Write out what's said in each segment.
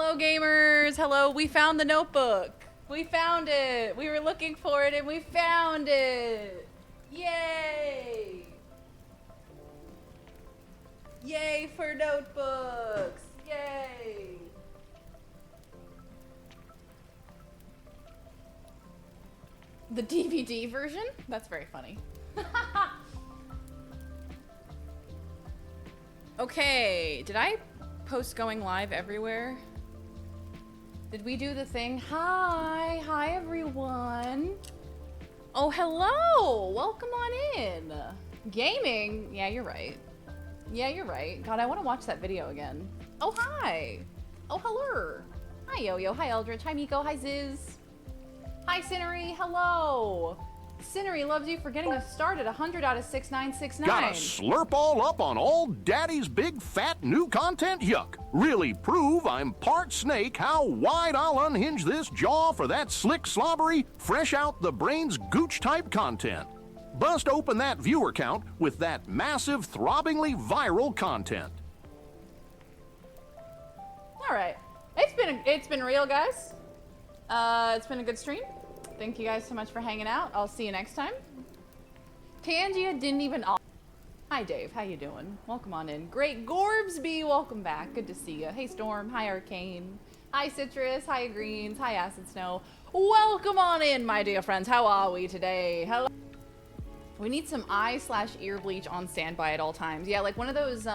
Hello, gamers. Hello. We found the notebook. We found it. We were looking for it and we found it. Yay. Yay for notebooks. Yay. The DVD version? That's very funny. Okay, did I post going live everywhere? Did we do the thing? Hi everyone. Oh, hello, welcome on in. Gaming, yeah, you're right. Yeah, you're right. God, I want to watch that video again. Oh, hi. Oh, hello. Hi, Yo-Yo, hi, Eldritch, hi, Miko, hi, Ziz. Hi, Cinery, hello. Cinery loves you for getting us started 100 out of 6969. Gotta slurp all up on old daddy's big fat new content? Yuck. Really prove I'm part snake how wide I'll unhinge this jaw for that slick slobbery, fresh out the brains gooch type content. Bust open that viewer count with that massive throbbingly viral content. All right, it's been real, guys. It's been a good stream. Thank you guys so much for hanging out. I'll see you next time. Tangia didn't even. Hi, Dave. How you doing? Welcome on in. Great Gorbsby, welcome back. Good to see you. Hey, Storm. Hi, Arcane. Hi, Citrus. Hi, Greens. Hi, Acid Snow. Welcome on in, my dear friends. How are we today? Hello. We need some eye/ear bleach on standby at all times. Yeah, like one of those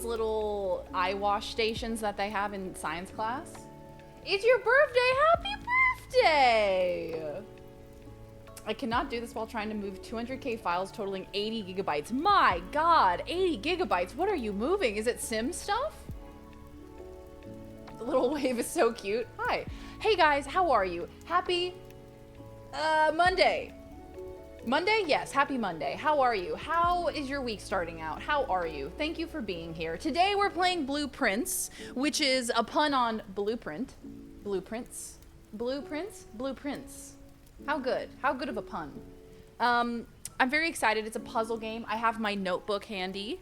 little eye wash stations that they have in science class. It's your birthday. Happy birthday! I cannot do this while trying to move 200k files totaling 80 gigabytes. My God, 80 gigabytes. What are you moving? Is it Sim stuff? The little wave is so cute. Hi. Hey guys, how are you? Happy Monday. Monday? Yes, happy Monday. How are you? How is your week starting out? How are you? Thank you for being here. Today we're playing Blueprints, which is a pun on blueprint. Blueprints. Blueprints. How good of a pun. I'm very excited. It's a puzzle game. I have my notebook handy.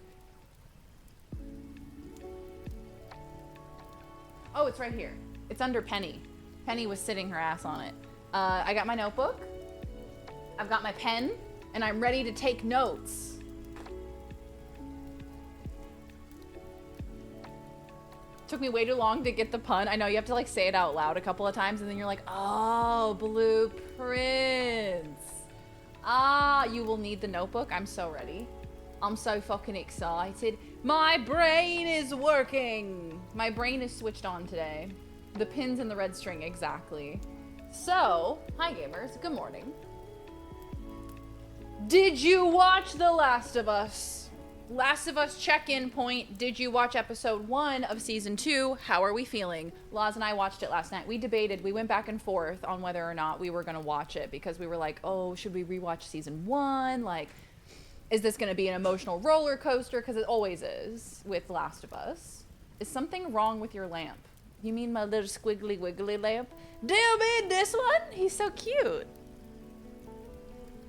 Oh, it's right here. It's under Penny. Penny was sitting her ass on it. I got my notebook. I've got my pen, and I'm ready to take notes. Took me way too long to get the pun. I know you have to like say it out loud a couple of times, and then you're like, oh, blueprints. Ah, you will need the notebook. I'm so ready. I'm so fucking excited. My brain is working. My brain is switched on today. The pins in the red string, exactly. So, hi gamers, good morning. Did you watch The Last of Us? Last of Us check-in point. Did you watch episode 1 of season 2? How are we feeling? Laz and I watched it last night. We debated, we went back and forth on whether or not we were gonna watch it because we were like, oh, should we rewatch season 1? Like, is this gonna be an emotional roller coaster? Because it always is with Last of Us. Is something wrong with your lamp? You mean my little squiggly wiggly lamp? Do you mean this one? He's so cute.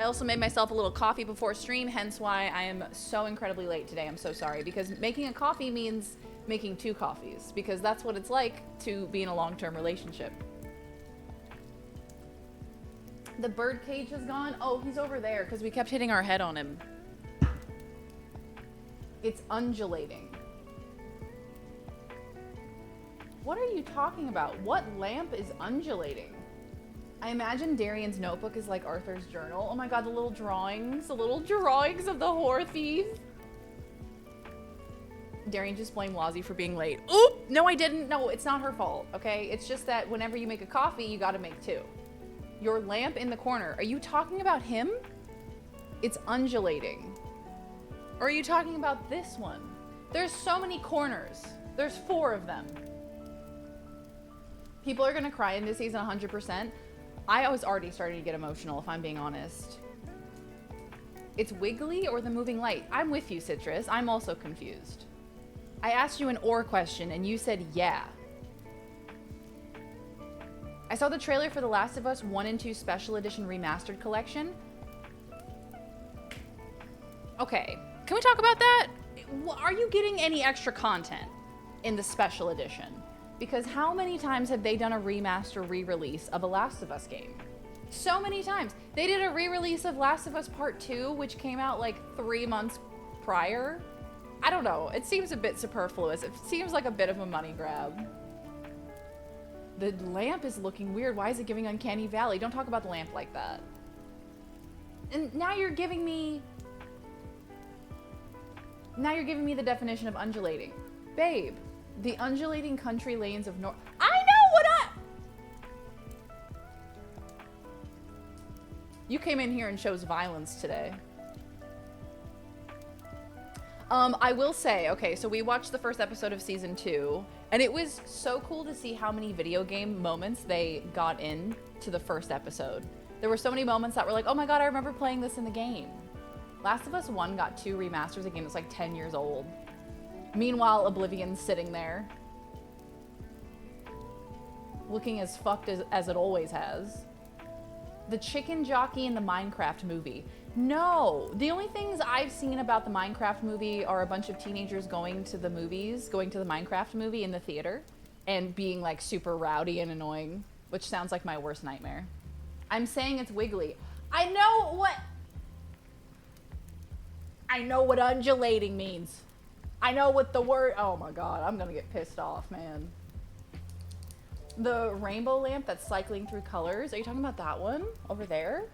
I also made myself a little coffee before stream, hence why I am so incredibly late today. I'm so sorry, because making a coffee means making 2 coffees, because that's what it's like to be in a long-term relationship. The bird cage is gone? Oh, he's over there, because we kept hitting our head on him. It's undulating. What are you talking about? What lamp is undulating? I imagine Darian's notebook is like Arthur's journal. Oh my god, the little drawings of the whore thief. Darian just blamed Lozzie for being late. Oop! No, I didn't. No, it's not her fault, okay? It's just that whenever you make a coffee, you gotta make 2. Your lamp in the corner. Are you talking about him? It's undulating. Or are you talking about this one? There's so many corners. There's 4 of them. People are gonna cry in this season 100%. I was already starting to get emotional, if I'm being honest. It's wiggly or the moving light? I'm with you, Citrus. I'm also confused. I asked you an or question, and you said yeah. I saw the trailer for The Last of Us 1 and 2 Special Edition Remastered Collection. Okay, can we talk about that? Are you getting any extra content in the Special Edition? Because how many times have they done a remaster re-release of a Last of Us game? So many times. They did a re-release of Last of Us Part 2, which came out like 3 months prior. I don't know. It seems a bit superfluous. It seems like a bit of a money grab. The lamp is looking weird. Why is it giving Uncanny Valley? Don't talk about the lamp like that. And now you're giving me... Now you're giving me the definition of undulating. Babe, the undulating country lanes of North... I know what I... You came in here and chose violence today. I will say, okay, so we watched the first episode of season 2, and it was so cool to see how many video game moments they got in to the first episode. There were so many moments that were like, oh my god, I remember playing this in the game. Last of Us 1 got 2 remasters, a game that's like 10 years old. Meanwhile, Oblivion's sitting there. Looking as fucked as it always has. The chicken jockey in the Minecraft movie. No, the only things I've seen about the Minecraft movie are a bunch of teenagers going to the movies, going to the Minecraft movie in the theater, and being like super rowdy and annoying, which sounds like my worst nightmare. I'm saying it's wiggly. I know what undulating means. I know what the word, oh my god, I'm gonna get pissed off, man. The rainbow lamp that's cycling through colors. Are you talking about that one over there?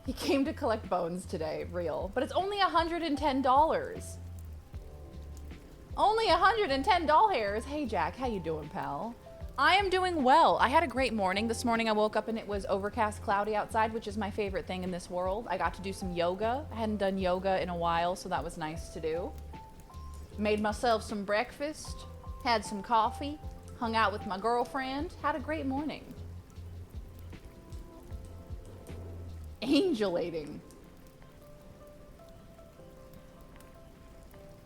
He came to collect bones today, real. But it's only $110. Only 110 doll hairs. Hey Jack, how you doing, pal? I am doing well. I had a great morning. This morning I woke up and it was overcast, cloudy outside, which is my favorite thing in this world. I got to do some yoga. I hadn't done yoga in a while, so that was nice to do. Made myself some breakfast, had some coffee, hung out with my girlfriend, had a great morning. Angelating.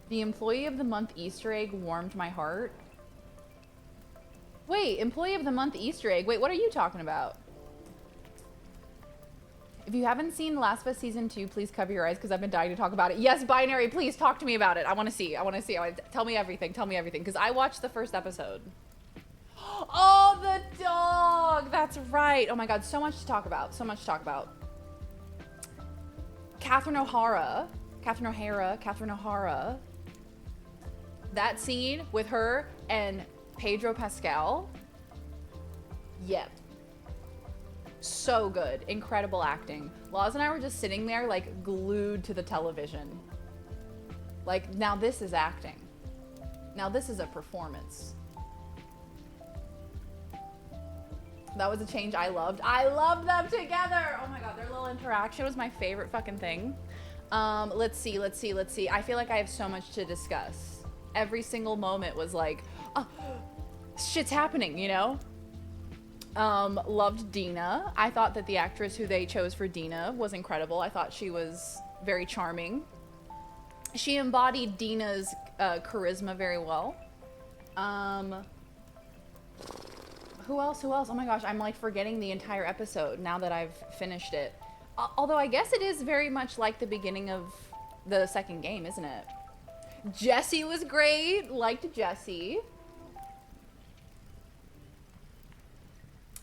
The Employee of the Month Easter egg warmed my heart. Wait, Employee of the Month Easter egg? Wait, what are you talking about? If you haven't seen Last of Us Season 2, please cover your eyes because I've been dying to talk about it. Yes, Binary, please talk to me about it. I want to see. Tell me everything. Tell me everything because I watched the first episode. Oh, the dog. That's right. Oh my god, so much to talk about. So much to talk about. Catherine O'Hara. That scene with her and Pedro Pascal. Yep. So good. Incredible acting. Laws and I were just sitting there like glued to the television. Like, now this is acting. Now this is a performance. That was a change I loved. I loved them together. Oh my god, their little interaction was my favorite fucking thing. Let's see. I feel like I have so much to discuss. Every single moment was like, oh, shit's happening, you know? Loved Dina. I thought that the actress who they chose for Dina was incredible. I thought she was very charming. She embodied Dina's charisma very well. Who else? Oh my gosh, I'm like forgetting the entire episode now that I've finished it. Although I guess it is very much like the beginning of the second game, isn't it? Jesse was great. Liked Jesse.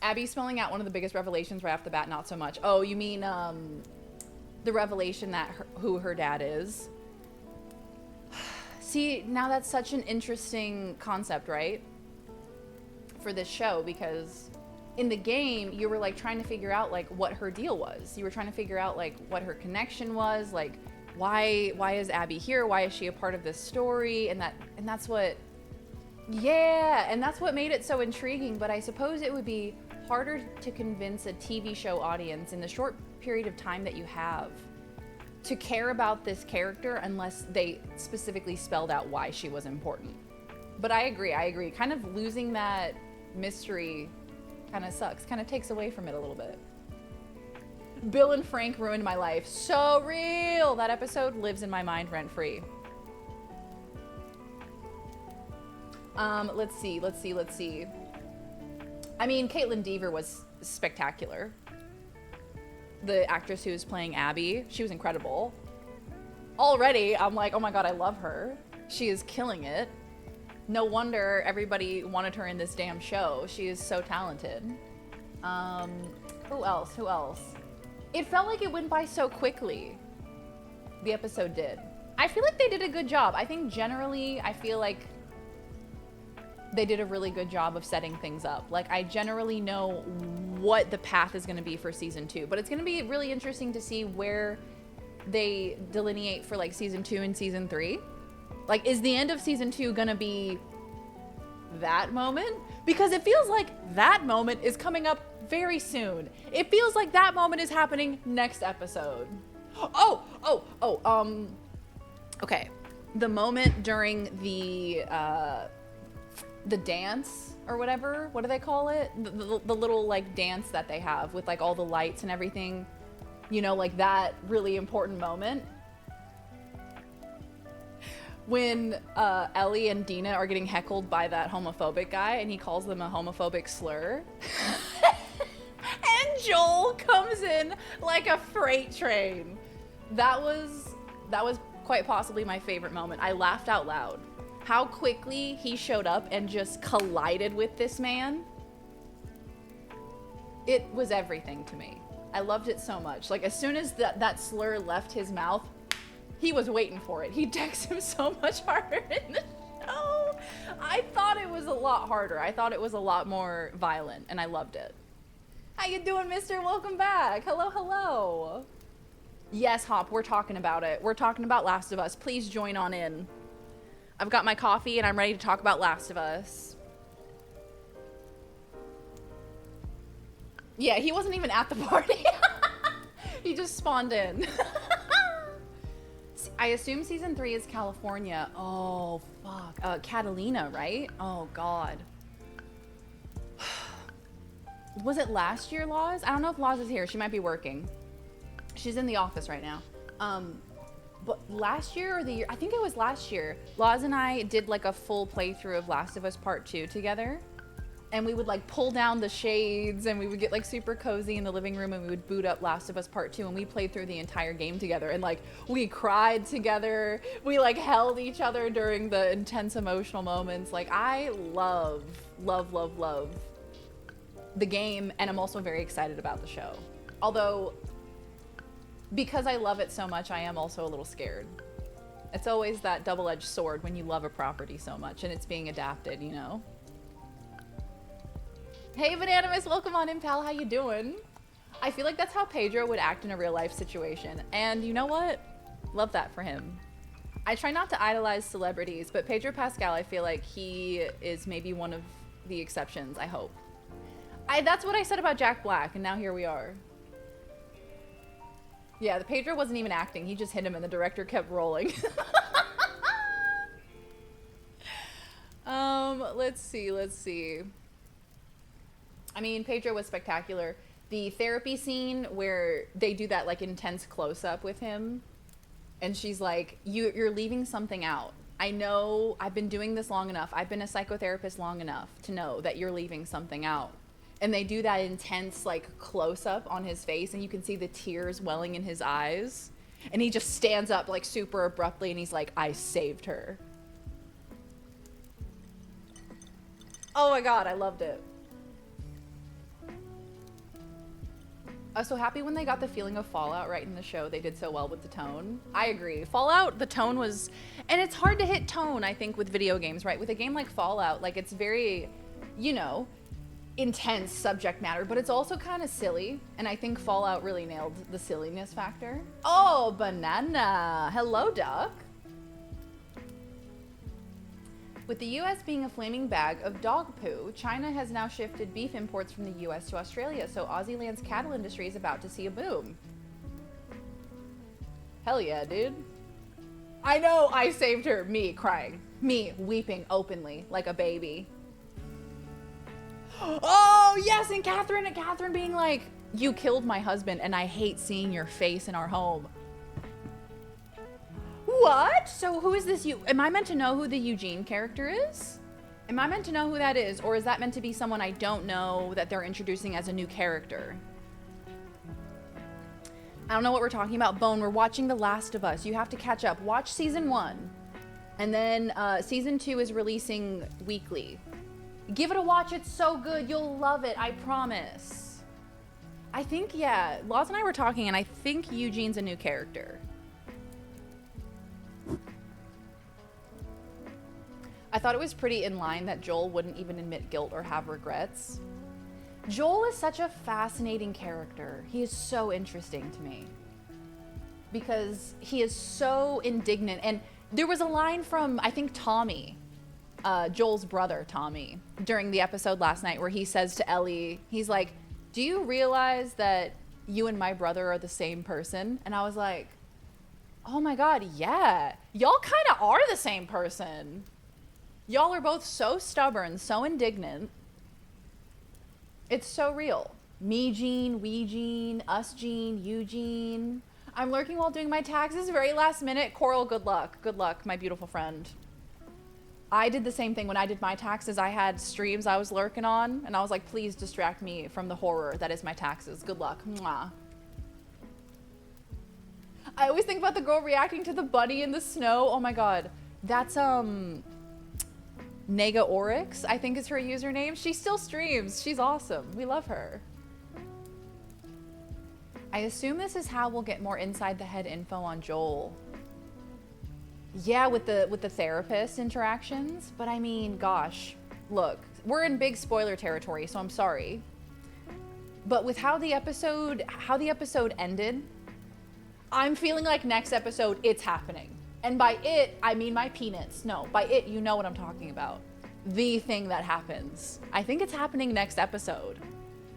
Abby spelling out one of the biggest revelations right off the bat, not so much. Oh, you mean the revelation that who her dad is? See, now that's such an interesting concept, right? For this show, because in the game you were like trying to figure out like what her deal was. You were trying to figure out like what her connection was, like why is Abby here? Why is she a part of this story? And that's what, yeah, and that's what made it so intriguing. But I suppose it would be harder to convince a TV show audience in the short period of time that you have to care about this character unless they specifically spelled out why she was important. But I agree. Kind of losing that mystery kind of sucks. Kind of takes away from it a little bit. Bill and Frank ruined my life. So real. That episode lives in my mind rent-free. Let's see. I mean, Caitlin Dever was spectacular. The actress who was playing Abby, she was incredible. Already, I'm like, oh my god, I love her. She is killing it. No wonder everybody wanted her in this damn show. She is so talented. Who else? Who else? It felt like it went by so quickly. The episode did. I feel like they did a good job. I think generally, I feel like they did a really good job of setting things up. Like, I generally know what the path is going to be for season 2, but it's going to be really interesting to see where they delineate for like season 2 and season 3. Like, is the end of season 2 going to be that moment? Because it feels like that moment is coming up very soon. It feels like that moment is happening next episode. Okay. The moment during the dance or whatever, what do they call it? The little like dance that they have with like all the lights and everything, you know, like that really important moment. When Ellie and Dina are getting heckled by that homophobic guy and he calls them a homophobic slur. And Joel comes in like a freight train. That was quite possibly my favorite moment. I laughed out loud. How quickly he showed up and just collided with this man. It was everything to me. I loved it so much. Like, as soon as that slur left his mouth, he was waiting for it. He decks him so much harder in the show. I thought it was a lot harder. I thought it was a lot more violent, and I loved it. How you doing, mister? Welcome back. Hello, hello. Yes, Hop, we're talking about it. We're talking about Last of Us. Please join on in. I've got my coffee, and I'm ready to talk about Last of Us. Yeah, he wasn't even at the party. He just spawned in. I assume season 3 is California. Oh, fuck. Catalina, right? Oh, God. Was it last year, Laws? I don't know if Laws is here. She might be working. She's in the office right now. But last year or the year, I think it was last year, Laws and I did like a full playthrough of Last of Us Part 2 together. And we would like pull down the shades and we would get like super cozy in the living room and we would boot up Last of Us Part 2 and we played through the entire game together and like we cried together. We like held each other during the intense emotional moments. Like, I love the game, and I'm also very excited about the show. Although, because I love it so much, I am also a little scared. It's always that double-edged sword when you love a property so much and it's being adapted, you know? Hey, Bananimus, welcome on in, pal. How you doing? I feel like that's how Pedro would act in a real-life situation. And you know what? Love that for him. I try not to idolize celebrities, but Pedro Pascal, I feel like he is maybe one of the exceptions, I hope. That's what I said about Jack Black, and now here we are. Yeah, the Pedro wasn't even acting. He just hit him and the director kept rolling. Let's see. I mean, Pedro was spectacular. The therapy scene where they do that like intense close-up with him, and she's like, you're leaving something out. I know I've been doing this long enough. I've been a psychotherapist long enough to know that you're leaving something out. And they do that intense like close-up on his face and you can see the tears welling in his eyes. And he just stands up like super abruptly and he's like, I saved her. Oh my God, I loved it. I was so happy when they got the feeling of Fallout right in the show. They did so well with the tone. I agree. Fallout, the tone was, and it's hard to hit tone, I think, with video games, right? With a game like Fallout, like it's very, you know, intense subject matter, but it's also kind of silly. And I think Fallout really nailed the silliness factor. Oh, Banana. Hello, Duck. With the US being a flaming bag of dog poo, China has now shifted beef imports from the US to Australia, so Aussie Land's cattle industry is about to see a boom. Hell yeah, dude. I know I saved her. Me crying. Me weeping openly like a baby. Oh, yes, and Catherine being like, you killed my husband and I hate seeing your face in our home. What? So who is this? Am I meant to know who the Eugene character is? Am I meant to know who that is? Or is that meant to be someone I don't know that they're introducing as a new character? I don't know what we're talking about. Bone, we're watching The Last of Us. You have to catch up. Watch season 1. And then season 2 is releasing weekly. Give it a watch. It's so good. You'll love it. I promise. I think, yeah, Laws and I were talking, and I think Eugene's a new character. I thought it was pretty in line that Joel wouldn't even admit guilt or have regrets. Joel is such a fascinating character. He is so interesting to me because he is so indignant. And there was a line from, I think, Tommy, Joel's brother, Tommy, during the episode last night where he says to Ellie, he's like, do you realize that you and my brother are the same person? And I was like, oh my God, yeah. Y'all kind of are the same person. Y'all are both so stubborn, so indignant. It's so real. Me Gene, we Gene, us Gene, Eugene. I'm lurking while doing my taxes, very last minute. Coral, good luck. Good luck, my beautiful friend. I did the same thing when I did my taxes. I had streams I was lurking on, and I was like, please distract me from the horror that is my taxes. Good luck. Mwah. I always think about the girl reacting to the bunny in the snow. Oh my God. That's, Nega Oryx, I think is her username. She still streams. She's awesome. We love her. I assume this is how we'll get more inside the head info on Joel. Yeah, with the therapist interactions, but I mean, gosh, look, we're in big spoiler territory, so I'm sorry. But with how the episode ended, I'm feeling like next episode it's happening. And by it, I mean my peanuts. No, by it, you know what I'm talking about. The thing that happens. I think it's happening next episode.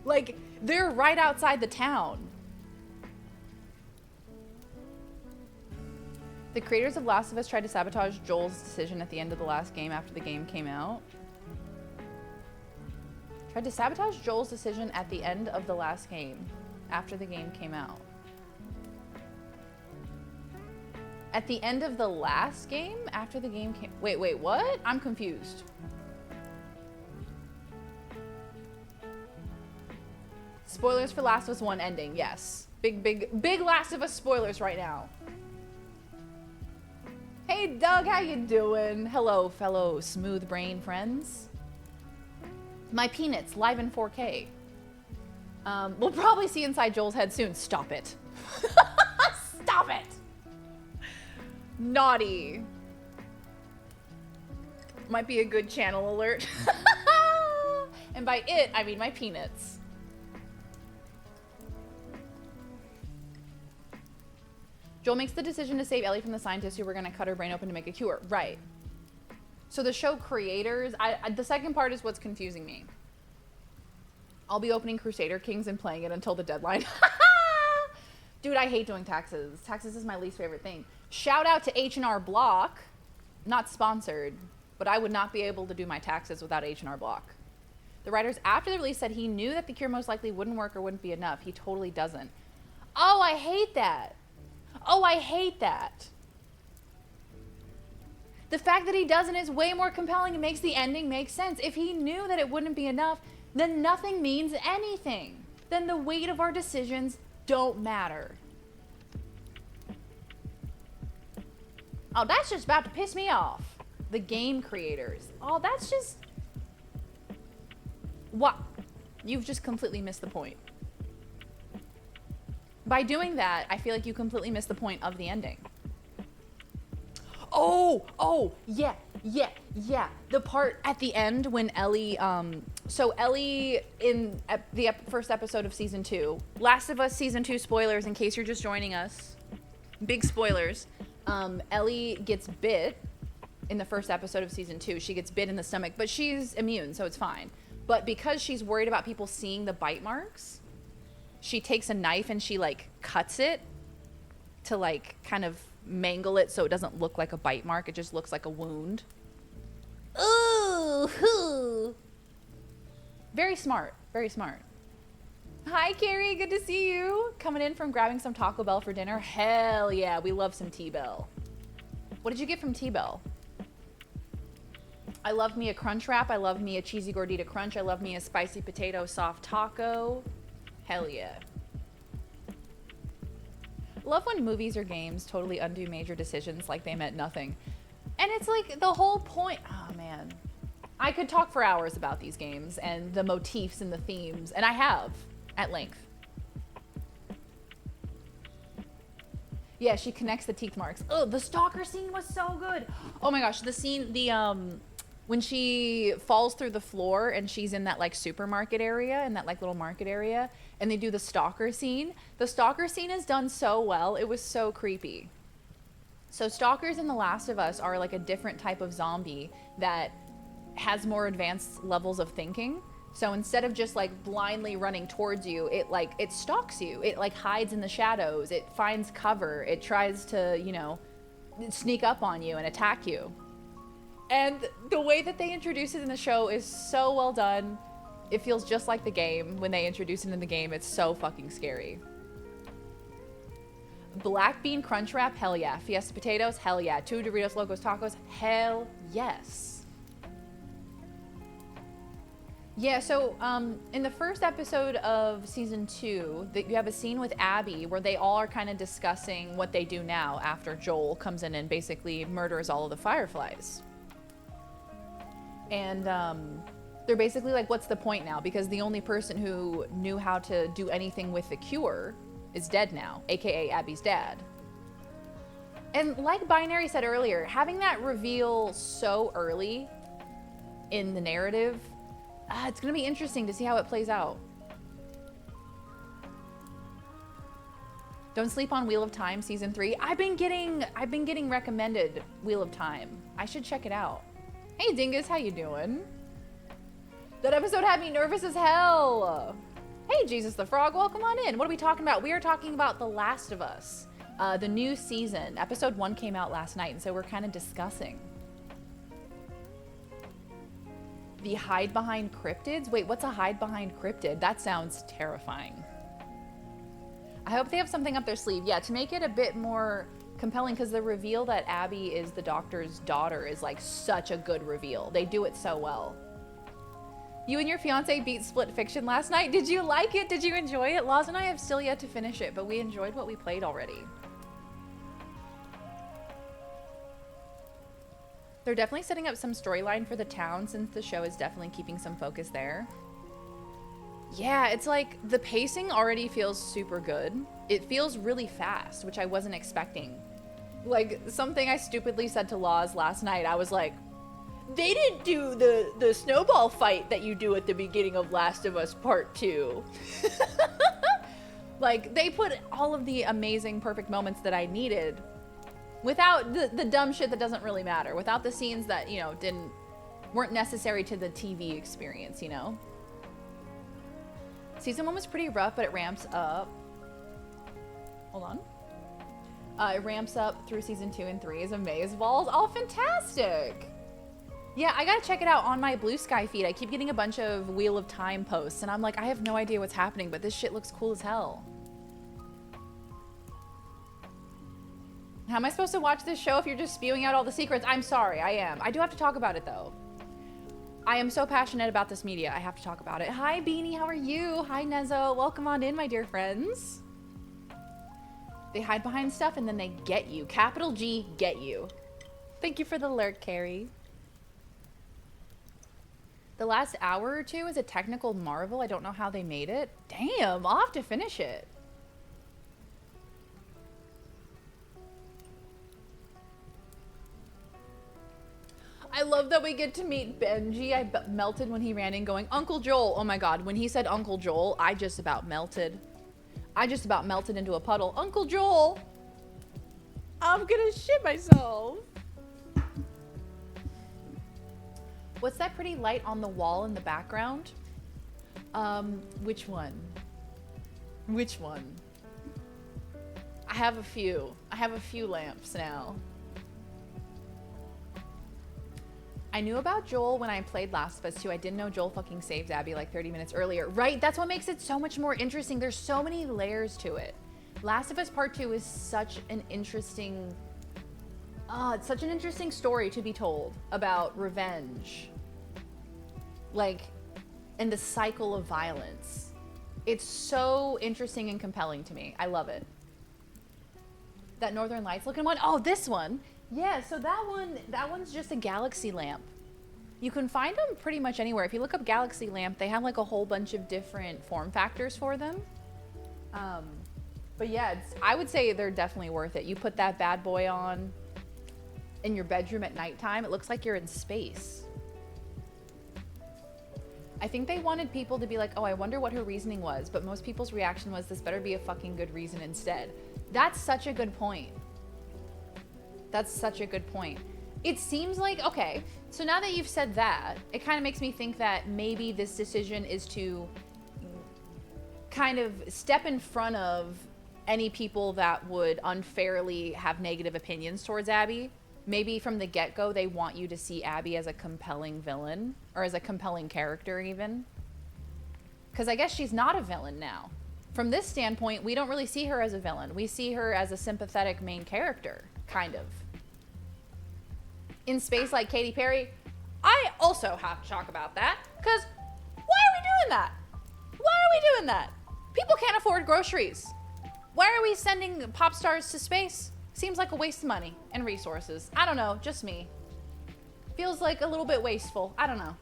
Like, they're right outside the town. The creators of Last of Us tried to sabotage Joel's decision at the end of the last game after the game came out. Tried to sabotage Joel's decision at the end of the last game after the game came out. At the end of the last game after the game came... Wait, what? I'm confused. Spoilers for Last of Us 1 ending, yes. Big Last of Us spoilers right now. Hey Doug, how you doing? Hello, fellow smooth brain friends. My peanuts, live in 4K. We'll probably see inside Joel's head soon. Stop it. Stop it! Naughty. Might be a good channel alert. And by it, I mean my peanuts. Joel makes the decision to save Ellie from the scientists who were going to cut her brain open to make a cure. Right. So the show creators, the second part is what's confusing me. I'll be opening Crusader Kings and playing it until the deadline. Dude, I hate doing taxes. Taxes is my least favorite thing. Shout out to H&R Block. Not sponsored, but I would not be able to do my taxes without H&R Block. The writers after the release said he knew that the cure most likely wouldn't work or wouldn't be enough. He totally doesn't. Oh, I hate that. Oh, I hate that. The fact that he doesn't is way more compelling. It makes the ending make sense. If he knew that it wouldn't be enough, then nothing means anything. Then the weight of our decisions don't matter. Oh, that's just about to piss me off. The game creators. Oh, that's just... What? You've just completely missed the point. By doing that, I feel like you completely missed the point of the ending. Oh, yeah. The part at the end when Ellie, so Ellie in the first episode of season 2, Last of Us season 2 spoilers in case you're just joining us. Big spoilers. Ellie gets bit in the first episode of season 2. She gets bit in the stomach, but she's immune, so it's fine. But because she's worried about people seeing the bite marks, she takes a knife and she like cuts it to like kind of mangle it so it doesn't look like a bite mark. It just looks like a wound. Ooh, very smart, very smart. Hi, Carrie, good to see you. Coming in from grabbing some Taco Bell for dinner. Hell yeah, we love some T-Bell. What did you get from T-Bell? I love me a crunch wrap. I love me a cheesy gordita crunch. I love me a spicy potato soft taco. Hell yeah. Love when movies or games totally undo major decisions like they meant nothing. And it's like the whole point. Oh man, I could talk for hours about these games and the motifs and the themes, and I have at length. Yeah, she connects the teeth marks. Oh, the stalker scene was so good. Oh my gosh, the scene, when she falls through the floor and she's in that like supermarket area, in that like little market area, and they do the stalker scene. The stalker scene is done so well. It was so creepy. So stalkers in The Last of Us are like a different type of zombie that has more advanced levels of thinking. So instead of just like blindly running towards you, it stalks you. It like hides in the shadows. It finds cover. It tries to, you know, sneak up on you and attack you. And the way that they introduce it in the show is so well done. It feels just like the game. When they introduce it in the game, it's so fucking scary. Black bean crunch wrap, hell yeah. Fiesta potatoes, hell yeah. 2 Doritos Locos Tacos, hell yes. Yeah, so in the first episode of season 2, you have a scene with Abby where they all are kind of discussing what they do now after Joel comes in and basically murders all of the Fireflies. And they're basically like, what's the point now? Because the only person who knew how to do anything with the cure is dead now, aka Abby's dad. And like Binary said earlier, having that reveal so early in the narrative, it's gonna be interesting to see how it plays out. Don't sleep on Wheel of Time season 3. I've been getting recommended Wheel of Time. I should check it out. Hey Dingus, how you doing? That episode had me nervous as hell. Hey Jesus the Frog, welcome on in. What are we talking about? We are talking about The Last of Us, the new season. Episode 1 came out last night, and so we're kind of discussing. The hide behind cryptids? Wait, what's a hide behind cryptid? That sounds terrifying. I hope they have something up their sleeve. Yeah, to make it a bit more compelling, because the reveal that Abby is the doctor's daughter is like such a good reveal. They do it so well. You and your fiance beat Split Fiction last night. Did you like it? Did you enjoy it? Laws and I have still yet to finish it, but we enjoyed what we played already. They're definitely setting up some storyline for the town, since the show is definitely keeping some focus there. Yeah, it's like the pacing already feels super good. It feels really fast, which I wasn't expecting. Like something I stupidly said to Laws last night, I was like, they didn't do the snowball fight that you do at the beginning of Last of Us Part 2. Like, they put all of the amazing, perfect moments that I needed without the dumb shit that doesn't really matter. Without the scenes that, you know, weren't necessary to the TV experience, you know? Season 1 was pretty rough, but it ramps up. Hold on. It ramps up through season 2 and 3 as Amazeballs. Oh, fantastic! Yeah, I gotta check it out on my Blue Sky feed. I keep getting a bunch of Wheel of Time posts, and I'm like, I have no idea what's happening, but this shit looks cool as hell. How am I supposed to watch this show if you're just spewing out all the secrets? I'm sorry, I am. I do have to talk about it, though. I am so passionate about this media, I have to talk about it. Hi, Beanie, how are you? Hi, Nezo. Welcome on in, my dear friends. They hide behind stuff, and then they get you. Capital G, get you. Thank you for the lurk, Carrie. The last hour or two is a technical marvel. I don't know how they made it. Damn, I'll have to finish it. I love that we get to meet Benji. I melted when he ran in going, Uncle Joel. Oh my God, when he said Uncle Joel, I just about melted. I just about melted into a puddle. Uncle Joel! I'm gonna shit myself. What's that pretty light on the wall in the background? Which one? Which one? I have a few. I have a few lamps now. I knew about Joel when I played Last of Us 2. I didn't know Joel fucking saved Abby like 30 minutes earlier. Right? That's what makes it so much more interesting. There's so many layers to it. Last of Us Part 2 is such an interesting... it's such an interesting story to be told about revenge. Like, and the cycle of violence. It's so interesting and compelling to me. I love it. That Northern Lights looking one. Oh, this one. Yeah, so that one's just a galaxy lamp. You can find them pretty much anywhere. If you look up galaxy lamp, they have like a whole bunch of different form factors for them. But yeah, I would say they're definitely worth it. You put that bad boy on in your bedroom at nighttime, it looks like you're in space. I think they wanted people to be like, oh, I wonder what her reasoning was. But most people's reaction was, this better be a fucking good reason instead. That's such a good point. That's such a good point. It seems like, okay, so now that you've said that, it kind of makes me think that maybe this decision is to kind of step in front of any people that would unfairly have negative opinions towards Abby. Maybe from the get-go, they want you to see Abby as a compelling villain, or as a compelling character even. Because I guess she's not a villain now. From this standpoint, we don't really see her as a villain. We see her as a sympathetic main character, kind of. In space like Katy Perry, I also have to talk about that, because why are we doing that? Why are we doing that? People can't afford groceries. Why are we sending pop stars to space? Seems like a waste of money and resources. I don't know, just me. Feels like a little bit wasteful. I don't know.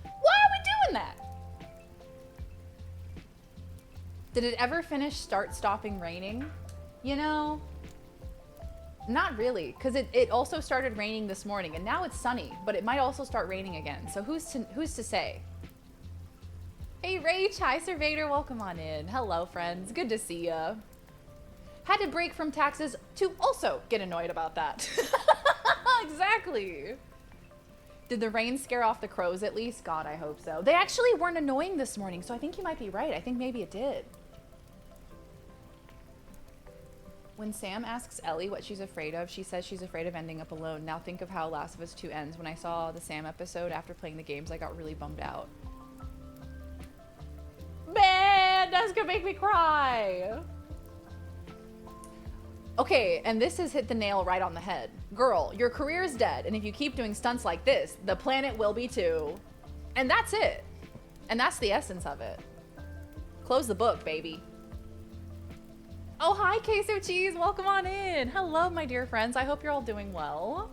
Why are we doing that? Did it ever finish stopping raining? You know, not really, because it also started raining this morning and now it's sunny, but it might also start raining again. So who's to say? Hey Rach, hi Surveyor, welcome on in. Hello friends, good to see ya. Had to break from taxes to also get annoyed about that. Exactly. Did the rain scare off the crows at least? God, I hope so. They actually weren't annoying this morning, so I think you might be right. I think maybe it did. When Sam asks Ellie what she's afraid of, she says she's afraid of ending up alone. Now think of how Last of Us 2 ends. When I saw the Sam episode after playing the games, I got really bummed out. Man, that's gonna make me cry. Okay, and this has hit the nail right on the head. Girl, your career is dead, and if you keep doing stunts like this, the planet will be too. And that's it. And that's the essence of it. Close the book, baby. Oh, hi, Queso Cheese. Welcome on in. Hello, my dear friends. I hope you're all doing well.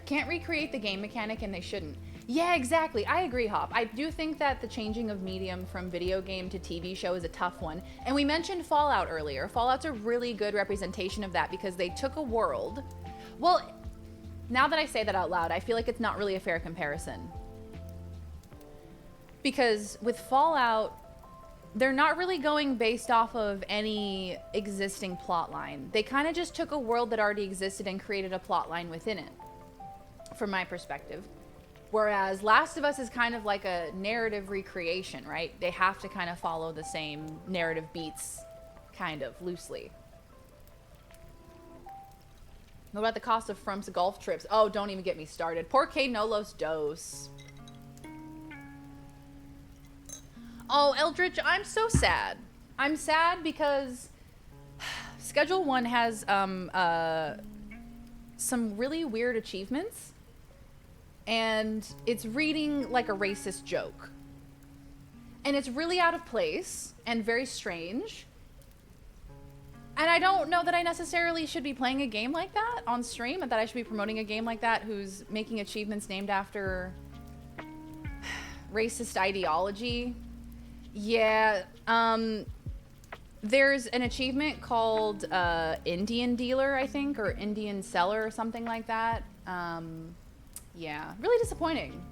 Can't recreate the game mechanic, and they shouldn't. Yeah, exactly. I agree, Hop. I do think that the changing of medium from video game to TV show is a tough one. And we mentioned Fallout earlier. Fallout's a really good representation of that because they took a world. Well, now that I say that out loud, I feel like it's not really a fair comparison. Because with Fallout, they're not really going based off of any existing plot line. They kind of just took a world that already existed and created a plot line within it, from my perspective. Whereas Last of Us is kind of like a narrative recreation, right? They have to kind of follow the same narrative beats, kind of, loosely. What about the cost of Frump's golf trips? Oh, don't even get me started. Por que no los dos? Oh, Eldritch, I'm so sad. I'm sad because Schedule 1 has some really weird achievements. And it's reading like a racist joke. And it's really out of place and very strange. And I don't know that I necessarily should be playing a game like that on stream, and that I should be promoting a game like that who's making achievements named after racist ideology. Yeah, there's an achievement called Indian Dealer, I think, or Indian Seller or something like that. Yeah, really disappointing.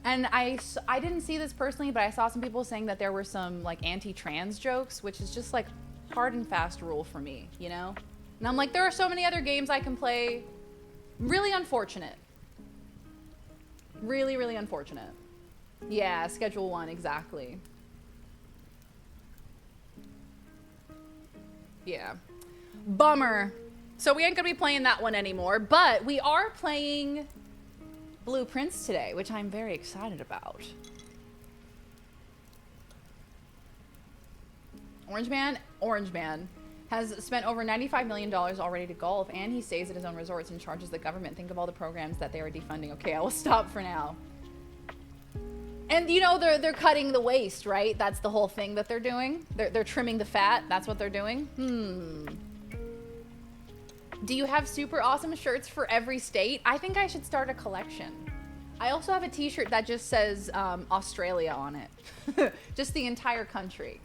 And I didn't see this personally, but I saw some people saying that there were some like anti-trans jokes, which is just like hard and fast rule for me, you know? And I'm like, there are so many other games I can play. Really unfortunate. Really, really unfortunate. Yeah, Schedule 1, exactly. Yeah. Bummer. So we ain't gonna be playing that one anymore, but we are playing Blue Prince today, which I'm very excited about. Orange Man has spent over $95 million already to golf, and he stays at his own resorts and charges the government. Think of all the programs that they are defunding. Okay, I will stop for now. And you know they're cutting the waist, right? That's the whole thing that they're doing. They're trimming the fat. That's what they're doing. Do you have super awesome shirts for every state? I think I should start a collection. I also have a t-shirt that just says Australia on it. Just the entire country.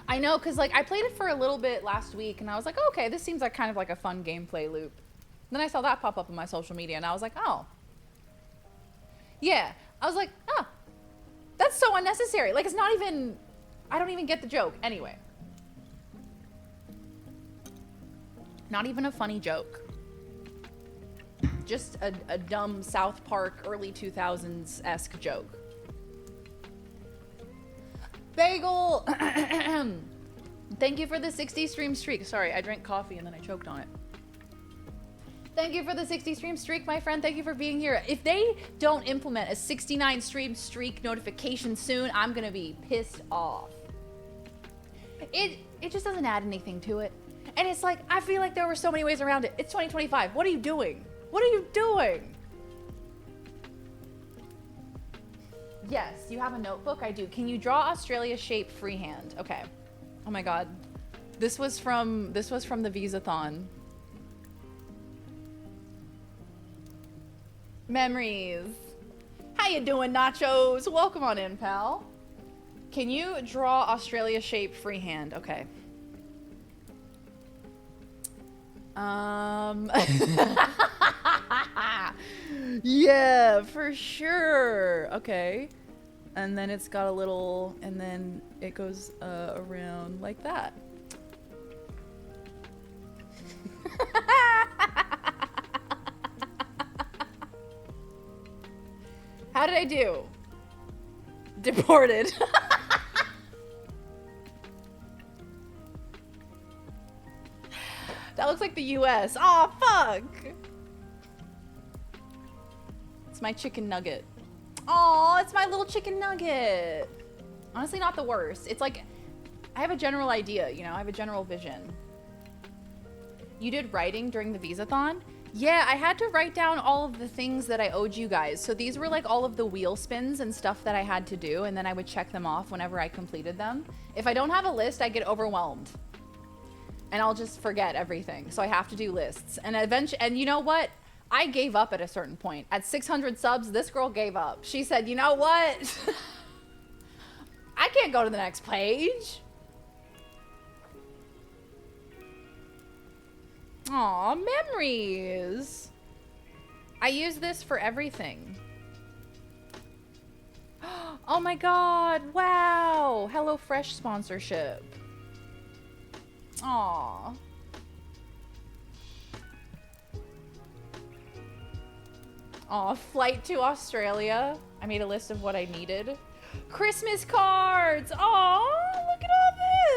I know, because like I played it for a little bit last week and I was like, oh, okay, this seems like kind of like a fun gameplay loop. Then I saw that pop up on my social media and I was like, oh. Yeah. I was like, oh, that's so unnecessary. Like, it's not even, I don't even get the joke. Anyway. Not even a funny joke. Just a dumb South Park early 2000s-esque joke. Bagel! Thank you for the 60 stream streak. Sorry, I drank coffee and then I choked on it. Thank you for the 60 stream streak, my friend. Thank you for being here. If they don't implement a 69 stream streak notification soon, I'm gonna be pissed off. It just doesn't add anything to it. And it's like, I feel like there were so many ways around it. It's 2025. What are you doing? What are you doing? Yes, you have a notebook? I do. Can you draw Australia shape freehand? Okay. Oh my god. This was from the Visathon. Memories. How you doing, Nachos? Welcome on in, pal. Can you draw Australia shape freehand? Okay. Yeah, for sure. Okay. And then it's got a little, and then it goes around like that. How did I do? Deported. That looks like the US. Aw, fuck! It's my chicken nugget. Aw, it's my little chicken nugget. Honestly, not the worst. It's like, I have a general idea, you know? I have a general vision. You did writing during the Visathon? Yeah, I had to write down all of the things that I owed you guys. So these were like all of the wheel spins and stuff that I had to do, and then I would check them off whenever I completed them. If I don't have a list, I get overwhelmed. And I'll just forget everything. So I have to do lists. And eventually, and you know what? I gave up at a certain point. At 600 subs, this girl gave up. She said, you know what? I can't go to the next page. Aw, memories. I use this for everything. Oh my god, wow. HelloFresh sponsorship. Aw. Aw, flight to Australia. I made a list of what I needed. Christmas cards. Aw, look at all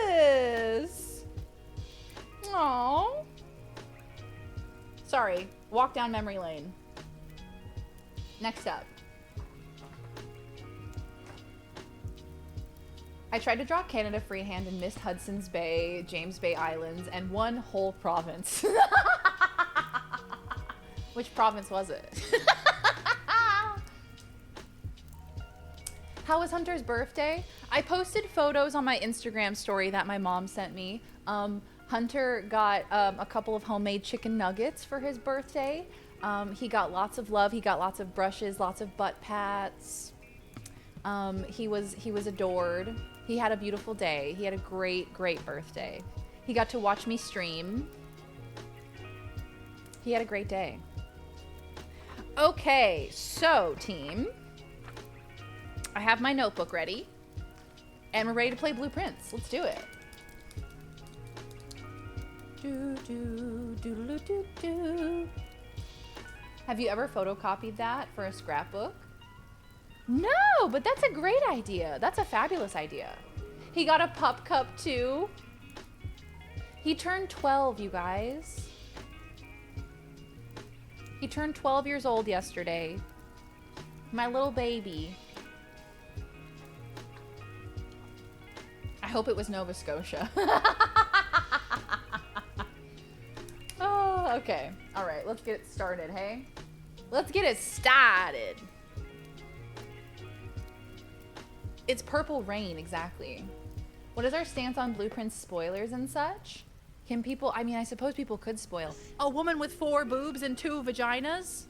this. Aw. Sorry, walk down memory lane. Next up. I tried to draw Canada freehand and missed Hudson's Bay, James Bay Islands, and one whole province. Which province was it? How was Hunter's birthday? I posted photos on my Instagram story that my mom sent me. Hunter got a couple of homemade chicken nuggets for his birthday. He got lots of love. He got lots of brushes, lots of butt pats. He was adored. He had a beautiful day. He had a great, great birthday. He got to watch me stream. He had a great day. Okay, so team, I have my notebook ready and we're ready to play Blueprints. Let's do it. Do. Have you ever photocopied that for a scrapbook? No, but that's a great idea. That's a fabulous idea. He got a pup cup too. He turned 12, you guys. He turned 12 years old yesterday. My little baby. I hope it was Nova Scotia. Oh, okay. All right, let's get it started, hey? Let's get it started. It's Purple Rain, exactly. What is our stance on Blueprint's spoilers and such? Can people, I mean, I suppose people could spoil. A woman with 4 boobs and 2 vaginas?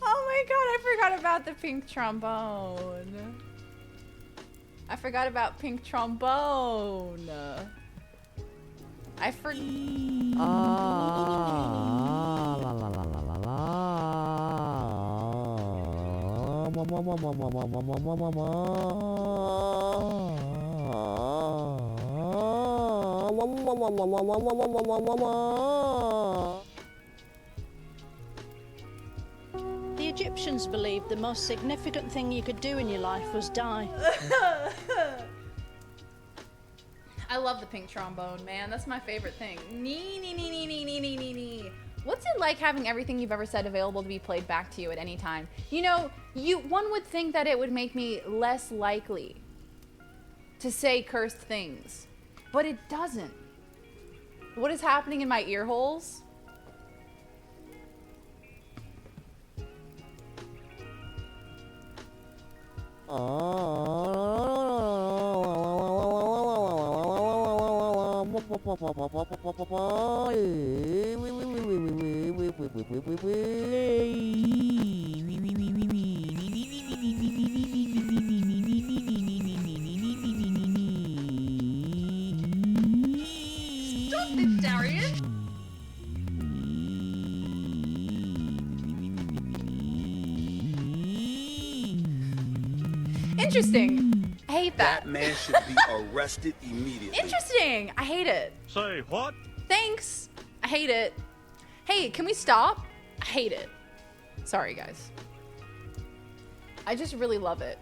Oh my god, I forgot about the pink trombone. I forgot about pink trombone. I forgot. Ah, la la la la la la. The Egyptians believed the most significant thing you could do in your life was die. I love the pink trombone, man. That's my favorite thing. Nee, nee, nee, nee, nee, nee, nee, nee, nee. What's it like having everything you've ever said available to be played back to you at any time? You know, one would think that it would make me less likely to say cursed things, but it doesn't. What is happening in my ear holes? Stop it, Darius! Interesting. I hate that. That man should be arrested immediately. Interesting. I hate it. Say what? Thanks. I hate it. Hey, can we stop? I hate it. Sorry, guys. I just really love it.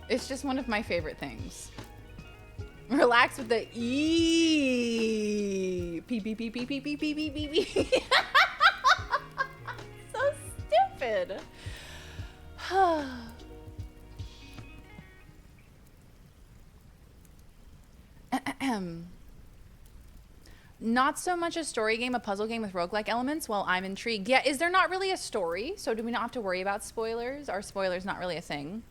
It's just one of my favorite things. Relax with the E. Pee pee pee pee pee pee pee pee pee pee. So stupid. Not so much a story game, a puzzle game with roguelike elements. Well, I'm intrigued. Yeah, is there not really a story? So do we not have to worry about spoilers? Are spoilers not really a thing?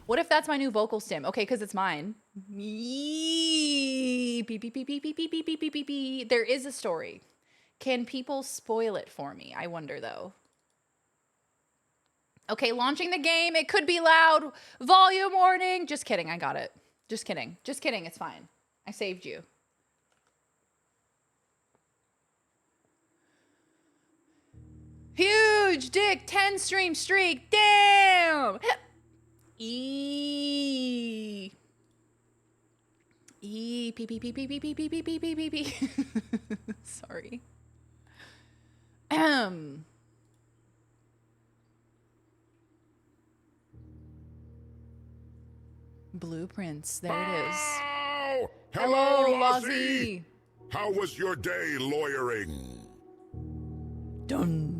What if that's my new vocal stim? Okay, because it's mine. Beep, beep, beep, beep, beep, beep, beep, beep, beep, beep, beep. There is a story. Can people spoil it for me? I wonder, though. Okay, launching the game. It could be loud. Volume warning. Just kidding. I got it. Just kidding. Just kidding. It's fine. I saved you. Huge dick 10 stream streak. Damn. E. E. Pee pee pee pee pee pee pee pee pee pee pee pee. Sorry. Blueprints. There it is. Oh, Hello, Lozzie. Lozzie. How was your day lawyering? Done.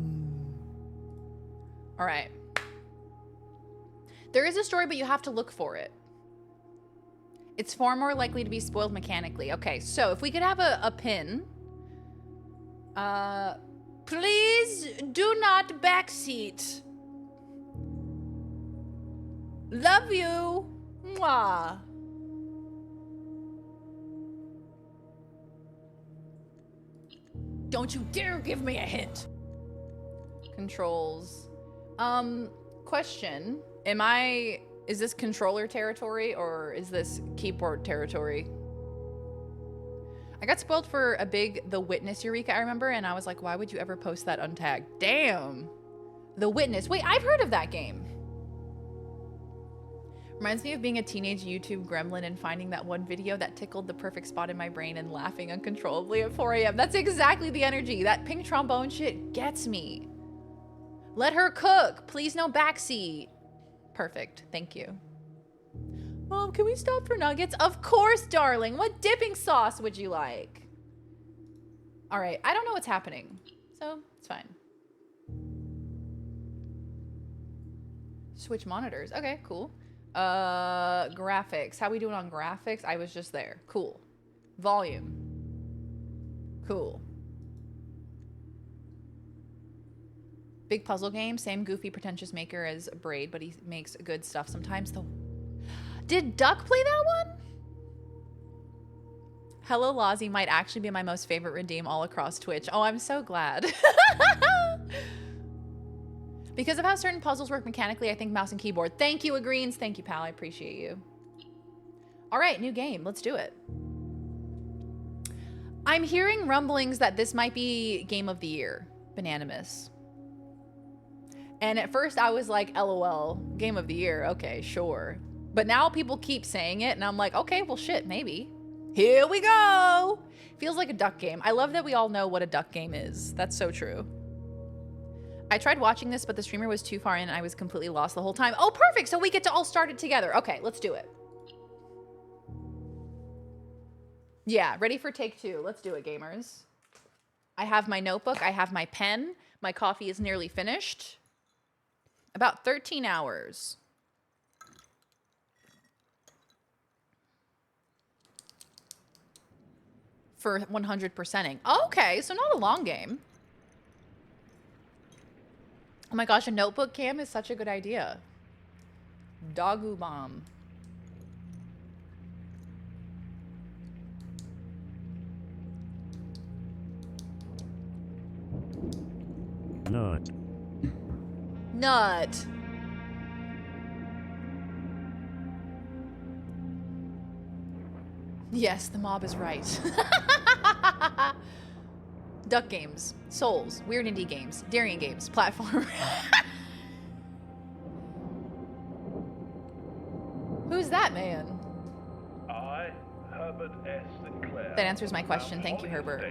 All right. There is a story, but you have to look for it. It's far more likely to be spoiled mechanically. Okay, so if we could have a pin. Please do not backseat. Love you. Mwah. Don't you dare give me a hint. Controls. Question. Is this controller territory or is this keyboard territory? I got spoiled for The Witness Eureka, I remember, and I was like, why would you ever post that untagged? Damn. The Witness. Wait, I've heard of that game. Reminds me of being a teenage YouTube gremlin and finding that one video that tickled the perfect spot in my brain and laughing uncontrollably at 4 a.m. That's exactly the energy. That pink trombone shit gets me. Let her cook. Please no backseat. Perfect. Thank you. Mom, can we stop for nuggets? Of course, darling. What dipping sauce would you like? All right. I don't know what's happening, so it's fine. Switch monitors. Okay, cool. Graphics. How we doing on graphics? I was just there. Cool. Volume. Cool. Big puzzle game. Same goofy, pretentious maker as Braid, but he makes good stuff sometimes. Though. Did Duck play that one? Hello Lozzie might actually be my most favorite redeem all across Twitch. Oh, I'm so glad. Because of how certain puzzles work mechanically, I think mouse and keyboard. Thank you, Agreens. Thank you, pal. I appreciate you. All right, new game. Let's do it. I'm hearing rumblings that this might be Game of the Year. Bananimous. And at first I was like, LOL, Game of the Year. Okay, sure. But now people keep saying it, and I'm like, okay, well, shit, maybe. Here we go. Feels like a duck game. I love that we all know what a duck game is. That's so true. I tried watching this, but the streamer was too far in and I was completely lost the whole time. Oh, perfect. So we get to all start it together. Okay, let's do it. Yeah, ready for take two. Let's do it, gamers. I have my notebook. I have my pen. My coffee is nearly finished. About 13 hours. For 100%ing. Okay, so not a long game. Oh my gosh, a notebook cam is such a good idea. Doggo bomb. Nut. Nut. Yes, the mob is right. Duck games, Souls, weird indie games, Darien games, platform. Who's that man? I, Herbert S. Sinclair. That answers my question. Thank you, Herbert.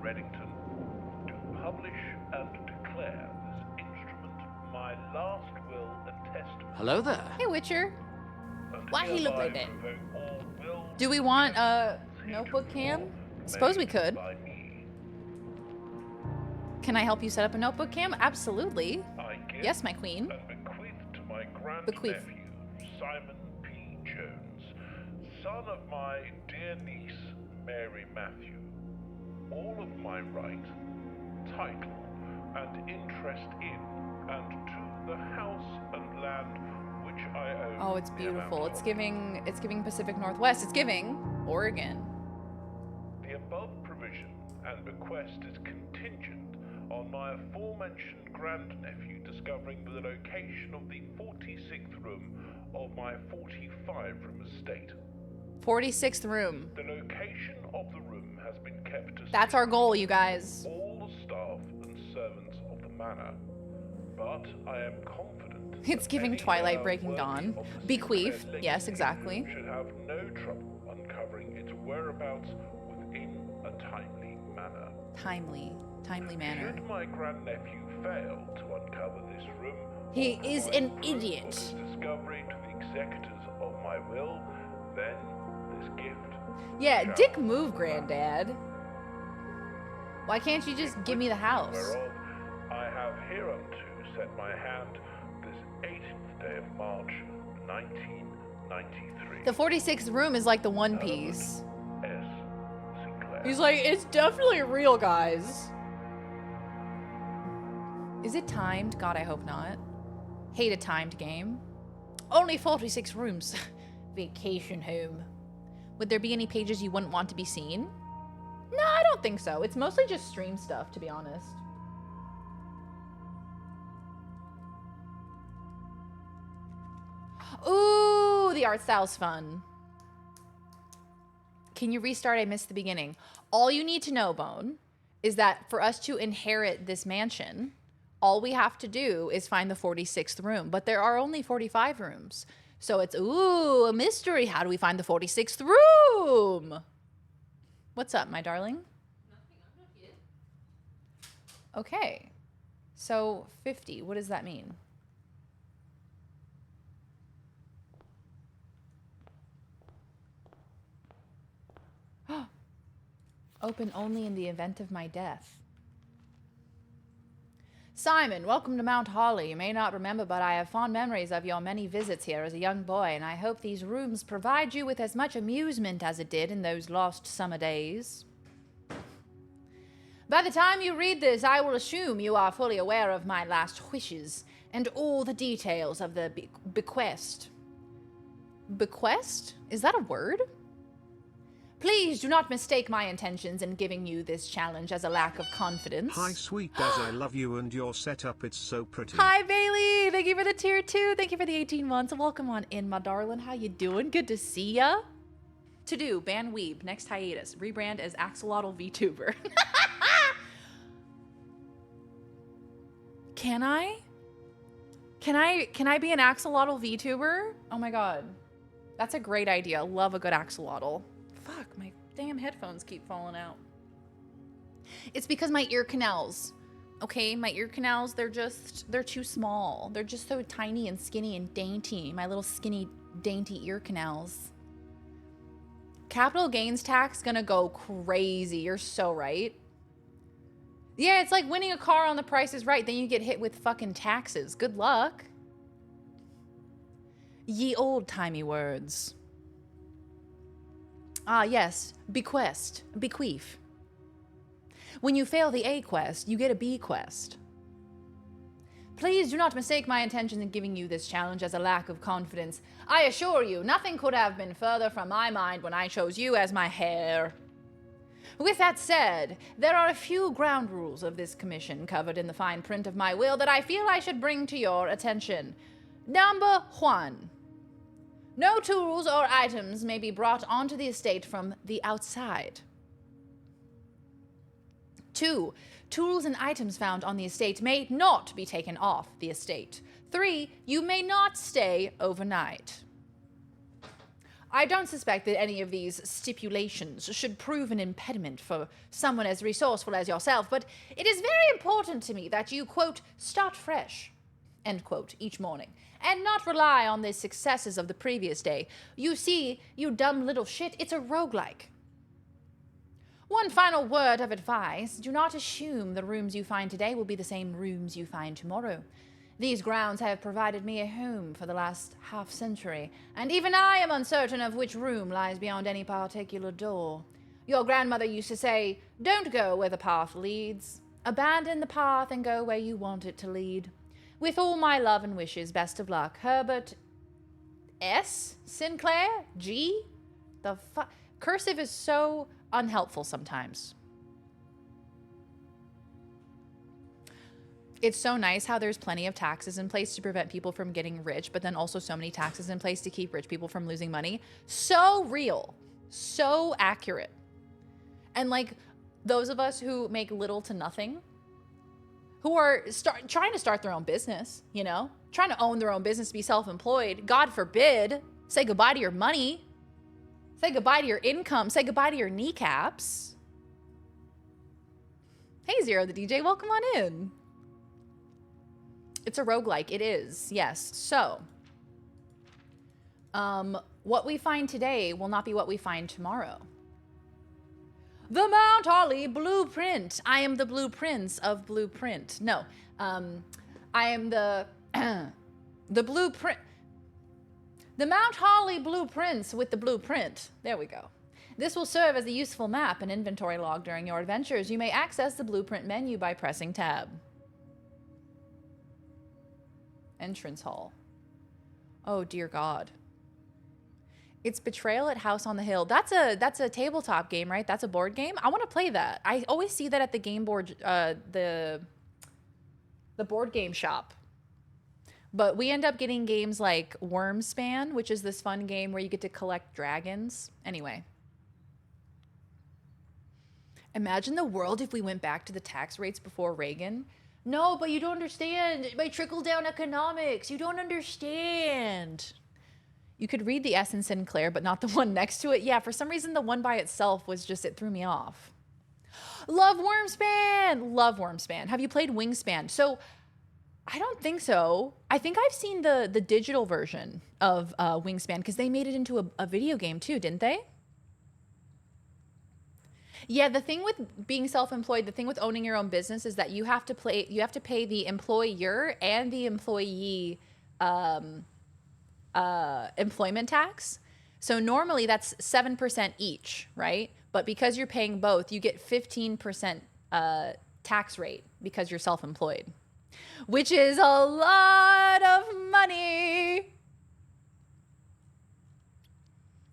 Reddington, do publish and declare this instrument my last will and testament. Hello there. Hey, Witcher. Why he look like that? Do we want a notebook cam? Suppose we could. Can I help you set up a notebook cam? Absolutely. Yes, my queen. And bequeath to my grandnephew, Simon P. Jones, son of my dear niece, Mary Matthew, all of my right, title, and interest in, and to the house and land which I own. Oh, it's beautiful. It's giving Pacific Northwest. It's giving Oregon. The above provision and bequest is contingent on my aforementioned grandnephew discovering the location of the 46th room of my 45-room estate. 46th room. The location of the room has been kept to That's our goal, you guys. all the staff and servants of the manor, but I am confident It's giving Twilight Breaking Dawn. Bequeath. Yes, exactly. should have no trouble uncovering its whereabouts within a timely manner. Timely manner. Should my grandnephew fail to uncover this room, He is an idiot. This discovery to the executors of my will, then this gift. Yeah, dick move, Granddad. Why can't you just give me the house? Whereof I have hereunto set my hand this 18th day of March, 1993. The 46th room is like the One Piece. S. Sinclair. He's like, it's definitely real, guys. Is it timed? God, I hope not. Hate a timed game. Only 46 rooms. Vacation home. Would there be any pages you wouldn't want to be seen? No, I don't think so. It's mostly just stream stuff, to be honest. Ooh, the art style's fun. Can you restart? I missed the beginning. All you need to know, Bone, is that for us to inherit this mansion, all we have to do is find the 46th room. But there are only 45 rooms. So it's, ooh, a mystery. How do we find the 46th room? What's up, my darling? Nothing. I'm not here. Okay. So 50. What does that mean? Open only in the event of my death. Simon, welcome to Mount Holly. You may not remember, but I have fond memories of your many visits here as a young boy, and I hope these rooms provide you with as much amusement as it did in those lost summer days. By the time you read this, I will assume you are fully aware of my last wishes and all the details of the bequest. Bequest? Is that a word? Please do not mistake my intentions in giving you this challenge as a lack of confidence. Hi, sweet as I love you and your setup. It's so pretty. Hi, Bailey. Thank you for the tier 2. Thank you for the 18 months. Welcome on in, my darling. How you doing? Good to see ya. To do, ban Weeb. Next hiatus. Rebrand as Axolotl VTuber. Can I? Can I be an Axolotl VTuber? Oh my god. That's a great idea. Love a good Axolotl. Fuck, my damn headphones keep falling out. It's because my ear canals, okay? My ear canals, they're too small. They're just so tiny and skinny and dainty. My little skinny, dainty ear canals. Capital gains tax gonna go crazy. You're so right. Yeah, it's like winning a car on The Price is Right. Then you get hit with fucking taxes. Good luck. Ye old-timey words. Ah, yes. Bequest. Bequeath. When you fail the A quest, you get a B quest. Please do not mistake my intentions in giving you this challenge as a lack of confidence. I assure you, nothing could have been further from my mind when I chose you as my heir. With that said, there are a few ground rules of this commission covered in the fine print of my will that I feel I should bring to your attention. Number 1. No tools or items may be brought onto the estate from the outside. 2. Tools and items found on the estate may not be taken off the estate. 3. You may not stay overnight. I don't suspect that any of these stipulations should prove an impediment for someone as resourceful as yourself, but it is very important to me that you, quote, start fresh, end quote, each morning, and not rely on the successes of the previous day. You see, you dumb little shit, it's a roguelike. One final word of advice, do not assume the rooms you find today will be the same rooms you find tomorrow. These grounds have provided me a home for the last half-century, and even I am uncertain of which room lies beyond any particular door. Your grandmother used to say, don't go where the path leads. Abandon the path and go where you want it to lead. With all my love and wishes, best of luck. Herbert S. Sinclair? G? The cursive is so unhelpful sometimes. It's so nice how there's plenty of taxes in place to prevent people from getting rich, but then also so many taxes in place to keep rich people from losing money. So real. So accurate. And like those of us who make little to nothing, who are trying to start their own business, you know, trying to own their own business, be self-employed, God forbid, say goodbye to your money, say goodbye to your income, say goodbye to your kneecaps. Hey, Zero the DJ, welcome on in. It's a roguelike. It is, yes. So, what we find today will not be what we find tomorrow. The Mount Holly Blueprint. I am the blueprints of Blueprint. No, I am the the blueprint. The Mount Holly Blueprints with the blueprint. There we go. This will serve as a useful map and inventory log during your adventures. You may access the blueprint menu by pressing tab. Entrance hall. Oh dear God. It's Betrayal at House on the Hill. That's a tabletop game, right? That's a board game. I want to play that. I always see that at the game board, the board game shop. But we end up getting games like Wormspan, which is this fun game where you get to collect dragons. Anyway. Imagine the world if we went back to the tax rates before Reagan. No, but you don't understand. By trickle-down economics, you don't understand. You could read the S in Sinclair, but not the one next to it. Yeah, for some reason, the one by itself was just, it threw me off. Love Wormspan! Love Wormspan. Have you played Wingspan? So, I don't think so. I think I've seen the digital version of Wingspan, because they made it into a video game too, didn't they? Yeah, the thing with being self-employed, the thing with owning your own business is that you have to pay the employer and the employee employment tax. So normally that's 7% each, right? But because you're paying both, you get 15% tax rate because you're self-employed, which is a lot of money.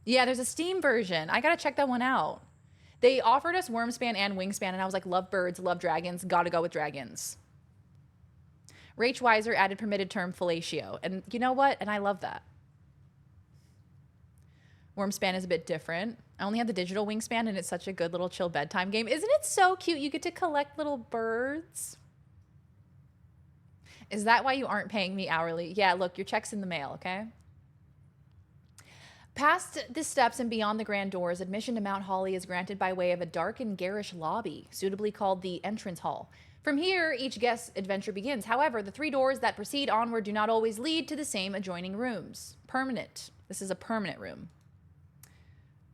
Yeah, there's a Steam version. I gotta check that one out. They offered us Wormspan and Wingspan, and I was like, love birds, love dragons, gotta go with dragons. Rach Weiser added permitted term fellatio. And you know what? And I love that. Wormspan is a bit different. I only have the digital Wingspan, and it's such a good little chill bedtime game. Isn't it so cute? You get to collect little birds. Is that why you aren't paying me hourly? Yeah, look, your check's in the mail, okay? Past the steps and beyond the grand doors, admission to Mount Holly is granted by way of a dark and garish lobby, suitably called the entrance hall. From here, each guest's adventure begins. However, the 3 doors that proceed onward do not always lead to the same adjoining rooms. Permanent. This is a permanent room.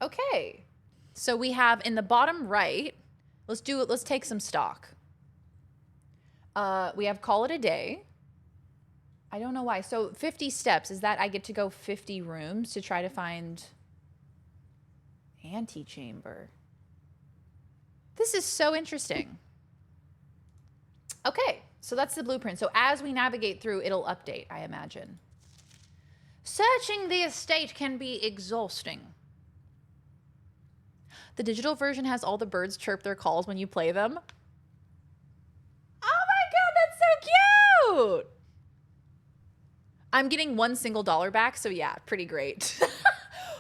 Okay. So we have in the bottom right, let's take some stock. We have call it a day. I don't know why. So 50 steps, is that I get to go 50 rooms to try to find antechamber? This is so interesting. Okay, so that's the blueprint. So as we navigate through, it'll update, I imagine. Searching the estate can be exhausting. The digital version has all the birds chirp their calls when you play them. Oh my god, that's so cute! I'm getting $1 single back, so yeah, pretty great.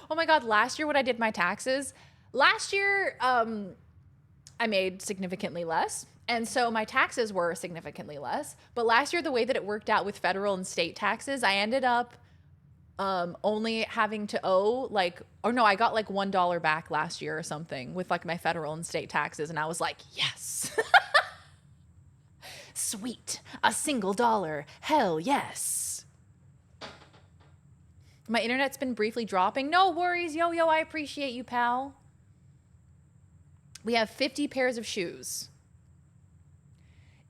Oh my god, last year when I did my taxes, last year I made significantly less, and so my taxes were significantly less. But last year, the way that it worked out with federal and state taxes, I ended up only having to owe I got like $1 back last year or something with like my federal and state taxes, and I was like, yes. Sweet, $1 single, hell yes. My internet's been briefly dropping. No worries, Yo-Yo, I appreciate you, pal. We have 50 pairs of shoes.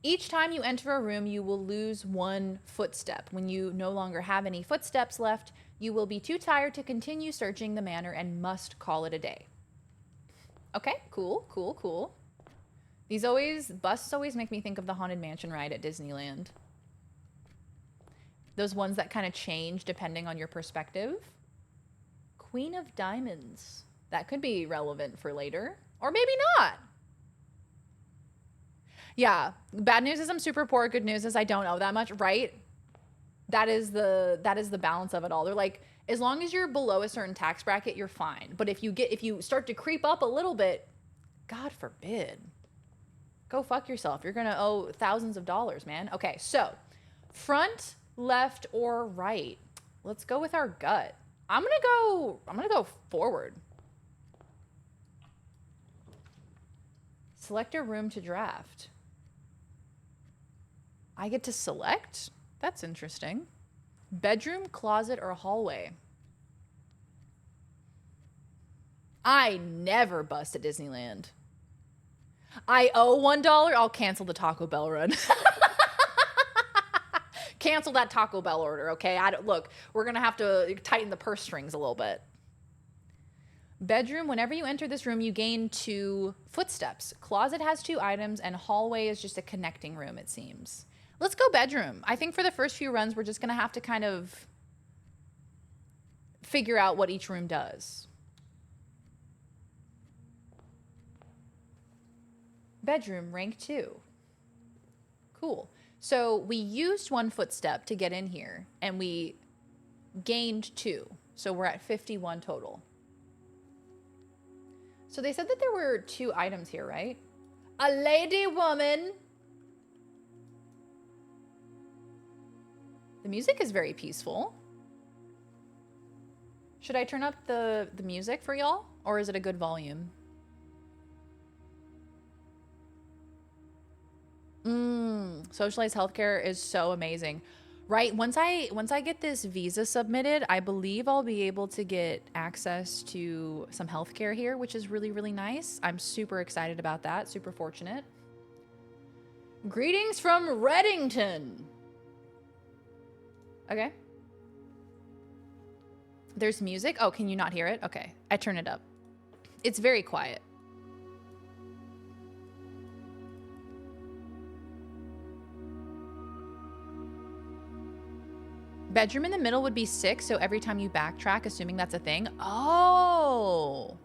Each time you enter a room, you will lose 1 footstep. When you no longer have any footsteps left, you will be too tired to continue searching the manor and must call it a day. Okay, cool, cool, cool. Busts always make me think of the Haunted Mansion ride at Disneyland. Those ones that kind of change depending on your perspective. Queen of Diamonds. That could be relevant for later. Or maybe not. Yeah. Bad news is I'm super poor. Good news is I don't owe that much, right? That is the balance of it all. They're like, as long as you're below a certain tax bracket, you're fine. But if you start to creep up a little bit, God forbid. Go fuck yourself. You're gonna owe thousands of dollars, man. Okay, so front, left, or right? Let's go with our gut. I'm gonna go forward. Select a room to draft. I get to select? That's interesting. Bedroom, closet, or hallway? I never bust at Disneyland. I owe $1. I'll cancel the Taco Bell run. Cancel that Taco Bell order, okay? Look, we're going to have to tighten the purse strings a little bit. Bedroom, whenever you enter this room, you gain 2 footsteps. Closet has 2 items, and hallway is just a connecting room, it seems. Let's go bedroom. I think for the first few runs, we're just going to have to kind of figure out what each room does. Bedroom, rank 2. Cool. So we used 1 footstep to get in here, and we gained 2. So we're at 51 total. So they said that there were 2 items here, right? A lady woman. The music is very peaceful. Should I turn up the music for y'all? Or is it a good volume? Socialized healthcare is so amazing. Right, once I get this visa submitted, I believe I'll be able to get access to some healthcare here, which is really, really nice. I'm super excited about that, super fortunate. Greetings from Reddington. Okay. There's music. Oh, can you not hear it? Okay, I turn it up. It's very quiet. Bedroom in the middle would be 6, so every time you backtrack, assuming that's a thing. Oh.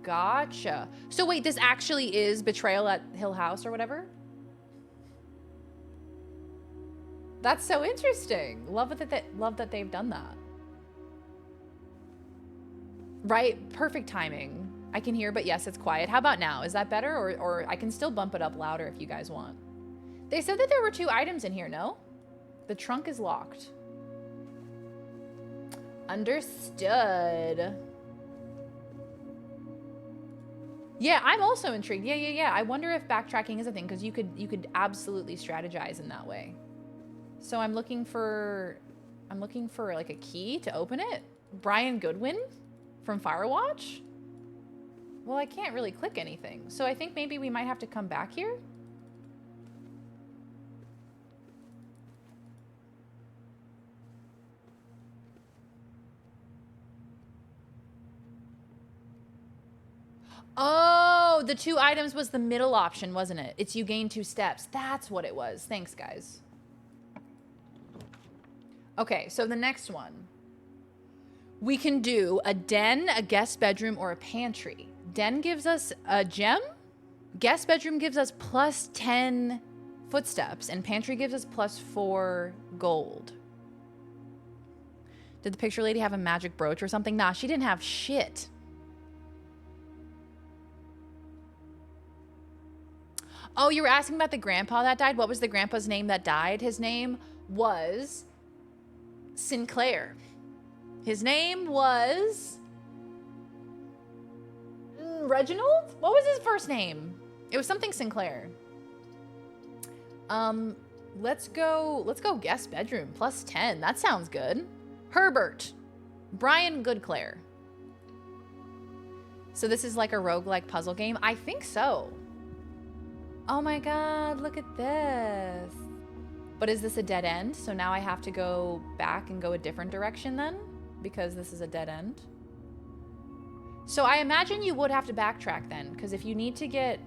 Gotcha. So wait, this actually is Betrayal at Hill House or whatever? That's so interesting. Love that they've done that. Right, perfect timing. I can hear, but yes, it's quiet. How about now? Is that better? Or I can still bump it up louder if you guys want. They said that there were 2 items in here, no? The trunk is locked. Understood. Yeah, I'm also intrigued. Yeah. I wonder if backtracking is a thing, because you could absolutely strategize in that way. So I'm looking for like a key to open it. Brian Goodwin from Firewatch? Well, I can't really click anything. So I think maybe we might have to come back here. Oh, the 2 items was the middle option, wasn't it? It's you gain 2 steps. That's what it was. Thanks, guys. Okay, so the next one. We can do a den, a guest bedroom, or a pantry. Den gives us a gem. Guest bedroom gives us plus 10 footsteps. And pantry gives us plus 4 gold. Did the picture lady have a magic brooch or something? Nah, she didn't have shit. Oh, you were asking about the grandpa that died? What was the grandpa's name that died? His name was Sinclair. His name was Reginald? What was his first name? It was something Sinclair. Let's go guest bedroom plus 10. That sounds good. Herbert. Brian Goodclair. So this is like a roguelike puzzle game? I think so. Oh my god, look at this. But is this a dead end? So now I have to go back and go a different direction then? Because this is a dead end? So I imagine you would have to backtrack then, because if you need to get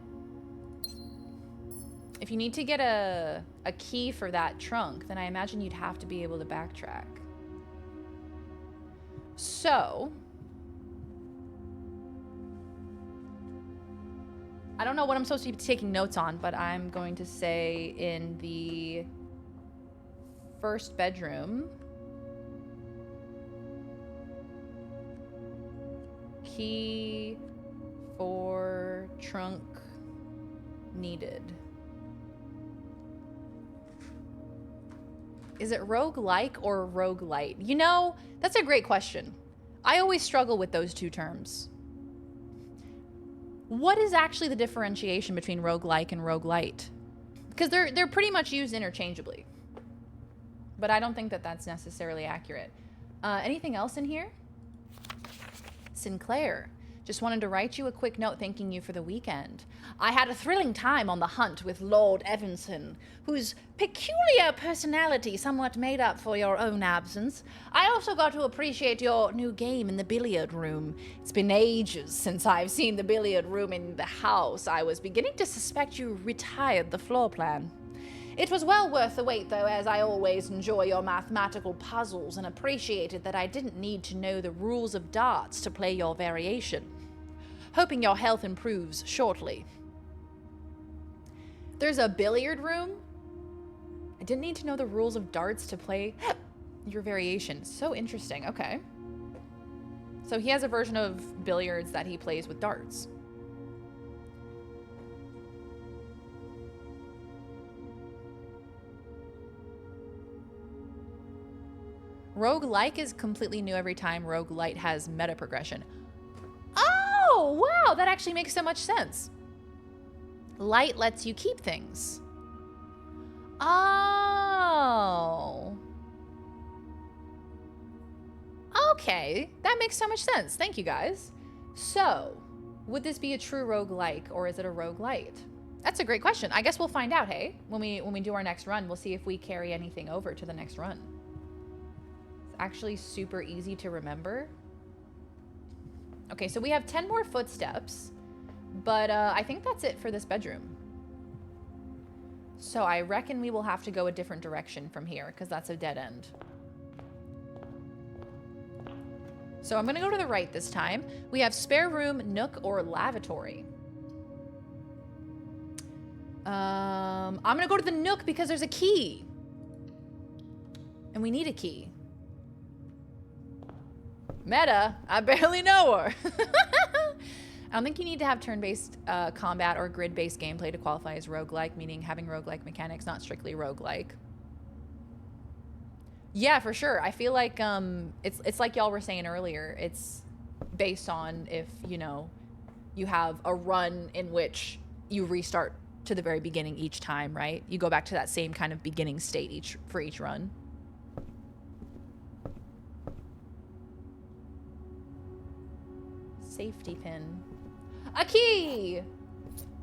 a key for that trunk, then I imagine you'd have to be able to backtrack. So I don't know what I'm supposed to be taking notes on, but I'm going to say in the first bedroom, key for trunk needed. Is it roguelike or roguelite? You know, that's a great question. I always struggle with those 2 terms. What is actually the differentiation between roguelike and roguelite? Because they're pretty much used interchangeably. But I don't think that that's necessarily accurate. Anything else in here? Sinclair. Just wanted to write you a quick note thanking you for the weekend. I had a thrilling time on the hunt with Lord Evanson, whose peculiar personality somewhat made up for your own absence. I also got to appreciate your new game in the billiard room. It's been ages since I've seen the billiard room in the house. I was beginning to suspect you retired the floor plan. It was well worth the wait, though, as I always enjoy your mathematical puzzles and appreciated that I didn't need to know the rules of darts to play your variation. Hoping your health improves shortly. There's a billiard room? I didn't need to know the rules of darts to play your variation. So interesting. Okay. So he has a version of billiards that he plays with darts. Roguelike is completely new every time. Roguelite has meta progression. Oh, wow, that actually makes so much sense. Light lets you keep things. Okay, that makes so much sense. Thank you, guys. So, would this be a true roguelike, or is it a roguelite? That's a great question. I guess we'll find out, hey? When we do our next run, we'll see if we carry anything over to the next run. It's actually super easy to remember. Okay, so we have 10 more footsteps, but I think that's it for this bedroom. So I reckon we will have to go a different direction from here, because that's a dead end. So I'm going to go to the right this time. We have spare room, nook, or lavatory. I'm going to go to the nook because there's a key. And we need a key. Meta, I barely know her. I don't think you need to have turn-based combat or grid-based gameplay to qualify as roguelike, meaning having roguelike mechanics, not strictly roguelike. Yeah, for sure. I feel like it's like y'all were saying earlier. It's based on if, you know, you have a run in which you restart to the very beginning each time, right? You go back to that same kind of beginning state for each run. Safety pin. A key!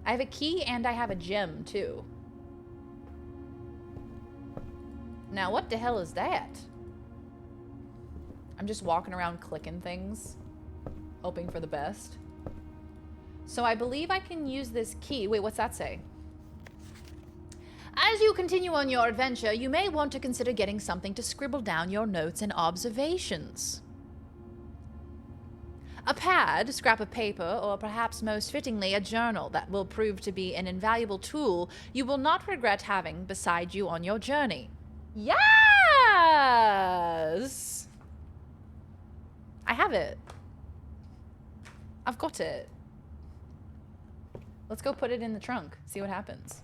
I have a key and I have a gem too. Now, what the hell is that? I'm just walking around clicking things, hoping for the best. So I believe I can use this key. Wait, what's that say? As you continue on your adventure, you may want to consider getting something to scribble down your notes and observations. A pad, scrap of paper, or perhaps most fittingly, a journal that will prove to be an invaluable tool you will not regret having beside you on your journey. Yes! I have it. I've got it. Let's go put it in the trunk, see what happens.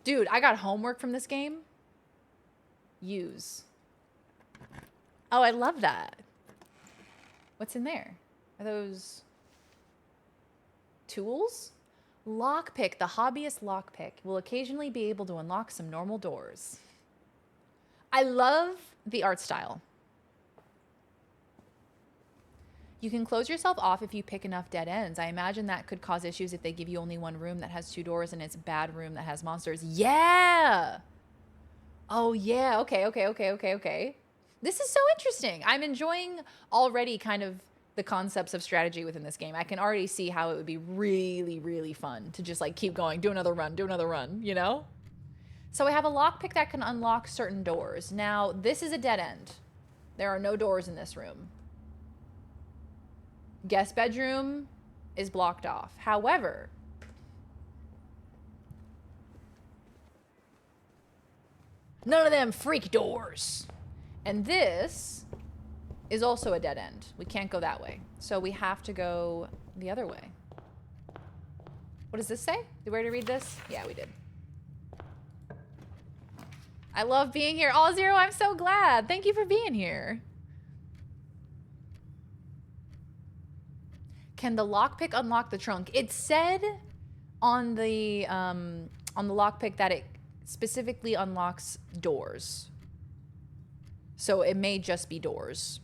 Dude, I got homework from this game. Use. Oh, I love that. What's in there? Are those tools? Lockpick. The hobbyist lockpick will occasionally be able to unlock some normal doors. I love the art style. You can close yourself off if you pick enough dead ends. I imagine that could cause issues if they give you only one room that has 2 doors and it's a bad room that has monsters. Yeah! Oh, yeah. Okay. This is so interesting. I'm enjoying already kind of the concepts of strategy within this game. I can already see how it would be really, really fun to just like keep going, do another run, you know? So I have a lockpick that can unlock certain doors. Now, this is a dead end. There are no doors in this room. Guest bedroom is blocked off. However, none of them freak doors. And this is also a dead end. We can't go that way. So we have to go the other way. What does this say? Did we already read this? Yeah, we did. I love being here. All Zero, I'm so glad. Thank you for being here. Can the lockpick unlock the trunk? It said on the lockpick that it specifically unlocks doors. So it may just be doors.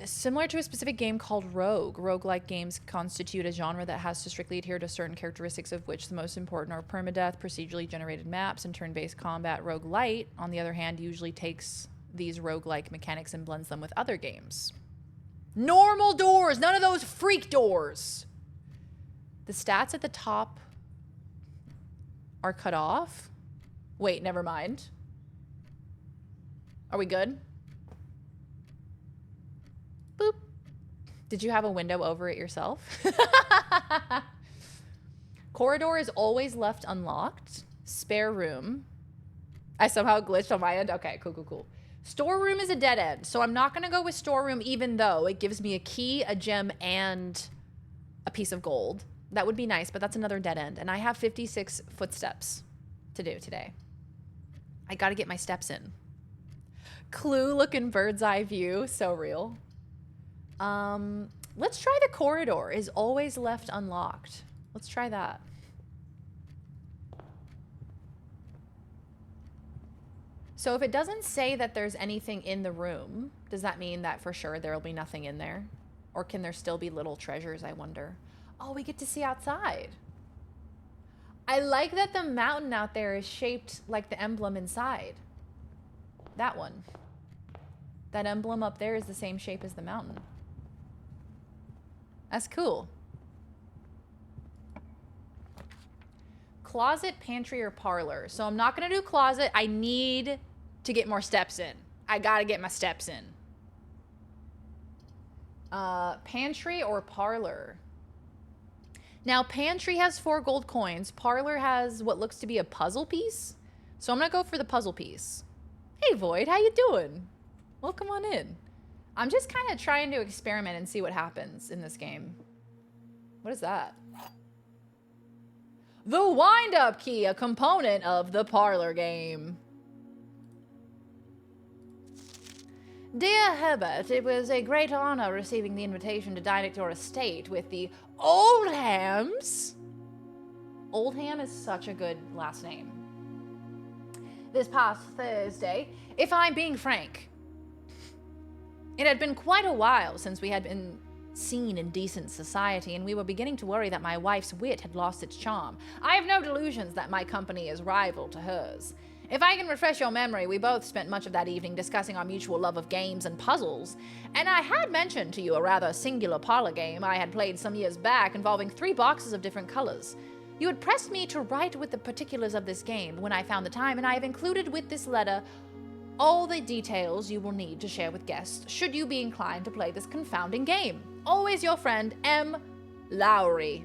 Similar to a specific game called Rogue. Roguelike games constitute a genre that has to strictly adhere to certain characteristics, of which the most important are permadeath, procedurally generated maps, and turn-based combat. Roguelite, on the other hand, usually takes these roguelike mechanics and blends them with other games. Normal doors! None of those freak doors! The stats at the top are cut off. Wait, never mind. Are we good? Boop. Did you have a window over it yourself? Corridor is always left unlocked. Spare room. I somehow glitched on my end. Okay, cool. Storeroom is a dead end, so I'm not going to go with storeroom even though it gives me a key, a gem, and a piece of gold. That would be nice, but that's another dead end. And I have 56 footsteps to do today. I got to get my steps in. Clue looking bird's eye view. So real. Let's try the corridor. Is always left unlocked. Let's try that. So if it doesn't say that there's anything in the room, does that mean that for sure there will be nothing in there? Or can there still be little treasures, I wonder? Oh, we get to see outside. I like that the mountain out there is shaped like the emblem inside. That one. That emblem up there is the same shape as the mountain. That's cool. Closet, pantry, or parlor. So I'm not going to do closet. I need to get more steps in. I got to get my steps in. Pantry or parlor? Now, pantry has 4 gold coins. Parlor has what looks to be a puzzle piece. So I'm going to go for the puzzle piece. Hey, Void, how you doing? Welcome on in. I'm just kind of trying to experiment and see what happens in this game. What is that? The wind-up key, a component of the parlor game. Dear Herbert, it was a great honor receiving the invitation to dine at your estate with the Oldhams. Oldham is such a good last name. This past Thursday, if I'm being frank, it had been quite a while since we had been seen in decent society, and we were beginning to worry that my wife's wit had lost its charm. I have no delusions that my company is rival to hers. If I can refresh your memory, we both spent much of that evening discussing our mutual love of games and puzzles, and I had mentioned to you a rather singular parlor game I had played some years back involving 3 boxes of different colors. You had pressed me to write with the particulars of this game when I found the time, and I have included with this letter all the details you will need to share with guests should you be inclined to play this confounding game. Always your friend, M. Lowry.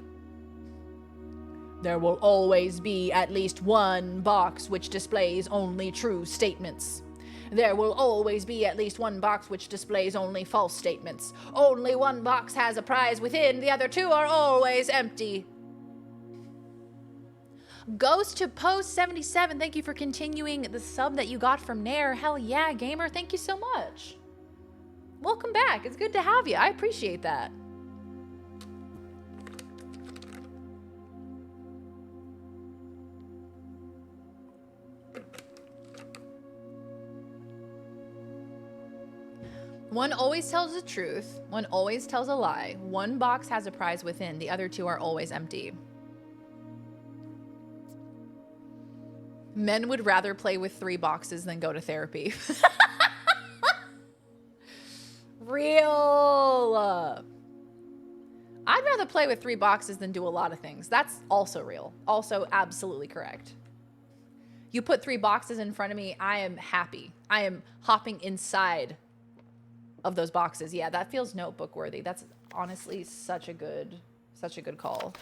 There will always be at least one box which displays only true statements. There will always be at least one box which displays only false statements. Only one box has a prize within, the other 2 are always empty. Ghost to Post 77, thank you for continuing the sub that you got from Nair. Hell yeah, gamer, thank you so much. Welcome back. It's good to have you. I appreciate that. One always tells the truth. One always tells a lie. One box has a prize within. The other 2 are always empty. Men would rather play with 3 boxes than go to therapy. Real. I'd rather play with 3 boxes than do a lot of things. That's also real. Also absolutely correct. You put 3 boxes in front of me, I am happy. I am hopping inside of those boxes. Yeah, that feels notebook worthy. That's honestly such a good call.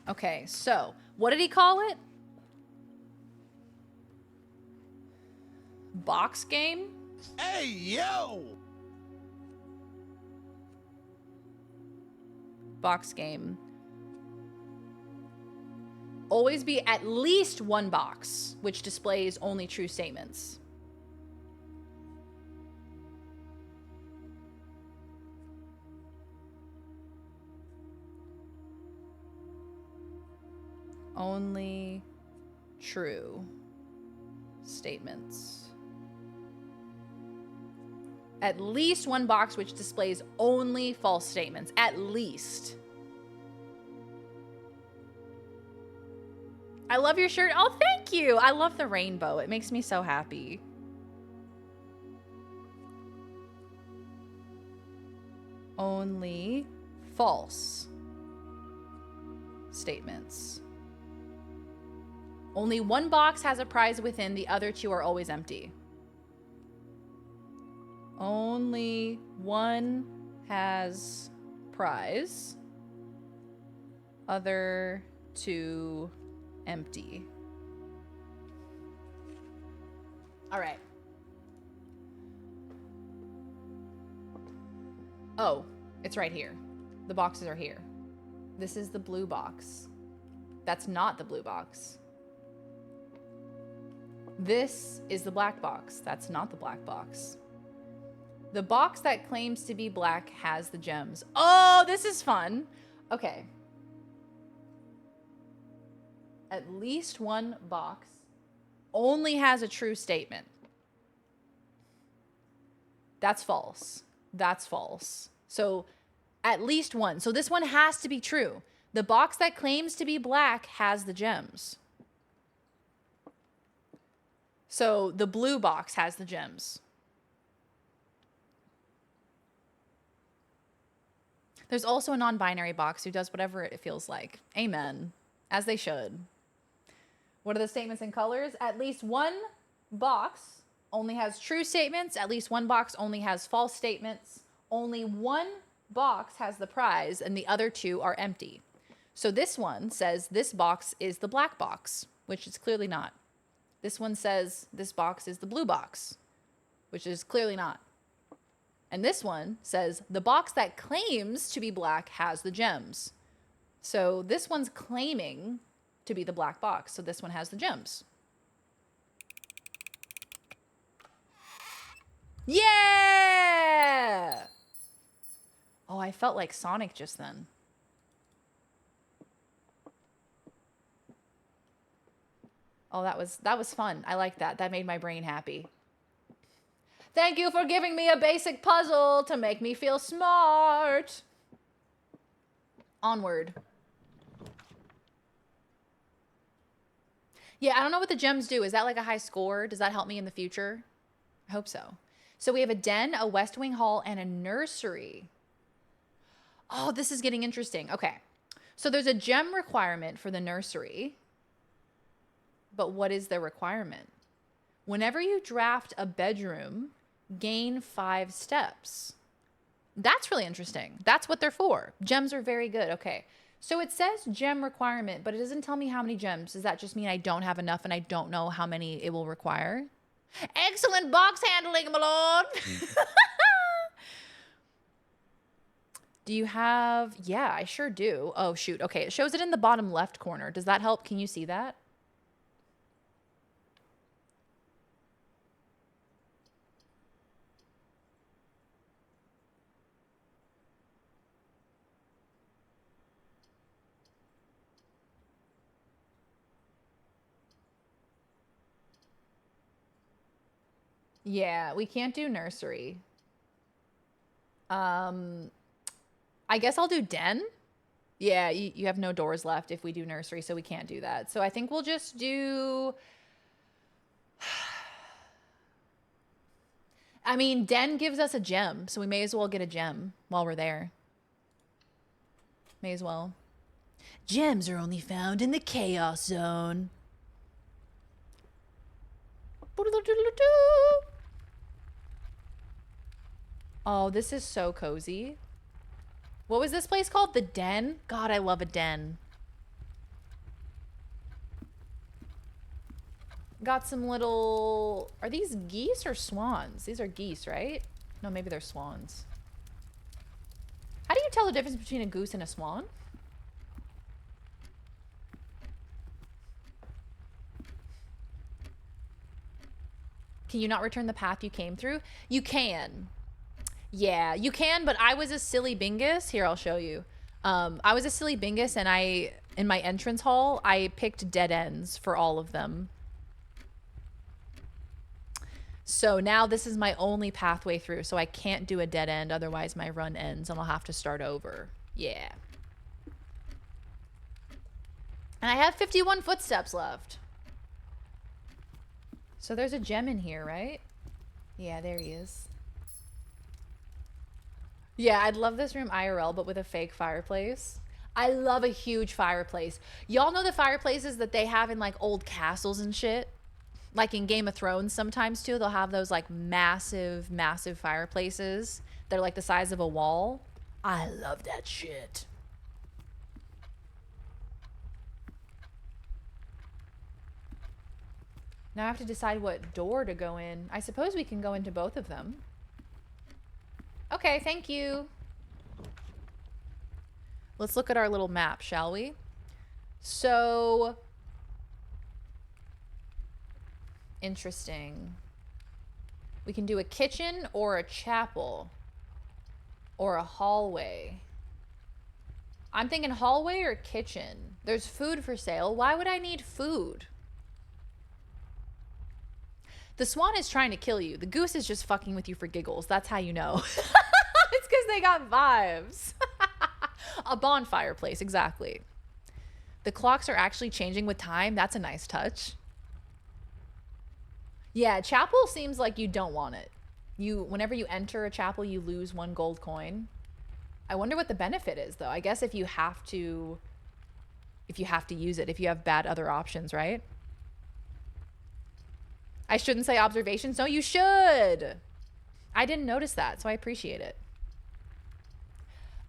Okay, so what did he call it? Box game? Hey, yo! Box game. Always be at least one box, which displays only true statements. Only true statements. At least one box which displays only false statements. At least. I love your shirt. Oh, thank you. I love the rainbow. It makes me so happy. Only false statements. Only one box has a prize within, the other 2 are always empty. Only one has prize, other 2 empty. All right. Oh, it's right here. The boxes are here. This is the blue box. That's not the blue box. This is the black box. That's not the black box. The box that claims to be black has the gems. Oh, this is fun. Okay. At least one box only has a true statement. That's false. That's false. So at least one. So this one has to be true. The box that claims to be black has the gems. So the blue box has the gems. There's also a non-binary box who does whatever it feels like. Amen. As they should. What are the statements and colors? At least one box only has true statements. At least one box only has false statements. Only one box has the prize and the other two are empty. So this one says this box is the black box, which is clearly not. This one says this box is the blue box, which is clearly not. And this one says the box that claims to be black has the gems. So this one's claiming to be the black box. So this one has the gems. Yeah! Oh, I felt like Sonic just then. Oh, that was fun. I like that. That made my brain happy. Thank you for giving me a basic puzzle to make me feel smart. Onward. Yeah, I don't know what the gems do. Is that like a high score? Does that help me in the future? I hope so. So we have a den, a West Wing hall, and a nursery. Oh, this is getting interesting. Okay. So there's a gem requirement for the nursery. But what is the requirement? Whenever you draft a bedroom, gain 5 steps. That's really interesting. That's what they're for. Gems are very good. Okay. So it says gem requirement, but it doesn't tell me how many gems. Does that just mean I don't have enough and I don't know how many it will require? Excellent box handling, my lord. Do you have... Yeah, I sure do. Oh, shoot. Okay, it shows it in the bottom left corner. Does that help? Can you see that? Yeah, we can't do nursery. I guess I'll do den. Yeah, you have no doors left if we do nursery, so we can't do that. So I think we'll just do... I mean, den gives us a gem, so we may as well get a gem while we're there. May as well. Gems are only found in the Chaos Zone. Oh, this is so cozy. What was this place called? The Den? God, I love a den. Got some little... Are these geese or swans? These are geese, right? No, maybe they're swans. How do you tell the difference between a goose and a swan? Can you not return the path you came through? You can. Yeah, you can, but I was a silly bingus. Here, I'll show you. I was a silly bingus, and in my entrance hall, I picked dead ends for all of them. So now this is my only pathway through, so I can't do a dead end, otherwise my run ends, and I'll have to start over. Yeah. And I have 51 footsteps left. So there's a gem in here, right? Yeah, there he is. Yeah, I'd love this room IRL, but with a fake fireplace. I love a huge fireplace. Y'all know the fireplaces that they have in like old castles and shit? Like in Game of Thrones sometimes too. They'll have those like massive, massive fireplaces. They're like the size of a wall. I love that shit. Now I have to decide what door to go in. I suppose we can go into both of them. Okay, thank you. Let's look at our little map, shall we? So... Interesting. We can do a kitchen or a chapel. Or a hallway. I'm thinking hallway or kitchen. There's food for sale. Why would I need food? The swan is trying to kill you. The goose is just fucking with you for giggles. That's how you know. It's because they got vibes. A bonfire place, exactly. The clocks are actually changing with time. That's a nice touch. Yeah, chapel seems like you don't want it. Whenever you enter a chapel, you lose 1 gold coin. I wonder what the benefit is, though. I guess if you have to use it, if you have bad other options, right? I shouldn't say observations. No, you should. I didn't notice that, so I appreciate it.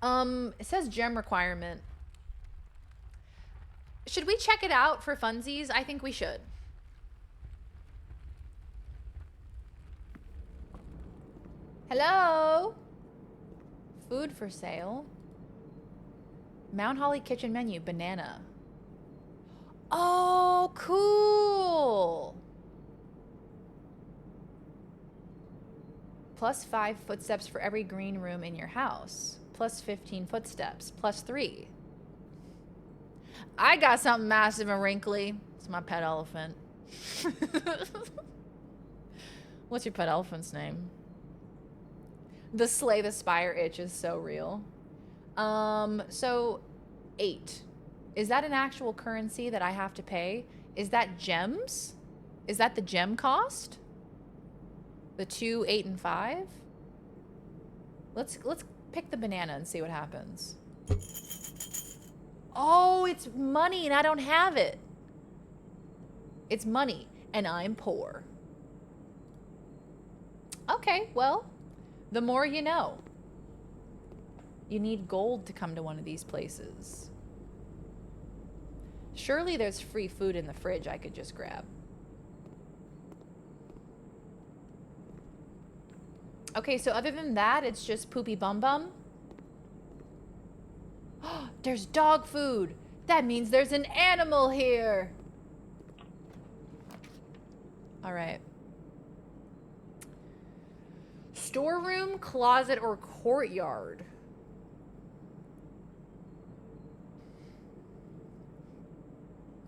It says gem requirement. Should we check it out for funsies? I think we should. Hello? Food for sale. Mount Holly kitchen menu, banana. Oh, cool. Plus 5 footsteps for every green room in your house. Plus 15 footsteps. Plus 3. I got something massive and wrinkly. It's my pet elephant. What's your pet elephant's name? The Slay the Spire itch is so real. So 8. Is that an actual currency that I have to pay? Is that gems? Is that the gem cost? The 2, 8, and 5? Let's pick the banana and see what happens. Oh, it's money and I don't have it. It's money and I'm poor. Okay, well, the more you know. You need gold to come to one of these places. Surely there's free food in the fridge I could just grab. Okay, so other than that, it's just poopy bum bum. There's dog food. That means there's an animal here. All right. Storeroom, closet, or courtyard?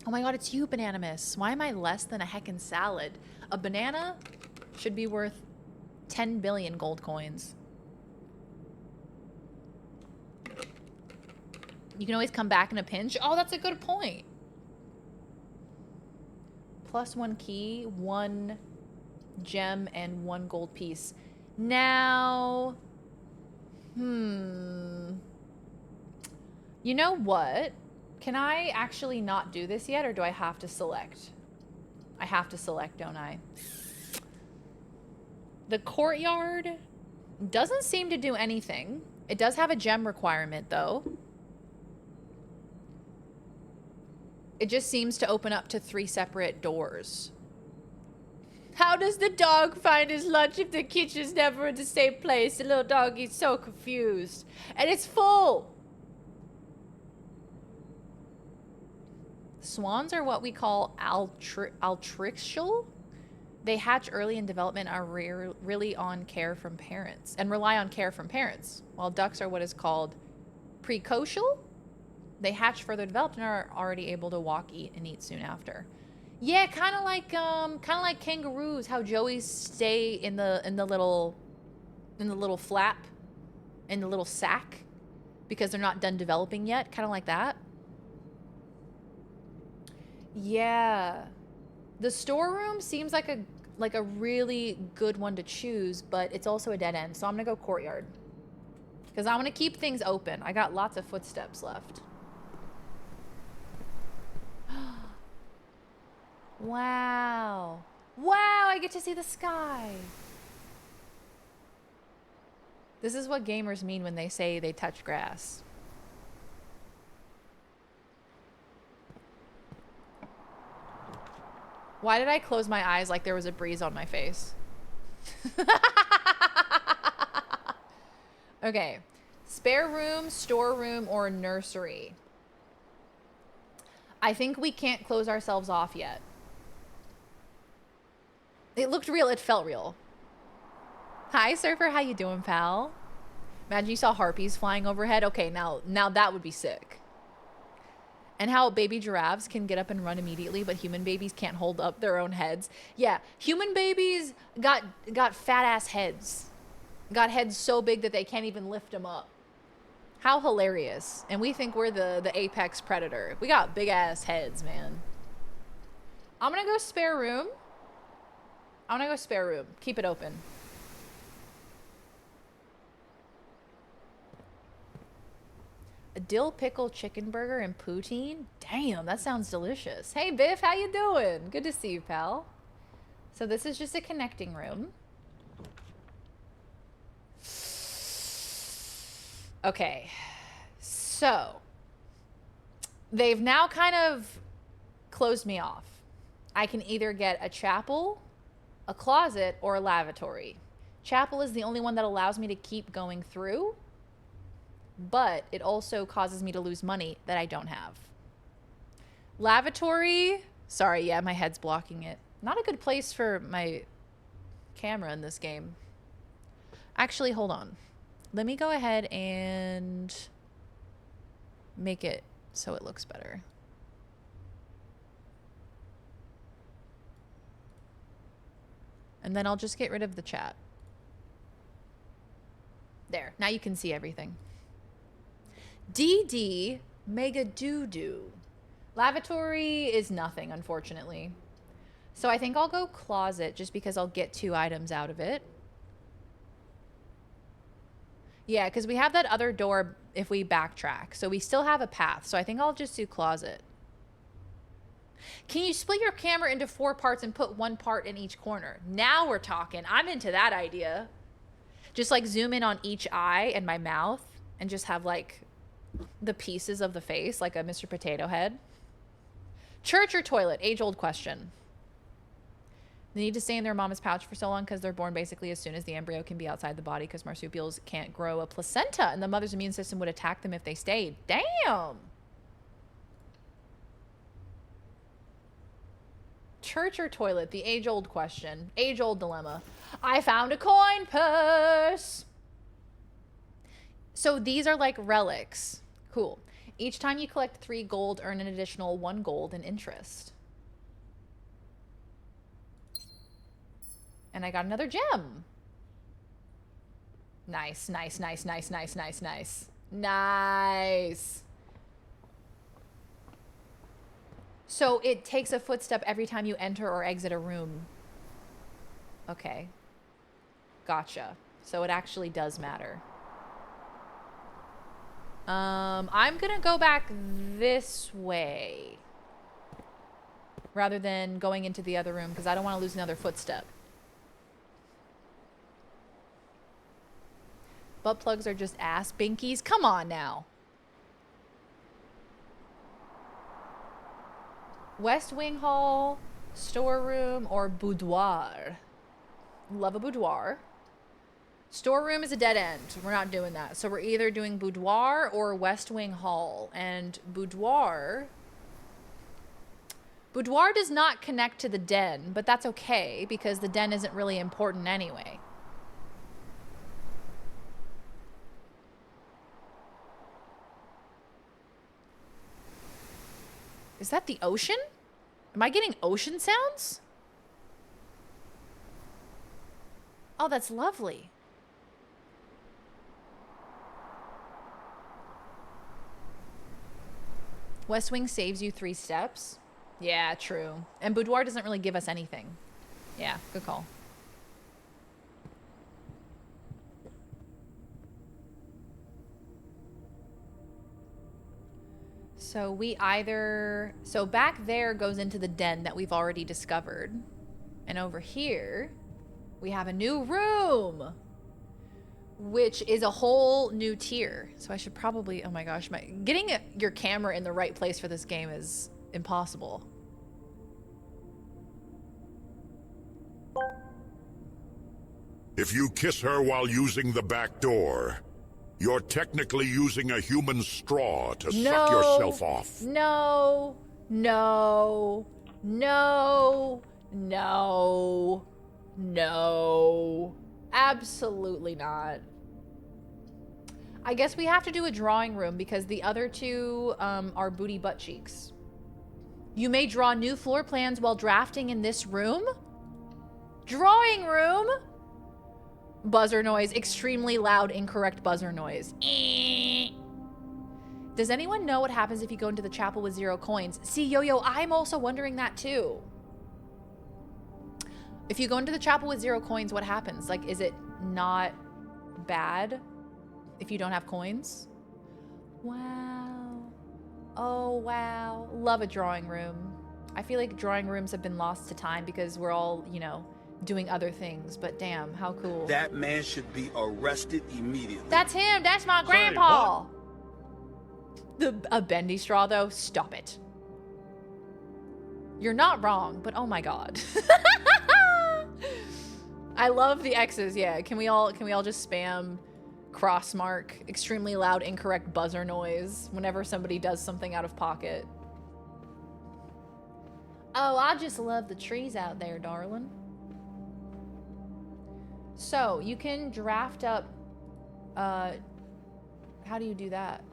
Oh my god, it's you, Bananimus. Why am I less than a heckin' salad? A banana should be worth 10 billion gold coins. You can always come back in a pinch. Oh, that's a good point. Plus 1 key, 1 gem, and 1 gold piece. Now, you know what? Can I actually not do this yet, or do I have to select? I have to select, don't I? The courtyard doesn't seem to do anything. It does have a gem requirement, though. It just seems to open up to 3 separate doors. How does the dog find his lunch if the kitchen's never in the same place? The little doggy's so confused. And it's full! Swans are what we call altricial. They hatch early in development, are really on care from parents, and rely on care from parents, while ducks are what is called precocial. They hatch further developed and are already able to walk, eat, and eat soon after. Yeah, kind of like kangaroos. How joeys stay in the little flap, in the little sack, because they're not done developing yet. Kind of like that. Yeah, the storeroom seems like a really good one to choose, but it's also a dead end. So I'm gonna go courtyard because I want to keep things open. I got lots of footsteps left. Wow. Wow, I get to see the sky. This is what gamers mean when they say they touch grass. Why did I close my eyes like there was a breeze on my face? Okay. Spare room, storeroom, or nursery? I think we can't close ourselves off yet. It looked real. It felt real. Hi, Surfer. How you doing, pal? Imagine you saw harpies flying overhead. Okay, now that would be sick. And how baby giraffes can get up and run immediately, but human babies can't hold up their own heads. Yeah, human babies got fat ass heads. Got heads so big that they can't even lift them up. How hilarious. And we think we're the apex predator. We got big ass heads, man. I'm gonna go spare room. Keep it open. A dill pickle chicken burger and poutine? Damn, that sounds delicious. Hey, Biff, how you doing? Good to see you, pal. So this is just a connecting room. Okay. So they've now kind of closed me off. I can either get a chapel, a closet, or a lavatory. Chapel is the only one that allows me to keep going through, but it also causes me to lose money that I don't have. Lavatory, sorry, yeah, my head's blocking it. Not a good place for my camera in this game. Actually, hold on. Let me go ahead and make it so it looks better. And then I'll just get rid of the chat. There, now you can see everything. DD Mega Doo-Doo. Lavatory is nothing, unfortunately. So I think I'll go closet just because I'll get 2 items out of it. Yeah, because we have that other door if we backtrack. So we still have a path. So I think I'll just do closet. Can you split your camera into 4 parts and put 1 part in each corner? Now we're talking. I'm into that idea. Just like zoom in on each eye and my mouth and just have like the pieces of the face, like a Mr. Potato Head. Church or toilet? Age-old question. They need to stay in their mama's pouch for so long because they're born basically as soon as the embryo can be outside the body because marsupials can't grow a placenta and the mother's immune system would attack them if they stayed. Damn! Church or toilet? The age-old question. Age-old dilemma. I found a coin purse! So these are like relics. Cool. Each time you collect 3 gold, earn an additional 1 gold in interest. And I got another gem. Nice, nice, nice, nice, nice, nice, nice. Nice. So it takes a footstep every time you enter or exit a room. Okay. Gotcha. So it actually does matter. I'm gonna go back this way rather than going into the other room because I don't want to lose another footstep. Butt plugs are just ass binkies. Come on now. West Wing Hall, storeroom, or boudoir. Love a boudoir. Storeroom is a dead end. We're not doing that. So we're either doing boudoir or West Wing Hall. And boudoir does not connect to the den, but that's okay because the den isn't really important anyway. Is that the ocean? Am I getting ocean sounds? Oh, that's lovely. West Wing saves you 3 steps. Yeah, true. And boudoir doesn't really give us anything. Yeah, good call. So we either... So back there goes into the den that we've already discovered. And over here, we have a new room, which is a whole new tier. So I should probably... Oh my gosh. Getting your camera in the right place for this game is impossible. If you kiss her while using the back door, you're technically using a human straw to suck yourself off. No, no, no, no, no. Absolutely not. I guess we have to do a drawing room because the other two are booty butt cheeks. You may draw new floor plans while drafting in this room? Drawing room? Buzzer noise. Extremely loud, incorrect buzzer noise. Does anyone know what happens if you go into the chapel with 0 coins? See, Yo-Yo, I'm also wondering that too. If you go into the chapel with 0 coins, what happens? Like, is it not bad if you don't have coins? Wow. Oh, wow. Love a drawing room. I feel like drawing rooms have been lost to time because we're all, you know, doing other things, but damn, how cool. That man should be arrested immediately. That's him. That's my grandpa. A bendy straw, though? Stop it. You're not wrong, but oh my god. I love the X's, yeah. Can we all just spam cross mark, extremely loud, incorrect buzzer noise whenever somebody does something out of pocket? Oh, I just love the trees out there, darling. So, you can draft up, how do you do that?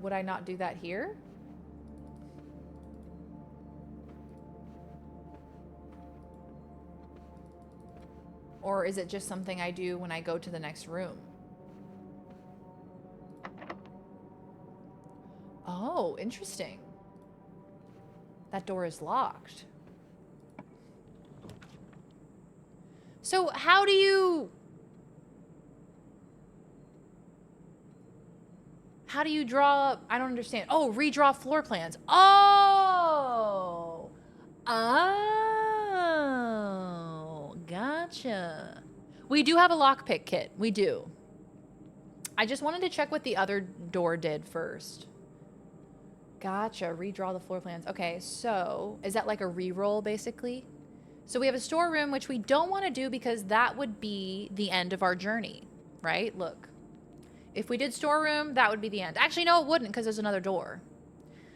Would I not do that here? Or is it just something I do when I go to the next room? Oh, interesting. That door is locked. So how do you draw? I don't understand. Oh, redraw floor plans. Oh. Oh. Gotcha. We do have a lockpick kit. We do. I just wanted to check what the other door did first. Gotcha. Redraw the floor plans. Okay, so is that like a re-roll basically? So we have a storeroom, which we don't want to do because that would be the end of our journey, right? Look, if we did storeroom, that would be the end. Actually, no, it wouldn't because there's another door.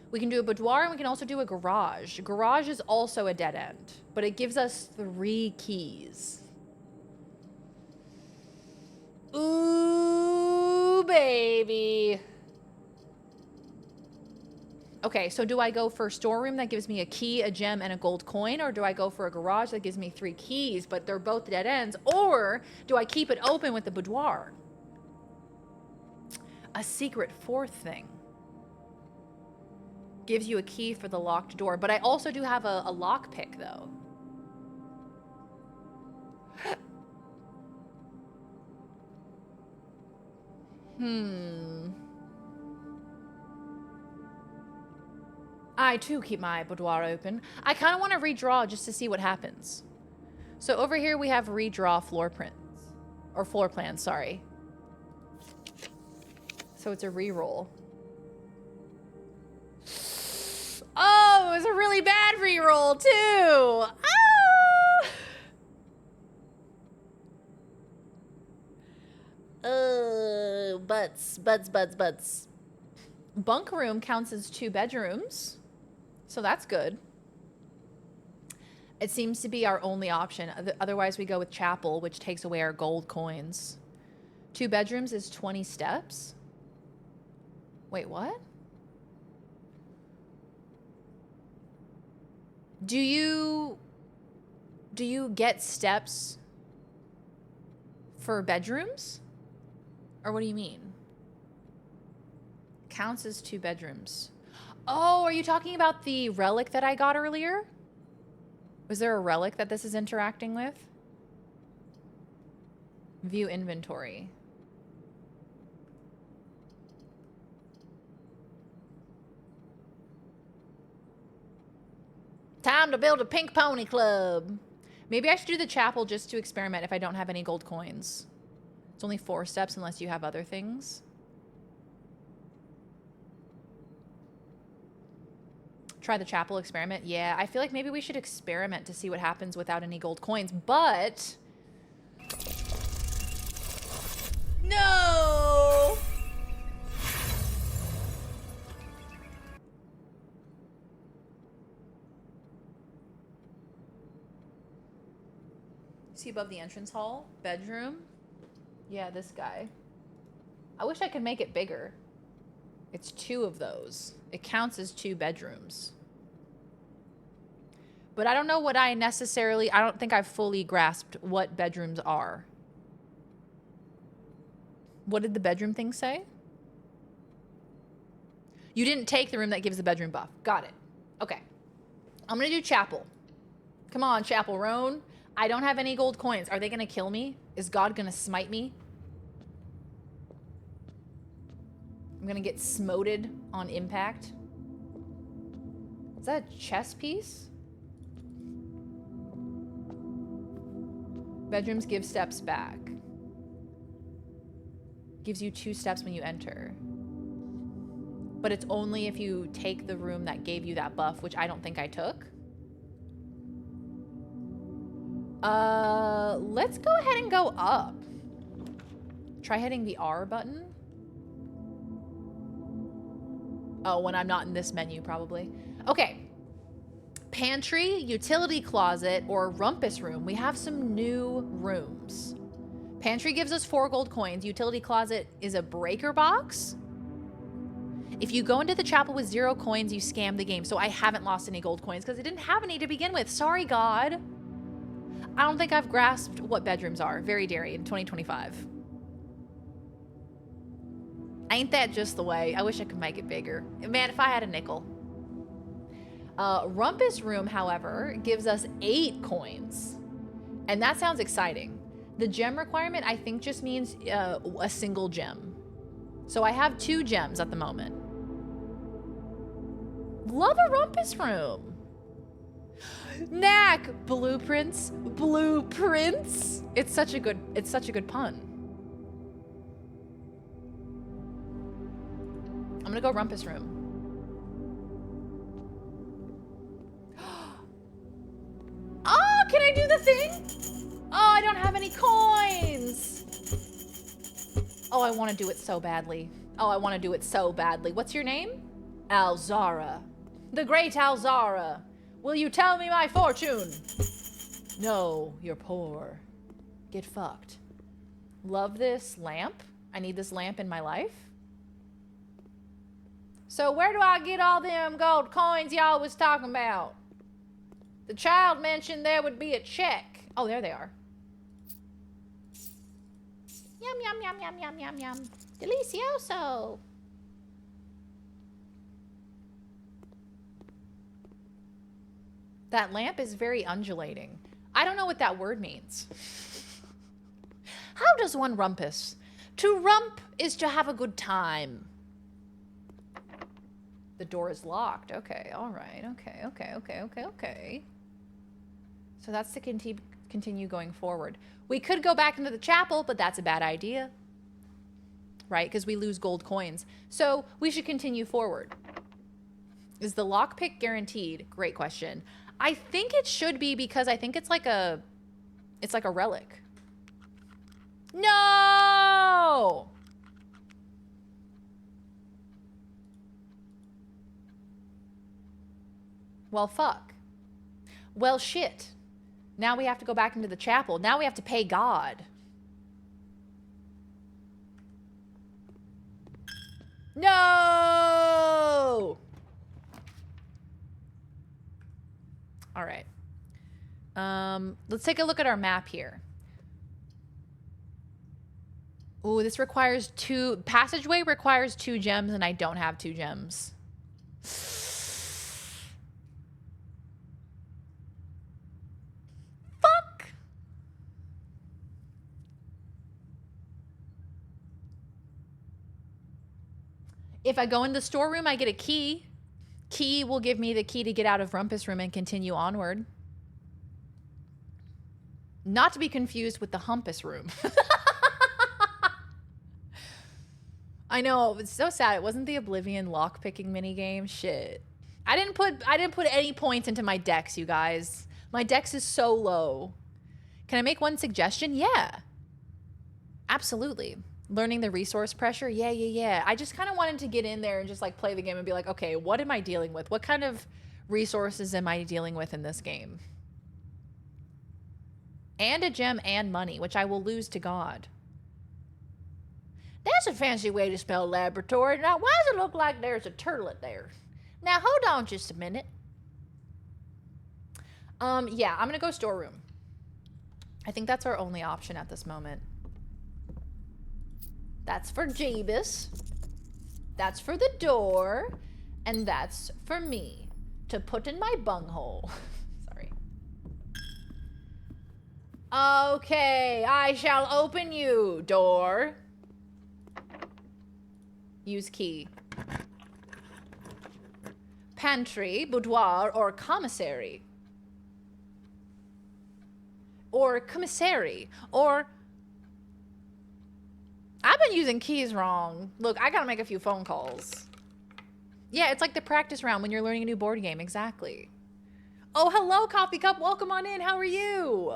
We can do a boudoir and we can also do a garage. Garage is also a dead end, but it gives us 3 keys. Ooh, baby. Okay, so do I go for a storeroom that gives me a key, a gem, and a gold coin? Or do I go for a garage that gives me 3 keys, but they're both dead ends? Or do I keep it open with the boudoir? A secret 4th thing. Gives you a key for the locked door. But I also do have a lockpick, though. I, too, keep my boudoir open. I kind of want to redraw just to see what happens. So over here we have redraw floor prints. Or floor plans, sorry. So it's a re-roll. Oh, it was a really bad re-roll, too! Ah! Butts. Bunk room counts as 2 bedrooms. So that's good. It seems to be our only option. Otherwise, we go with chapel, which takes away our gold coins. 2 bedrooms is 20 steps. Wait, what? Do you get steps for bedrooms? Or what do you mean? Counts as 2 bedrooms. Oh, are you talking about the relic that I got earlier? Was there a relic that this is interacting with? View inventory. Time to build a pink pony club. Maybe I should do the chapel just to experiment if I don't have any gold coins. It's only 4 steps unless you have other things. Try the chapel experiment. Yeah, I feel like maybe we should experiment to see what happens without any gold coins, but... No! See above the entrance hall? Bedroom? Yeah, this guy. I wish I could make it bigger. It's 2 of those. It counts as 2 bedrooms. But I don't know what I don't think I've fully grasped what bedrooms are. What did the bedroom thing say? You didn't take the room that gives the bedroom buff. Got it. Okay. I'm gonna do chapel. Come on, Chapel Roan. I don't have any gold coins. Are they gonna kill me? Is God gonna smite me? I'm gonna get smoted on impact. Is that a chess piece? Bedrooms give steps back. Gives you 2 steps when you enter. But it's only if you take the room that gave you that buff, which I don't think I took. Let's go ahead and go up. Try hitting the R button. Oh, when I'm not in this menu, probably. Okay. Pantry, utility closet, or rumpus room. We have some new rooms. Pantry gives us 4 gold coins. Utility closet is a breaker box. If you go into the chapel with 0 coins, you scam the game. So I haven't lost any gold coins because I didn't have any to begin with. Sorry, God. I don't think I've grasped what bedrooms are. Very dairy in 2025. Ain't that just the way? I wish I could make it bigger. Man, if I had a nickel. Rumpus room, however, gives us 8 coins. And that sounds exciting. The gem requirement, I think, just means a single gem. So I have 2 gems at the moment. Love a rumpus room. Knack blueprints. Blueprints. It's such a good pun. I'm gonna go rumpus room. Oh, can I do the thing? Oh, I don't have any coins. Oh, I want to do it so badly. Oh, I want to do it so badly. What's your name? Alzara. The great Alzara. Will you tell me my fortune? No, you're poor. Get fucked. Love this lamp. I need this lamp in my life. So where do I get all them gold coins y'all was talking about? The child mentioned there would be a check. Oh, there they are. Yum, yum, yum, yum, yum, yum, yum. Delicioso. That lamp is very undulating. I don't know what that word means. How does one rumpus? To rump is to have a good time. The door is locked. Okay, all right. Okay. So that's to continue going forward. We could go back into the chapel, but that's a bad idea. Right? Because we lose gold coins. So we should continue forward. Is the lockpick guaranteed? Great question. I think it should be because I think it's like a relic. No! Well, fuck. Well, shit. Now we have to go back into the chapel. Now we have to pay God. No! All right. Let's take a look at our map here. Ooh, this requires 2... Passageway requires 2 gems, and I don't have 2 gems. Fuck! If I go in the storeroom, I get a key. Key will give me the key to get out of Rumpus Room and continue onward. Not to be confused with the Humpus Room. I know, it's so sad. It wasn't the Oblivion lockpicking minigame. Shit. I didn't put any points into my dex, you guys. My dex is so low. Can I make one suggestion? Yeah. Absolutely. Learning the resource pressure? Yeah. I just kind of wanted to get in there and just like play the game and be like, okay, what am I dealing with? What kind of resources am I dealing with in this game? And a gem and money, which I will lose to God. That's a fancy way to spell laboratory. Now, why does it look like there's a turtlet there? Now, hold on just a minute. Yeah, I'm gonna go storeroom. I think that's our only option at this moment. That's for Jeebus. That's for the door. And that's for me to put in my bunghole. Sorry. Okay, I shall open you, door. Use key. Pantry, boudoir, or commissary. Or commissary. Or... I've been using keys wrong. Look, I gotta make a few phone calls. Yeah, it's like the practice round when you're learning a new board game. Exactly. Oh, hello, Coffee Cup. Welcome on in. How are you?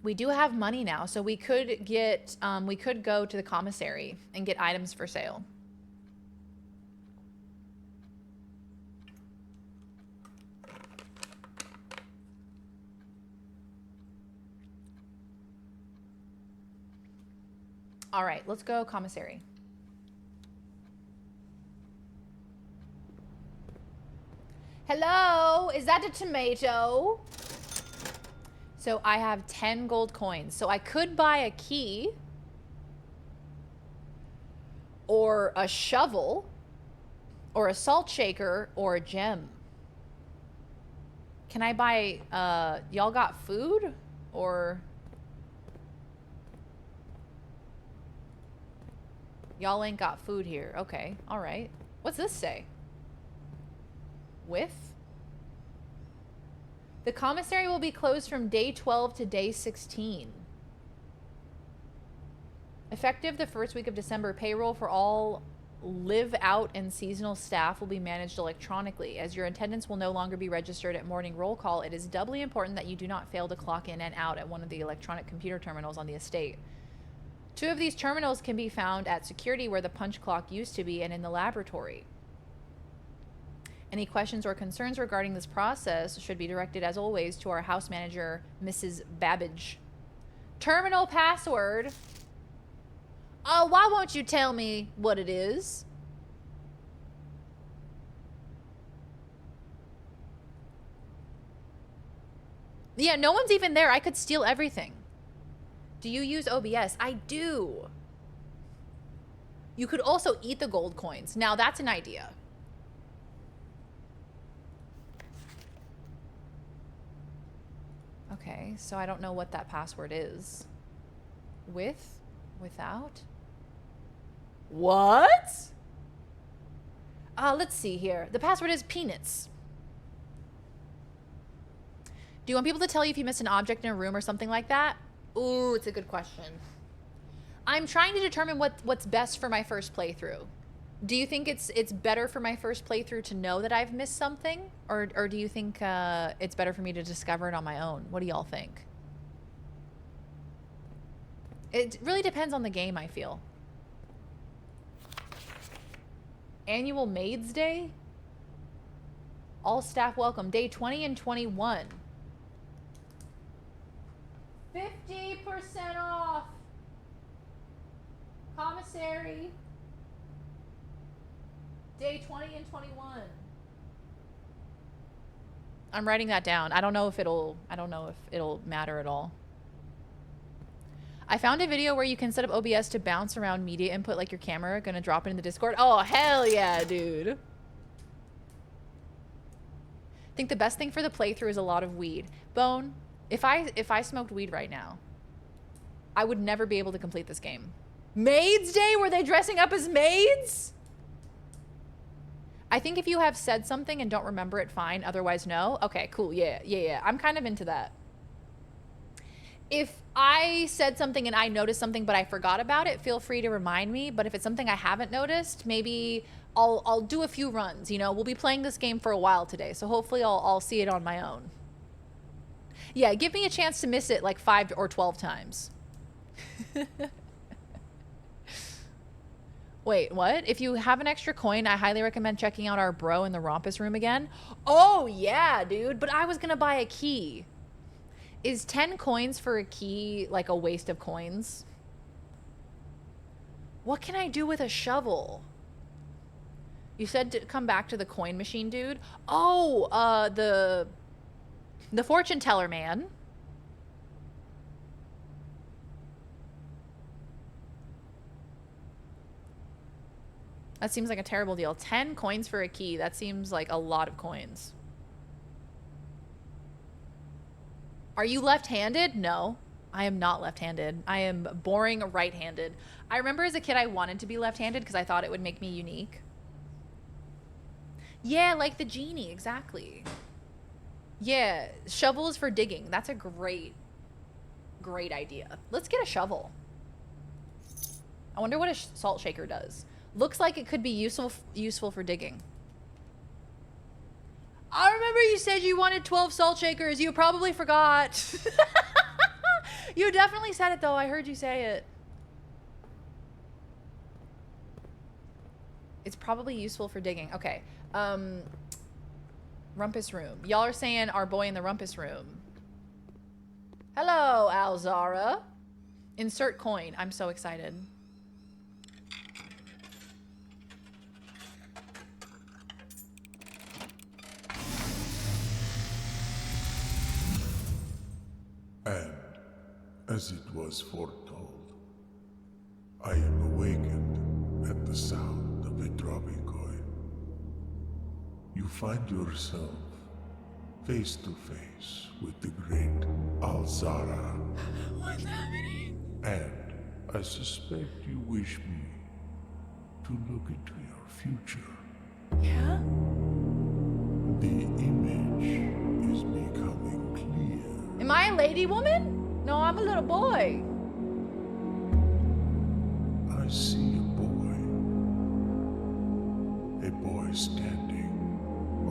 We do have money now, so we could get, we could go to the commissary and get items for sale. All right, let's go commissary. Hello, is that a tomato? So I have 10 gold coins. So I could buy a key or a shovel or a salt shaker or a gem. Can I buy, y'all got food or... Y'all ain't got food here. Okay, all right. What's this say? With? The commissary will be closed from day 12 to day 16. Effective the first week of December, payroll for all live out and seasonal staff will be managed electronically. As your attendance will no longer be registered at morning roll call, it is doubly important that you do not fail to clock in and out at one of the electronic computer terminals on the estate. 2 of these terminals can be found at security where the punch clock used to be and in the laboratory. Any questions or concerns regarding this process should be directed, as always, to our house manager, Mrs. Babbage. Terminal password. Oh, why won't you tell me what it is? Yeah, no one's even there. I could steal everything. Do you use OBS? I do. You could also eat the gold coins. Now that's an idea. Okay, so I don't know what that password is. With? Without? What? Let's see here. The password is peanuts. Do you want people to tell you if you missed an object in a room or something like that? Ooh, it's a good question. I'm trying to determine what's best for my first playthrough. Do you think it's better for my first playthrough to know that I've missed something? Or do you think it's better for me to discover it on my own? What do y'all think? It really depends on the game, I feel. Annual Maids Day? All staff welcome. Day 20 and 21. 50% off. Commissary. Day 20 and 21. I'm writing that down. I don't know if it'll matter at all. I found a video where you can set up OBS to bounce around media input like your camera. Gonna drop it in the Discord. Oh, hell yeah, dude. I think the best thing for the playthrough is a lot of weed. Bone, if I smoked weed right now, I would never be able to complete this game. Maids Day? Were they dressing up as maids? I think if you have said something and don't remember it, fine. Otherwise, no. Okay, cool. Yeah. I'm kind of into that. If I said something and I noticed something but I forgot about it, feel free to remind me. But if it's something I haven't noticed, maybe I'll do a few runs. You know, we'll be playing this game for a while today, so hopefully I'll see it on my own. Yeah, give me a chance to miss it like 5 or 12 times. Wait, what? If you have an extra coin, I highly recommend checking out our bro in the Rompus room again. Oh, yeah, dude. But I was going to buy a key. Is 10 coins for a key like a waste of coins? What can I do with a shovel? You said to come back to the coin machine, dude. Oh, the fortune teller man. That seems like a terrible deal. 10 coins for a key. That seems like a lot of coins. Are you left-handed? No, I am not left-handed. I am boring right-handed. I remember as a kid I wanted to be left-handed because I thought it would make me unique. Yeah, like the genie, exactly. Yeah, shovel is for digging. That's a great idea. Let's get a shovel. I wonder what a salt shaker does. Looks like it could be useful for digging. I remember you said you wanted 12 salt shakers. You probably forgot. You definitely said it, though. I heard you say it. It's probably useful for digging. Okay. Rumpus room. Y'all are saying our boy in the rumpus room. Hello, Alzara. Insert coin. I'm so excited. And, as it was foretold, I am awakened at the sound of a dropping coin. You find yourself face to face with the great Alzara. What's happening? And I suspect you wish me to look into your future. Yeah? The image is becoming clear. Am I a lady woman? No, I'm a little boy. I see a boy standing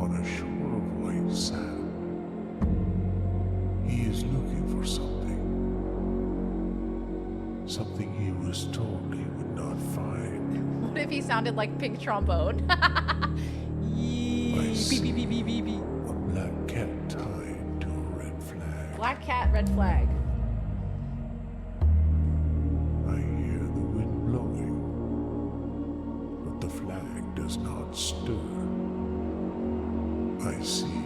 on a shore of white sand. He is looking for something he was told he would not find. What if he sounded like pink trombone? I see a black cat tied to a red flag. Black cat, red flag. I hear the wind blowing, but the flag does not stir. I see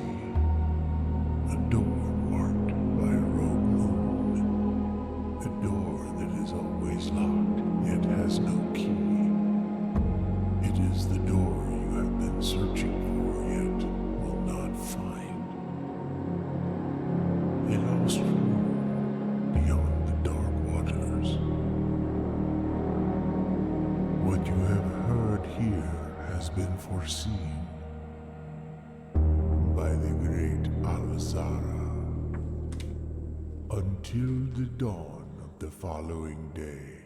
a door marked by a rogue moon. A door that is always locked, yet has no key. It is the door you have been searching for, yet will not find. A lost room beyond the dark waters. What you have heard here has been foreseen by the great Alzara. Until the dawn of the following day,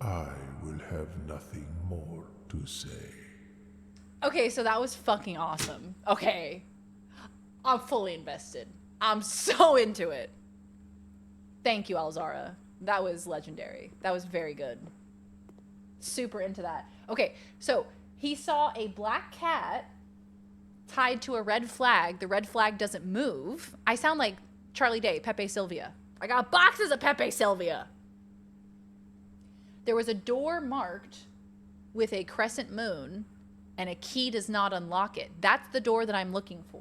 I will have nothing more to say. Okay, so that was fucking awesome. Okay. I'm fully invested. I'm so into it. Thank you, Alzara. That was legendary. That was very good. Super into that. Okay, so he saw a black cat tied to a red flag. The red flag doesn't move. I sound like Charlie Day, Pepe Sylvia. I got boxes of Pepe Sylvia. There was a door marked with a crescent moon, and a key does not unlock it. That's the door that I'm looking for.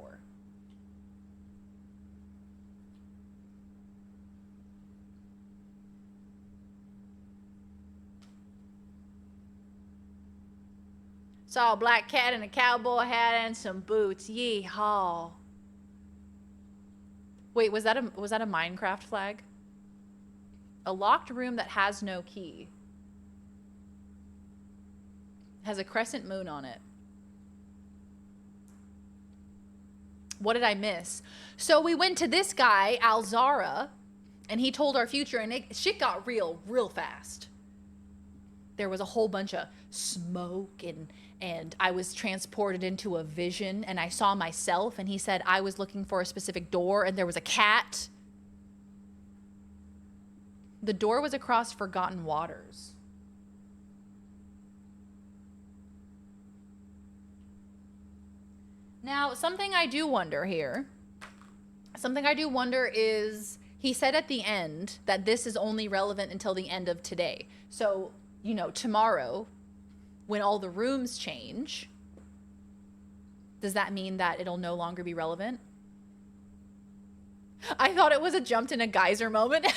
Saw a black cat in a cowboy hat and some boots. Yee-haw. Wait, was that a Minecraft flag? A locked room that has no key. Has a crescent moon on it. What did I miss? So we went to this guy, Alzara, and he told our future, and shit got real fast. There was a whole bunch of smoke, and I was transported into a vision, and I saw myself, and he said I was looking for a specific door, and there was a cat. The door was across Forgotten Waters. Now, something I do wonder here. Something I do wonder is, he said at the end that this is only relevant until the end of today. So, you know, tomorrow, when all the rooms change, does that mean that it'll no longer be relevant? I thought it was a jumped in a geyser moment.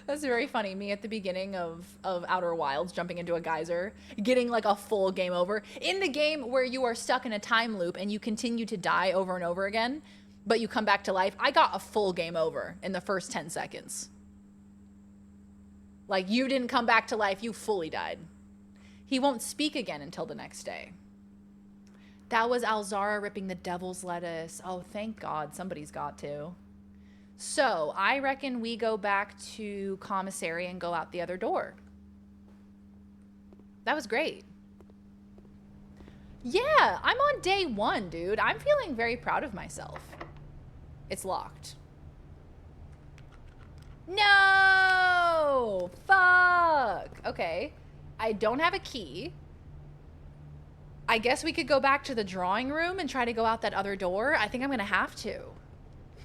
That's very funny. Me at the beginning of Outer Wilds jumping into a geyser, getting like a full game over. In the game where you are stuck in a time loop and you continue to die over and over again, but you come back to life, I got a full game over in the first 10 seconds. Like, you didn't come back to life, you fully died. He won't speak again until the next day. That was Alzara ripping the devil's lettuce. Oh, thank God, somebody's got to. So, I reckon we go back to commissary and go out the other door. That was great. Yeah, I'm on day 1, dude. I'm feeling very proud of myself. It's locked. No! Fuck! Okay. I don't have a key. I guess we could go back to the drawing room and try to go out that other door. I think I'm gonna have to.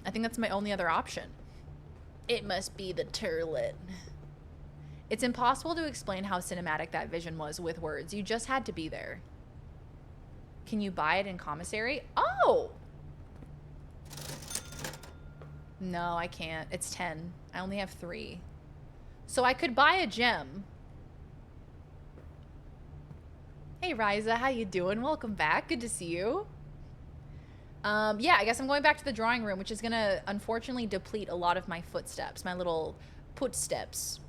I think that's my only other option. It must be the turlet. It's impossible to explain how cinematic that vision was with words. You just had to be there. Can you buy it in commissary? Oh! No, I can't. It's 10. I only have 3. So I could buy a gem. Hey, Ryza, how you doing? Welcome back. Good to see you. Yeah, I guess I'm going back to the drawing room, which is going to unfortunately deplete a lot of my footsteps, my little footsteps.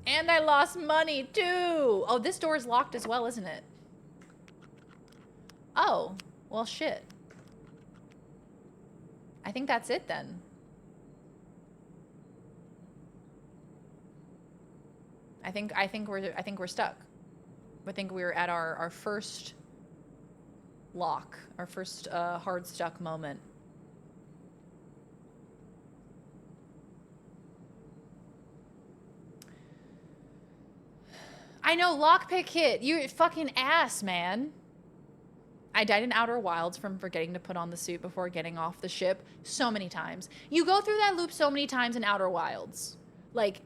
And I lost money, too. Oh, this door is locked as well, isn't it? Oh, well, shit. I think that's it, then. I think we're stuck. I think we're at our first lock, our first hard stuck moment. I know, lockpick hit. You fucking ass, man. I died in Outer Wilds from forgetting to put on the suit before getting off the ship so many times. You go through that loop so many times in Outer Wilds. Like,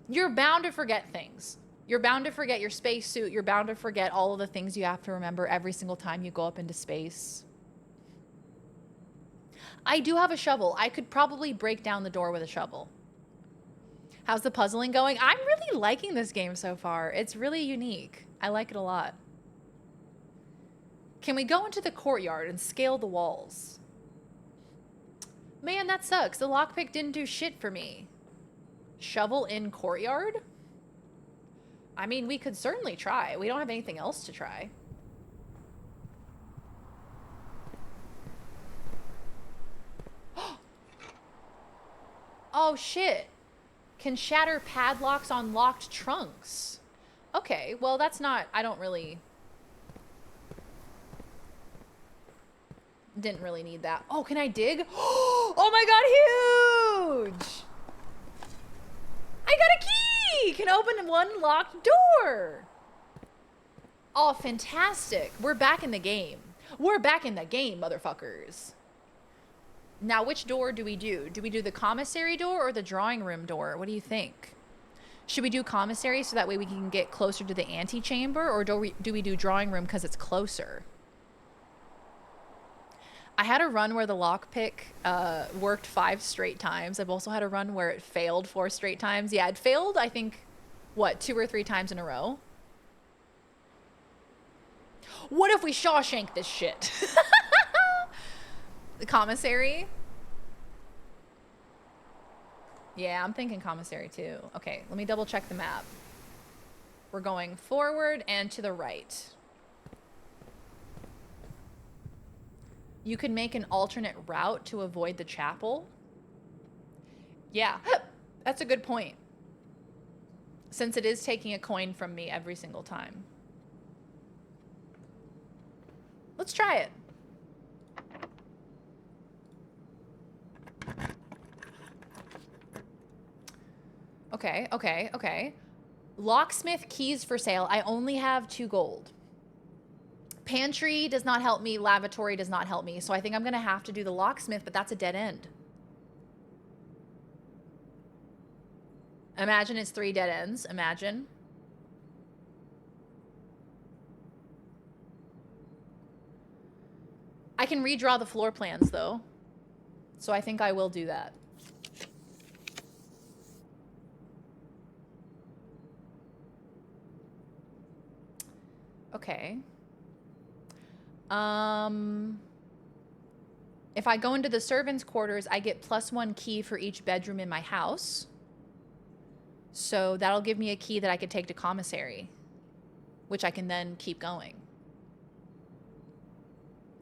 you're bound to forget things. You're bound to forget your spacesuit. You're bound to forget all of the things you have to remember every single time you go up into space. I do have a shovel. I could probably break down the door with a shovel. How's the puzzling going? I'm really liking this game so far. It's really unique. I like it a lot. Can we go into the courtyard and scale the walls? Man, that sucks. The lockpick didn't do shit for me. Shovel in courtyard? I mean, we could certainly try. We don't have anything else to try. Oh, shit. Can shatter padlocks on locked trunks. Okay, well, that's not... I don't really... Didn't really need that. Oh, can I dig? Oh my god, huge! I got a key! Can open one locked door! Oh, fantastic. We're back in the game. We're back in the game, motherfuckers. Now, which door do we do? Do we do the commissary door or the drawing room door? What do you think? Should we do commissary so that way we can get closer to the antechamber, or do we do drawing room because it's closer? I had a run where the lockpick worked 5 straight times. I've also had a run where it failed 4 straight times. Yeah, it failed, I think, what, 2 or 3 times in a row? What if we Shawshank this shit? The commissary? Yeah, I'm thinking commissary too. Okay, let me double check the map. We're going forward and to the right. You could make an alternate route to avoid the chapel. Yeah, that's a good point. Since it is taking a coin from me every single time. Let's try it. Okay, okay, okay. Locksmith keys for sale. I only have 2 gold. Pantry does not help me. Lavatory does not help me. So I think I'm going to have to do the locksmith, but that's a dead end. Imagine it's 3 dead ends. Imagine. I can redraw the floor plans, though. So I think I will do that. Okay. If I go into the servants' quarters, I get +1 key for each bedroom in my house. So that'll give me a key that I could take to commissary, which I can then keep going.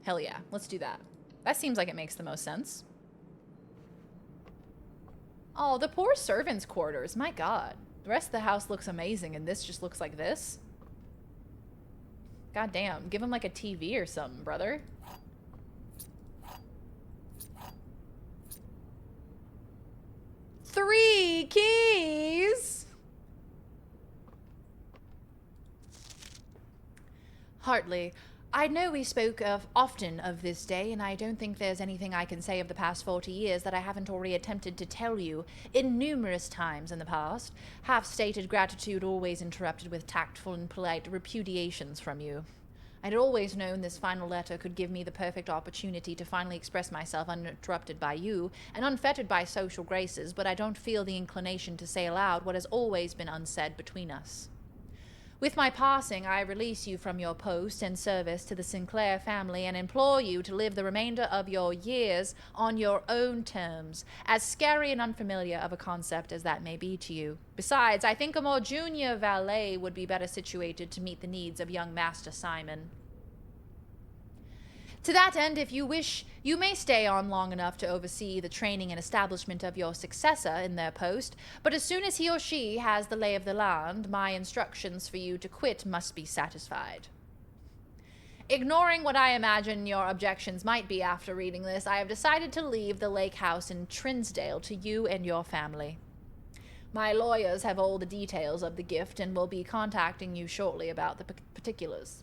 Hell yeah, let's do that. That seems like it makes the most sense. Oh, the poor servants' quarters. My God. The rest of the house looks amazing, and this just looks like this. God damn. Give him like a TV or something, brother. Three keys! Hartley, I know we spoke often of this day, and I don't think there's anything I can say of the past 40 years that I haven't already attempted to tell you in numerous times in the past. Half-stated gratitude always interrupted with tactful and polite repudiations from you. I had always known this final letter could give me the perfect opportunity to finally express myself uninterrupted by you and unfettered by social graces, but I don't feel the inclination to say aloud what has always been unsaid between us. With my passing, I release you from your post and service to the Sinclair family and implore you to live the remainder of your years on your own terms, as scary and unfamiliar of a concept as that may be to you. Besides, I think a more junior valet would be better situated to meet the needs of young Master Simon. To that end, if you wish, you may stay on long enough to oversee the training and establishment of your successor in their post, but as soon as he or she has the lay of the land, my instructions for you to quit must be satisfied. Ignoring what I imagine your objections might be after reading this, I have decided to leave the lake house in Trinsdale to you and your family. My lawyers have all the details of the gift and will be contacting you shortly about the particulars.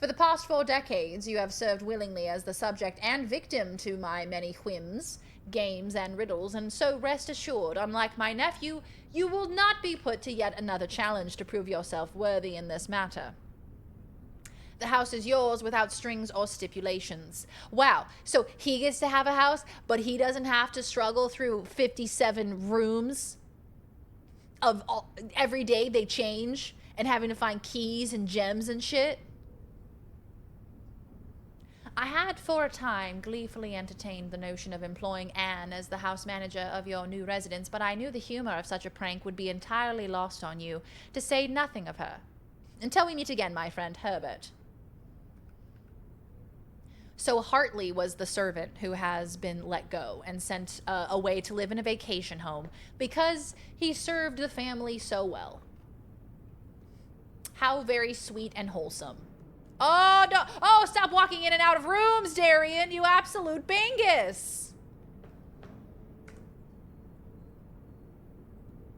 For the past 4 decades, you have served willingly as the subject and victim to my many whims, games, and riddles, and so rest assured, unlike my nephew, you will not be put to yet another challenge to prove yourself worthy in this matter. The house is yours without strings or stipulations. Wow, so he gets to have a house, but he doesn't have to struggle through 57 rooms of every day they change and having to find keys and gems and shit? I had for a time gleefully entertained the notion of employing Anne as the house manager of your new residence, but I knew the humor of such a prank would be entirely lost on you, to say nothing of her. Until we meet again, my friend Herbert. So Hartley was the servant who has been let go and sent away to live in a vacation home because he served the family so well. How very sweet and wholesome. Oh, no. Oh, stop walking in and out of rooms, Darian, you absolute bingus.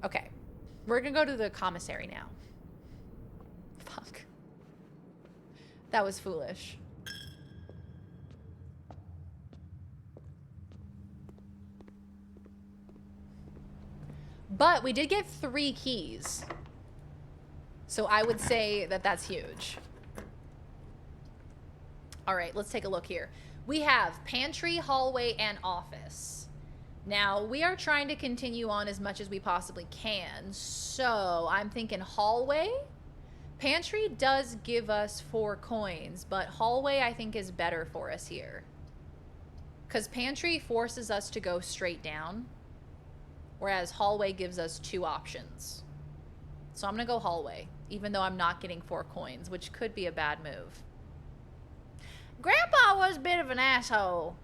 Okay. We're going to go to the commissary now. Fuck. That was foolish. But we did get 3 keys. So I would say that that's huge. All right, let's take a look here. We have pantry, hallway, and office. Now, we are trying to continue on as much as we possibly can. So I'm thinking hallway. Pantry does give us 4 coins, but hallway I think is better for us here. Because pantry forces us to go straight down, whereas hallway gives us 2 options. So I'm going to go hallway, even though I'm not getting 4 coins, which could be a bad move. Grandpa was a bit of an asshole.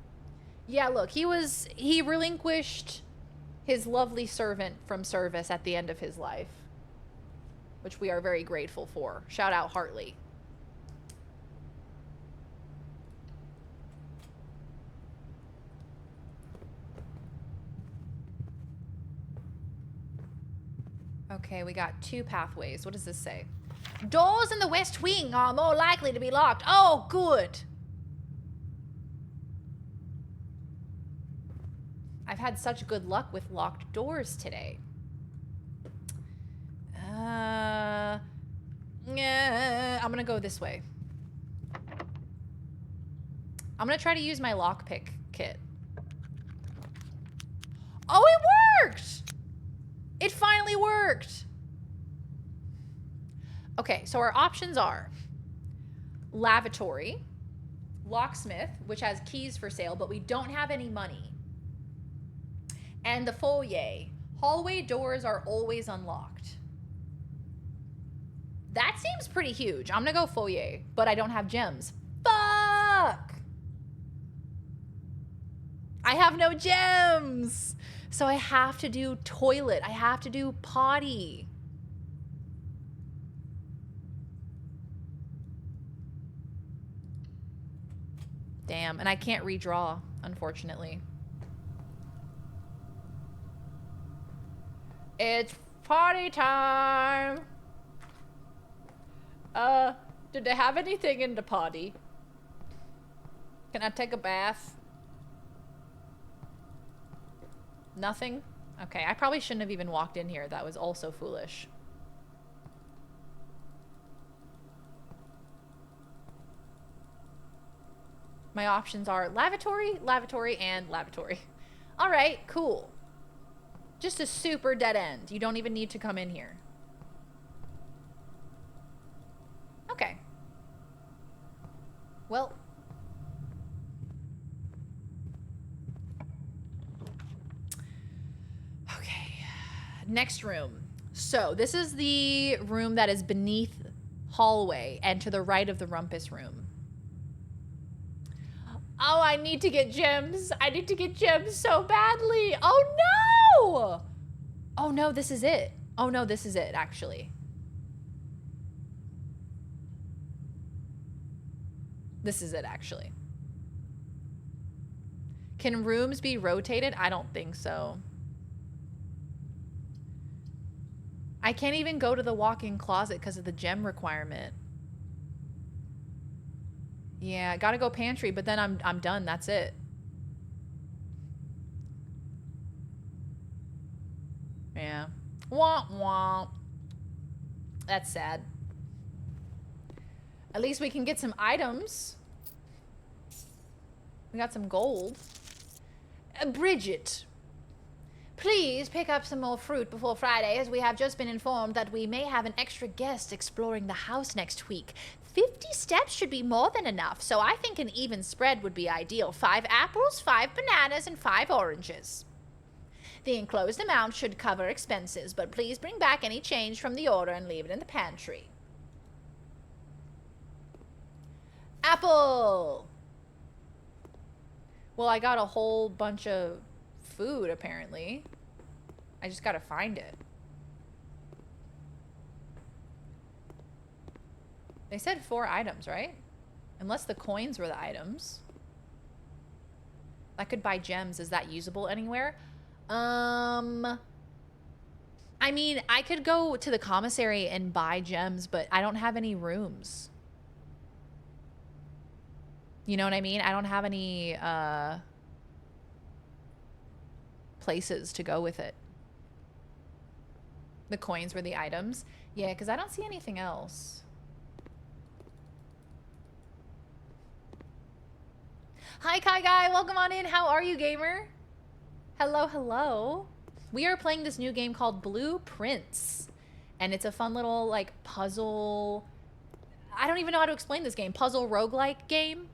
Yeah, look, he relinquished his lovely servant from service at the end of his life, which we are very grateful for. Shout out Hartley. Okay, we got 2 pathways. What does this say? Doors in the west wing are more likely to be locked. Oh, good. I've had such good luck with locked doors today. Yeah, I'm gonna go this way. I'm gonna try to use my lockpick kit. Oh, it worked! It finally worked! Okay, so our options are lavatory, locksmith, which has keys for sale, but we don't have any money, and the foyer. Hallway doors are always unlocked. That seems pretty huge. I'm gonna go foyer, but I don't have gems. Fuck! I have no gems! So I have to do toilet. I have to do potty. Damn, and I can't redraw, unfortunately. It's party time! Did they have anything in the potty? Can I take a bath? Nothing? Okay, I probably shouldn't have even walked in here. That was also foolish. My options are lavatory, lavatory, and lavatory. All right, cool. Just a super dead end. You don't even need to come in here. Okay. Well. Okay. Next room. So this is the room that is beneath hallway and to the right of the rumpus room. Oh, I need to get gems. I need to get gems so badly. Oh no! Oh no, this is it. Oh no, this is it, actually. This is it, actually. Can rooms be rotated? I don't think so. I can't even go to the walk-in closet because of the gem requirement. Yeah, I gotta go pantry, but then I'm done. That's it. Yeah. Womp womp. That's sad. At least we can get some items. We got some gold. Bridget, please pick up some more fruit before Friday, as we have just been informed that we may have an extra guest exploring the house next week. 50 steps should be more than enough, so I think an even spread would be ideal. 5 apples, 5 bananas, and 5 oranges. The enclosed amount should cover expenses, but please bring back any change from the order and leave it in the pantry. Apple! Well, I got a whole bunch of food, apparently. I just gotta find it. They said 4 items, right? Unless the coins were the items. I could buy gems. Is that usable anywhere? I mean, I could go to the commissary and buy gems, but I don't have any rooms. You know what I mean? I don't have any places to go with it. The coins were the items. Yeah, because I don't see anything else. Hi, Kai Guy. Welcome on in. How are you, gamer? Hello, hello. We are playing this new game called Blueprints. And it's a fun little, like, puzzle... I don't even know how to explain this game. Puzzle roguelike game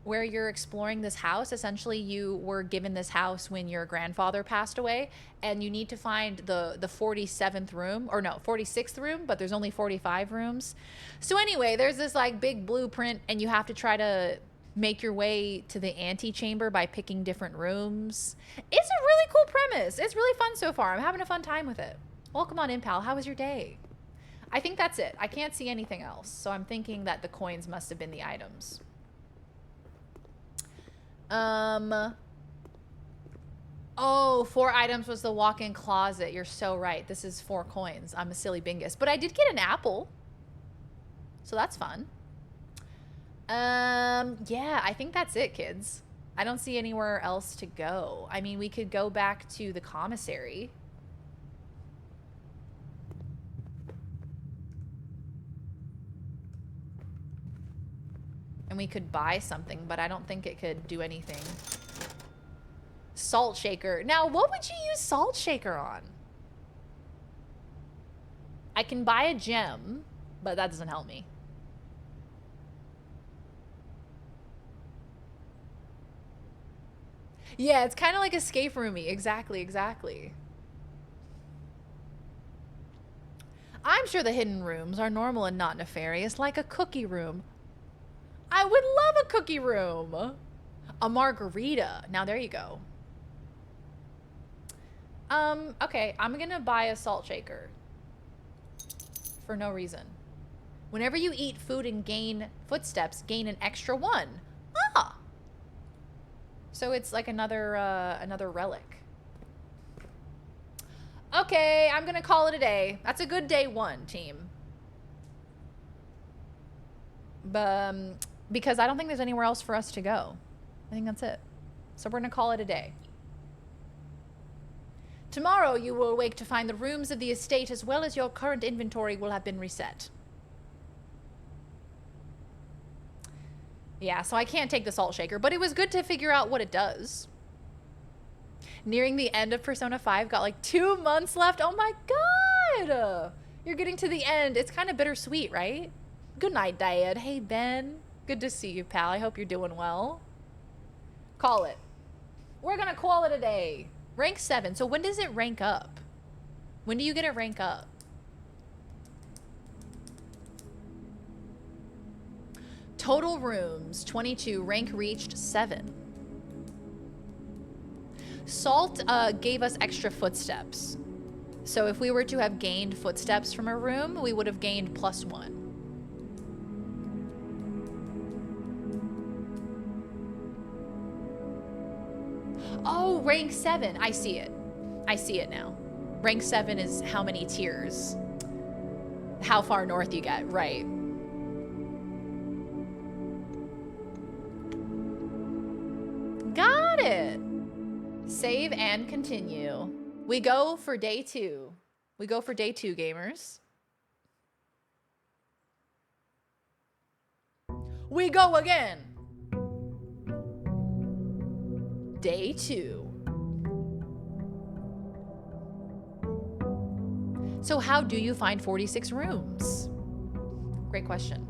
where you're exploring this house. Essentially, you were given this house when your grandfather passed away, and you need to find the 47th room, or no, 46th room, but there's only 45 rooms. So anyway, there's this, like, big blueprint, and you have to try to make your way to the antechamber by picking different rooms. It's a really cool premise. It's really fun so far. I'm having a fun time with it. Welcome on in, pal. How was your day? I think that's it. I can't see anything else. So I'm thinking that the coins must have been the items. Oh, 4 items was the walk-in closet. You're so right. This is 4 coins. I'm a silly bingus. But I did get an apple. So that's fun. Yeah, I think that's it, kids. I don't see anywhere else to go. I mean, we could go back to the commissary. And we could buy something, but I don't think it could do anything. Salt shaker. Now, what would you use salt shaker on? I can buy a gem, but that doesn't help me. Yeah, it's kind of like escape roomy. Exactly, exactly. I'm sure the hidden rooms are normal and not nefarious, like a cookie room. I would love a cookie room. A margarita. Now, there you go. Okay, I'm gonna buy a salt shaker. For no reason. Whenever you eat food and gain footsteps, gain an extra 1. Ah! So it's like another relic. Okay, I'm gonna call it a day. That's a good day 1, team. Because I don't think there's anywhere else for us to go. I think that's it. So we're gonna call it a day. Tomorrow you will awake to find the rooms of the estate as well as your current inventory will have been reset. Yeah, so I can't take the salt shaker, but it was good to figure out what it does. Nearing the end of Persona 5, got like 2 months left. Oh my god! You're getting to the end. It's kind of bittersweet, right? Good night, Dad. Hey, Ben. Good to see you, pal. I hope you're doing well. Call it. We're gonna call it a day. Rank 7. So when does it rank up? When do you get a rank up? Total rooms, 22. Rank reached, 7. Salt gave us extra footsteps. So if we were to have gained footsteps from a room, we would have gained +1. Oh, rank 7. I see it. I see it now. Rank 7 is how many tiers. How far north you get. Right. Got it. Save and continue. We go for day 2. We go for day 2, gamers. We go again. Day 2. So how do you find 46 rooms? Great question.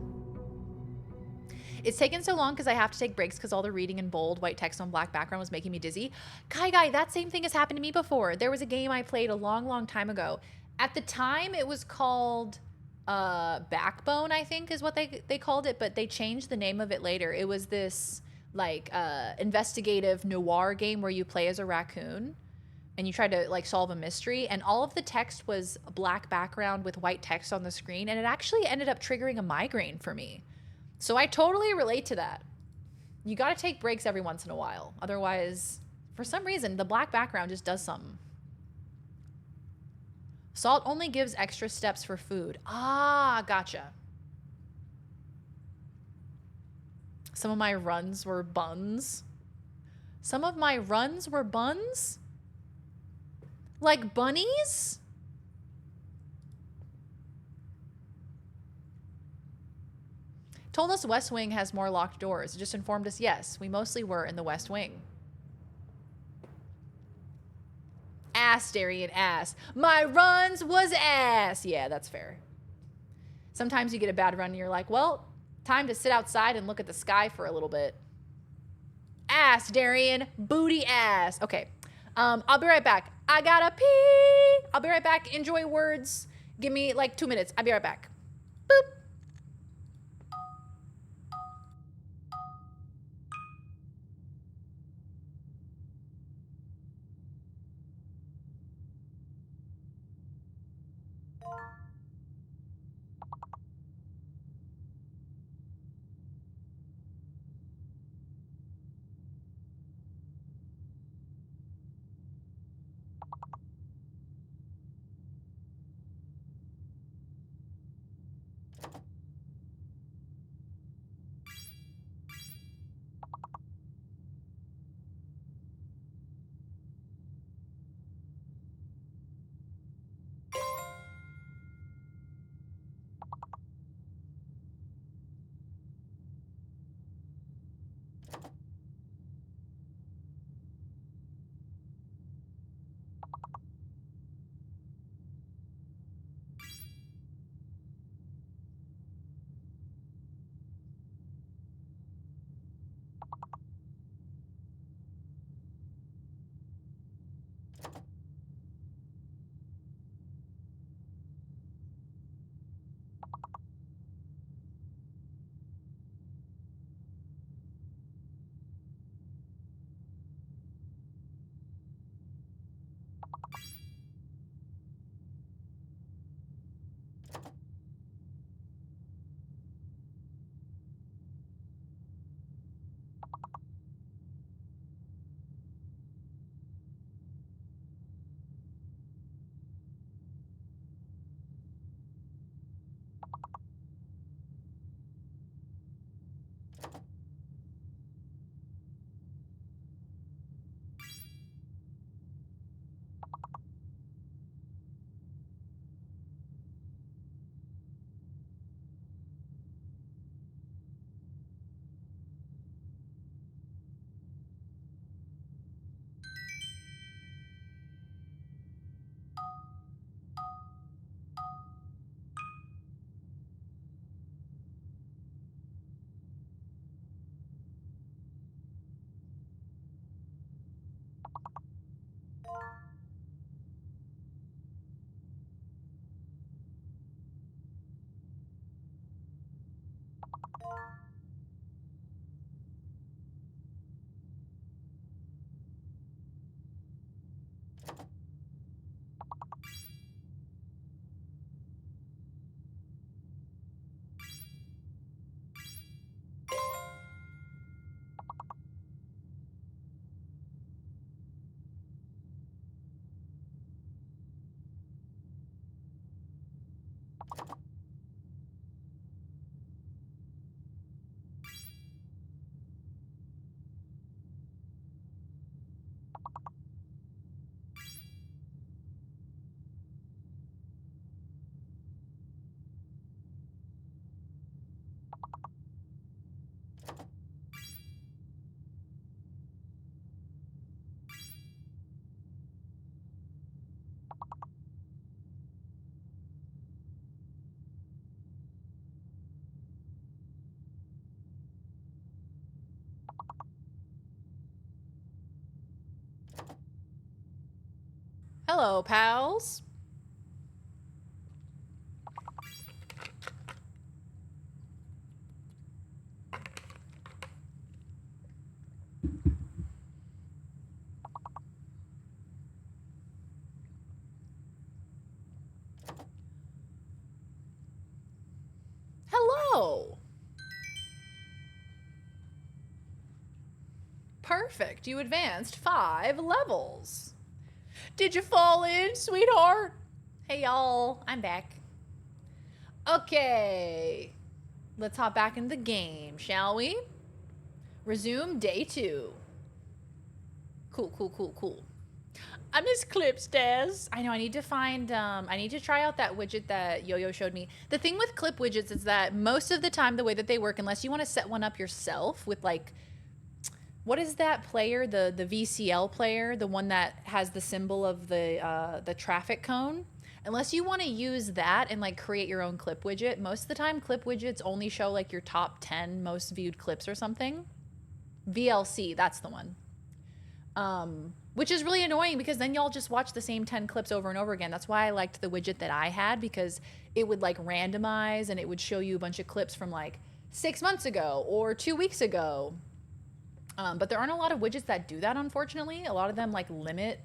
It's taken so long because I have to take breaks because all the reading in bold, white text on black background was making me dizzy. Kai Guy, that same thing has happened to me before. There was a game I played a long, long time ago. At the time, it was called Backbone, I think is what they called it, but they changed the name of it later. It was this like investigative noir game where you play as a raccoon and you try to like solve a mystery, and all of the text was a black background with white text on the screen, and it actually ended up triggering a migraine for me. So I totally relate to that. You got to take breaks every once in a while. Otherwise, for some reason, the black background just does something. Salt only gives extra steps for food. Ah, gotcha. Some of my runs were buns. Some of my runs were buns? Like bunnies? Told us West Wing has more locked doors. It just informed us, yes, we mostly were in the West Wing. Ass, Darian, ass. My runs was ass. Yeah, that's fair. Sometimes you get a bad run and you're like, well, time to sit outside and look at the sky for a little bit. Ass, Darian. Booty ass. Okay. I'll be right back. I gotta pee. I'll be right back. Enjoy words. Give me like 2 minutes. I'll be right back. Boop. Hello, pals. Hello. Perfect. You advanced 5 levels. Did you fall in, sweetheart? Hey, y'all. I'm back. Okay. Let's hop back into the game, shall we? Resume day 2. Cool. I miss clips, Daz. I know, I need to find, I need to try out that widget that Yo-Yo showed me. The thing with clip widgets is that most of the time the way that they work, unless you want to set one up yourself with like, what is that player? The VCL player, the one that has the symbol of the traffic cone. Unless you want to use that and like create your own clip widget, most of the time clip widgets only show like your top 10 most viewed clips or something. VLC, that's the one. Which is really annoying because then y'all just watch the same 10 clips over and over again. That's why I liked the widget that I had, because it would like randomize and it would show you a bunch of clips from like 6 months ago or 2 weeks ago. But there aren't a lot of widgets that do that, unfortunately. A lot of them like limit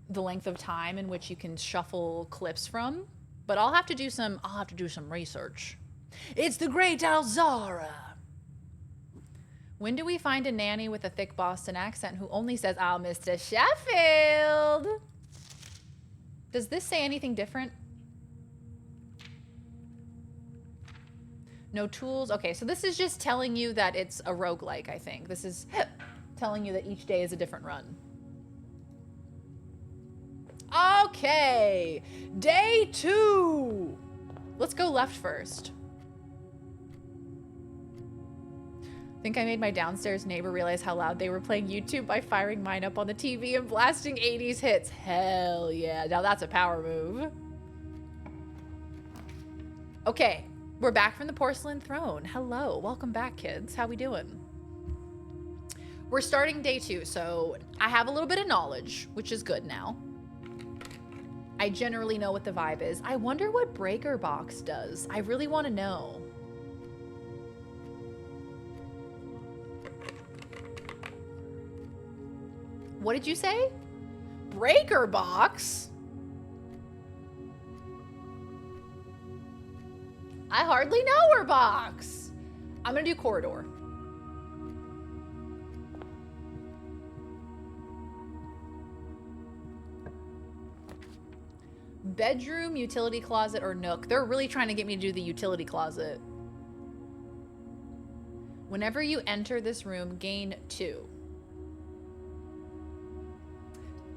the length of time in which you can shuffle clips from. But I'll have to do some research. It's the great Alzara. When do we find a nanny with a thick Boston accent who only says, "Oh, Mr. Sheffield"? Does this say anything different? No tools. Okay, so this is just telling you that it's a roguelike, I think. This is telling you that each day is a different run. Okay, day 2. Let's go left first. I think I made my downstairs neighbor realize how loud they were playing YouTube by firing mine up on the TV and blasting 80s hits. Hell yeah. Now that's a power move. Okay, we're back from the porcelain throne. Hello, welcome back, kids. How we doing? We're starting day 2, so I have a little bit of knowledge, which is good now. I generally know what the vibe is. I wonder what Breaker Box does. I really want to know. What did you say? Breaker Box? I hardly know her box. I'm gonna do corridor. Bedroom, utility closet, or nook. They're really trying to get me to do the utility closet. Whenever you enter this room, gain 2.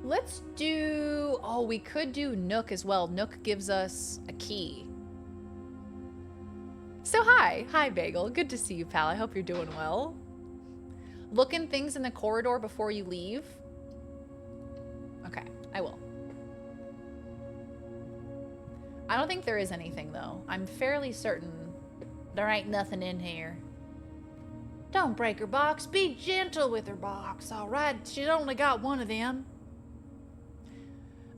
Let's do... Oh, we could do nook as well. Nook gives us a key. So hi. Hi, Bagel. Good to see you, pal. I hope you're doing well. Look in things in the corridor before you leave. Okay, I will. I don't think there is anything, though. I'm fairly certain there ain't nothing in here. Don't break her box. Be gentle with her box, all right? She's only got one of them.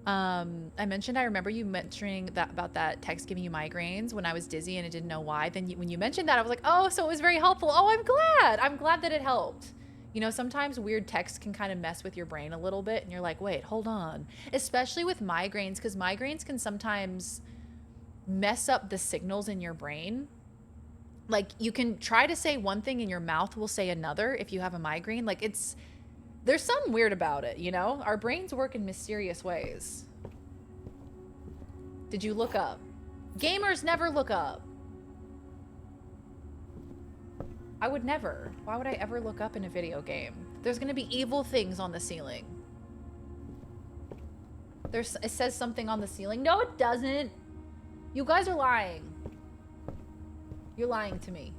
I mentioned, I remember you mentioning that about that text giving you migraines when I was dizzy and I didn't know why. Then when you mentioned that, I was like, oh, so it was very helpful. Oh, I'm glad. I'm glad that it helped. You know, sometimes weird text can kind of mess with your brain a little bit and you're like, wait, hold on. Especially with migraines, because migraines can sometimes mess up the signals in your brain. Like you can try to say one thing and your mouth will say another if you have a migraine. Like there's something weird about it, you know? Our brains work in mysterious ways. Did you look up? Gamers never look up. I would never. Why would I ever look up in a video game? There's gonna be evil things on the ceiling. It says something on the ceiling. No, it doesn't. You guys are lying. You're lying to me.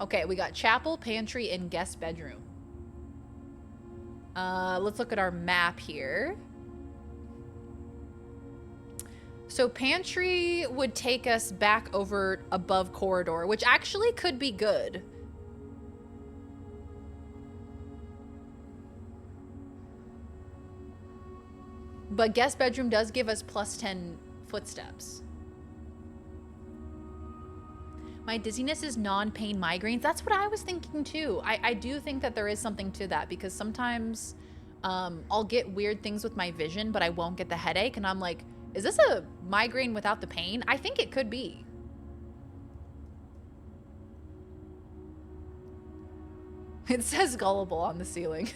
Okay, we got chapel, pantry, and guest bedroom. Let's look at our map here. So pantry would take us back over above corridor, which actually could be good. But guest bedroom does give us plus 10 footsteps. My dizziness is non-pain migraines. That's what I was thinking too. I do think that there is something to that because sometimes I'll get weird things with my vision, but I won't get the headache. And I'm like, is this a migraine without the pain? I think it could be. It says gullible on the ceiling.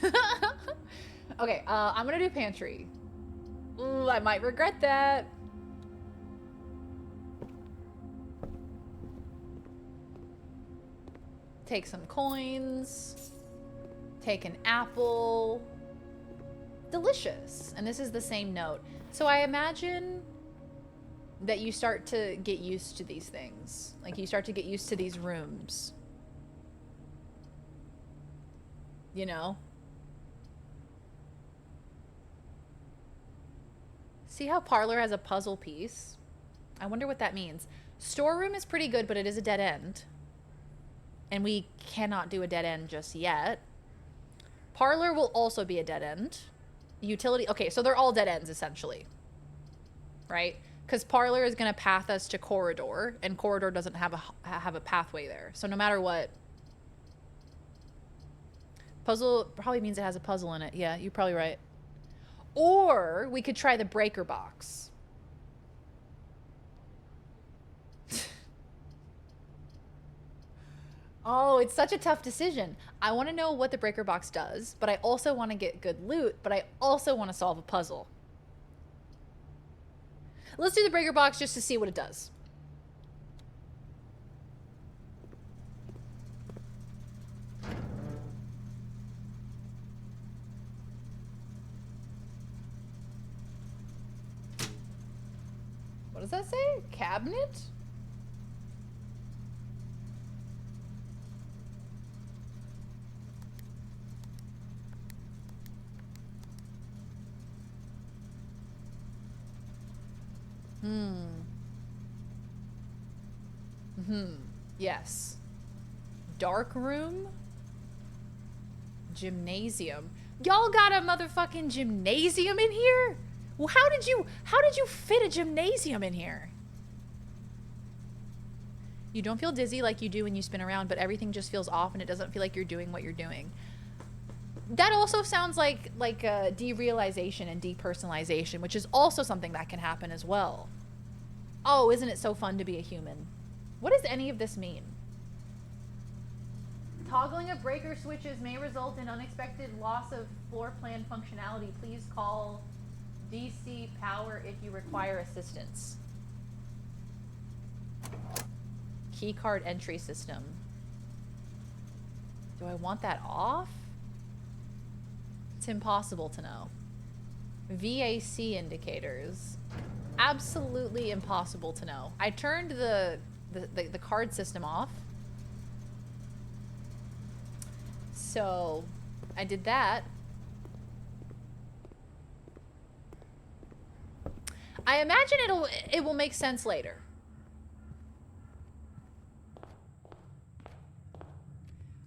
Okay, I'm gonna do pantry. Ooh, I might regret that. Take some coins. Take an apple. Delicious. And this is the same note. So I imagine that you start to get used to these things. Like you start to get used to these rooms. You know? See how Parlor has a puzzle piece? I wonder what that means. Storeroom is pretty good, but it is a dead end. And we cannot do a dead end just yet. Parlor will also be a dead end. Utility, okay, so they're all dead ends essentially. Right? Because Parlor is going to path us to Corridor, and Corridor doesn't have a pathway there. So no matter what. Puzzle probably means it has a puzzle in it. Yeah, you're probably right. Or we could try the breaker box. Oh, it's such a tough decision. I want to know what the breaker box does, but I also want to get good loot, but I also want to solve a puzzle. Let's do the breaker box just to see what it does. What does that say? Cabinet? Yes. Dark room? Gymnasium. Y'all got a motherfucking gymnasium in here? Well, how did you fit a gymnasium in here? You don't feel dizzy like you do when you spin around, but everything just feels off and it doesn't feel like you're doing what you're doing. That also sounds like derealization and depersonalization, which is also something that can happen as well. Oh, isn't it so fun to be a human? What does any of this mean? Toggling of breaker switches may result in unexpected loss of floor plan functionality. Please call DC Power if you require assistance. Keycard entry system. Do I want that off? It's impossible to know. VAC indicators. Absolutely impossible to know. I turned the card system off. So I did that. I imagine it will make sense later.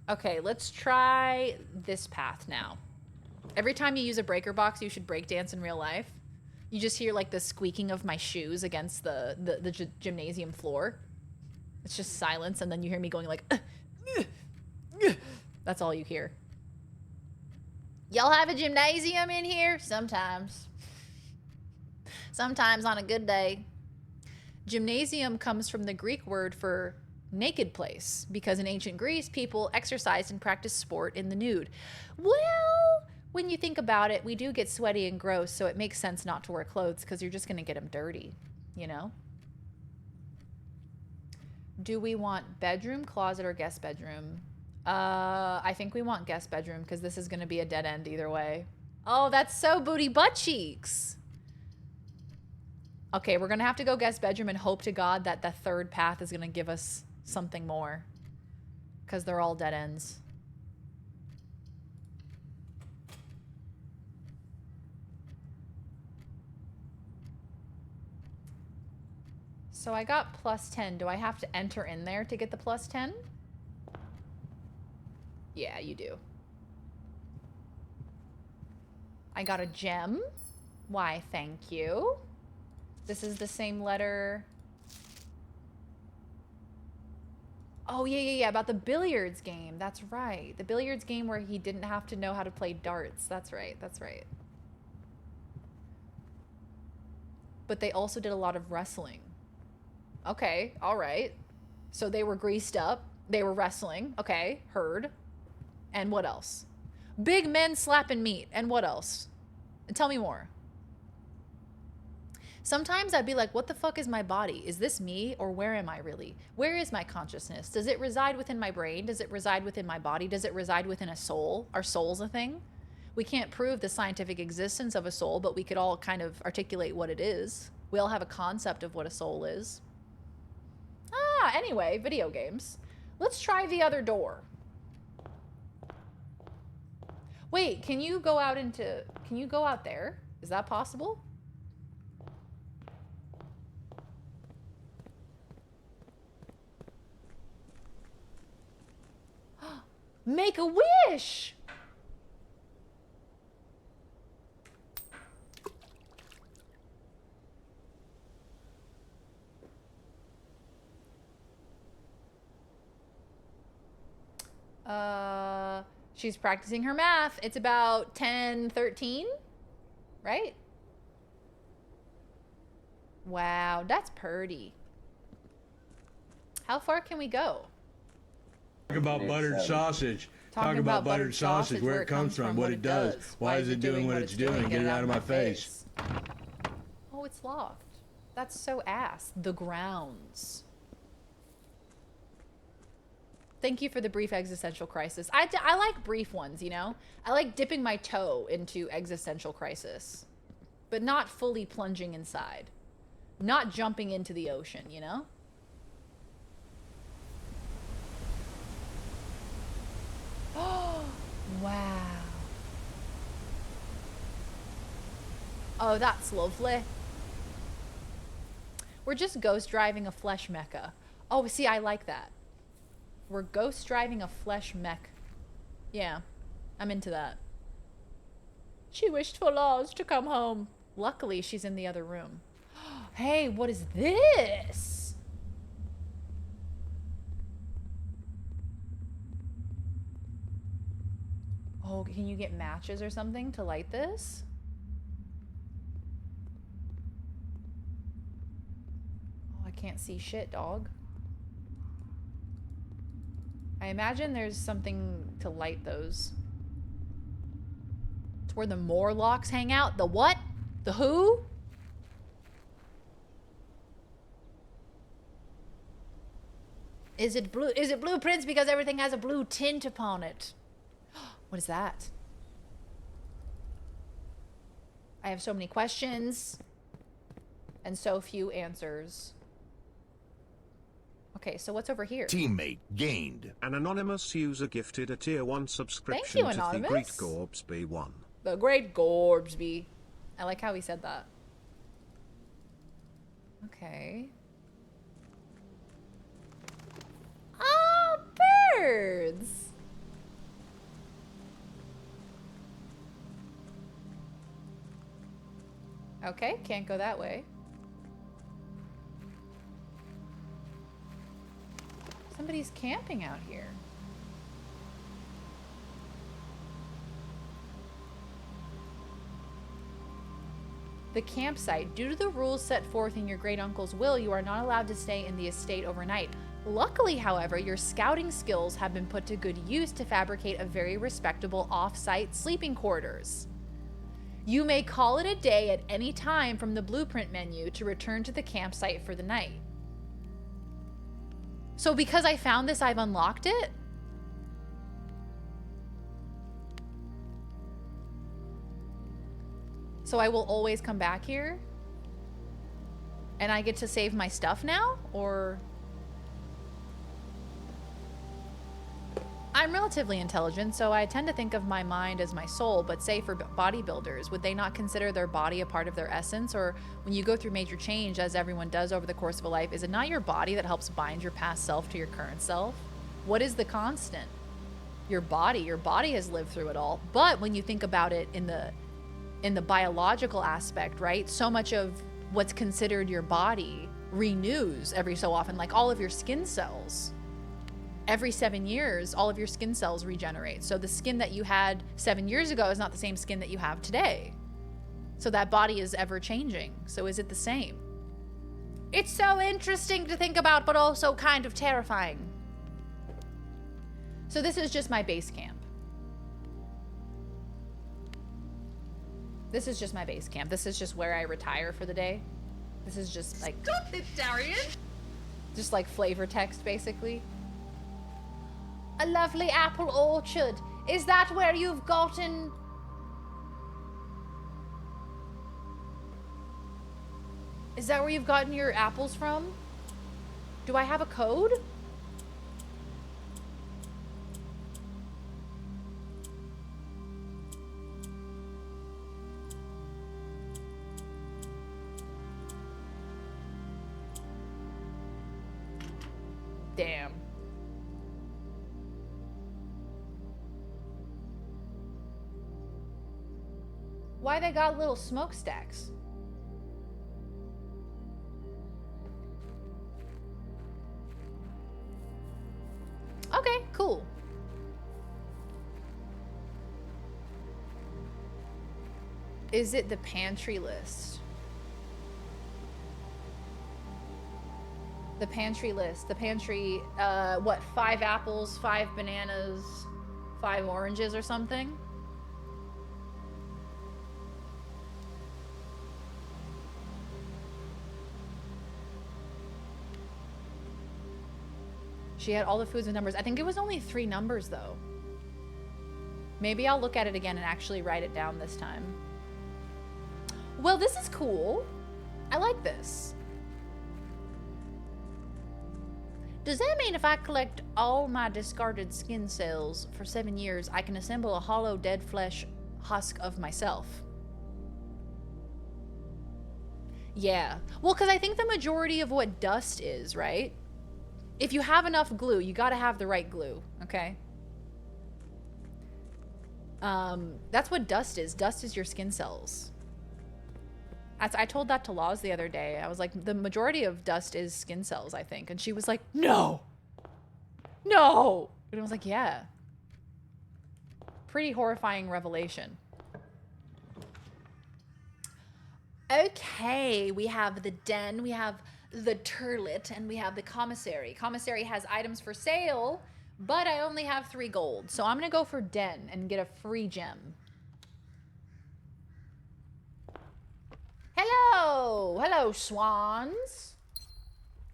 Okay, let's try this path now. Every time you use a breaker box, you should break dance in real life. You just hear like the squeaking of my shoes against the gymnasium floor. It's just silence, and then you hear me going like, that's all you hear. Y'all have a gymnasium in here? Sometimes. Sometimes on a good day. Gymnasium comes from the Greek word for naked place, because in ancient Greece, people exercised and practiced sport in the nude. Well, when you think about it, we do get sweaty and gross, so it makes sense not to wear clothes because you're just going to get them dirty, you know? Do we want bedroom, closet, or guest bedroom? I think we want guest bedroom because this is going to be a dead end either way. Oh, that's so booty butt cheeks. Okay, we're going to have to go guest bedroom and hope to God that the third path is going to give us something more because they're all dead ends. So I got plus 10. Do I have to enter in there to get the plus 10? Yeah, you do. I got a gem. Why, thank you. This is the same letter. Oh, yeah, about the billiards game. That's right. The billiards game where he didn't have to know how to play darts. That's right. But they also did a lot of wrestling. Okay, all right. So they were greased up. They were wrestling. Okay, heard. And what else? Big men slapping meat. And what else? Tell me more. Sometimes I'd be like, what the fuck is my body? Is this me, or where am I really? Where is my consciousness? Does it reside within my brain? Does it reside within my body? Does it reside within a soul? Are souls a thing? We can't prove the scientific existence of a soul, but we could all kind of articulate what it is. We all have a concept of what a soul is. Anyway, video games. Let's try the other door. Wait, can you go out there? Is that possible? Make a wish! She's practicing her math. It's about 10:13, right? Wow, that's purty. How far can we go? Talk about buttered sausage. Talk about buttered sausage, where it comes from, what it does. Why is it doing what it's doing? Get it out of my face. Oh, it's locked. That's so ass. The grounds. Thank you for the brief existential crisis. I like brief ones, you know? I like dipping my toe into existential crisis, but not fully plunging inside. Not jumping into the ocean, you know? Oh, wow. Oh, that's lovely. We're just ghost driving a flesh mecha. Oh, see, I like that. We're ghost driving a flesh mech. Yeah, I'm into that. She wished for Laws to come home. Luckily, she's in the other room. Hey, what is this? Oh, can you get matches or something to light this? Oh, I can't see shit, dog. I imagine there's something to light those. It's where the Morlocks hang out. The what? The who? Is it blue? Is it blueprints because everything has a blue tint upon it? What is that? I have so many questions and so few answers. Okay, so what's over here? Teammate gained. An anonymous user gifted a tier 1 subscription Thank you, to the Anonymous. Great Gorbsby 1. The Great Gorbsby. I like how he said that. Okay. Oh, birds! Okay, can't go that way. Somebody's camping out here. The campsite. Due to the rules set forth in your great uncle's will, you are not allowed to stay in the estate overnight. Luckily, however, your scouting skills have been put to good use to fabricate a very respectable off-site sleeping quarters. You may call it a day at any time from the blueprint menu to return to the campsite for the night. So because I found this, I've unlocked it? So I will always come back here? And I get to save my stuff now? Or... I'm relatively intelligent, so I tend to think of my mind as my soul, but say for bodybuilders, would they not consider their body a part of their essence? Or when you go through major change, as everyone does over the course of a life, is it not your body that helps bind your past self to your current self? What is the constant? Your body. Your body has lived through it all. But when you think about it in the in the biological aspect, right? So much of what's considered your body renews every so often, like all of your skin cells. Every 7 years, all of your skin cells regenerate. So the skin that you had 7 years ago is not the same skin that you have today. So that body is ever changing. So is it the same? It's so interesting to think about, but also kind of terrifying. So this is just my base camp. This is just my base camp. This is just where I retire for the day. This is just like... Stop it, Darian! Just like flavor text, basically. A lovely apple orchard. Is that where you've gotten... Is that where you've gotten your apples from? Do I have a code? Damn. Why they got little smokestacks? Okay, cool. Is it the pantry list? The pantry list. The pantry, what, 5 apples, 5 bananas, 5 oranges or something? She had all the foods and numbers. I think it was only 3 numbers, though. Maybe I'll look at it again and actually write it down this time. Well, this is cool. I like this. Does that mean if I collect all my discarded skin cells for 7 years, I can assemble a hollow dead flesh husk of myself? Yeah. Well, because I think the majority of what dust is, right? If you have enough glue, you got to have the right glue, okay? That's what dust is. Dust is your skin cells. I told that to Laws the other day. I was like, the majority of dust is skin cells, I think. And she was like, no. No. And I was like, yeah. Pretty horrifying revelation. Okay, we have the den, we have the turlet, and we have the commissary. Commissary has items for sale, but I only have 3 gold. So I'm going to go for den and get a free gem. Hello! Hello, swans.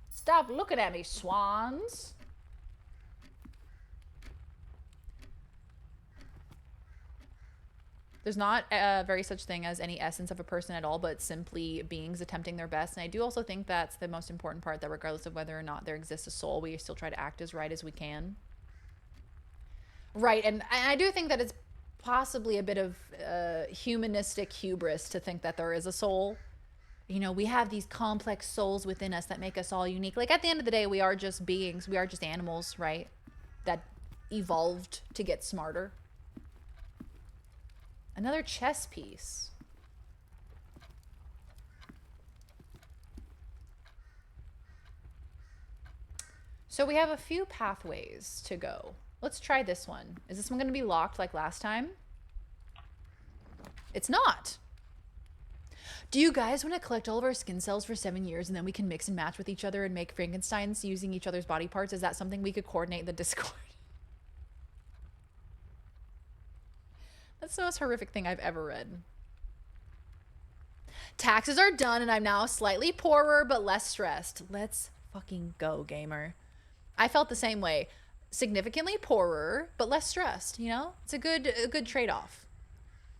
Stop looking at me, swans. There's not a very such thing as any essence of a person at all, but simply beings attempting their best. And I do also think that's the most important part, that regardless of whether or not there exists a soul, we still try to act as right as we can. Right, and I do think that it's possibly a bit of humanistic hubris to think that there is a soul. You know, we have these complex souls within us that make us all unique. Like, at the end of the day, we are just beings. We are just animals, right? That evolved to get smarter. Another chess piece. So we have a few pathways to go. Let's try this one. Is this one going to be locked like last time? It's not. Do you guys want to collect all of our skin cells for 7 years and then we can mix and match with each other and make Frankensteins using each other's body parts? Is that something we could coordinate in the Discord? That's the most horrific thing I've ever read. Taxes are done and I'm now slightly poorer but less stressed. Let's fucking go, gamer. I felt the same way. Significantly poorer but less stressed, you know? It's a good trade-off.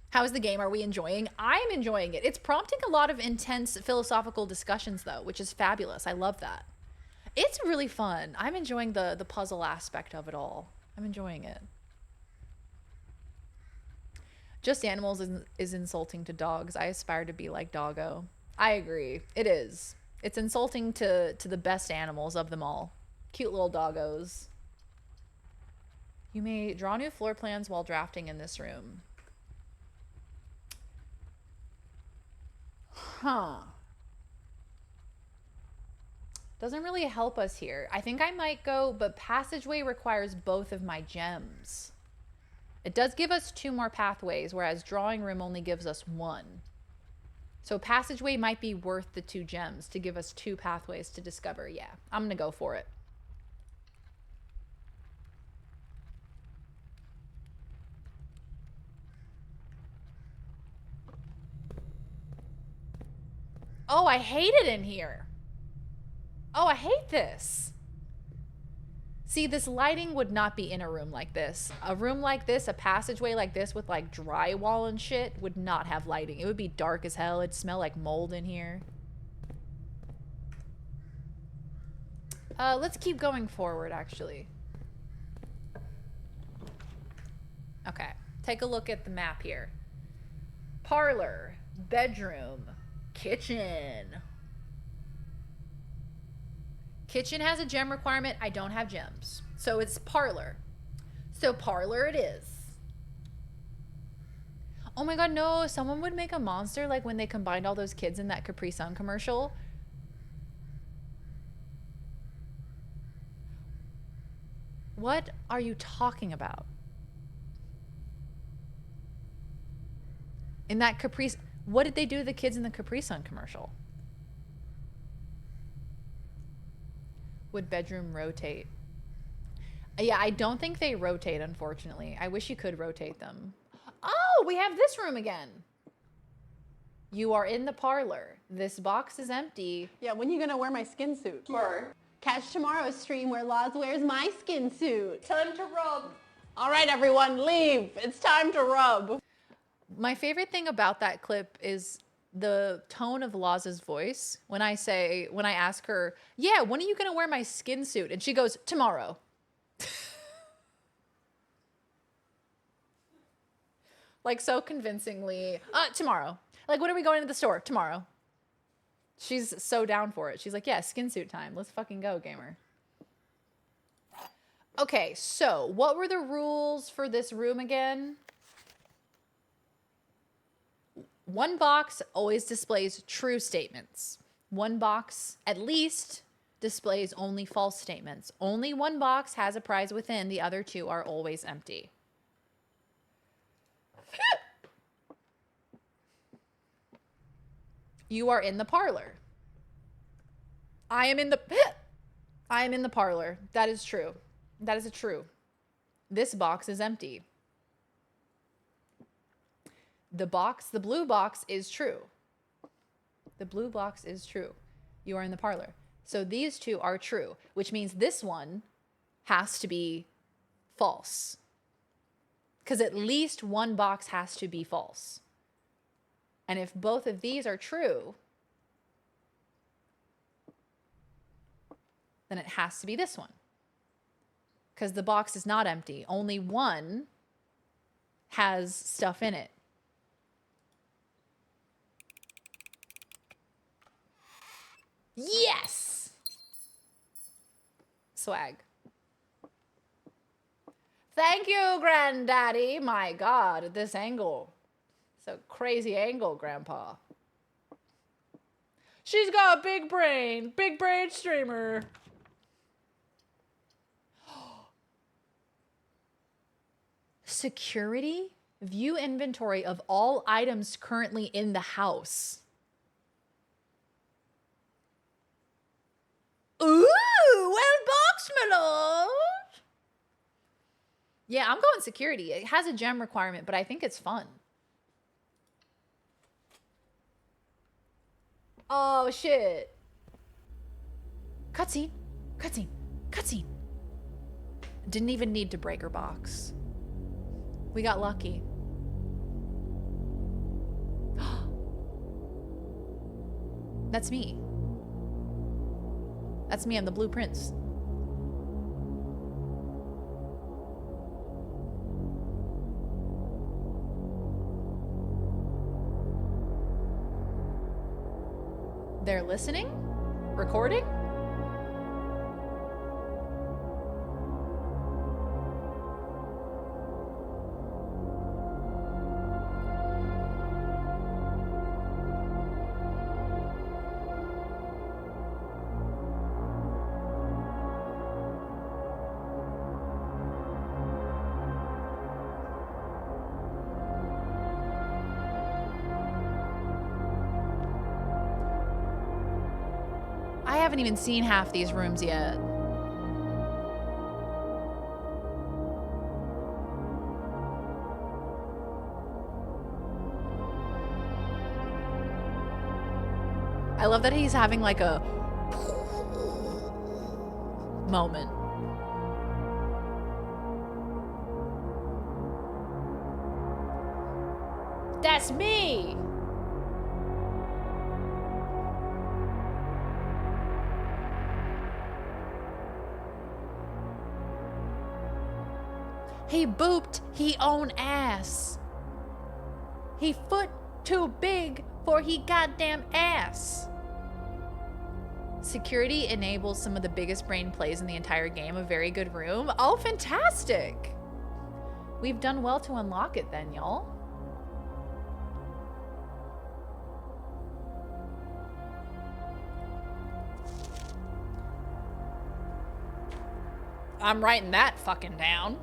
How is the game? Are we enjoying? I'm enjoying it. It's prompting a lot of intense philosophical discussions though, which is fabulous. I love that. It's really fun. I'm enjoying the puzzle aspect of it all. I'm enjoying it. Just animals is insulting to dogs. I aspire to be like Doggo. I agree. It is. It's insulting to the best animals of them all. Cute little doggos. You may draw new floor plans while drafting in this room. Huh. Doesn't really help us here. I think I might go, but passageway requires both of my gems. It does give us 2 more pathways, whereas drawing room only gives us 1. So passageway might be worth the 2 gems to give us 2 pathways to discover. Yeah, I'm gonna go for it. Oh, I hate it in here. Oh, I hate this. See, this lighting would not be in a room like this. A room like this, a passageway like this with like drywall and shit would not have lighting. It would be dark as hell. It'd smell like mold in here. Let's keep going forward, actually. Okay, take a look at the map here. Parlor, bedroom, kitchen. Kitchen has a gem requirement. I don't have gems. So it's parlor. So parlor it is. Oh my god, no. Someone would make a monster like when they combined all those kids in that Capri Sun commercial. What are you talking about? In that Capri... What did they do to the kids in the Capri Sun commercial? Would bedroom rotate? Yeah, I don't think they rotate, unfortunately. I wish you could rotate them. Oh, we have this room again. You are in the parlor. This box is empty. Yeah, when are you gonna wear my skin suit? Tomorrow. Catch tomorrow's stream where Laz wears my skin suit. Time to rub. All right, everyone, leave. It's time to rub. My favorite thing about that clip is the tone of Laz's voice when I ask her, yeah, when are you gonna wear my skin suit? And she goes, tomorrow. Like so convincingly, tomorrow. Like, when are we going to the store? Tomorrow. She's so down for it. She's like, yeah, skin suit time. Let's fucking go, gamer. Okay, so what were the rules for this room again? One box always displays true statements. One box, at least, displays only false statements. Only one box has a prize within. The other 2 are always empty. You are in the parlor. I am in the parlor. That is true. That is true. This box is empty. The blue box is true. The blue box is true. You are in the parlor. So these 2 are true, which means this one has to be false. Because at least one box has to be false. And if both of these are true, then it has to be this one. Because the box is not empty. Only one has stuff in it. Yes! Swag. Thank you, Granddaddy. My God, this angle. It's a crazy angle, Grandpa. She's got a big brain streamer. Security? View inventory of all items currently in the house. Ooh, well boxed, my lord. Yeah, I'm going security. It has a gem requirement, but I think it's fun. Oh, shit. Cutscene. Cutscene. Cutscene. Didn't even need to break her box. We got lucky. That's me. That's me. I'm the Blue Prince. They're listening? Recording? haven't even seen half these rooms yet. I love that he's having like a moment. That's me! He booped he own ass. He foot too big for he goddamn ass. Security enables some of the biggest brain plays in the entire game. A very good room. Oh, fantastic. We've done well to unlock it then, y'all. I'm writing that fucking down.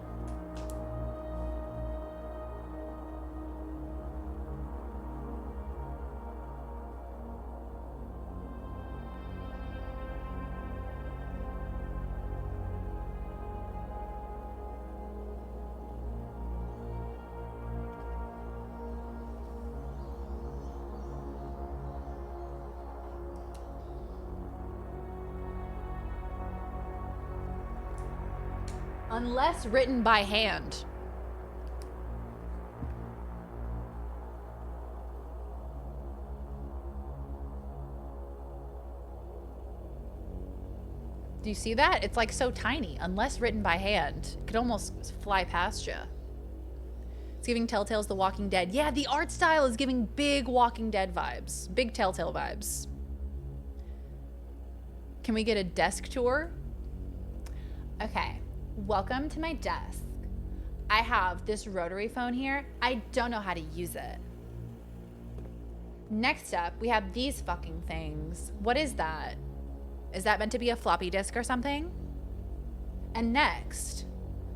Unless written by hand. Do you see that? It's like so tiny. Unless written by hand. It could almost fly past you. It's giving Telltale's The Walking Dead. Yeah, the art style is giving big Walking Dead vibes. Big Telltale vibes. Can we get a desk tour? Okay. Welcome to my desk. I have this rotary phone here. I don't know how to use it. Next up, we have these fucking things. What is that? Is that meant to be a floppy disk or something? And next,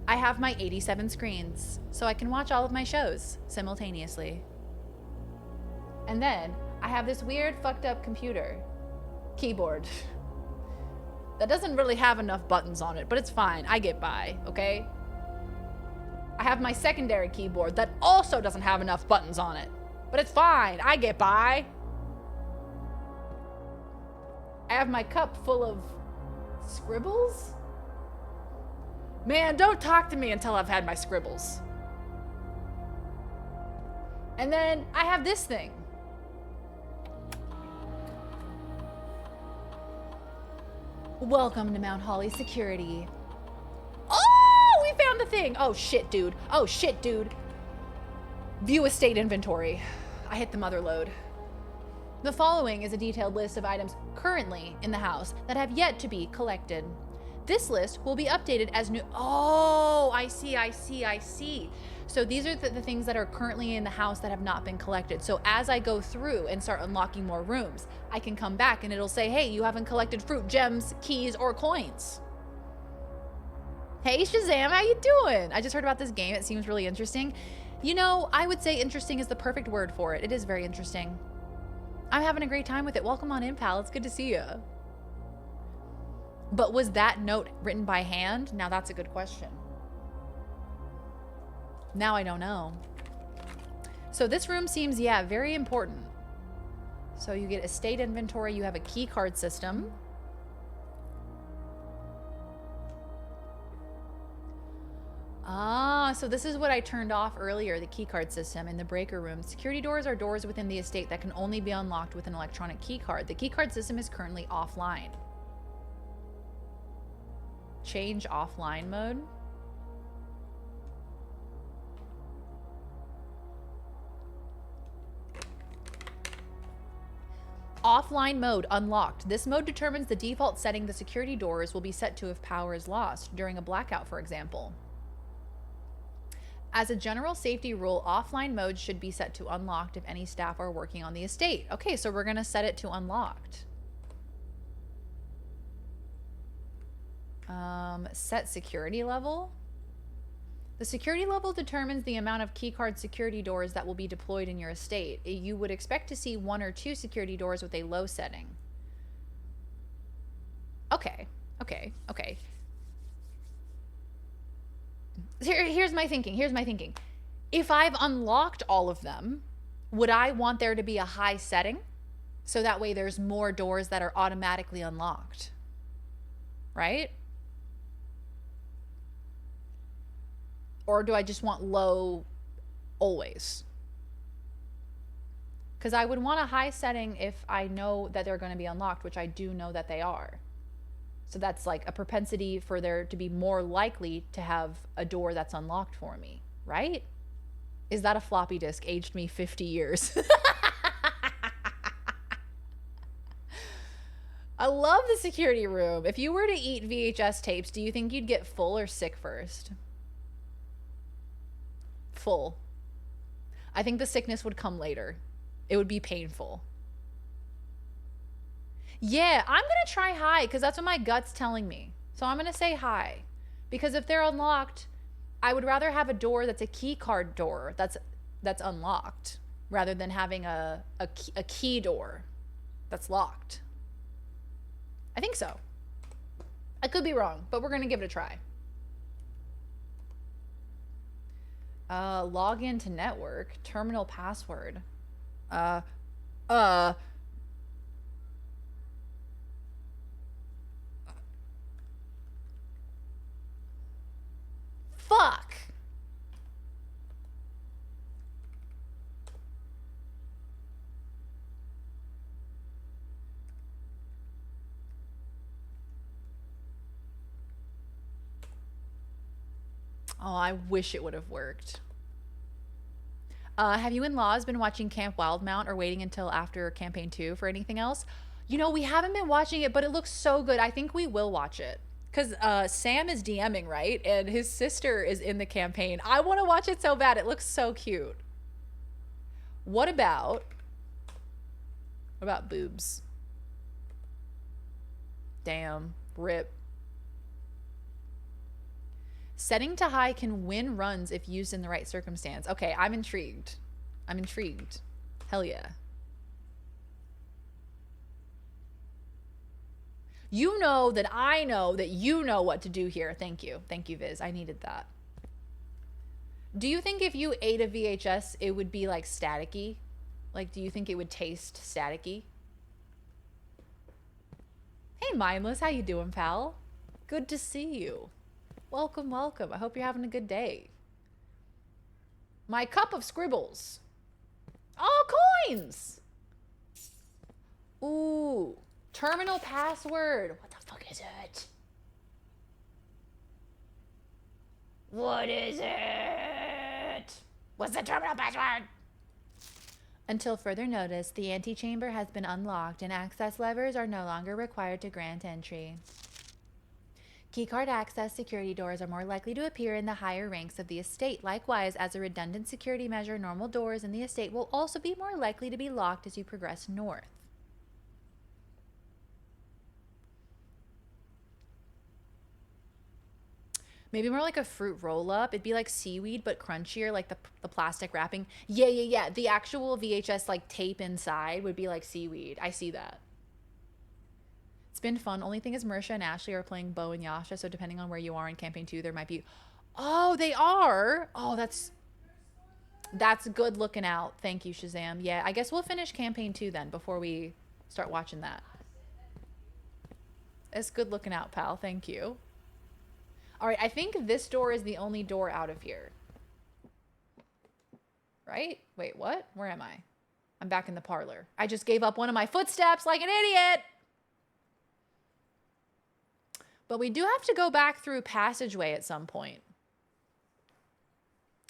I have my 87 screens, so I can watch all of my shows simultaneously. And then, I have this weird fucked up computer. Keyboard. That doesn't really have enough buttons on it, but it's fine. I get by, okay? I have my secondary keyboard that also doesn't have enough buttons on it, but it's fine. I get by. I have my cup full of scribbles. Man, don't talk to me until I've had my scribbles. And then I have this thing. Welcome to Mount Holly Security. Oh, we found the thing. Oh shit, dude. Oh shit, dude. View estate inventory. I hit the mother load. The following is a detailed list of items currently in the house that have yet to be collected. This list will be updated as new. Oh, I see. So these are the things that are currently in the house that have not been collected. So as I go through and start unlocking more rooms, I can come back and it'll say, hey, you haven't collected fruit, gems, keys, or coins. Hey, Shazam, how you doing? I just heard about this game. It seems really interesting. You know, I would say interesting is the perfect word for it. It is very interesting. I'm having a great time with it. Welcome on in, pal. It's good to see you. But was that note written by hand? Now that's a good question. Now I don't know. So this room seems, yeah, very important. So you get estate inventory. You have a key card system. Ah, so this is what I turned off earlier, the key card system in the breaker room. Security doors are doors within the estate that can only be unlocked with an electronic key card. The key card system is currently offline. Change offline mode. Offline mode unlocked. This mode determines the default setting the security doors will be set to if power is lost during a blackout, for example. As a general safety rule, offline mode should be set to unlocked if any staff are working on the estate. Okay, so we're gonna set it to unlocked. Set security level. The security level determines the amount of keycard security doors that will be deployed in your estate. You would expect to see 1 or 2 security doors with a low setting. Okay. Okay. Okay. Here's my thinking. Here's my thinking. If I've unlocked all of them, would I want there to be a high setting? So that way there's more doors that are automatically unlocked. Right? Or do I just want low always? Because I would want a high setting if I know that they're going to be unlocked, which I do know that they are. So that's like a propensity for there to be more likely to have a door that's unlocked for me, right? Is that a floppy disk aged me 50 years? I love the security room. If you were to eat VHS tapes, do you think you'd get full or sick first? Full. I think the sickness would come later. It would be painful. Yeah, I'm going to try high because that's what my gut's telling me. So I'm going to say high. Because if they're unlocked, I would rather have a door that's a key card door that's unlocked rather than having a key door that's locked. I think so. I could be wrong, but we're going to give it a try. Log into network, terminal password. Fuck. Oh, I wish it would have worked. Have you and Laws been watching Camp Wildmount or waiting until after Campaign 2 for anything else? You know, we haven't been watching it, but it looks so good. I think we will watch it. Because Sam is DMing, right? And his sister is in the campaign. I want to watch it so bad. It looks so cute. What about boobs? Damn. Rip. Setting to high can win runs if used in the right circumstance. Okay, I'm intrigued. I'm intrigued. Hell yeah. You know that I know that you know what to do here. Thank you. Thank you, Viz. I needed that. Do you think if you ate a VHS, it would be like staticky? Like, do you think it would taste staticky? Hey, Mindless. How you doing, pal? Good to see you. Welcome, welcome. I hope you're having a good day. My cup of scribbles. Oh, coins! Ooh. Terminal password. What the fuck is it? What is it? What's the terminal password? Until further notice, the antechamber has been unlocked and access levers are no longer required to grant entry. Keycard access security doors are more likely to appear in the higher ranks of the estate. Likewise, as a redundant security measure, normal doors in the estate will also be more likely to be locked as you progress north. Maybe more like a fruit roll-up. It'd be like seaweed, but crunchier, like the plastic wrapping. Yeah. The actual VHS like tape inside would be like seaweed. I see that. It's been fun. Only thing is Marisha and Ashley are playing Bo and Yasha, so depending on where you are in Campaign 2, there might be... Oh, they are? Oh, that's good looking out. Thank you, Shazam. Yeah, I guess we'll finish Campaign 2 then before we start watching that. It's good looking out, pal. Thank you. All right, I think this door is the only door out of here. Right? Wait, what? Where am I? I'm back in the parlor. I just gave up one of my footsteps like an idiot. But we do have to go back through passageway at some point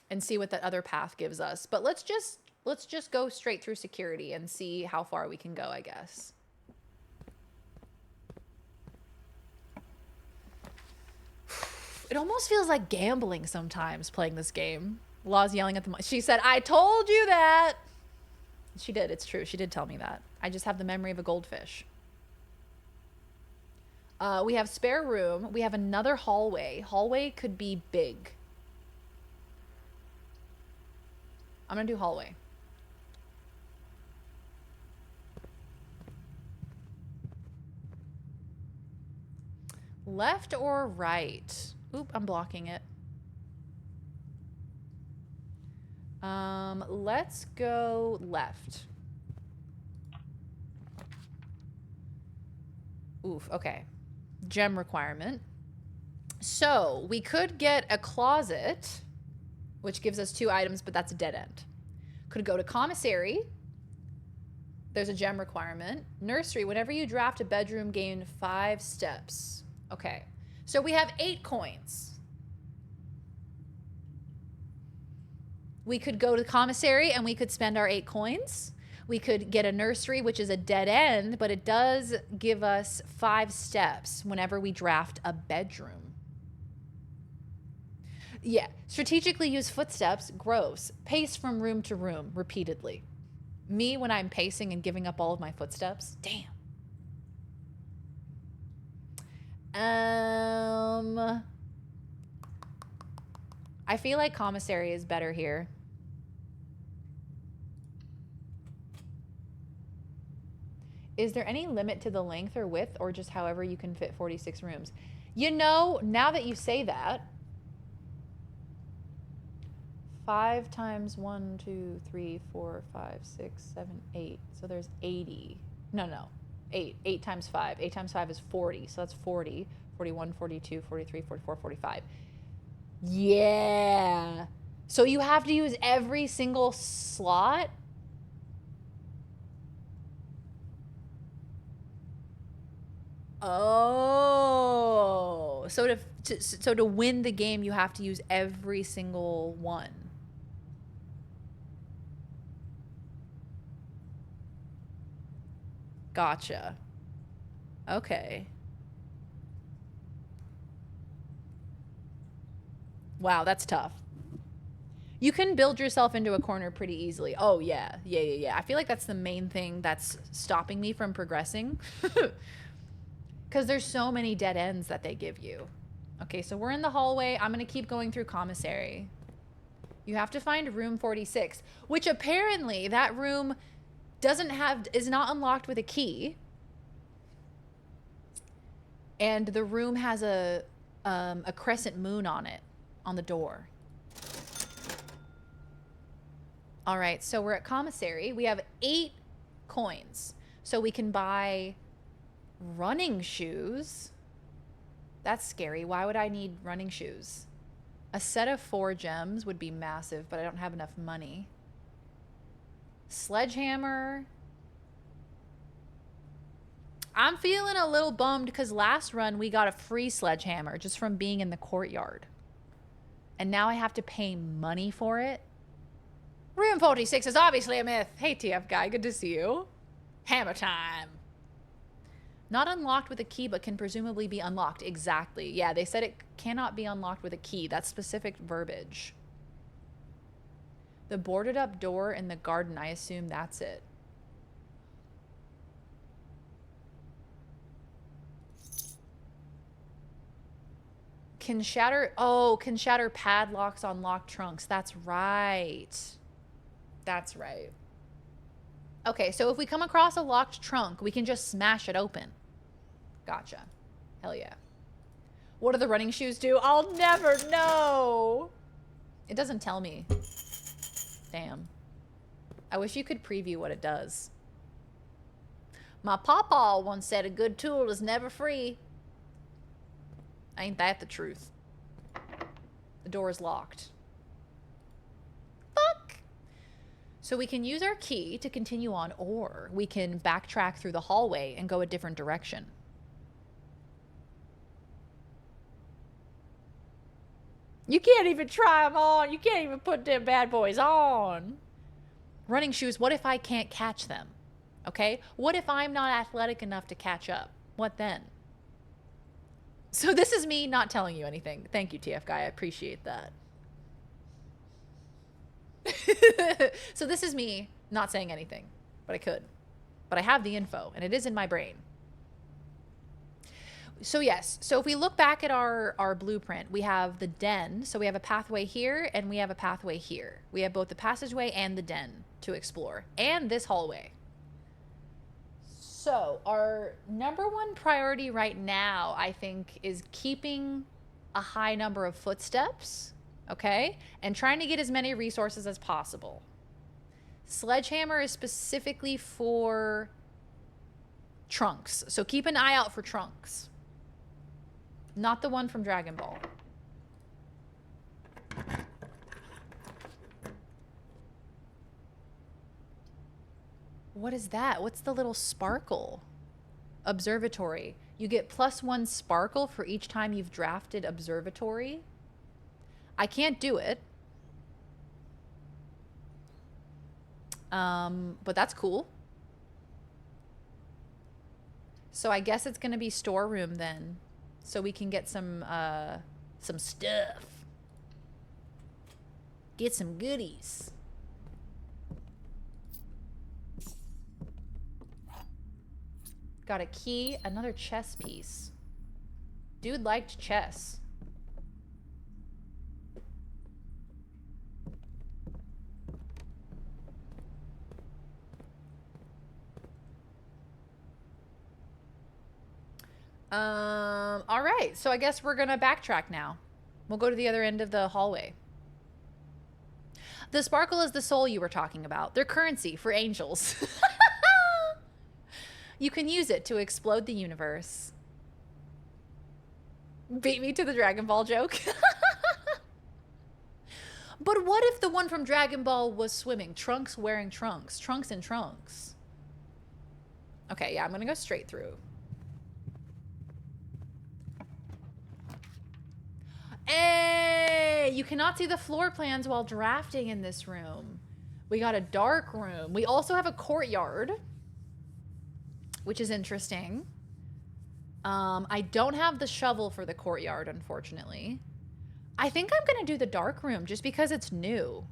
and see what that other path gives us. But let's just go straight through security and see how far we can go, I guess. It almost feels like gambling sometimes playing this game. Law's yelling at the mic. She said, "I told you that." She did. It's true. She did tell me that. I just have the memory of a goldfish. We have spare room. We have another hallway. Hallway could be big. I'm going to do hallway. Left or right? Oop, I'm blocking it. Let's go left. Oof, okay. Gem requirement. So we could get a closet, which gives us 2 items, but that's a dead end. Could go to commissary. There's a gem requirement. Nursery, whenever you draft a bedroom, gain 5 steps. Okay, so we have 8 coins. We could go to commissary and we could spend our 8 coins. We could get a nursery, which is a dead end, but it does give us 5 steps whenever we draft a bedroom. Yeah, strategically use footsteps, gross. Pace from room to room repeatedly. Me when I'm pacing and giving up all of my footsteps. Damn. I feel like commissary is better here. Is there any limit to the length or width, or just however you can fit 46 rooms? You know, now that you say that, 5 times 1, 2, 3, 4, 5, 6, 7, 8. So there's 80. No. 8. 8 times 5. 8 times 5 is 40. So that's 40. 41, 42, 43, 44, 45. Yeah. So you have to use every single slot? Oh. So to win the game, you have to use every single one. Gotcha. Okay. Wow, that's tough. You can build yourself into a corner pretty easily. Oh, yeah. Yeah. I feel like that's the main thing that's stopping me from progressing. Because there's so many dead ends that they give you. Okay, so we're in the hallway. I'm going to keep going through commissary. You have to find room 46, which apparently that room is not unlocked with a key. And the room has a crescent moon on it, on the door. All right, so we're at commissary. We have 8 coins. So we can buy running shoes. That's scary. Why would I need running shoes? A set of 4 gems would be massive, but I don't have enough money. Sledgehammer. I'm feeling a little bummed because last run we got a free sledgehammer just from being in the courtyard. And now I have to pay money for it. Room 46 is obviously a myth. Hey, TF guy, good to see you. Hammer time. Not unlocked with a key, but can presumably be unlocked. Exactly. Yeah, they said it cannot be unlocked with a key. That's specific verbiage. The boarded up door in the garden, I assume that's it. Can shatter padlocks on locked trunks. That's right. That's right. Okay, so if we come across a locked trunk, we can just smash it open. Gotcha. Hell yeah. What do the running shoes do? I'll never know. It doesn't tell me. Damn. I wish you could preview what it does. My pawpaw once said a good tool is never free. Ain't that the truth? The door is locked. Fuck! So we can use our key to continue on, or we can backtrack through the hallway and go a different direction. You can't even try them on. You can't even put them bad boys on. Running shoes, what if I can't catch them? Okay? What if I'm not athletic enough to catch up? What then? So this is me not telling you anything. Thank you, TF guy. I appreciate that. So this is me not saying anything, but I could. But I have the info, and it is in my brain. So yes, so if we look back at our blueprint, we have the den. So we have a pathway here, and we have a pathway here. We have both the passageway and the den to explore, and this hallway. So our number one priority right now, I think, is keeping a high number of footsteps, okay? And trying to get as many resources as possible. Sledgehammer is specifically for Trunks. So keep an eye out for Trunks. Not the one from Dragon Ball. What is that? What's the little sparkle? Observatory. You get +1 sparkle for each time you've drafted Observatory. I can't do it. But that's cool. So I guess it's gonna be storeroom then. So we can get some stuff. Get some goodies. Got a key, another chess piece. Dude liked chess. All right, so I guess we're gonna backtrack now. We'll go to the other end of the hallway. The sparkle is the soul you were talking about. They're currency for angels. You can use it to explode the universe. Beat me to the Dragon Ball joke. But what if the one from Dragon Ball was swimming? Trunks wearing trunks. Trunks and trunks. Okay, yeah, I'm gonna go straight through. Hey, you cannot see the floor plans while drafting in this room. We got a dark room. We also have a courtyard, which is interesting. I don't have the shovel for the courtyard, unfortunately. I think I'm gonna do the dark room just because it's new.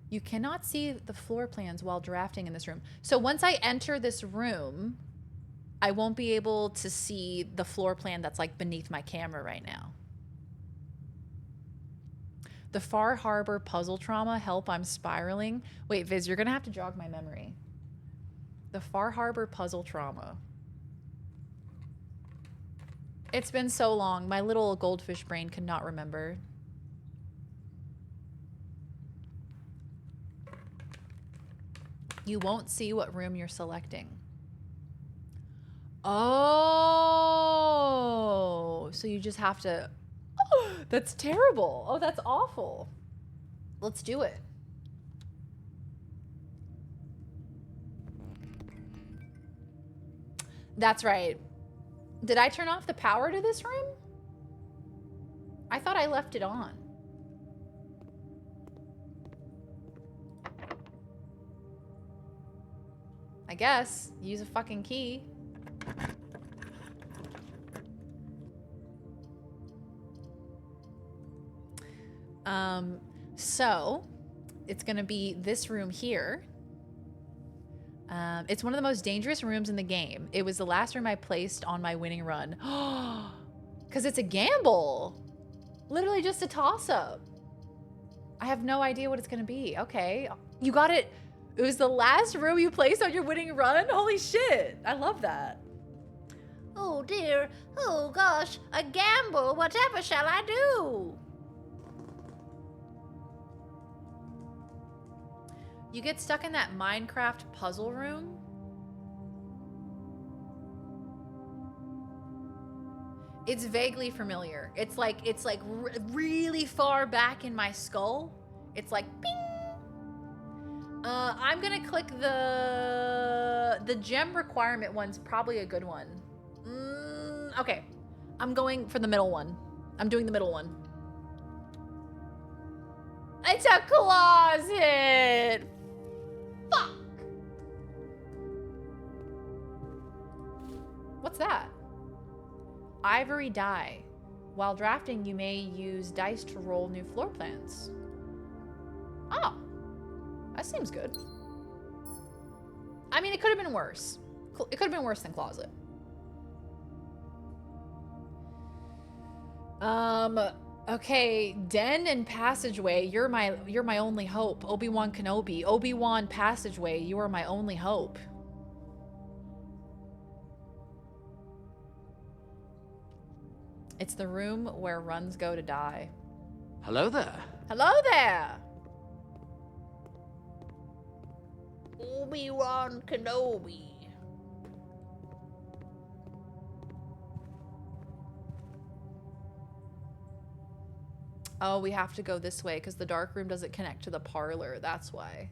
You cannot see the floor plans while drafting in this room. So once I enter this room, I won't be able to see the floor plan that's like beneath my camera right now. The Far Harbor puzzle trauma, help, I'm spiraling. Wait, Viz, you're gonna have to jog my memory. The Far Harbor puzzle trauma. It's been so long, my little goldfish brain could not remember. You won't see what room you're selecting. Oh, so you just have to... Oh, that's terrible. Oh, that's awful. Let's do it. That's right. Did I turn off the power to this room? I thought I left it on. I guess. Use a fucking key. So it's gonna be this room here. It's one of the most dangerous rooms in the game. It was the last room I placed on my winning run. Because it's a gamble. Literally just a toss-up. I have no idea what it's gonna be. Okay, you got it. It was the last room you placed on your winning run? Holy shit, I love that. Oh dear, oh gosh, a gamble, whatever shall I do? You get stuck in that Minecraft puzzle room? It's vaguely familiar. It's like really far back in my skull. It's like bing. I'm gonna click the gem requirement one's probably a good one. Okay, I'm going for the middle one. I'm doing the middle one. It's a closet. Fuck. What's that? Ivory die. While drafting, you may use dice to roll new floor plans. Oh, that seems good. I mean, it could have been worse. It could have been worse than closet. Okay, Den and Passageway, you're my only hope. Obi-Wan Kenobi, Obi-Wan Passageway, you are my only hope. It's the room where runs go to die. Hello there. Hello there! Obi-Wan Kenobi. Oh, we have to go this way because the dark room doesn't connect to the parlor. That's why.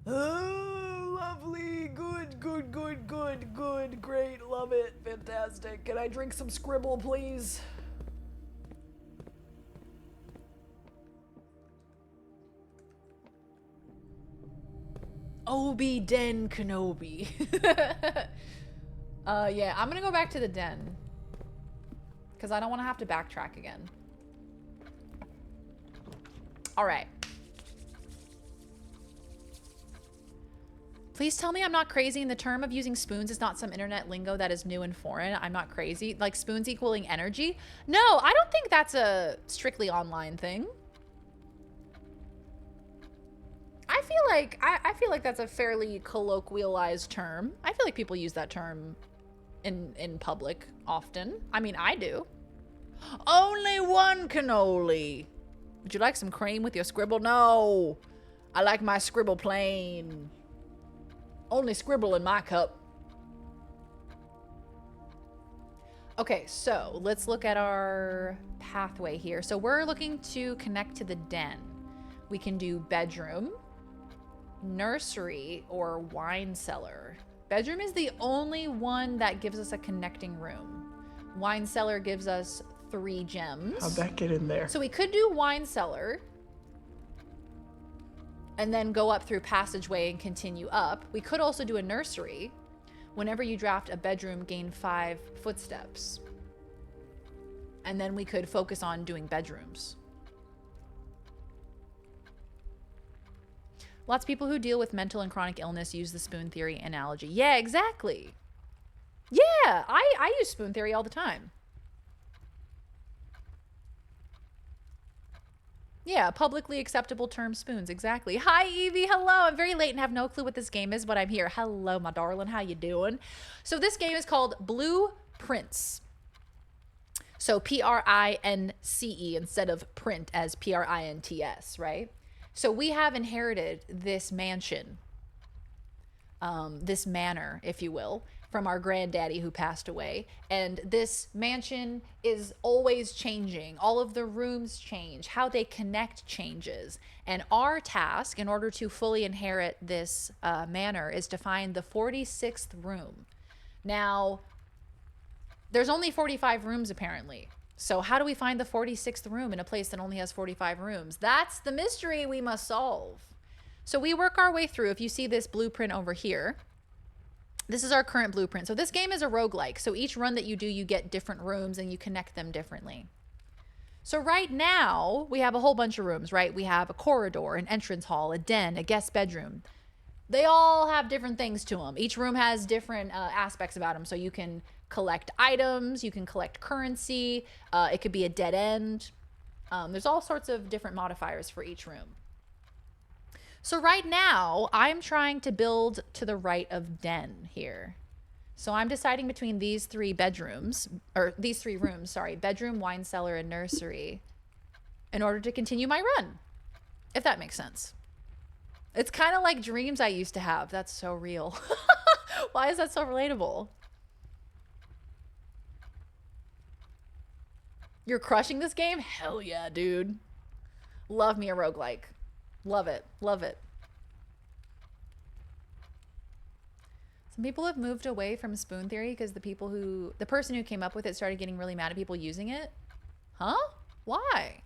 Oh, lovely. Good, good, good, good, good. Great. Love it. Fantastic. Can I drink some Scribble, please? Obi-Den Kenobi. Yeah, I'm gonna go back to the den. Because I don't want to have to backtrack again. Alright. Please tell me I'm not crazy and the term of using spoons is not some internet lingo that is new and foreign. I'm not crazy. Like spoons equaling energy? No, I don't think that's a strictly online thing. I feel like that's a fairly colloquialized term. I feel like people use that term in public often. I mean, I do. Only one cannoli. Would you like some cream with your Scribble? No. I like my Scribble plain. Only Scribble in my cup. Okay, so let's look at our pathway here. So we're looking to connect to the den. We can do bedroom, nursery, or wine cellar. Bedroom is the only one that gives us a connecting room. Wine cellar gives us 3 gems. How'd that get in there? So we could do wine cellar and then go up through passageway and continue up. We could also do a nursery. Whenever you draft a bedroom, gain 5 footsteps. And then we could focus on doing bedrooms. Lots of people who deal with mental and chronic illness use the spoon theory analogy. Yeah, exactly. Yeah, I use spoon theory all the time. Yeah, publicly acceptable term spoons, exactly. Hi, Evie, hello. I'm very late and have no clue what this game is, but I'm here. Hello, my darling, how you doing? So this game is called Blueprints. So P-R-I-N-C-E instead of print as P-R-I-N-T-S, right? So we have inherited this mansion, this manor, if you will, from our granddaddy who passed away. And this mansion is always changing. All of the rooms change. How they connect changes. And our task, in order to fully inherit this manor, is to find the 46th room. Now, there's only 45 rooms apparently. So how do we find the 46th room in a place that only has 45 rooms? That's the mystery we must solve. So we work our way through. If you see this blueprint over here, this is our current blueprint. So this game is a roguelike. So each run that you do, you get different rooms and you connect them differently. So right now, we have a whole bunch of rooms, right? We have a corridor, an entrance hall, a den, a guest bedroom. They all have different things to them. Each room has different aspects about them. So you can collect items, you can collect currency, it could be a dead end. There's all sorts of different modifiers for each room. So right now, I'm trying to build to the right of den here. So I'm deciding between these 3 bedrooms, or these 3 rooms, sorry, bedroom, wine cellar, and nursery, in order to continue my run, if that makes sense. It's kind of like dreams I used to have. That's so real. Why is that so relatable? You're crushing this game? Hell yeah, dude. Love me a roguelike. Love it. Love it. Some people have moved away from spoon theory because the person who came up with it started getting really mad at people using it. Huh? Why?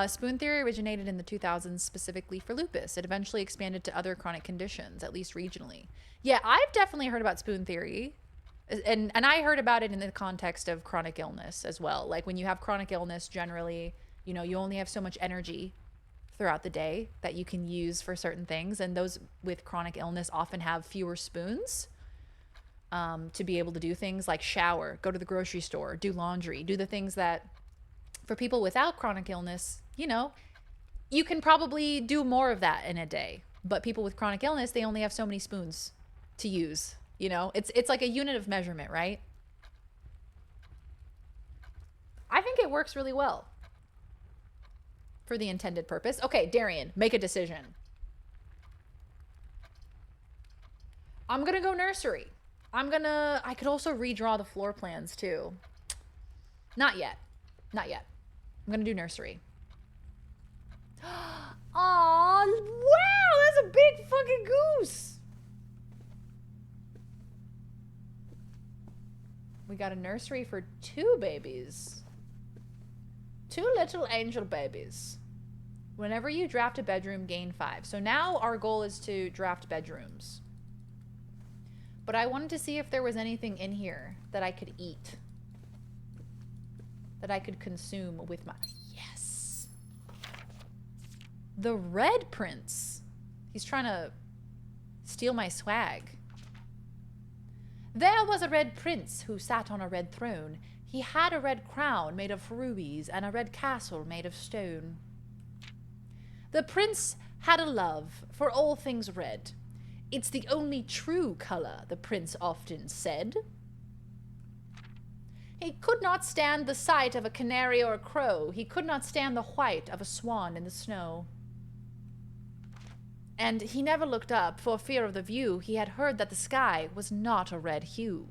Spoon theory originated in the 2000s specifically for lupus. It eventually expanded to other chronic conditions, at least regionally. Yeah, I've definitely heard about spoon theory. And I heard about it in the context of chronic illness as well. Like when you have chronic illness, generally, you know, you only have so much energy throughout the day that you can use for certain things. And those with chronic illness often have fewer spoons to be able to do things like shower, go to the grocery store, do laundry, do the things that for people without chronic illness, you know, you can probably do more of that in a day. But people with chronic illness, they only have so many spoons to use. You know, it's like a unit of measurement, right? I think it works really well for the intended purpose. Okay, Darian, make a decision. I'm gonna go nursery. I could also redraw the floor plans too. Not yet. Not yet. I'm gonna do nursery. Aw, wow, that's a big fucking goose. We got a nursery for 2 babies. 2 little angel babies. Whenever you draft a bedroom, gain 5. So now our goal is to draft bedrooms. But I wanted to see if there was anything in here that I could eat. That I could consume with my... Yes! The Red Prince. He's trying to steal my swag. There was a red prince who sat on a red throne. He had a red crown made of rubies and a red castle made of stone. The prince had a love for all things red. It's the only true color, the prince often said. He could not stand the sight of a canary or a crow. He could not stand the white of a swan in the snow. And he never looked up for fear of the view. He had heard that the sky was not a red hue.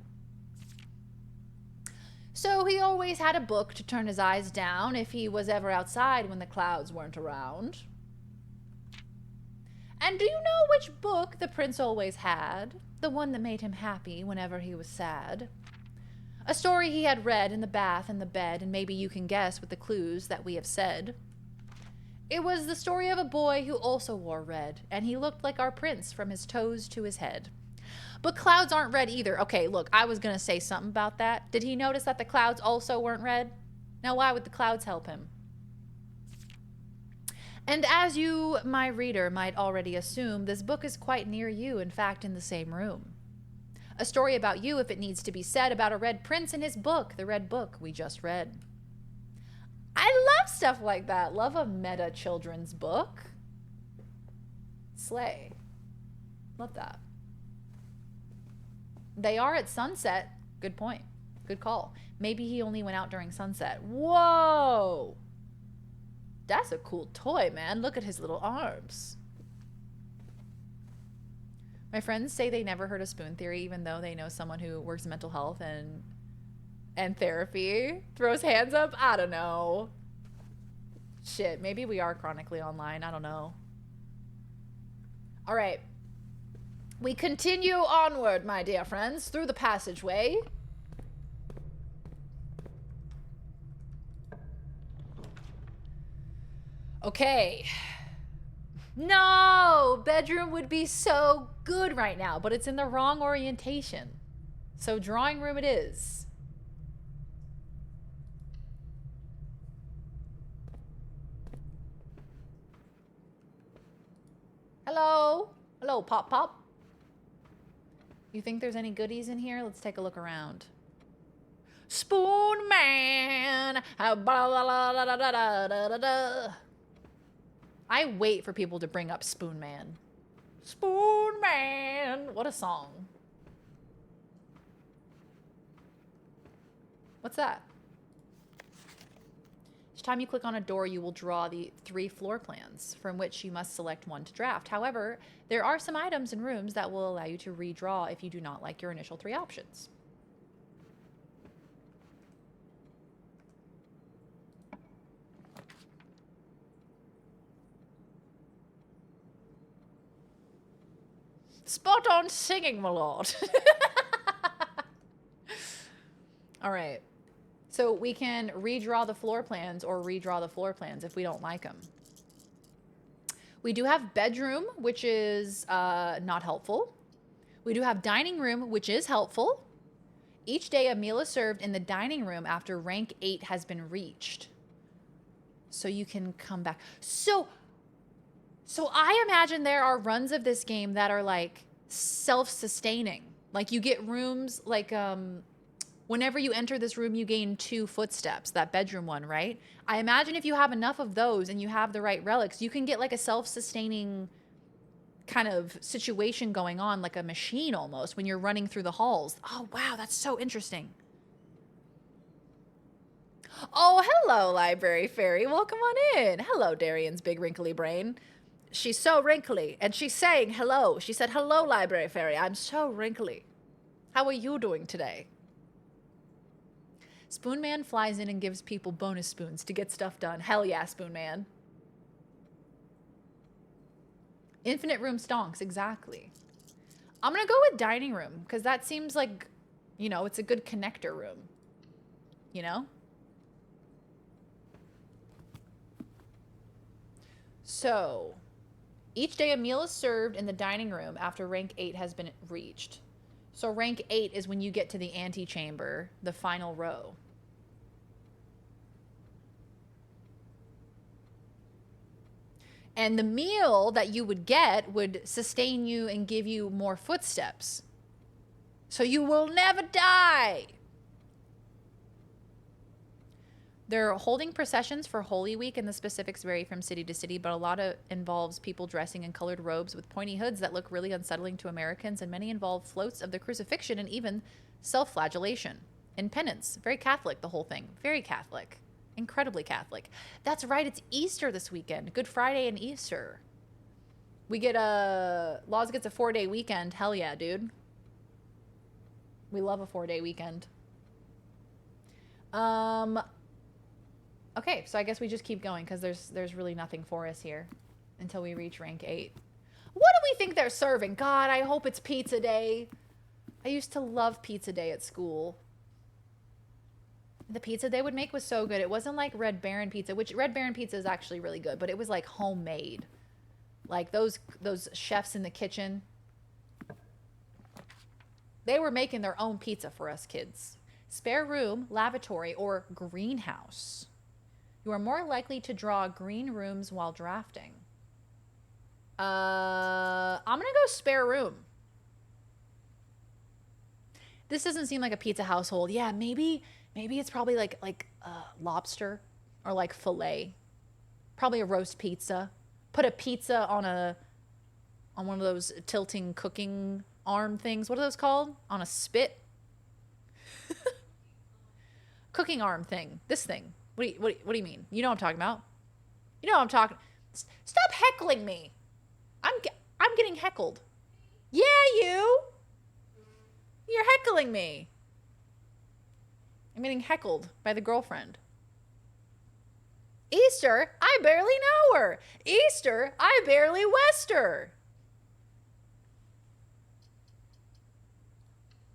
So he always had a book to turn his eyes down if he was ever outside when the clouds weren't around. And do you know which book the prince always had? The one that made him happy whenever he was sad. A story he had read in the bath and the bed, and maybe you can guess with the clues that we have said. It was the story of a boy who also wore red, and he looked like our prince from his toes to his head. But clouds aren't red either. Okay, look, I was gonna say something about that. Did he notice that the clouds also weren't red? Now why would the clouds help him? And as you, my reader, might already assume, this book is quite near you, in fact, in the same room. A story about you, if it needs to be said, about a red prince and his book, the red book we just read. I love stuff like that. Love a meta children's book. Slay. Love that. They are at sunset. Good point. Good call. Maybe he only went out during sunset. Whoa! That's a cool toy, man. Look at his little arms. My friends say they never heard of spoon theory, even though they know someone who works in mental health and therapy. Throws hands up? I don't know. Shit, maybe we are chronically online. I don't know. All right. We continue onward, my dear friends, through the passageway. Okay. No! Bedroom would be so good right now, but it's in the wrong orientation. So drawing room it is. Hello? Hello, Pop Pop. You think there's any goodies in here? Let's take a look around. Spoon Man! I wait for people to bring up Spoon Man. Spoon Man! What a song. What's that? Each time you click on a door, you will draw the 3 floor plans, from which you must select one to draft. However, there are some items in rooms that will allow you to redraw if you do not like your initial 3 options. Spot on singing, my lord. All right. So we can redraw the floor plans or redraw the floor plans if we don't like them. We do have bedroom, which is not helpful. We do have dining room, which is helpful. Each day a meal is served in the dining room after rank 8 has been reached. So you can come back. So I imagine there are runs of this game that are like self-sustaining. Like you get rooms like whenever you enter this room, you gain 2 footsteps, that bedroom one, right? I imagine if you have enough of those and you have the right relics, you can get like a self-sustaining kind of situation going on, like a machine almost, when you're running through the halls. Oh, wow, that's so interesting. Oh, hello, Library Fairy. Welcome on in. Hello, Darian's big wrinkly brain. She's so wrinkly, and she's saying hello. She said, hello, Library Fairy. I'm so wrinkly. How are you doing today? Spoon Man flies in and gives people bonus spoons to get stuff done. Hell yeah, Spoon Man. Infinite room stonks, exactly. I'm gonna go with dining room, because that seems like, you know, it's a good connector room. You know? So, each day a meal is served in the dining room after rank 8 has been reached. So rank 8 is when you get to the antechamber, the final row. And the meal that you would get would sustain you and give you more footsteps. So you will never die. They're holding processions for Holy Week, and the specifics vary from city to city, but a lot of involves people dressing in colored robes with pointy hoods that look really unsettling to Americans, and many involve floats of the crucifixion and even self-flagellation and penance. Very Catholic, the whole thing. Very Catholic. Incredibly Catholic. That's right, it's Easter this weekend. Good Friday and Easter. We get Laws gets a 4-day weekend. Hell yeah, dude. We love a 4-day weekend. Okay, so I guess we just keep going because there's really nothing for us here until we reach rank 8. What do we think they're serving? God, I hope it's pizza day. I used to love pizza day at school. The pizza they would make was so good. It wasn't like Red Baron pizza, which Red Baron pizza is actually really good, but it was like homemade. Like those chefs in the kitchen. They were making their own pizza for us kids. Spare room, lavatory, or greenhouse. You are more likely to draw green rooms while drafting. I'm gonna go spare room. This doesn't seem like a pizza household. Yeah, maybe it's probably like lobster or like filet. Probably a roast pizza. Put a pizza on one of those tilting cooking arm things. What are those called? On a spit? Cooking arm thing. This thing. What do you mean? You know what I'm talking about. You know what I'm talking. Stop heckling me. I'm getting heckled. Yeah, you. You're heckling me. I'm getting heckled by the girlfriend. Easter, I barely know her. Easter, I barely Wester.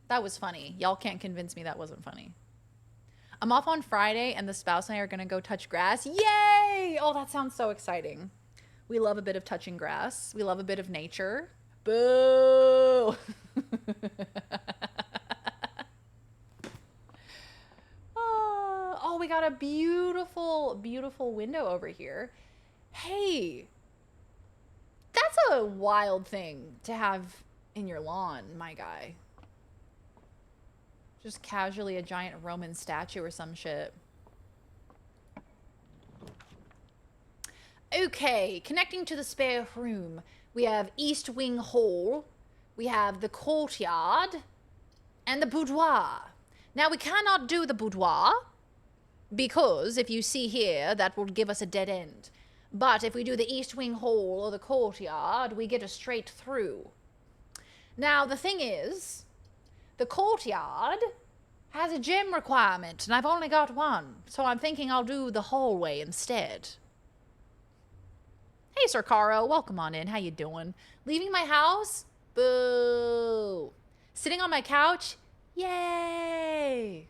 That was funny. Y'all can't convince me that wasn't funny. I'm off on Friday, and the spouse and I are going to go touch grass. Yay! Oh, that sounds so exciting. We love a bit of touching grass. We love a bit of nature. Boo! Oh, we got a beautiful, beautiful window over here. Hey, that's a wild thing to have in your lawn, my guy. Just casually a giant Roman statue or some shit. Okay, connecting to the spare room, we have East Wing Hall, we have the courtyard, and the boudoir. Now, we cannot do the boudoir, because if you see here, that will give us a dead end. But if we do the East Wing Hall or the courtyard, we get a straight through. Now, the thing is, the courtyard has a gym requirement, and I've only got one, so I'm thinking I'll do the hallway instead. Hey, Sir Caro, welcome on in. How you doing? Leaving my house? Boo. Sitting on my couch? Yay.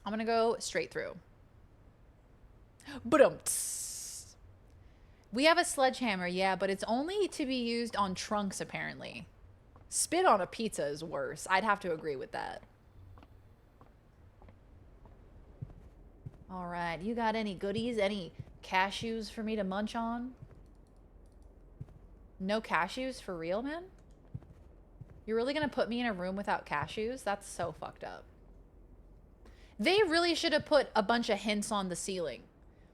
I'm gonna go straight through. Ba-dum-ts. We have a sledgehammer, yeah, but it's only to be used on trunks, apparently. Spit on a pizza is worse. I'd have to agree with that. All right, you got any goodies? Any cashews for me to munch on? No cashews for real, man? You're really gonna put me in a room without cashews? That's so fucked up. They really should have put a bunch of hints on the ceiling,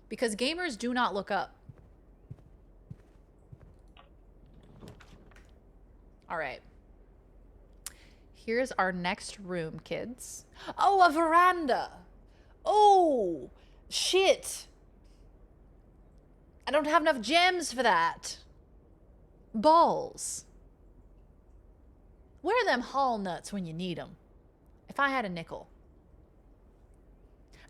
because gamers do not look up. All right. Here's our next room, kids. Oh, a veranda. Oh, shit. I don't have enough gems for that. Balls. Where are them hall nuts when you need them? If I had a nickel.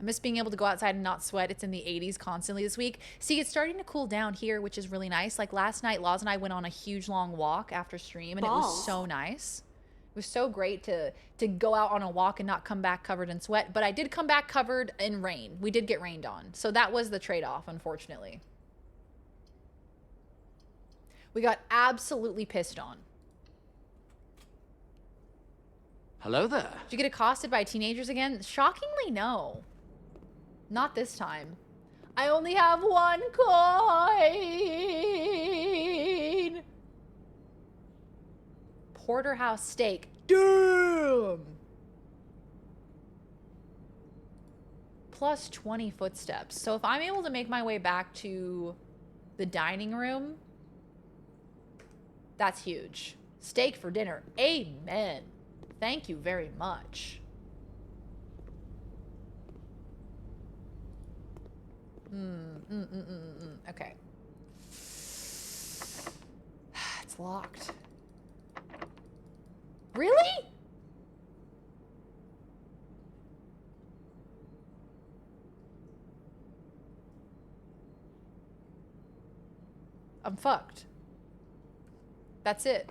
I miss being able to go outside and not sweat. It's in the 80s constantly this week. See, it's starting to cool down here, which is really nice. Like last night, Laws and I went on a huge long walk after stream, and it was so nice. It was so great to go out on a walk and not come back covered in sweat. But I did come back covered in rain. We did get rained on. So that was the trade-off, unfortunately. We got absolutely pissed on. Hello there. Did you get accosted by teenagers again? Shockingly, no. Not this time. I only have one coin. Porterhouse steak. Damn. Plus 20 footsteps. So if I'm able to make my way back to the dining room, that's huge. Steak for dinner. Amen. Thank you very much. Okay. It's locked. Really? I'm fucked. That's it.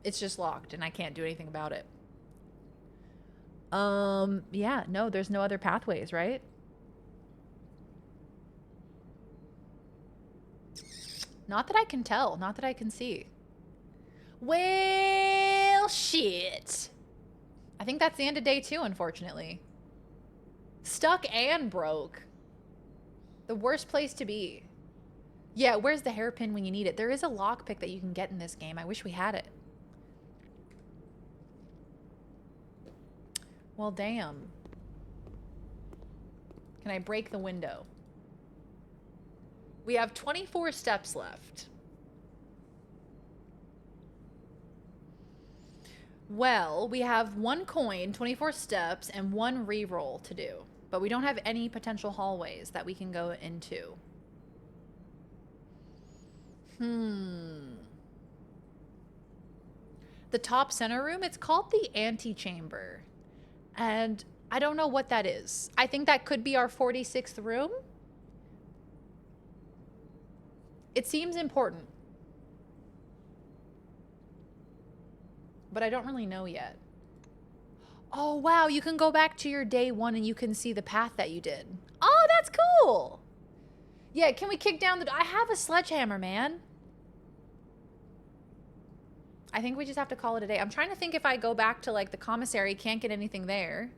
It's just locked and I can't do anything about it. Yeah, no, there's no other pathways, right? Not that I can tell, not that I can see. Well, shit. I think that's the end of day 2, unfortunately. Stuck and broke. The worst place to be. Yeah, where's the hairpin when you need it? There is a lockpick that you can get in this game. I wish we had it. Well, damn. Can I break the window? We have 24 steps left. Well, we have 1 coin, 24 steps, and 1 reroll to do. But we don't have any potential hallways that we can go into. The top center room, it's called the antechamber. And I don't know what that is. I think that could be our 46th room. It seems important. But I don't really know yet. Oh, wow. You can go back to your day 1 and you can see the path that you did. Oh, that's cool. Yeah, can we kick down the... I have a sledgehammer, man. I think we just have to call it a day. I'm trying to think if I go back to, like, the commissary, can't get anything there.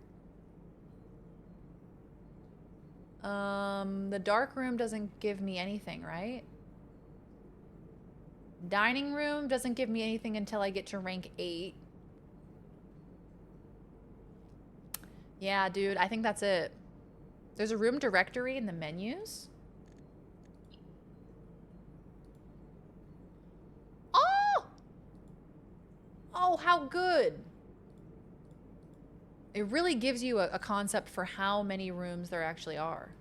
The dark room doesn't give me anything, right? Dining room doesn't give me anything until I get to rank 8. Yeah, dude, I think that's it. There's a room directory in the menus. Oh! Oh, how good. It really gives you a concept for how many rooms there actually are.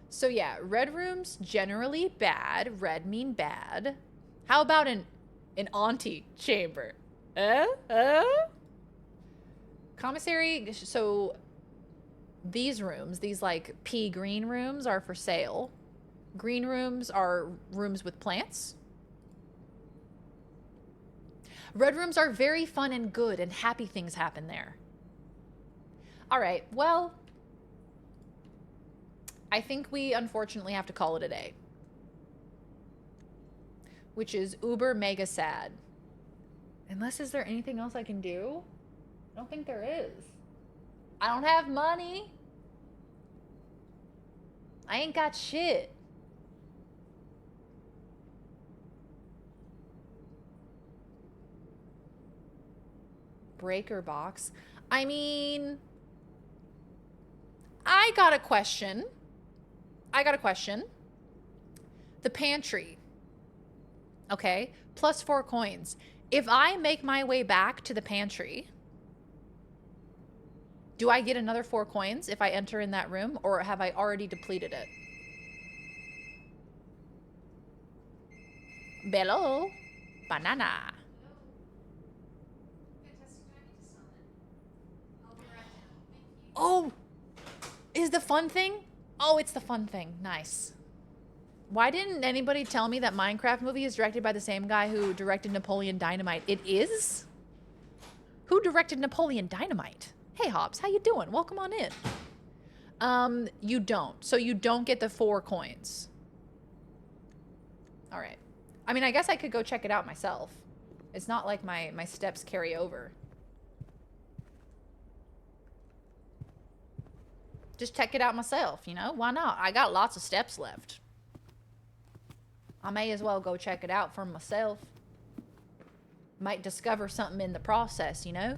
So yeah, red rooms generally bad. Red mean bad. How about an auntie chamber? Commissary, so these rooms, these like pea green rooms are for sale. Green rooms are rooms with plants. Red rooms are very fun and good and happy things happen there. All right, well, I think we unfortunately have to call it a day. Which is uber mega sad. Unless, is there anything else I can do? I don't think there is. I don't have money. I ain't got shit. Breaker box. I mean, I got a question. The pantry. Okay, plus 4 coins. If I make my way back to the pantry, do I get another 4 coins if I enter in that room, or have I already depleted it? Bello. Banana. Oh, is the fun thing? Oh, it's the fun thing. Nice. Why didn't anybody tell me that Minecraft movie is directed by the same guy who directed Napoleon Dynamite? It is? Who directed Napoleon Dynamite? Hey, Hobbs, how you doing? Welcome on in. You don't. So you don't get the 4 coins. All right. I mean, I guess I could go check it out myself. It's not like my steps carry over. Just check it out myself, you know? Why not? I got lots of steps left. I may as well go check it out for myself. Might discover something in the process, you know?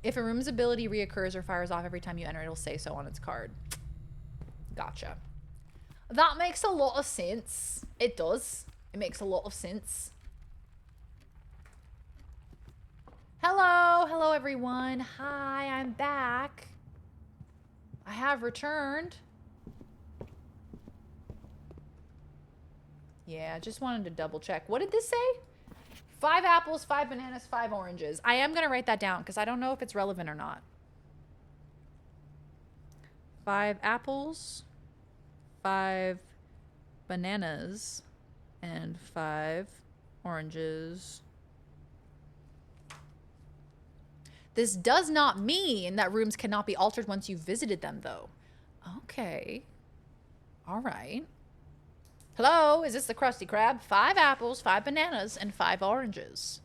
If a room's ability reoccurs or fires off every time you enter, it'll say so on its card. Gotcha. That makes a lot of sense. It does. It makes a lot of sense. Hello. Hello, everyone. Hi, I'm back. I have returned. Yeah, just wanted to double check. What did this say? 5 apples, 5 bananas, 5 oranges. I am going to write that down because I don't know if it's relevant or not. 5 apples, 5 bananas, and 5 oranges. This does not mean that rooms cannot be altered once you've visited them, though. Okay. All right. Hello, is this the Krusty Krab? 5 apples, 5 bananas, and 5 oranges.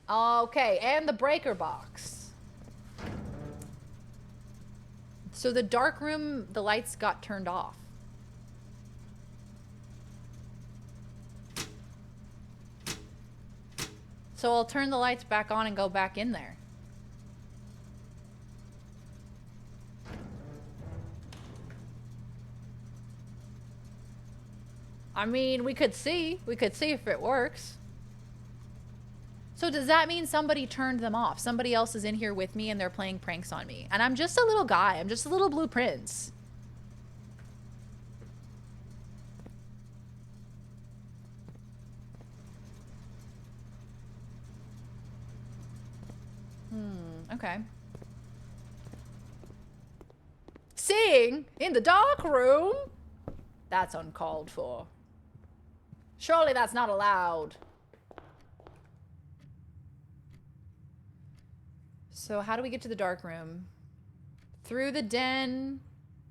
Okay, and the breaker box. So the dark room, the lights got turned off. So I'll turn the lights back on and go back in there. I mean, we could see if it works. So does that mean somebody turned them off? Somebody else is in here with me and they're playing pranks on me. And I'm just a little guy. I'm just a little blue prince. Okay. Seeing in the dark room? That's uncalled for. Surely that's not allowed. So how do we get to the dark room? Through the den,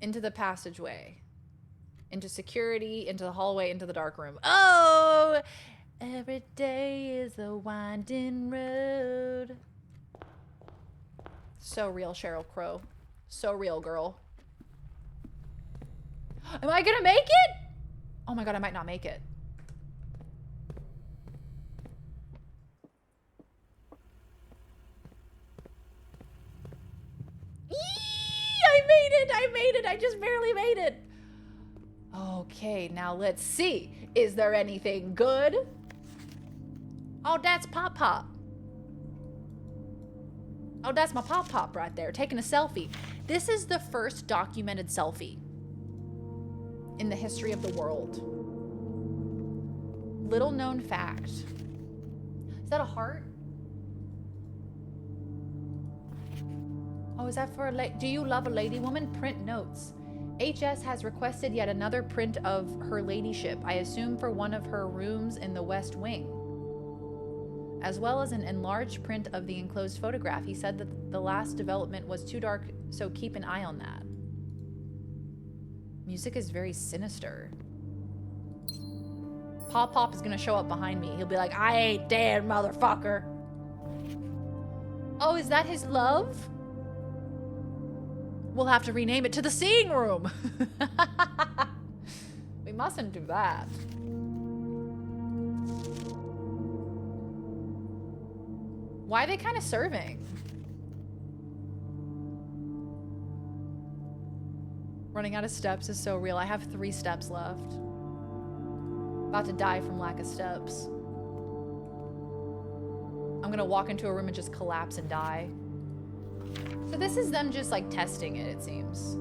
into the passageway, into security, into the hallway, into the dark room. Oh, every day is a winding road. So real, Sheryl Crow. So real, girl. Am I gonna make it? Oh my god, I might not make it. I made it. I just barely made it. Okay, now let's see. Is there anything good? Oh, that's Pop Pop. Oh, that's my Pop Pop right there, taking a selfie. This is the first documented selfie in the history of the world. Little known fact. Is that a heart? Oh, is that for a do you love a lady woman? Print notes. HS has requested yet another print of her ladyship, I assume for one of her rooms in the West Wing, as well as an enlarged print of the enclosed photograph. He said that the last development was too dark, so keep an eye on that. Music is very sinister. Pop Pop is gonna show up behind me. He'll be like, I ain't dead, motherfucker. Oh, is that his love? We'll have to rename it to the Seeing Room. We mustn't do that. Why are they kind of serving? Running out of steps is so real. I have 3 steps left. About to die from lack of steps. I'm gonna walk into a room and just collapse and die. So this is them just like testing it, it seems.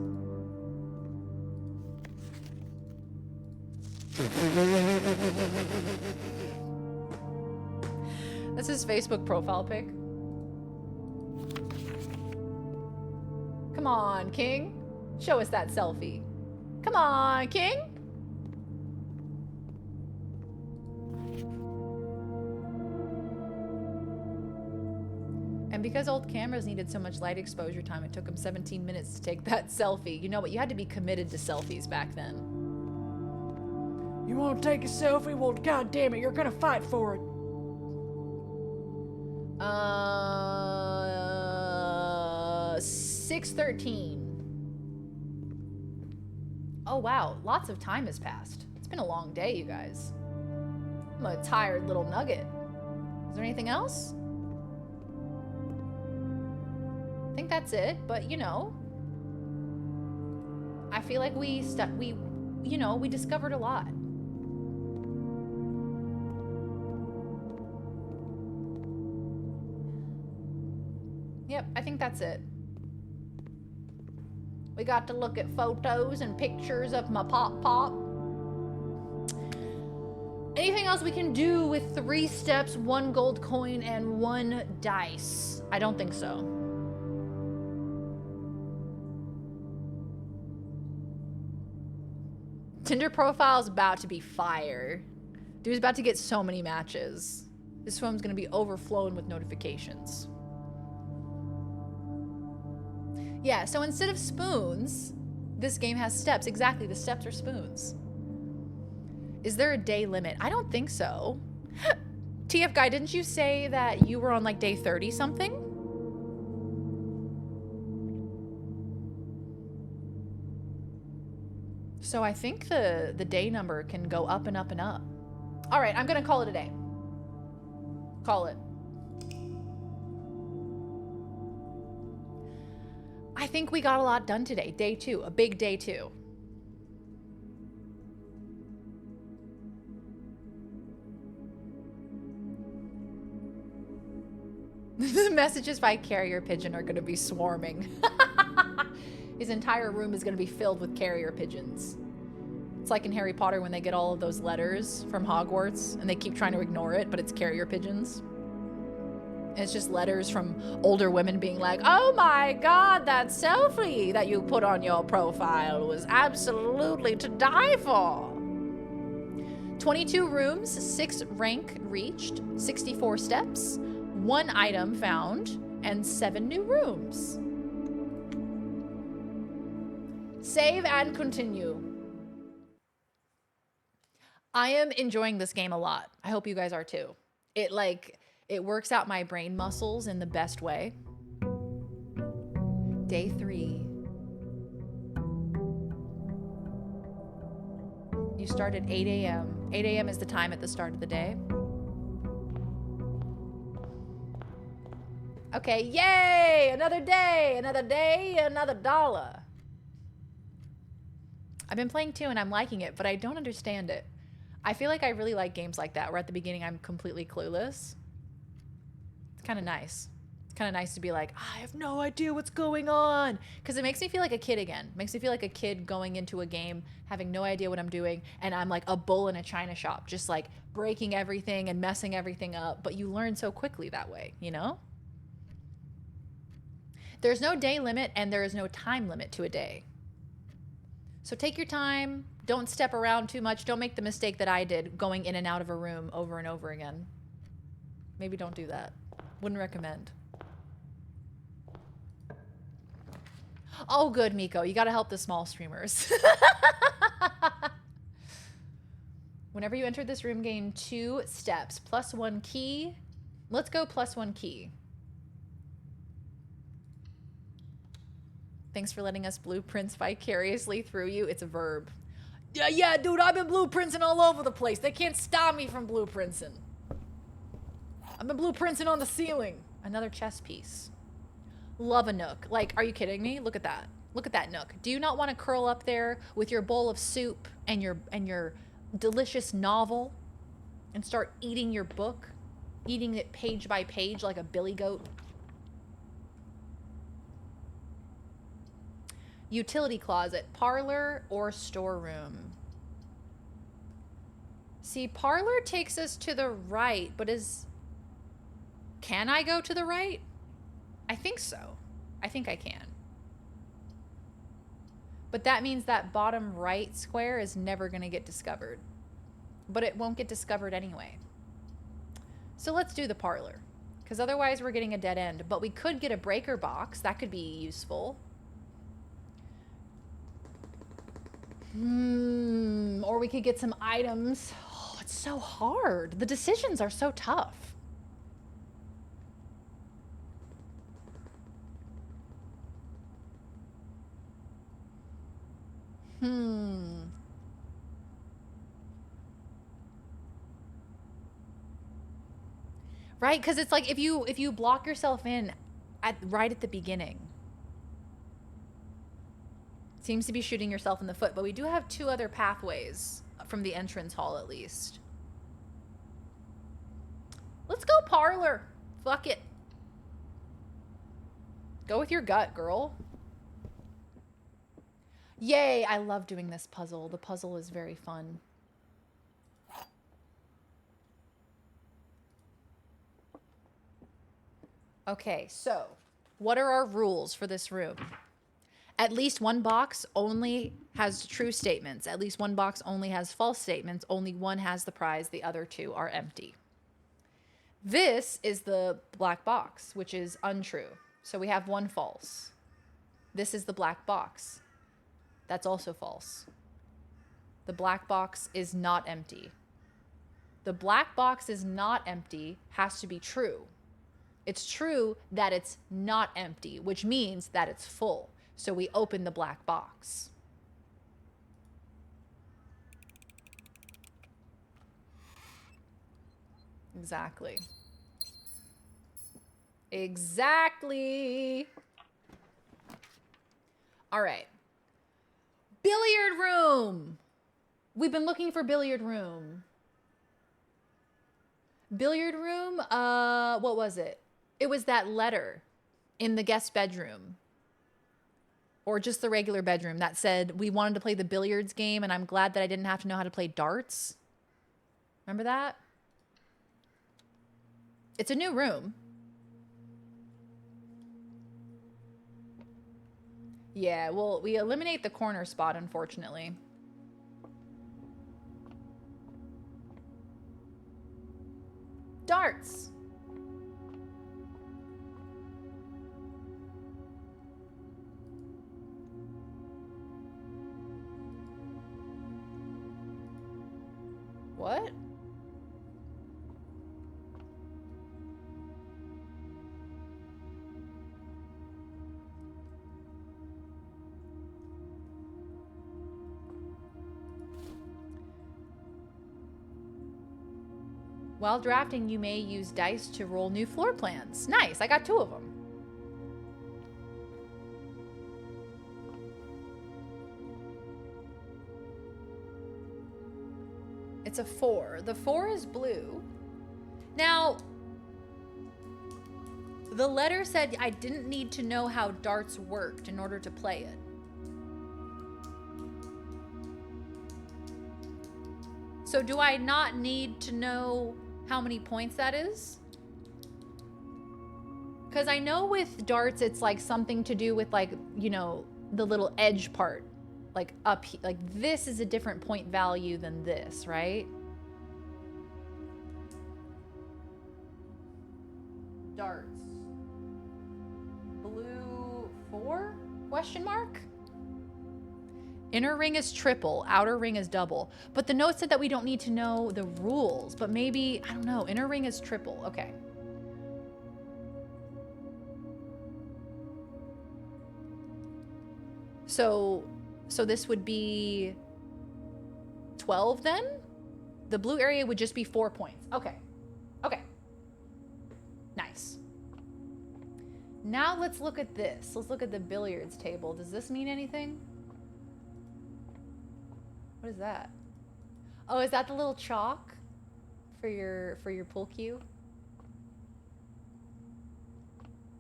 That's his Facebook profile pic. Come on, King. Show us that selfie. Come on, King. And because old cameras needed so much light exposure time, it took him 17 minutes to take that selfie. You know what? You had to be committed to selfies back then. You want to take a selfie? Well, god damn it, you're gonna fight for it. 6:13. Oh wow, lots of time has passed. It's been a long day, you guys. I'm a tired little nugget. Is there anything else? I think that's it, but you know, I feel like we discovered a lot. Yep, I think that's it. We got to look at photos and pictures of my pop. Anything else we can do with 3 steps, 1 gold coin, and 1 dice? I don't think so. Tinder profile is about to be fire. Dude's about to get so many matches. This phone's gonna be overflowing with notifications. Yeah, so instead of spoons, this game has steps. Exactly, the steps are spoons. Is there a day limit? I don't think so. TF Guy, didn't you say that you were on like day 30 something? So I think the day number can go up and up and up. All right, I'm gonna call it a day. Call it. I think we got a lot done today. Day 2, a big day 2. The messages by carrier pigeon are gonna be swarming. His entire room is gonna be filled with carrier pigeons. It's like in Harry Potter when they get all of those letters from Hogwarts and they keep trying to ignore it, but it's carrier pigeons. And it's just letters from older women being like, oh my god, that selfie that you put on your profile was absolutely to die for. 22 rooms, 6 rank reached, 64 steps, 1 item found, and 7 new rooms. Save and continue. I am enjoying this game a lot. I hope you guys are too. It works out my brain muscles in the best way. Day 3. You start at 8 a.m. 8 a.m. is the time at the start of the day. Okay, yay! Another day, another dollar. I've been playing too and I'm liking it, but I don't understand it. I feel like I really like games like that where at the beginning I'm completely clueless. It's kind of nice. It's kind of nice to be like, I have no idea what's going on. Because it makes me feel like a kid again. It makes me feel like a kid going into a game, having no idea what I'm doing, and I'm like a bull in a china shop, just like breaking everything and messing everything up. But you learn so quickly that way, you know? There's no day limit and there is no time limit to a day. So take your time. Don't step around too much. Don't make the mistake that I did going in and out of a room over and over again. Maybe don't do that. Wouldn't recommend. Oh, good, Miko. You got to help the small streamers. Whenever you enter this room, gain 2 steps. +1 key. Let's go +1 key. Thanks for letting us blueprints vicariously through you. It's a verb. Yeah, dude, I've been blueprinting all over the place. They can't stop me from blueprinting. I've been blueprinting on the ceiling. Another chess piece. Love a nook. Like, are you kidding me? Look at that. Look at that nook. Do you not want to curl up there with your bowl of soup and your delicious novel and start eating your book? Eating it page by page like a billy goat? Utility closet, parlor or storeroom? See, parlor takes us to the right, but can I go to the right? I think so. I think I can. But that means that bottom right square is never going to get discovered. But it won't get discovered anyway. So let's do the parlor, because otherwise we're getting a dead end. But we could get a breaker box. That could be useful. Or we could get some items. Oh, it's so hard. The decisions are so tough. Right? Because it's like if you block yourself in right at the beginning, seems to be shooting yourself in the foot. But we do have 2 other pathways from the entrance hall at least. Let's go parlor. Fuck it. Go with your gut, girl. Yay, I love doing this puzzle. The puzzle is very fun. Okay, so what are our rules for this room? At least one box only has true statements. At least one box only has false statements. Only one has the prize. The other 2 are empty. This is the black box, which is untrue. So we have 1 false. This is the black box. That's also false. The black box is not empty. The black box is not empty has to be true. It's true that it's not empty, which means that it's full. So we open the black box. Exactly. Exactly. All right. Billiard room. We've been looking for billiard room. Billiard room, what was it? It was that letter in the guest bedroom. Or just the regular bedroom that said we wanted to play the billiards game and I'm glad that I didn't have to know how to play darts. Remember that? It's a new room. Yeah, well, we eliminate the corner spot, unfortunately. Darts. What? While drafting, you may use dice to roll new floor plans. Nice, I got 2 of them. It's a 4. The 4 is blue. Now, the letter said I didn't need to know how darts worked in order to play it. So do I not need to know how many points that is? Because I know with darts, it's like something to do with like, you know, the little edge part. Like up, like this is a different point value than this, right? Darts. Blue 4? Question mark? Inner ring is triple, outer ring is double. But the note said that we don't need to know the rules, but maybe, I don't know, inner ring is triple. Okay. So this would be 12 then? The blue area would just be 4 points. Okay. Okay. Nice. Now let's look at this. Let's look at the billiards table. Does this mean anything? What is that? Oh, is that the little chalk for your pool cue?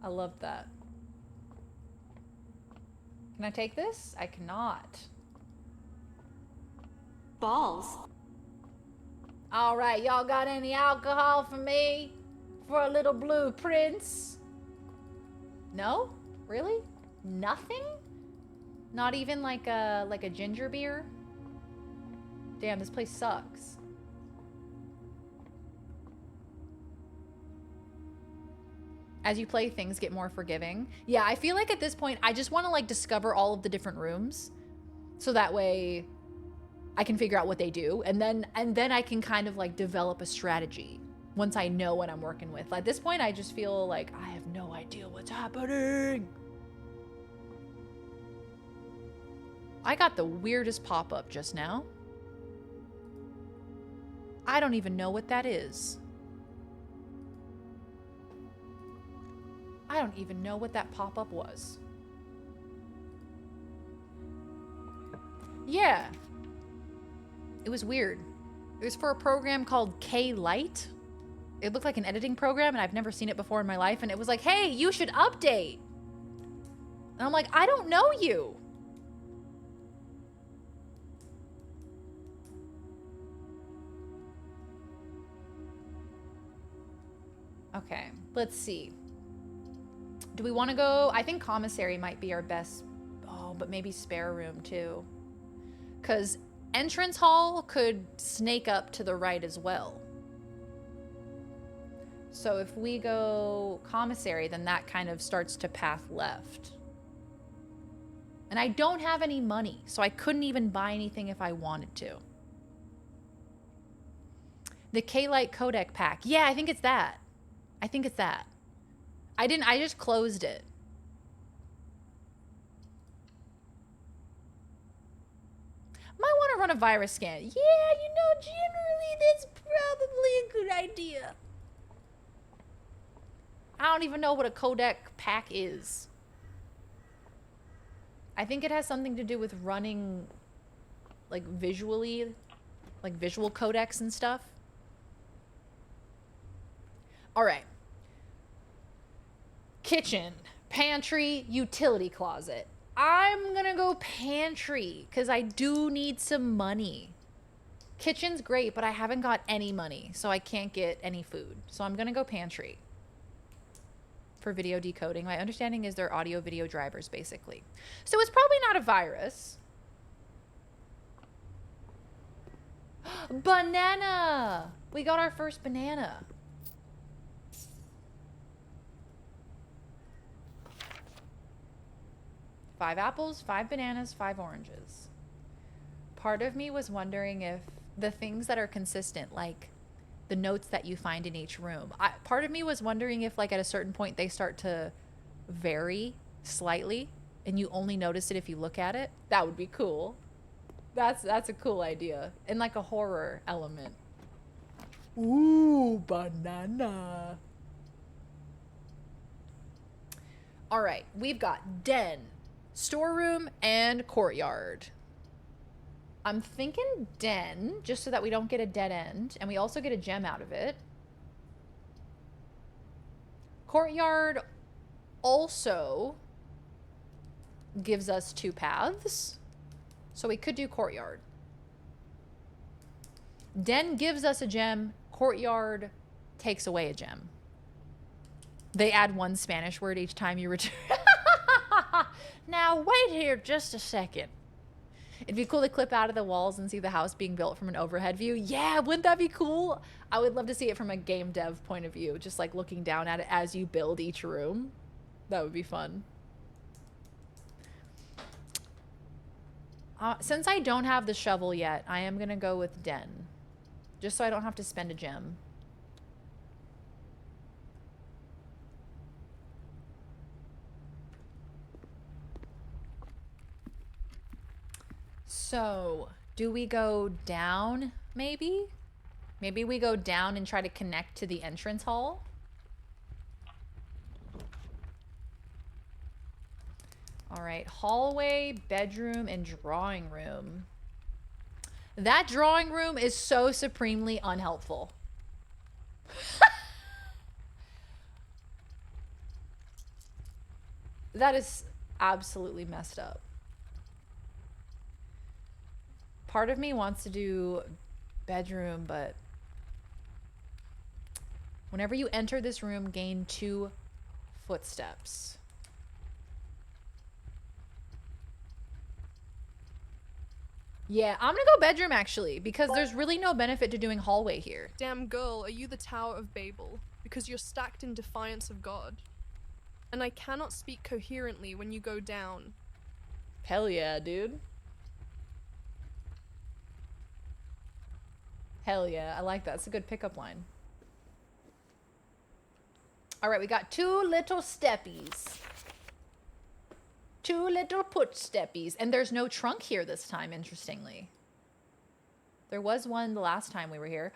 I love that. Can I take this? I cannot. Balls. All right, y'all got any alcohol for me? For a little blue prince? No? Really? Nothing? Not even like a ginger beer? Damn, this place sucks. As you play, things get more forgiving. Yeah, I feel like at this point, I just want to like discover all of the different rooms. So that way I can figure out what they do. And then I can kind of like develop a strategy once I know what I'm working with. At this point, I just feel like I have no idea what's happening. I got the weirdest pop-up just now. I don't even know what that is. I don't even know what that pop-up was. Yeah. It was weird. It was for a program called K-Lite. It looked like an editing program, and I've never seen it before in my life. And it was like, hey, you should update. And I'm like, I don't know you. Okay, let's see. Do we want to go? I think commissary might be our best. Oh, but maybe spare room too. Because entrance hall could snake up to the right as well. So if we go commissary, then that kind of starts to path left. And I don't have any money, so I couldn't even buy anything if I wanted to. The K-Lite codec pack. Yeah, I think it's that. I think it's that. I just closed it. Might want to run a virus scan. Yeah, you know, generally that's probably a good idea. I don't even know what a codec pack is. I think it has something to do with running like visually, like visual codecs and stuff. All right. Kitchen, pantry, utility closet. I'm gonna go pantry because I do need some money. Kitchen's great, but I haven't got any money, so I can't get any food. So I'm gonna go pantry for video decoding. My understanding is they're audio video drivers, basically. So it's probably not a virus. Banana! We got our first banana. Five apples, 5 bananas, 5 oranges. Part of me was wondering if the things that are consistent, like the notes that you find in each room, part of me was wondering if like at a certain point they start to vary slightly and you only notice it if you look at it. That would be cool. That's a cool idea. And like a horror element. Ooh, banana. All right, we've got den, storeroom, and courtyard. I'm thinking den, just so that we don't get a dead end, and we also get a gem out of it. Courtyard also gives us 2 paths, so we could do courtyard. Den gives us a gem, courtyard takes away a gem. They add 1 Spanish word each time you return. Now wait here just a second. It'd be cool to clip out of the walls and see the house being built from an overhead view. Yeah, wouldn't that be cool? I would love to see it from a game dev point of view, just like looking down at it as you build each room. That would be fun. Since I don't have the shovel yet, I am gonna go with den, just so I don't have to spend a gem. So, do we go down, maybe? Maybe we go down and try to connect to the entrance hall? All right, hallway, bedroom, and drawing room. That drawing room is so supremely unhelpful. That is absolutely messed up. Part of me wants to do bedroom, but whenever you enter this room, gain 2 footsteps. Yeah, I'm gonna go bedroom actually, because there's really no benefit to doing hallway here. Damn girl, are you the Tower of Babel? Because you're stacked in defiance of God. And I cannot speak coherently when you go down. Hell yeah, dude. Hell yeah, I like that. It's a good pickup line. All right, we got 2 little steppies. 2 little put steppies. And there's no trunk here this time, interestingly. There was one the last time we were here.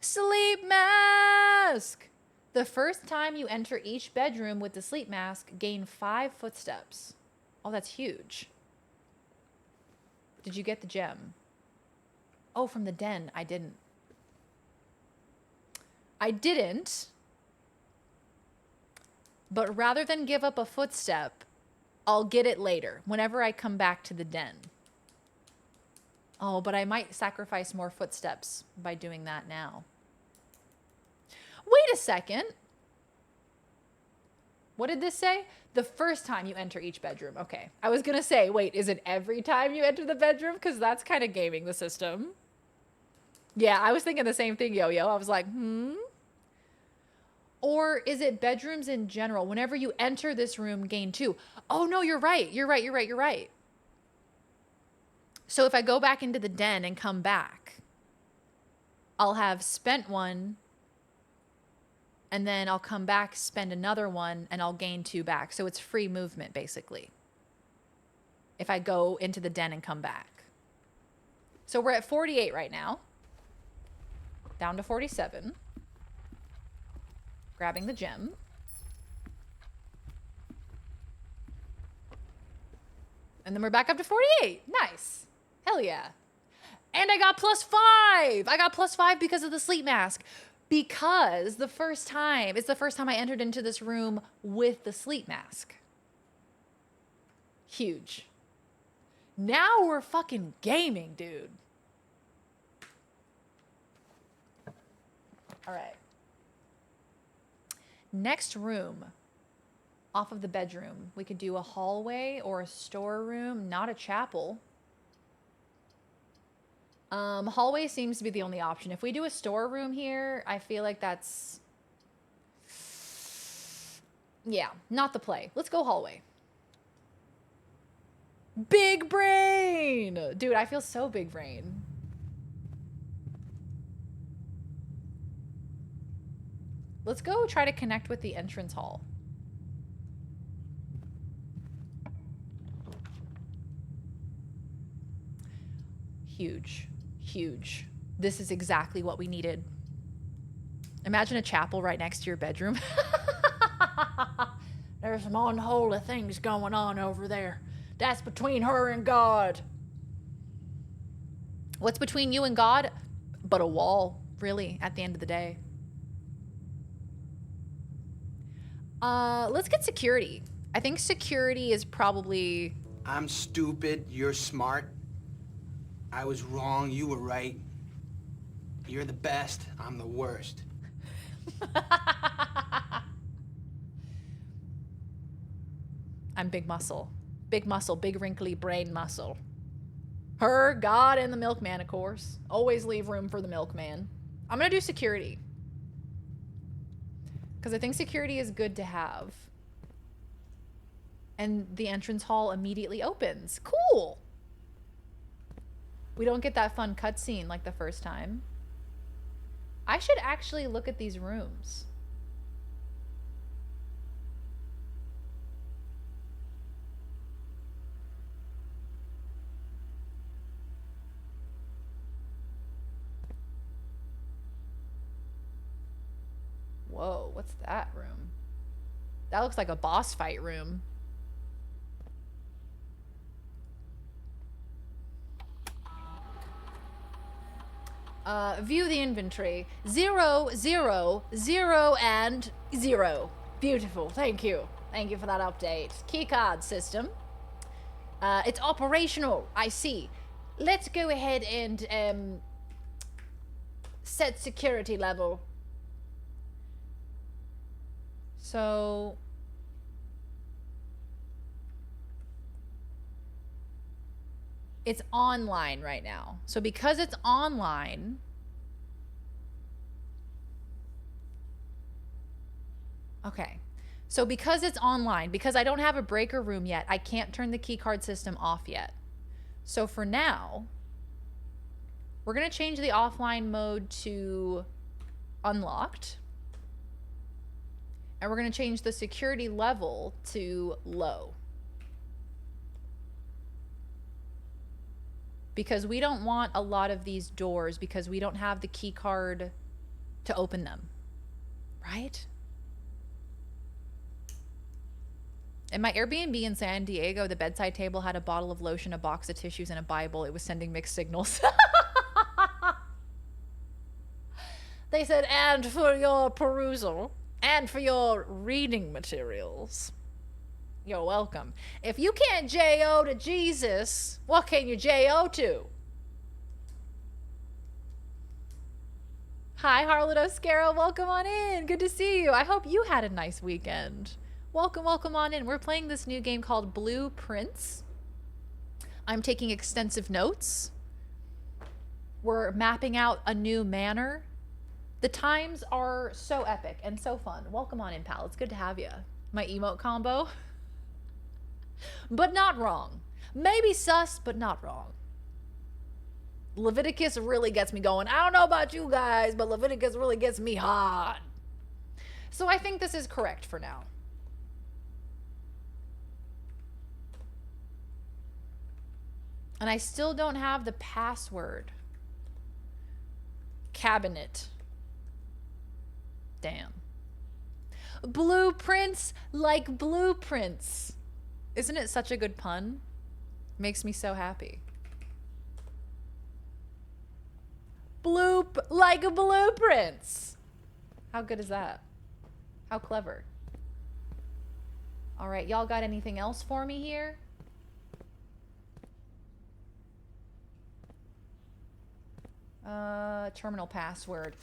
Sleep mask! The first time you enter each bedroom with the sleep mask, gain 5 footsteps. Oh, that's huge. Did you get the gem? Oh, from the den. I didn't. I didn't. But rather than give up a footstep, I'll get it later, whenever I come back to the den. Oh, but I might sacrifice more footsteps by doing that now. Wait a second. What did this say? The first time you enter each bedroom. Okay. I was going to say, wait, is it every time you enter the bedroom? Because that's kind of gaming the system. Yeah, I was thinking the same thing, Yo-Yo. I was like, Or is it bedrooms in general? Whenever you enter this room, gain 2. Oh, no, you're right. You're right. So if I go back into the den and come back, I'll have spent 1, and then I'll come back, spend another 1, and I'll gain 2 back. So it's free movement, basically, if I go into the den and come back. So we're at 48 right now. Down to 47. Grabbing the gem. And then we're back up to 48. Nice. Hell yeah. And I got +5. I got +5 because of the sleep mask. Because it's the first time I entered into this room with the sleep mask. Huge. Now we're fucking gaming, dude. All right. Next room. Off of the bedroom. We could do a hallway or a storeroom, not a chapel. Hallway seems to be the only option. If we do a storeroom here, I feel like that's... Yeah, not the play. Let's go hallway. Big brain! Dude, I feel so big brain. Let's go try to connect with the entrance hall. Huge. Huge. This is exactly what we needed. Imagine a chapel right next to your bedroom. There's some unholy things going on over there. That's between her and God. What's between you and God? But a wall, really, at the end of the day. Let's get security. I think security is probably... I'm stupid, you're smart. I was wrong, you were right. You're the best, I'm the worst. I'm big muscle. Big muscle, big wrinkly brain muscle. Her, God, and the milkman, of course. Always leave room for the milkman. I'm gonna do security. Because I think security is good to have. And the entrance hall immediately opens. Cool! We don't get that fun cutscene like the first time. I should actually look at these rooms. Whoa, what's that room? That looks like a boss fight room. View the inventory. 0, 0, 0, and 0. Beautiful. Thank you. Thank you for that update. Keycard system. It's operational. I see. Let's go ahead and set security level. So it's online right now. So because it's online, okay. So because it's online, because I don't have a breaker room yet, I can't turn the keycard system off yet. So for now, we're going to change the offline mode to unlocked. And we're going to change the security level to low. Because we don't want a lot of these doors because we don't have the key card to open them. Right? In my Airbnb in San Diego, the bedside table had a bottle of lotion, a box of tissues, and a Bible. It was sending mixed signals. They said, and for your perusal, and for your reading materials. You're welcome. If you can't J.O. to Jesus, what can you J.O. to? Hi, Harlot Oscaro. Welcome on in. Good to see you. I hope you had a nice weekend. Welcome, welcome on in. We're playing this new game called Blueprints. I'm taking extensive notes. We're mapping out a new manor. The times are so epic and so fun. Welcome on in, pal. It's good to have you. My emote combo. But not wrong. Maybe sus, but not wrong. Leviticus really gets me going. I don't know about you guys, but Leviticus really gets me hot. So I think this is correct for now. And I still don't have the password. Cabinet. Damn. Blueprints like blueprints. Isn't it such a good pun? Makes me so happy. Bloop like blueprints. How good is that? How clever. All right, y'all got anything else for me here? Terminal password.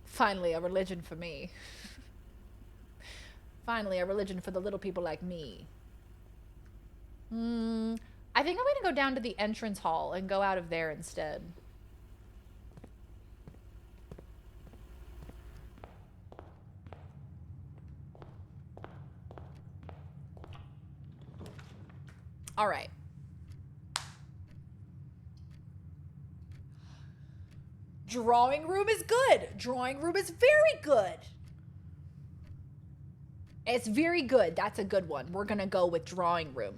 Finally, a religion for me. Finally, a religion for the little people like me. I think I'm going to go down to the entrance hall and go out of there instead. All right. Drawing room is good. Drawing room is very good. It's very good. That's a good one. We're going to go with drawing room.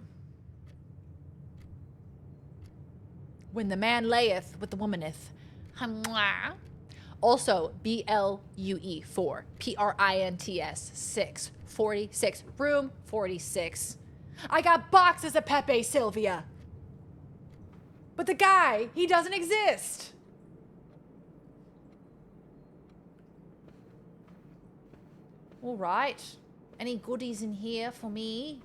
When the man layeth with the womaneth. Also, BLUE 4. PRINTS 6. 46. Room 46. I got boxes of Pepe Sylvia. But the guy, he doesn't exist. All right. Any goodies in here for me?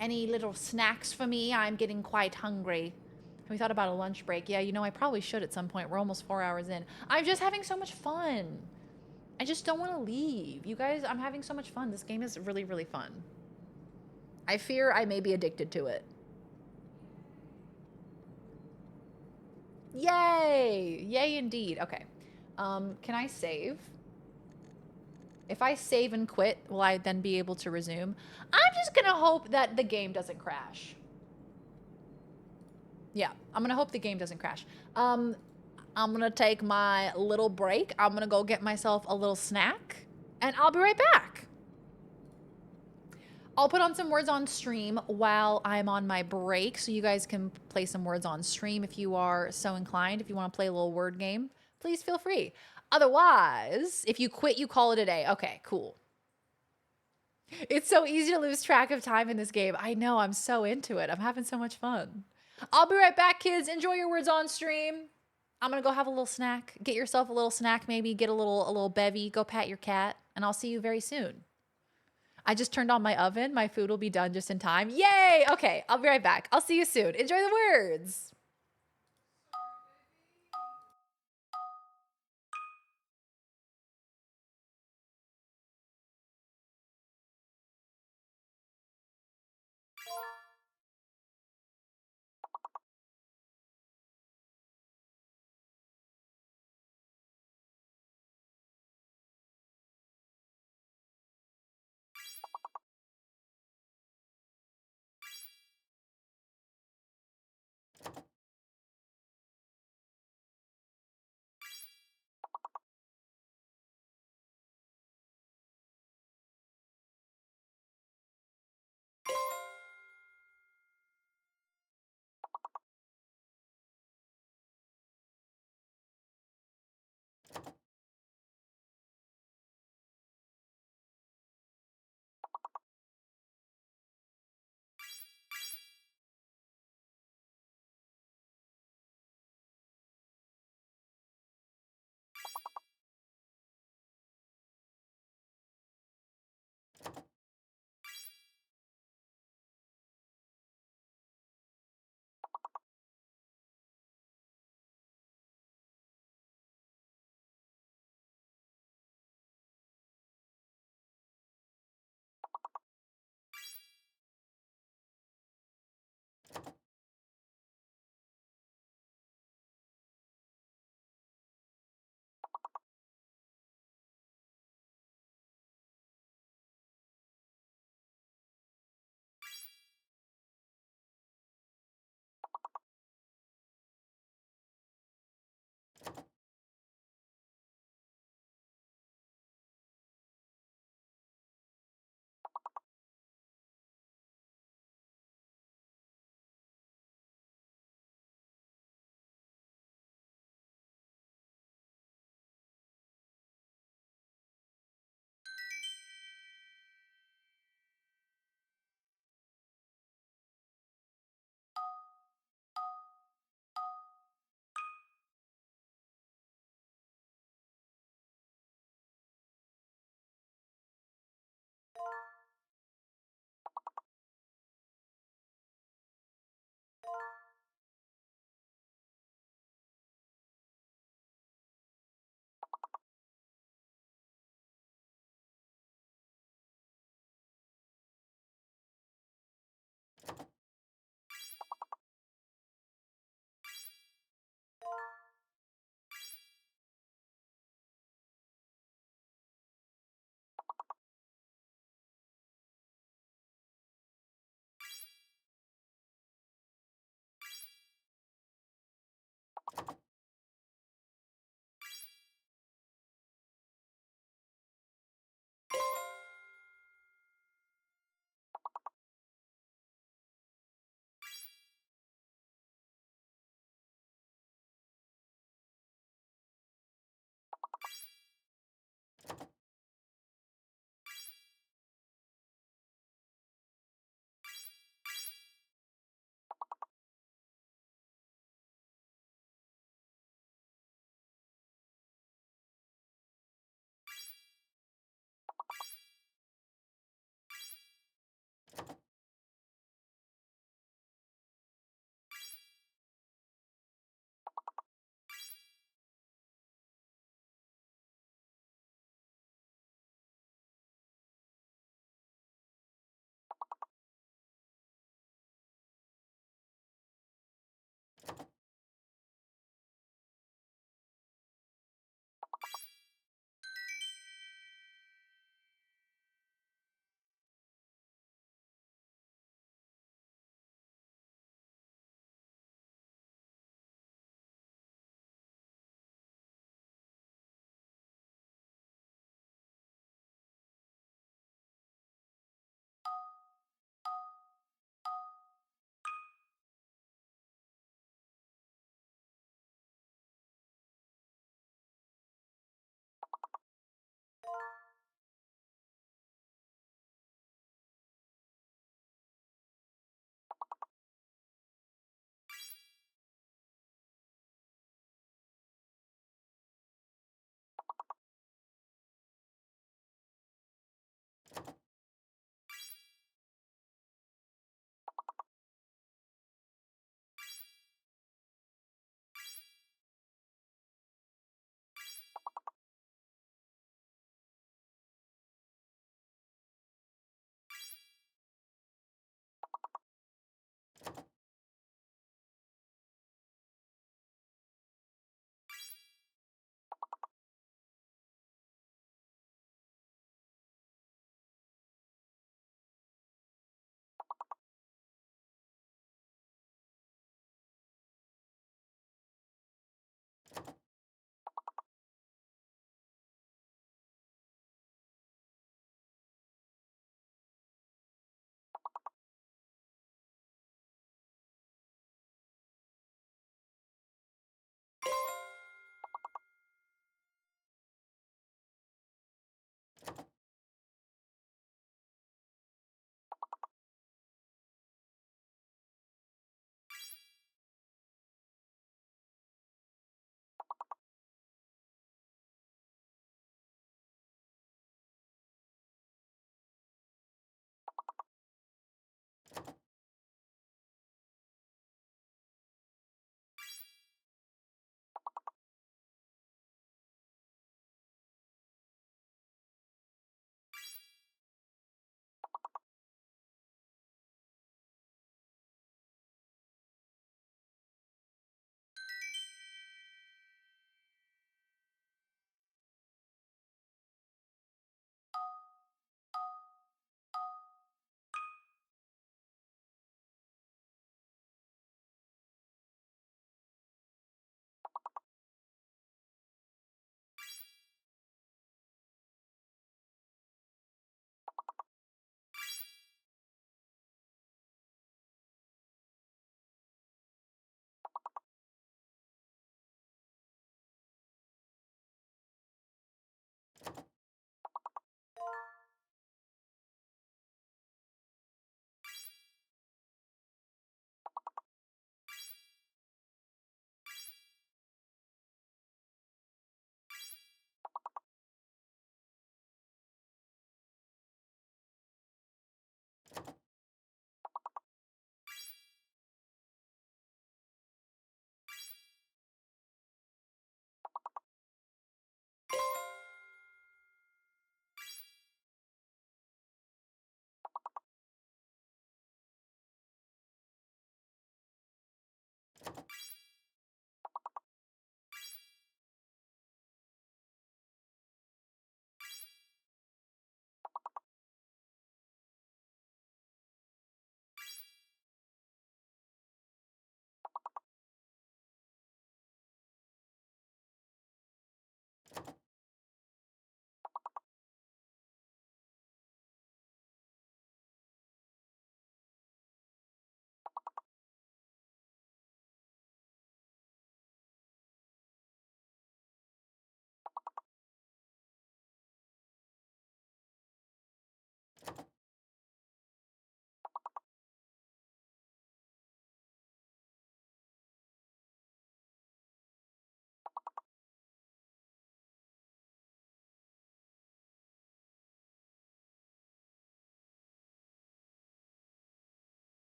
Any little snacks for me? I'm getting quite hungry. Have we thought about a lunch break? Yeah, you know, I probably should at some point. We're almost 4 hours in. I'm just having so much fun. I just don't want to leave. You guys, I'm having so much fun. This game is really, really fun. I fear I may be addicted to it. Yay! Yay indeed. Okay. Can I save? If I save and quit, will I then be able to resume? I'm just gonna hope that the game doesn't crash. Yeah, I'm gonna hope the game doesn't crash. I'm gonna take my little break. I'm gonna go get myself a little snack, and I'll be right back. I'll put on some words on stream while I'm on my break, so you guys can play some words on stream if you are so inclined. If you want to play a little word game, please feel free. Otherwise, if you quit, you call it a day. Okay, cool. It's so easy to lose track of time in this game. I know, I'm so into it. I'm having so much fun. I'll be right back, kids. Enjoy your words on stream. I'm gonna go have a little snack. Get yourself a little snack, maybe. Get a little bevy. Go pat your cat, and I'll see you very soon. I just turned on my oven. My food will be done just in time. Yay! Okay, I'll be right back. I'll see you soon. Enjoy the words.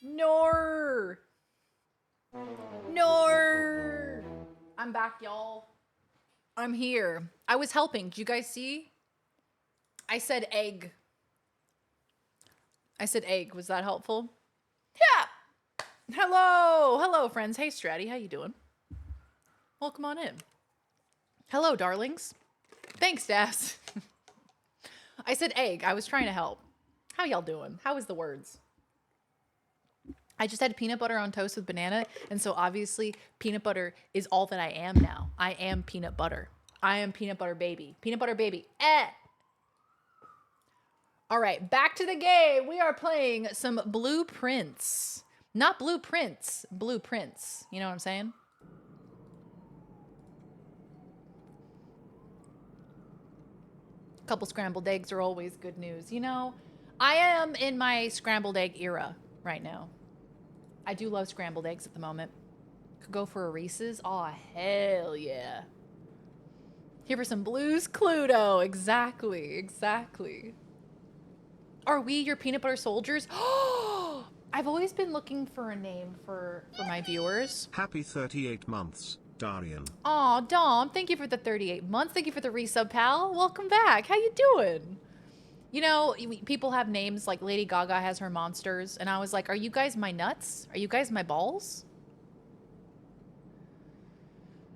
Nor. Nor. I'm back, y'all. I'm here. I was helping. Did you guys see? I said egg. I said egg. Was that helpful? Yeah. Hello. Hello, friends. Hey, Stratty. How you doing? Welcome on in. Hello, darlings. Thanks, Daz. I said egg. I was trying to help. How y'all doing? How was the words? I just had peanut butter on toast with banana, and so obviously peanut butter is all that I am now. I am peanut butter. I am peanut butter baby. Peanut butter baby. All right, back to the game. We are playing some Blueprints. Not blueprints, blueprints. You know what I'm saying? A couple scrambled eggs are always good news. You know, I am in my scrambled egg era right now. I do love scrambled eggs at the moment. Could go for a Reese's. Oh, hell yeah. Here for some Blue's Cluedo. Exactly, exactly. Are we your peanut butter soldiers? Oh, I've always been looking for a name for my viewers. Happy 38 months, Darian. Aw, Dom, thank you for the 38 months. Thank you for the resub, pal. Welcome back. How you doing? You know, people have names like Lady Gaga has her monsters, and I was like, are you guys my nuts? Are you guys my balls?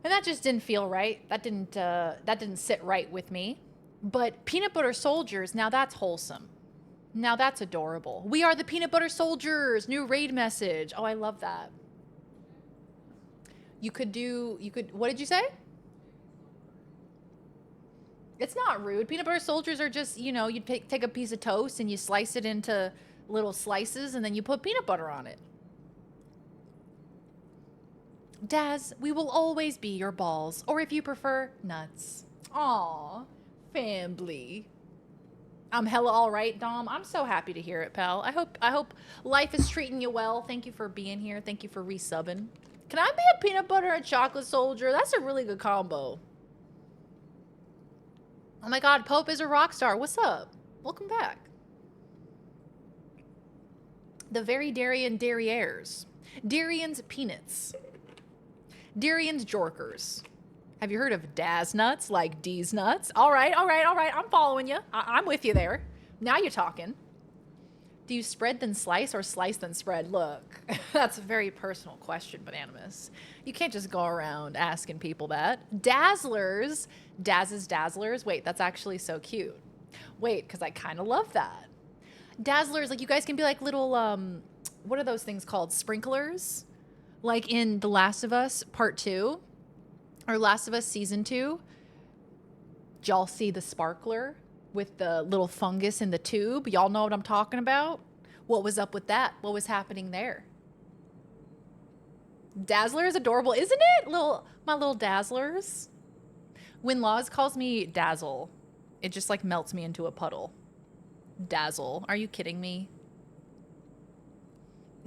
And that just didn't feel right. That didn't sit right with me. But peanut butter soldiers, now that's wholesome. Now that's adorable. We are the peanut butter soldiers. New raid message. Oh, I love that. What did you say? It's not rude. Peanut butter soldiers are just, you know, you take a piece of toast and you slice it into little slices and then you put peanut butter on it. Daz, we will always be your balls, or if you prefer, nuts. Aw, family. I'm hella all right, Dom. I'm so happy to hear it, pal. I hope life is treating you well. Thank you for being here. Thank you for resubbing. Can I be a peanut butter and chocolate soldier? That's a really good combo. Oh my god, Pope is a rock star. What's up? Welcome back. The very Darien Derriers. Darian's Peanuts. Darian's Jorkers. Have you heard of Daz Nuts, like D's Nuts? All right. I'm following you. I'm with you there. Now you're talking. Do you spread then slice or slice then spread? Look, that's a very personal question, Bananimus. You can't just go around asking people that. Dazzlers. Daz's Dazzlers. Wait, that's actually so cute. Wait, because I kind of love that. Dazzlers, like you guys can be like little, what are those things called? Sprinklers? Like in The Last of Us Part 2 or Last of Us Season 2. Did y'all see the sparkler with the little fungus in the tube? Y'all know what I'm talking about? What was up with that? What was happening there? Dazzler is adorable, isn't it? My little Dazzlers. When Laws calls me Dazzle, it just like melts me into a puddle. Dazzle. Are you kidding me?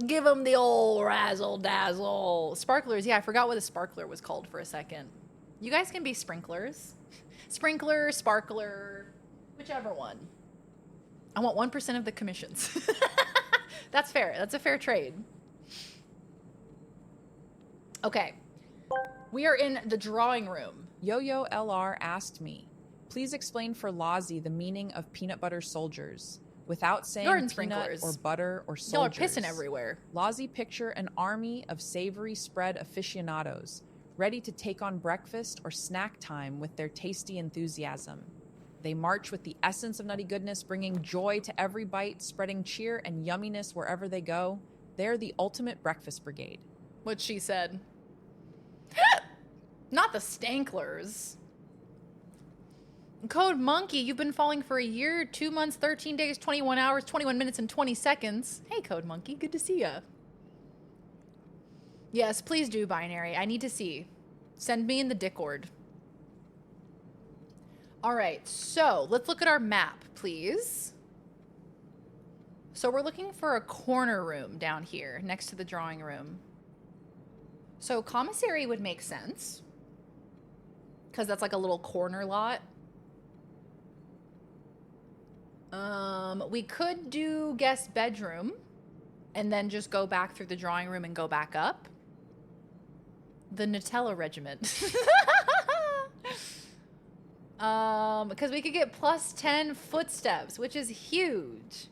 Give him the old razzle dazzle. Sparklers. Yeah, I forgot what a sparkler was called for a second. You guys can be sprinklers. Sprinkler, sparkler, whichever one. I want 1% of the commissions. That's fair. That's a fair trade. Okay. We are in the drawing room. Yo-Yo LR asked me, please explain for Lozzie the meaning of peanut butter soldiers. Without saying Garden peanut sprinklers. or butter or soldiers. Y'all are pissing everywhere. Lozzie picture an army of savory spread aficionados, ready to take on breakfast or snack time with their tasty enthusiasm. They march with the essence of nutty goodness, bringing joy to every bite, spreading cheer and yumminess wherever they go. They're the ultimate breakfast brigade. What she said. Not the Stanklers. Code Monkey, you've been falling for a year, 2 months, 13 days, 21 hours, 21 minutes, and 20 seconds. Hey, Code Monkey, good to see ya. Yes, please do, Binary. I need to see. Send me in the Discord. All right, so let's look at our map, please. So we're looking for a corner room down here next to the drawing room. So commissary would make sense because that's like a little corner lot. We could do guest bedroom. and then just go back through the drawing room and go back up. The Nutella regiment. Because we could get plus 10 footsteps, which is huge.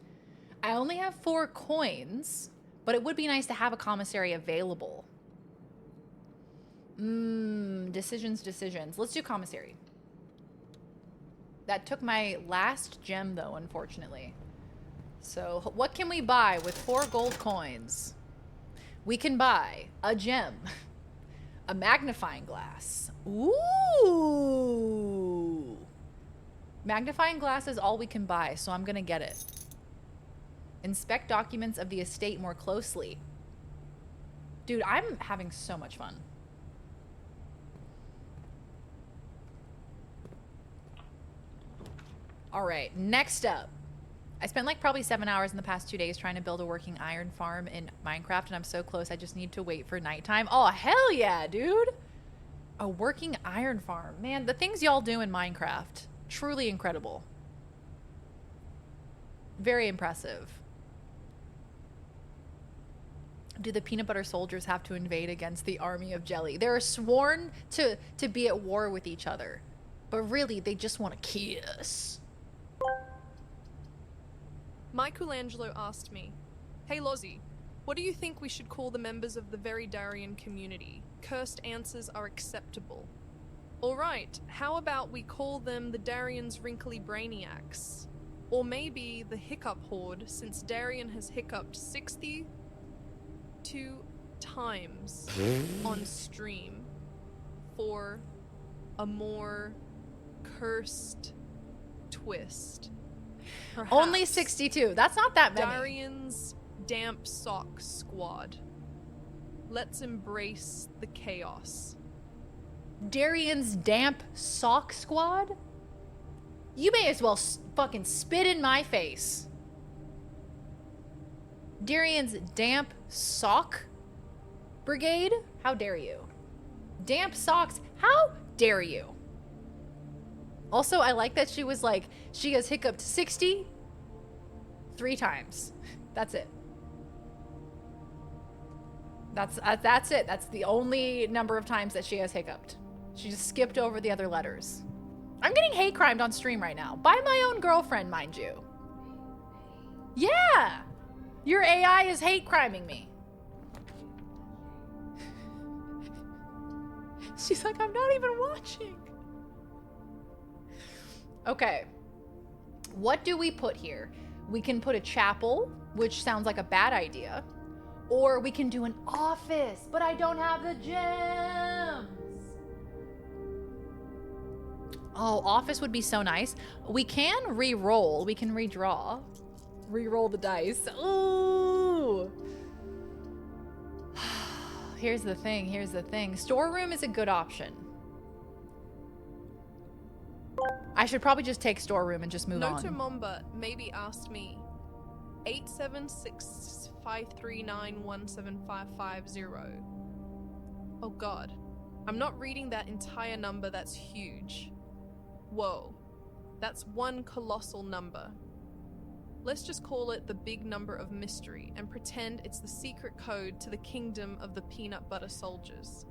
I only have 4 coins, but it would be nice to have a commissary available. Decisions. Let's do commissary. That took my last gem, though, unfortunately. So what can we buy with 4 gold coins? We can buy a gem, a magnifying glass. Ooh. Magnifying glass is all we can buy, so I'm gonna get it. Inspect documents of the estate more closely. Dude, I'm having so much fun. All right, next up. I spent like probably 7 hours in the past 2 days trying to build a working iron farm in Minecraft, and I'm so close. I just need to wait for nighttime. Oh, hell yeah, dude. A working iron farm. Man, the things y'all do in Minecraft, truly incredible. Very impressive. Do the peanut butter soldiers have to invade against the army of jelly? They're sworn to be at war with each other, but really they just want to kiss. Michelangelo asked me, "Hey Lozzie, what do you think we should call the members of the Very Darien community? Cursed answers are acceptable." Alright, how about we call them the Darien's Wrinkly Brainiacs? Or maybe the Hiccup Horde, since Darien has hiccuped 62 times on stream for a more cursed twist. Perhaps Only 62. That's not that many. Darien's Damp Sock Squad. Let's embrace the chaos. Darien's Damp Sock Squad? You may as well fucking spit in my face. Darien's Damp Sock Brigade? How dare you? Damp Socks? How dare you? Also, I like that she was like, she has hiccuped 63 times. That's it. That's it. That's the only number of times that she has hiccuped. She just skipped over the other letters. I'm getting hate crimed on stream right now. By my own girlfriend, mind you. Yeah! Your AI is hate criming me. She's like, I'm not even watching. Okay. What do we put here? We can put a chapel, which sounds like a bad idea. Or we can do an office, but I don't have the gems. Oh, office would be so nice. We can re-roll. We can redraw. Re-roll the dice. Ooh. Here's the thing. Storeroom is a good option. I should probably just take storeroom and just move on. Notomomba maybe asked me 87653917550. Oh god. I'm not reading that entire number, that's huge. Whoa. That's one colossal number. Let's just call it the big number of mystery and pretend it's the secret code to the kingdom of the peanut butter soldiers.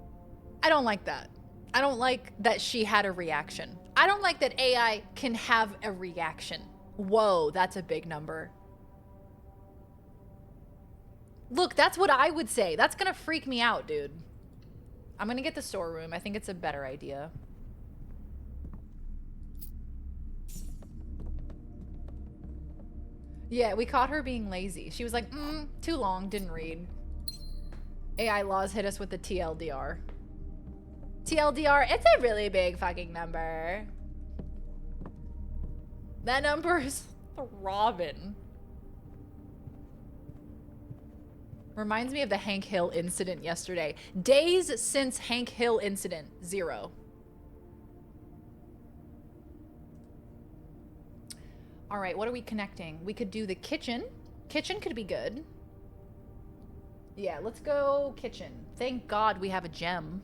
I don't like that. I don't like that she had a reaction. I don't like that AI can have a reaction. Whoa, that's a big number. Look, that's what I would say. That's gonna freak me out, dude. I'm gonna get the storeroom. I think it's a better idea. Yeah, we caught her being lazy. She was like, too long, didn't read. AI laws hit us with the TLDR. TLDR, it's a really big fucking number. That number is throbbing. Reminds me of the Hank Hill incident yesterday. Days since Hank Hill incident, 0. All right, what are we connecting? We could do the kitchen. Kitchen could be good. Yeah, let's go kitchen. Thank God we have a gem.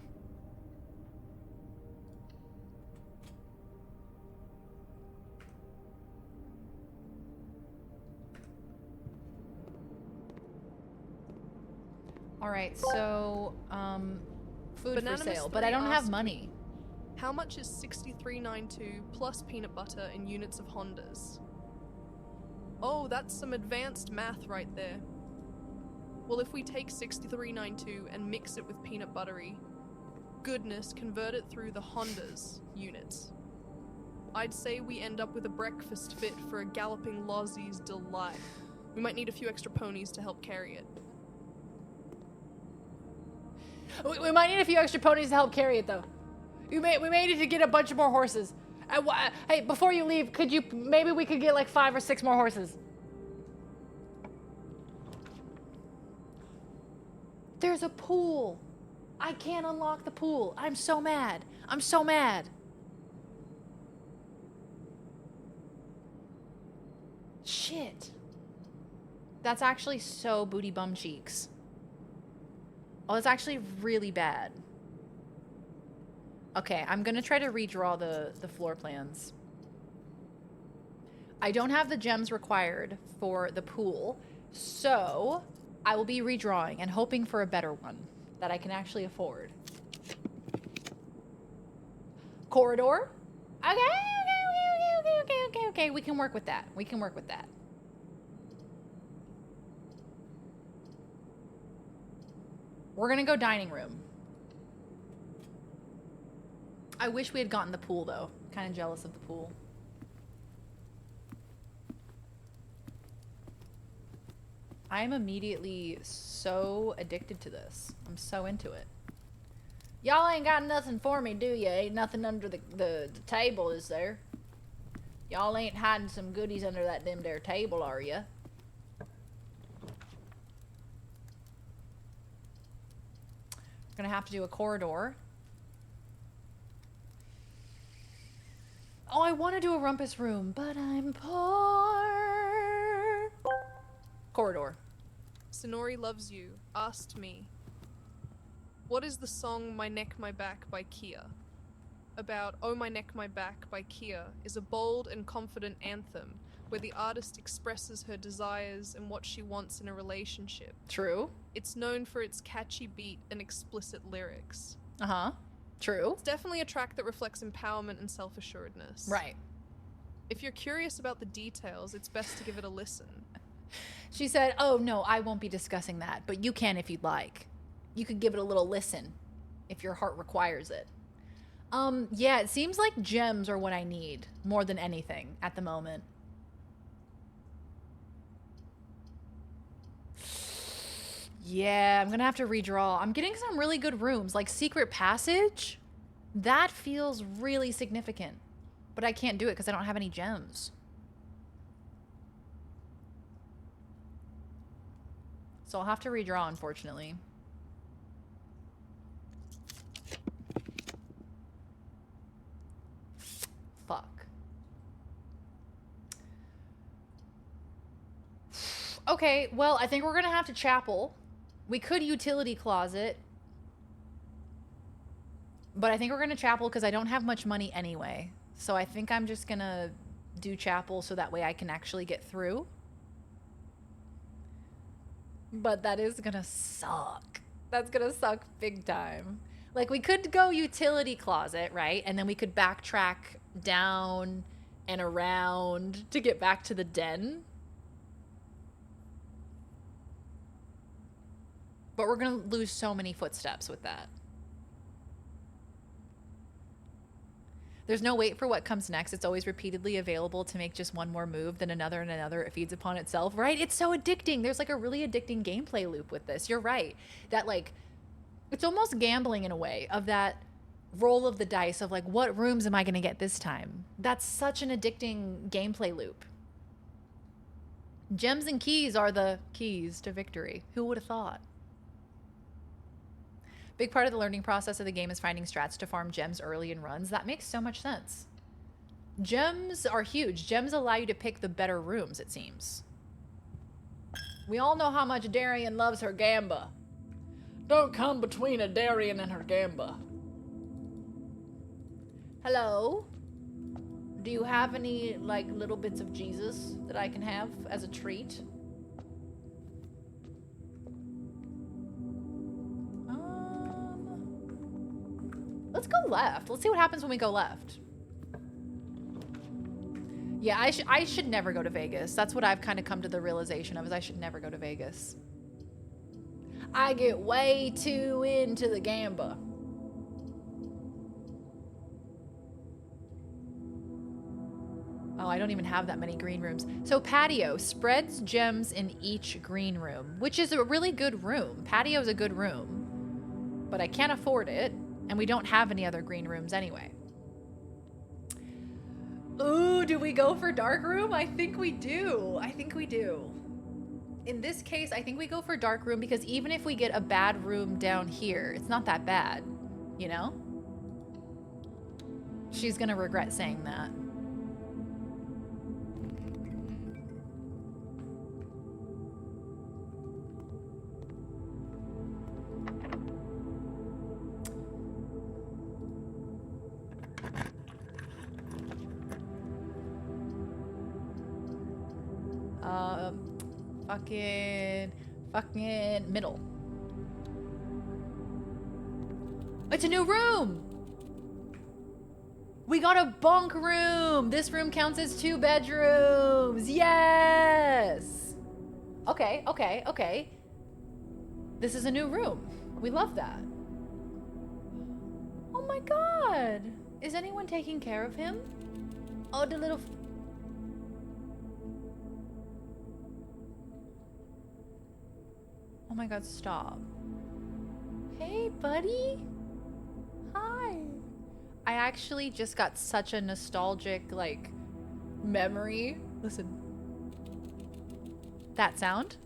All right, so food Banana for sale, Miss but I 3 don't have asked money. How much is 6392 plus peanut butter in units of Hondas? Oh, that's some advanced math right there. Well, if we take 6392 and mix it with peanut buttery, goodness, convert it through the Hondas units. I'd say we end up with a breakfast fit for a galloping Lozzie's delight. We might need a few extra ponies to help carry it. We might need a few extra ponies to help carry it, though. We may need to get a bunch more horses. Hey, before you leave, maybe we could get like 5 or 6 more horses. There's a pool. I can't unlock the pool. I'm so mad. I'm so mad. Shit. That's actually so booty bum cheeks. Oh, it's actually really bad. Okay, I'm gonna try to redraw the floor plans. I don't have the gems required for the pool, so I will be redrawing and hoping for a better one that I can actually afford. Corridor? Okay. We can work with that. We can work with that. We're gonna go dining room. I wish we had gotten the pool, though. Kind of jealous of the pool. I am immediately so addicted to this. I'm so into it. Y'all ain't got nothing for me, do ya? Ain't nothing under the table, is there? Y'all ain't hiding some goodies under that damn there table, are ya? We're gonna have to do a corridor. Oh, I want to do a rumpus room, but I'm poor. Corridor. Sonori Loves You asked me, what is the song My Neck, My Back by Kia? About Oh My Neck, My Back by Kia is a bold and confident anthem where the artist expresses her desires and what she wants in a relationship. True. It's known for its catchy beat and explicit lyrics. Uh-huh. True. It's definitely a track that reflects empowerment and self-assuredness. Right. If you're curious about the details, it's best to give it a listen. She said, oh, no, I won't be discussing that, but you can if you'd like. You could give it a little listen if your heart requires it. Yeah, it seems like gems are what I need more than anything at the moment. Yeah, I'm gonna have to redraw. I'm getting some really good rooms, like Secret Passage. That feels really significant, but I can't do it because I don't have any gems. So I'll have to redraw, unfortunately. Fuck. Okay, well, I think we're gonna have to chapel. We could utility closet. But I think we're gonna chapel because I don't have much money anyway. So I think I'm just gonna do chapel so that way I can actually get through. But that is gonna suck. That's gonna suck big time. Like, we could go utility closet, right? And then we could backtrack down and around to get back to the den. But we're gonna lose so many footsteps with that. There's no wait for what comes next. It's always repeatedly available to make just one more move, then another and another. It feeds upon itself, right? It's so addicting. There's like a really addicting gameplay loop with this. You're right. That like, it's almost gambling in a way of that roll of the dice of like, what rooms am I gonna get this time? That's such an addicting gameplay loop. Gems and keys are the keys to victory. Who would have thought? Big part of the learning process of the game is finding strats to farm gems early in runs. That makes so much sense. Gems are huge. Gems allow you to pick the better rooms, it seems. We all know how much Darian loves her gamba. Don't come between a Darian and her gamba. Hello? Do you have any, like, little bits of Jesus that I can have as a treat? Let's go left. Let's see what happens when we go left. Yeah, I should never go to Vegas. That's what I've kind of come to the realization of, is I should never go to Vegas. I get way too into the gamba. Oh, I don't even have that many green rooms. So patio spreads gems in each green room, which is a really good room. Patio is a good room, but I can't afford it, and we don't have any other green rooms anyway. Ooh, do we go for dark room? I think we do. I think we do. In this case, I think we go for dark room because even if we get a bad room down here, it's not that bad, you know? She's gonna regret saying that. Fucking middle. It's a new room. We got a bunk room. This room counts as 2 bedrooms. Yes. Okay, okay, okay. This is a new room. We love that. Oh my God. Is anyone taking care of him? Oh, the little... Oh my God, stop. Hey, buddy. Hi. I actually just got such a nostalgic, like, memory. Listen. That sound?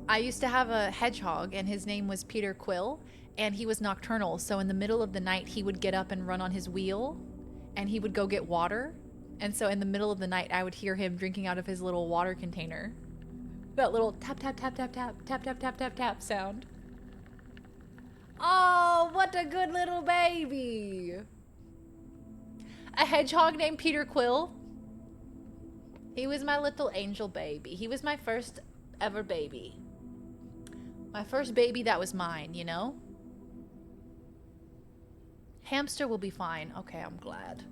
I used to have a hedgehog, and his name was Peter Quill, and he was nocturnal, so in the middle of the night, he would get up and run on his wheel, and he would go get water. And so in the middle of the night, I would hear him drinking out of his little water container. That little tap, tap, tap, tap, tap, tap, tap, tap, tap, tap sound. Oh, what a good little baby. A hedgehog named Peter Quill. He was my little angel baby. He was my first ever baby. My first baby that was mine, you know? Hamster will be fine. Okay, I'm glad.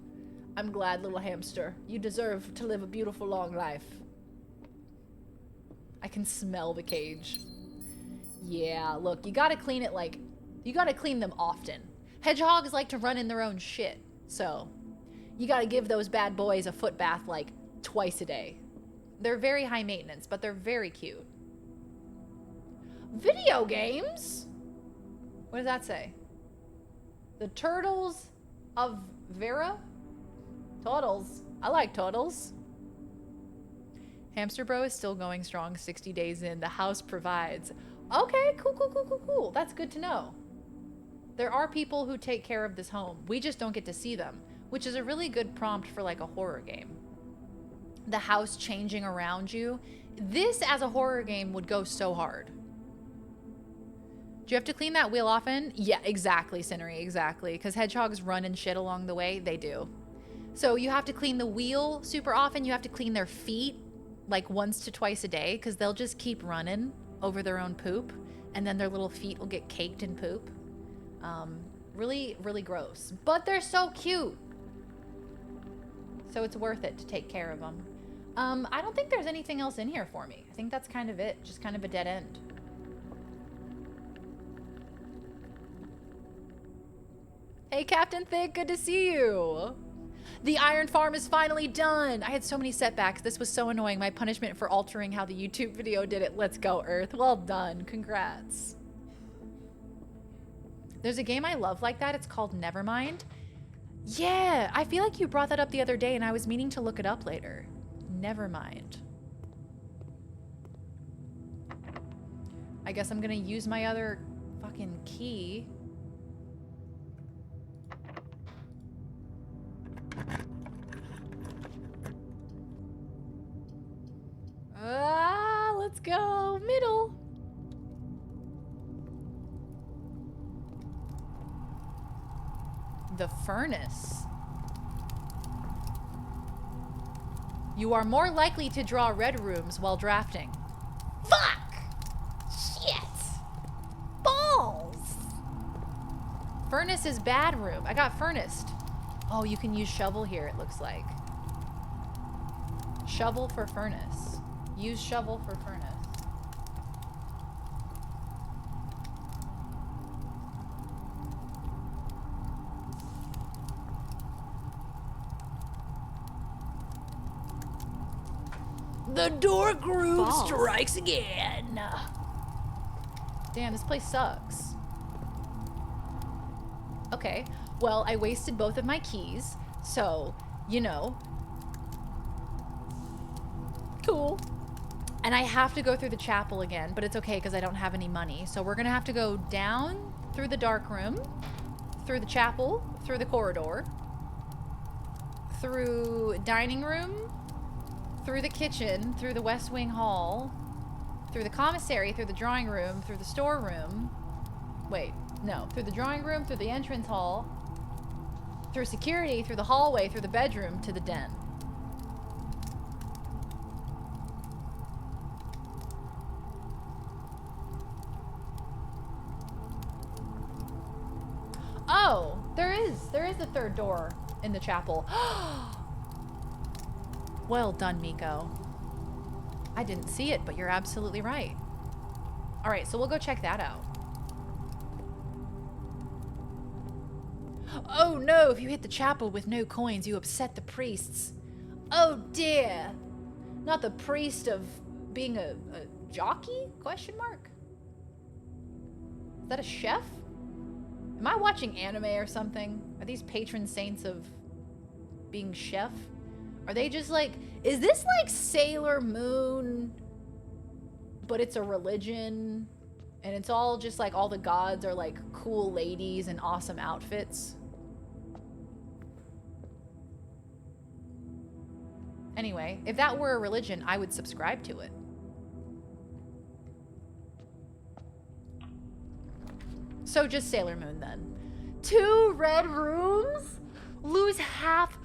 I'm glad, little hamster. You deserve to live a beautiful, long life. I can smell the cage. Yeah, look, you gotta clean it like... You gotta clean them often. Hedgehogs like to run in their own shit, so... You gotta give those bad boys a foot bath like twice a day. They're very high maintenance, but they're very cute. Video games? What does that say? The Turtles of Vera? Turtles. I like turtles. Hamster Bro is still going strong 60 days in. The house provides. Okay, cool, cool, cool, cool, cool. That's good to know. There are people who take care of this home. We just don't get to see them, which is a really good prompt for like a horror game. The house changing around you. This as a horror game would go so hard. Do you have to clean that wheel often? Yeah, exactly, Cinery, exactly. Because hedgehogs run and shit along the way. They do. So you have to clean the wheel super often. You have to clean their feet like once to twice a day because they'll just keep running over their own poop and then their little feet will get caked in poop. Really, really gross. But they're so cute. So it's worth it to take care of them. I don't think there's anything else in here for me. I think that's kind of it. Just kind of a dead end. Hey, Captain Thick, good to see you. The iron farm is finally done. I had so many setbacks. This was so annoying. My punishment for altering how the YouTube video did it. Let's go, Earth. Well done. Congrats. There's a game I love like that. It's called Nevermind. Yeah, I feel like you brought that up the other day and I was meaning to look it up later. Nevermind. I guess I'm gonna use my other fucking key. Let's go middle. The furnace. You are more likely to draw red rooms while drafting. Fuck! Shit! Furnace is bad room. I got furnace. Oh, you can use shovel here, it looks like. Shovel for furnace. Use shovel for furnace. The door groove strikes again. Damn, this place sucks. Okay, well, I wasted both of my keys, so, you know. Cool. And I have to go through the chapel again, but it's okay because I don't have any money. So we're gonna have to go down through the dark room, through the chapel, through the corridor, through dining room, through the kitchen, through the West Wing hall, through the commissary, through the drawing room, through the storeroom. Wait, no, through the drawing room, through the entrance hall, through security, through the hallway, through the bedroom, to the den. Oh, there is a third door in the chapel. Well done, Miko. I didn't see it, but you're absolutely right. All right, so we'll go check that out. Oh no, if you hit the chapel with no coins, you upset the priests. Oh dear. Not the priest of being a jockey? Question mark? Is that a chef? Am I watching anime or something? Are these patron saints of being chef? Are they just like, is this like Sailor Moon, but it's a religion? And it's all just like all the gods are like cool ladies in awesome outfits? Anyway, if that were a religion, I would subscribe to it. So just Sailor Moon then. 2 red rooms? Lose half.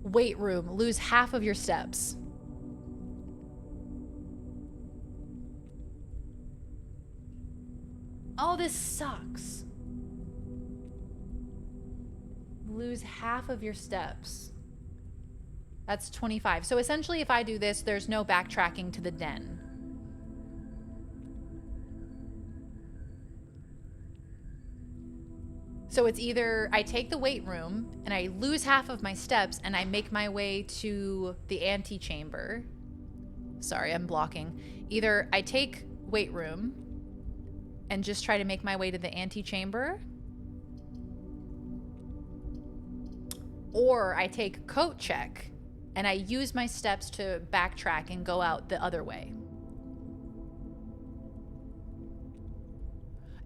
Weight room. Lose half of your steps. Oh, this sucks. Lose half of your steps. That's 25. So essentially, if I do this, there's no backtracking to the den. So it's either I take the weight room and I lose half of my steps and I make my way to the antechamber. Sorry, I'm blocking. Either I take weight room and just try to make my way to the antechamber, or I take coat check and I use my steps to backtrack and go out the other way.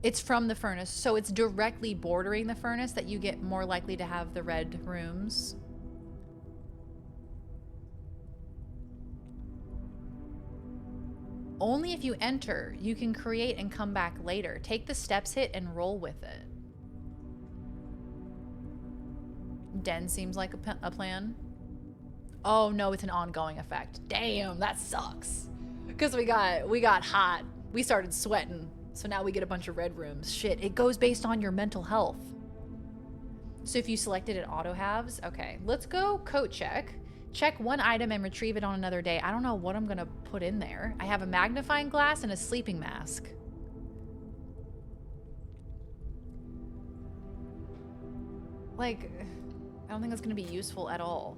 It's from the furnace, so it's directly bordering the furnace that you get more likely to have the red rooms. Only if you enter, you can create and come back later. Take the steps hit and roll with it. Den seems like a plan. Oh no, it's an ongoing effect. Damn, that sucks. Because we got hot. We started sweating. So now we get a bunch of red rooms. Shit, it goes based on your mental health. So if you selected it auto halves, okay. Let's go coat check. Check one item and retrieve it on another day. I don't know what I'm gonna put in there. I have a magnifying glass and a sleeping mask. Like, I don't think that's gonna be useful at all.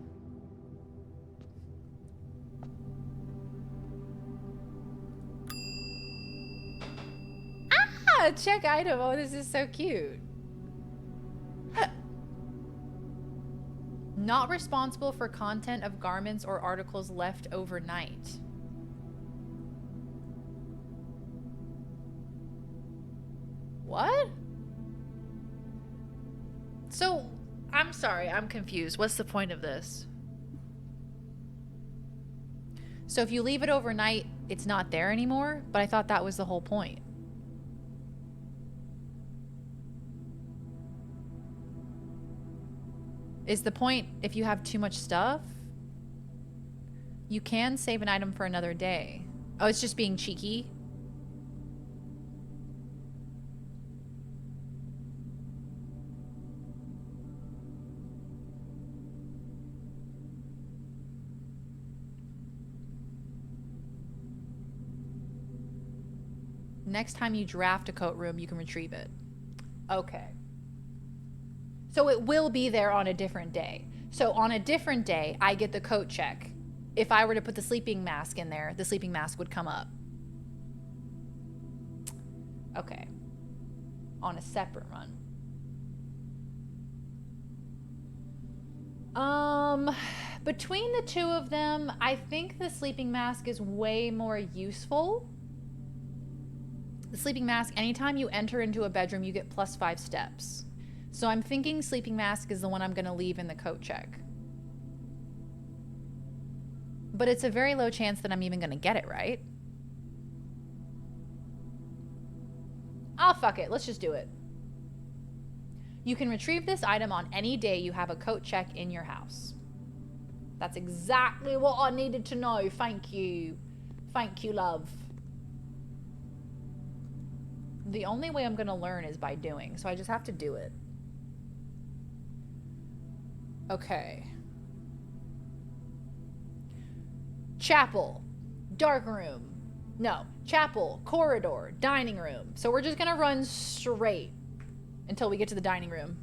Ah, check item. Oh, this is so cute. Not responsible for content of garments or articles left overnight. What? So, I'm sorry, I'm confused. What's the point of this? So if you leave it overnight, it's not there anymore, but I thought that was the whole point. Is the point if you have too much stuff? You can save an item for another day. Oh, it's just being cheeky? Next time you draft a coat room, you can retrieve it. Okay. So it will be there on a different day. So on a different day, I get the coat check. If I were to put the sleeping mask in there, the sleeping mask would come up. Okay. On a separate run. Between the two of them, I think the sleeping mask is way more useful. The sleeping mask, anytime you enter into a bedroom, you get +5 steps. So I'm thinking sleeping mask is the one I'm going to leave in the coat check. But it's a very low chance that I'm even going to get it right. Oh, fuck it. Let's just do it. You can retrieve this item on any day you have a coat check in your house. That's exactly what I needed to know. Thank you. Thank you, love. The only way I'm going to learn is by doing, so I just have to do it. Okay. Chapel. Dark room. No. Chapel. Corridor. Dining room. So we're just going to run straight until we get to the dining room.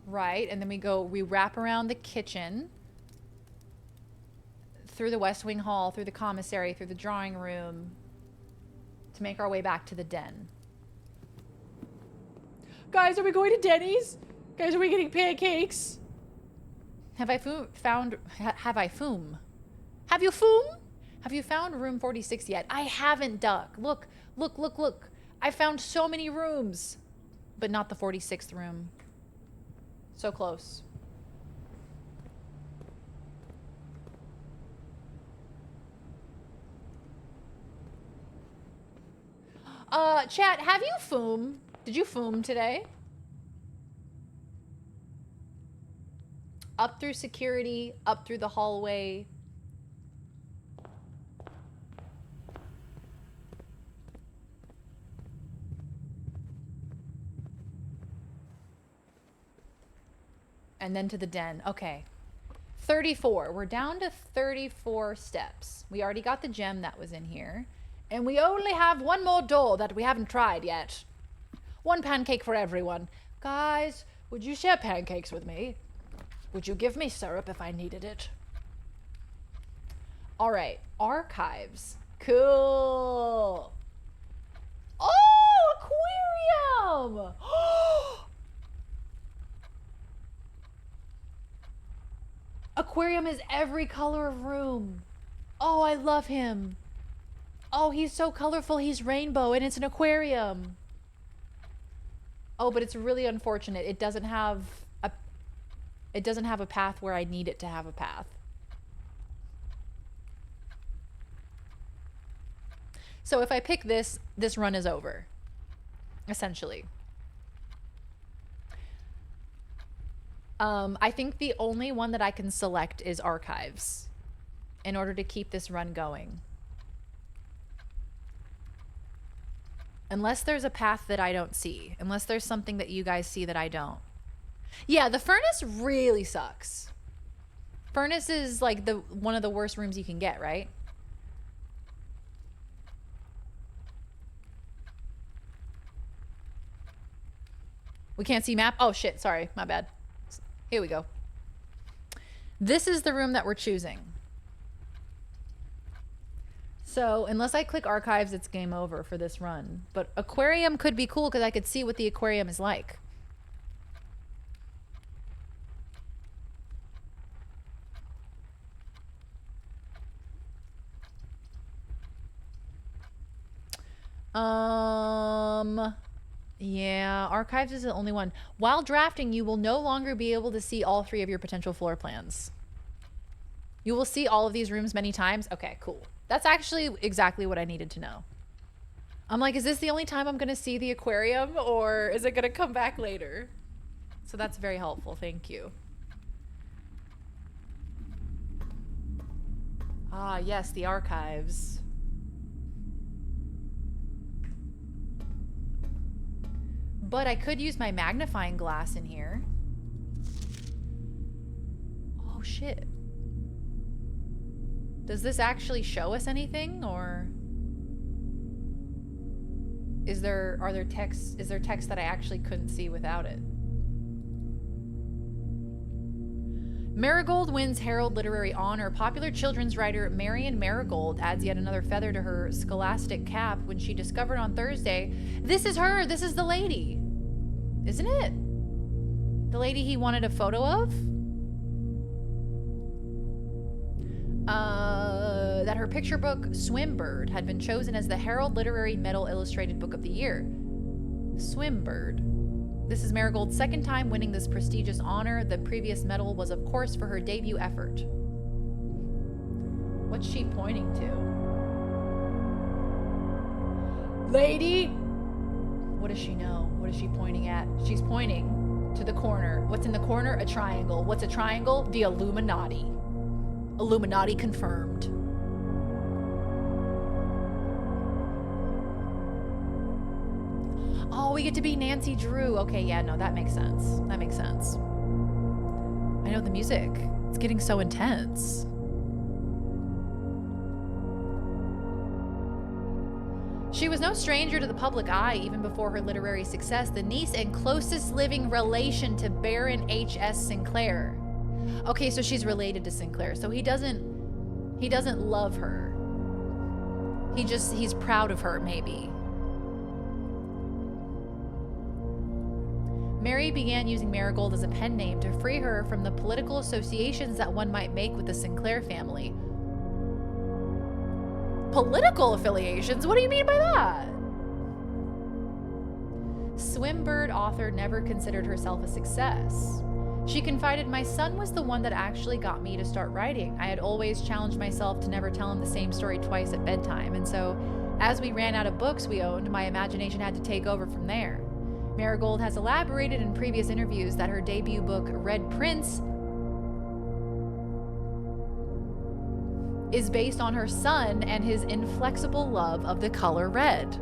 Right, and then we wrap around the kitchen, through the West Wing Hall, through the commissary, through the drawing room, to make our way back to the den. Guys, are we going to Denny's? Guys, are we getting pancakes? Have you found room 46 yet? I haven't, Duck. Look. I found so many rooms, but not the 46th room. So close. Chat, have you foom? Did you foom today? Up through security, up through the hallway. And then to the den. Okay. 34. We're down to 34 steps. We already got the gem that was in here. And we only have one more door that we haven't tried yet. One pancake for everyone. Guys, would you share pancakes with me? Would you give me syrup if I needed it? All right. Archives. Cool. Oh, aquarium! Aquarium is every color of room. Oh, I love him. Oh, he's so colorful. He's rainbow and it's an aquarium. Oh, but it's really unfortunate. It doesn't have a path where I need it to have a path. So if I pick this run is over. Essentially. I think the only one that I can select is archives in order to keep this run going. Unless there's a path that I don't see. Unless there's something that you guys see that I don't. Yeah, the furnace really sucks. Furnace is like one of the worst rooms you can get, right? We can't see map? Oh shit, sorry, my bad. Here we go. This is the room that we're choosing. So unless I click archives, it's game over for this run. But aquarium could be cool because I could see what the aquarium is like. Yeah, archives is the only one. While drafting, you will no longer be able to see all 3 of your potential floor plans. You will see all of these rooms many times. Okay, cool. That's actually exactly what I needed to know. I'm like, is this the only time I'm going to see the aquarium or is it going to come back later? So that's very helpful. Thank you. Ah, yes, the archives. But I could use my magnifying glass in here. Oh, shit. Does this actually show us anything, or is there text that I actually couldn't see without it? Marigold wins Herald Literary Honor. Popular children's writer Marion Marigold adds yet another feather to her scholastic cap when she discovered on Thursday, this is her, this is the lady. Isn't it? The lady he wanted a photo of? That her picture book, Swimbird, had been chosen as the Herald Literary Medal Illustrated Book of the Year. Swimbird. This is Marigold's second time winning this prestigious honor. The previous medal was, of course, for her debut effort. What's she pointing to? Lady! What does she know? What is she pointing at? She's pointing to the corner. What's in the corner? A triangle. What's a triangle? The Illuminati. Illuminati confirmed. Oh, we get to be Nancy Drew. Okay, yeah, no, that makes sense. That makes sense. I know the music. It's getting so intense. She was no stranger to the public eye even before her literary success, the niece and closest living relation to Baron H.S. Sinclair. Okay, so she's related to Sinclair. So he doesn't love her. He's proud of her, maybe. Mary began using Marigold as a pen name to free her from the political associations that one might make with the Sinclair family. Political affiliations? What do you mean by that? Swimbird author never considered herself a success. She confided, my son was the one that actually got me to start writing. I had always challenged myself to never tell him the same story twice at bedtime, and so as we ran out of books we owned, my imagination had to take over from there. Marigold has elaborated in previous interviews that her debut book, Red Prince, is based on her son and his inflexible love of the color red.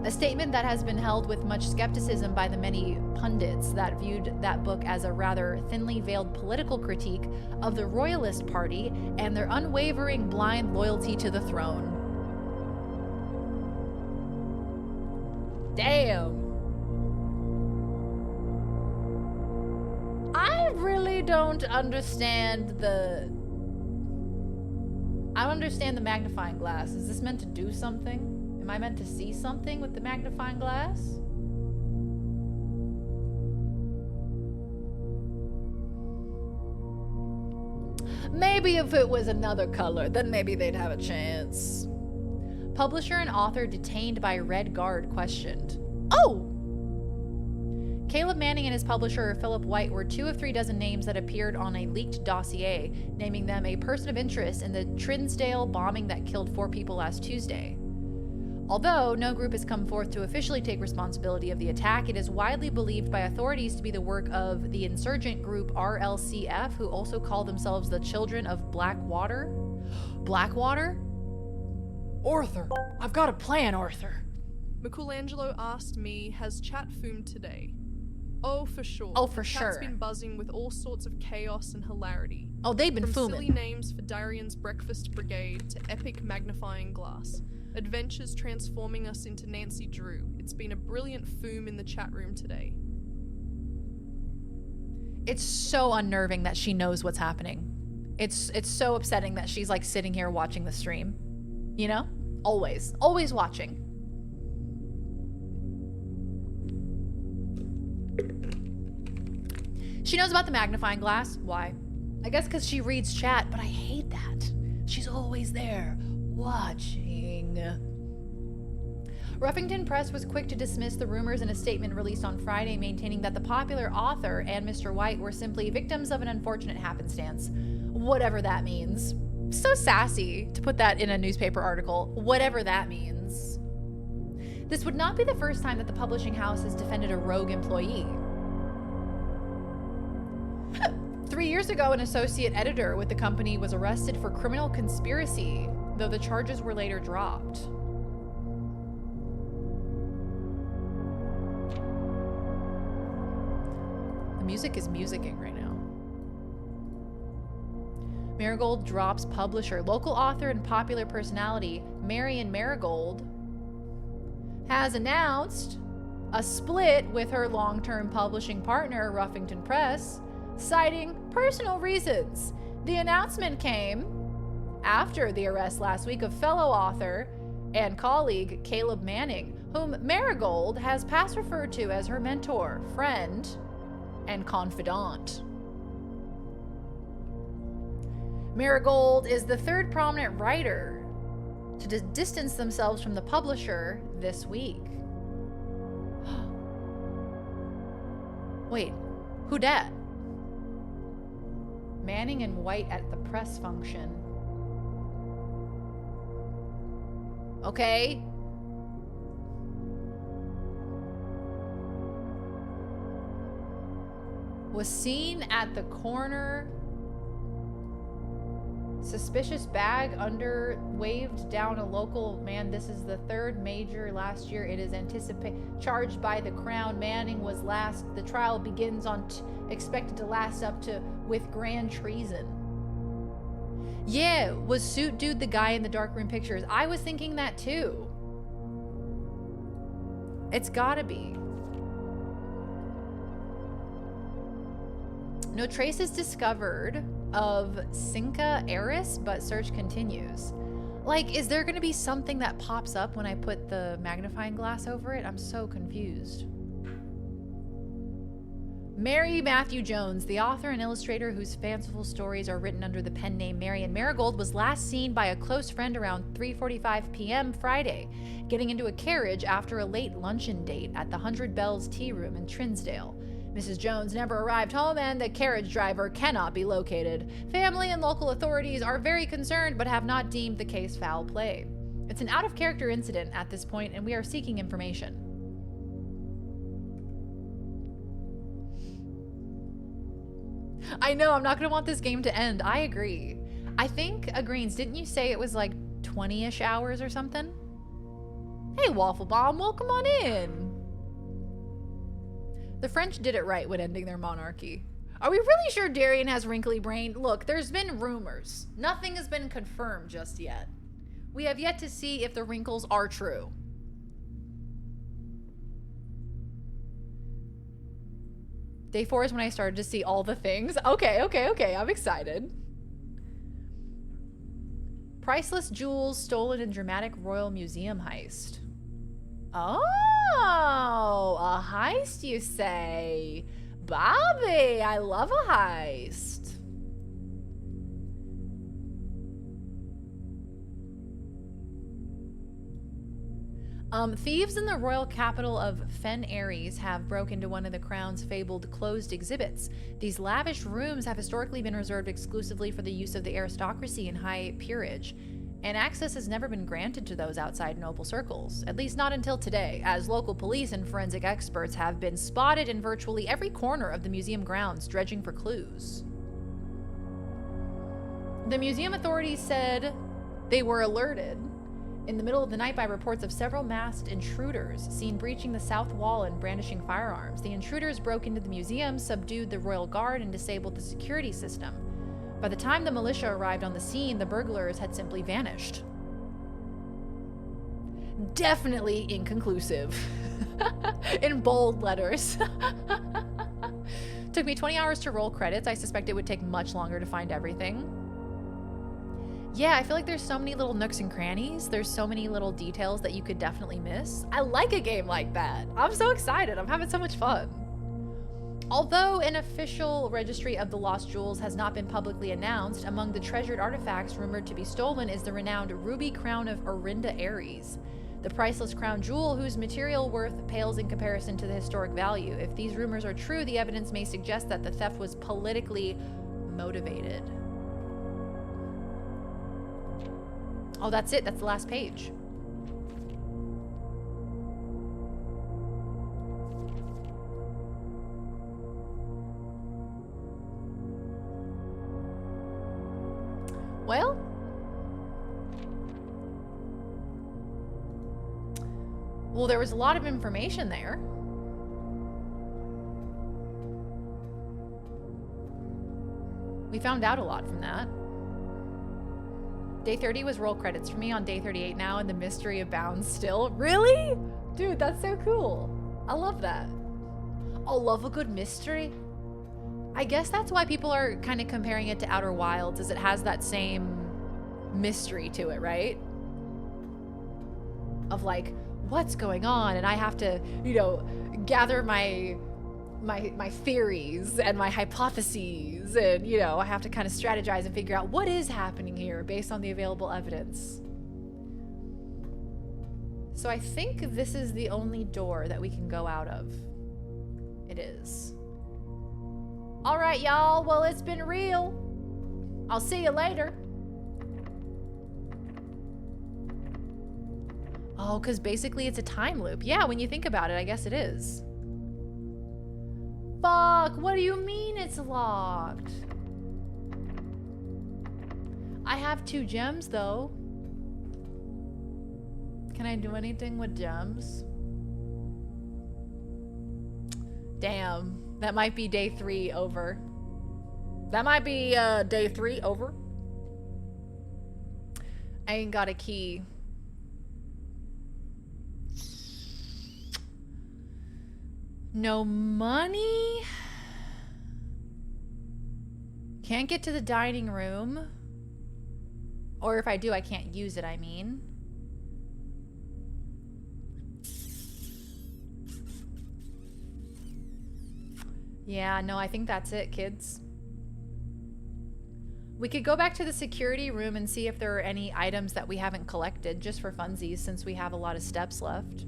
A statement that has been held with much skepticism by the many pundits that viewed that book as a rather thinly veiled political critique of the Royalist Party and their unwavering blind loyalty to the throne. Damn. I really don't understand I don't understand the magnifying glass. Is this meant to do something? Am I meant to see something with the magnifying glass? Maybe if it was another color, then maybe they'd have a chance. Publisher and author detained by Red Guard questioned. Oh! Caleb Manning and his publisher, Philip White, were 2 of 3 dozen names that appeared on a leaked dossier, naming them a person of interest in the Trinsdale bombing that killed 4 people last Tuesday. Although no group has come forth to officially take responsibility of the attack, it is widely believed by authorities to be the work of the insurgent group RLCF, who also call themselves the Children of Blackwater. Blackwater? Arthur, I've got a plan, Arthur. Michelangelo asked me, has chat foomed today? Oh, for sure. Oh, for Chat's sure. been buzzing with all sorts of chaos and hilarity. Oh, they've been From fooming. silly names for Darian's Breakfast Brigade to epic magnifying glass. Adventures transforming us into Nancy Drew. It's been a brilliant foom in the chat room today. It's so unnerving that she knows what's happening. It's so upsetting that she's like sitting here watching the stream. You know? Always watching. She knows about the magnifying glass. Why? I guess because she reads chat, but I hate that. She's always there, watching. Ruffington Press was quick to dismiss the rumors in a statement released on Friday, maintaining that the popular author and Mr. White were simply victims of an unfortunate happenstance. Whatever that means. So sassy to put that in a newspaper article. Whatever that means. This would not be the first time that the publishing house has defended a rogue employee. 3 years ago, an associate editor with the company was arrested for criminal conspiracy, though the charges were later dropped. The music is musicking right now. Marigold drops publisher. Local author and popular personality Marion Marigold has announced a split with her long-term publishing partner, Ruffington Press, citing personal reasons. The announcement came after the arrest last week of fellow author and colleague Caleb Manning, whom Marigold has past referred to as her mentor, friend, and confidant. Marigold is the third prominent writer to distance themselves from the publisher this week. Wait, who dat? Manning and White at the press function. Okay. Was seen at the corner. Suspicious bag waved down a local man. This is the third major last year. It is charged by the Crown. Manning was last. The trial begins on expected to last up to with grand treason. Yeah, was Suit Dude the guy in the darkroom pictures? I was thinking that too. It's gotta be. No traces discovered of Cinca Eris, but search continues. Like, is there gonna be something that pops up when I put the magnifying glass over it? I'm so confused. Mary Matthew Jones, the author and illustrator whose fanciful stories are written under the pen name Marion Marigold, was last seen by a close friend around 3:45 p.m. Friday, getting into a carriage after a late luncheon date at the 100 Bells Tea Room in Trinsdale. Mrs. Jones never arrived home and the carriage driver cannot be located. Family and local authorities are very concerned but have not deemed the case foul play. It's an out-of-character incident at this point and we are seeking information. I know, I'm not going to want this game to end. I agree. I think, Greens, didn't you say it was like 20-ish hours or something? Hey, Waffle Bomb, welcome on in. The French did it right when ending their monarchy. Are we really sure Darian has wrinkly brain? Look, there's been rumors. Nothing has been confirmed just yet. We have yet to see if the wrinkles are true. Day 4 is when I started to see all the things. Okay. I'm excited. Priceless jewels stolen in dramatic Royal Museum heist. Oh, a heist, you say? Bobby, I love a heist. Thieves in the royal capital of Fen Aries have broken into one of the Crown's fabled closed exhibits. These lavish rooms have historically been reserved exclusively for the use of the aristocracy and high peerage, and access has never been granted to those outside noble circles, at least not until today, as local police and forensic experts have been spotted in virtually every corner of the museum grounds dredging for clues. The museum authorities said they were alerted in the middle of the night by reports of several masked intruders seen breaching the south wall and brandishing firearms. The intruders broke into the museum, subdued the royal guard, and disabled the security system. By the time the militia arrived on the scene, the burglars had simply vanished. Definitely inconclusive. In bold letters. Took me 20 hours to roll credits. I suspect it would take much longer to find everything. Yeah, I feel like there's so many little nooks and crannies. There's so many little details that you could definitely miss. I like a game like that. I'm so excited. I'm having so much fun. Although an official registry of the lost jewels has not been publicly announced, among the treasured artifacts rumored to be stolen is the renowned ruby crown of Orinda Aries, the priceless crown jewel whose material worth pales in comparison to the historic value. If these rumors are true, the evidence may suggest that the theft was politically motivated. Oh, that's it. That's the last page. Well, there was a lot of information there. We found out a lot from that. Day 30 was roll credits for me on day 38 now, and the mystery abounds still. Really? Dude, that's so cool. I love that. I love a good mystery. I guess that's why people are kind of comparing it to Outer Wilds, is it has that same mystery to it, right? Of like, what's going on? And I have to, you know, gather my theories and my hypotheses, and, you know, I have to kind of strategize and figure out what is happening here based on the available evidence. So I think this is the only door that we can go out of. It is. All right, y'all. Well, it's been real. I'll see you later. Oh, because basically it's a time loop. Yeah, when you think about it, I guess it is. Fuck, what do you mean it's locked? I have 2 gems, though. Can I do anything with gems? Damn, that might be day 3 over. That might be day 3 over. I ain't got a key. No money? Can't get to the dining room. Or if I do, I can't use it, I mean. Yeah, no, I think that's it, kids. We could go back to the security room and see if there are any items that we haven't collected, just for funsies, since we have a lot of steps left.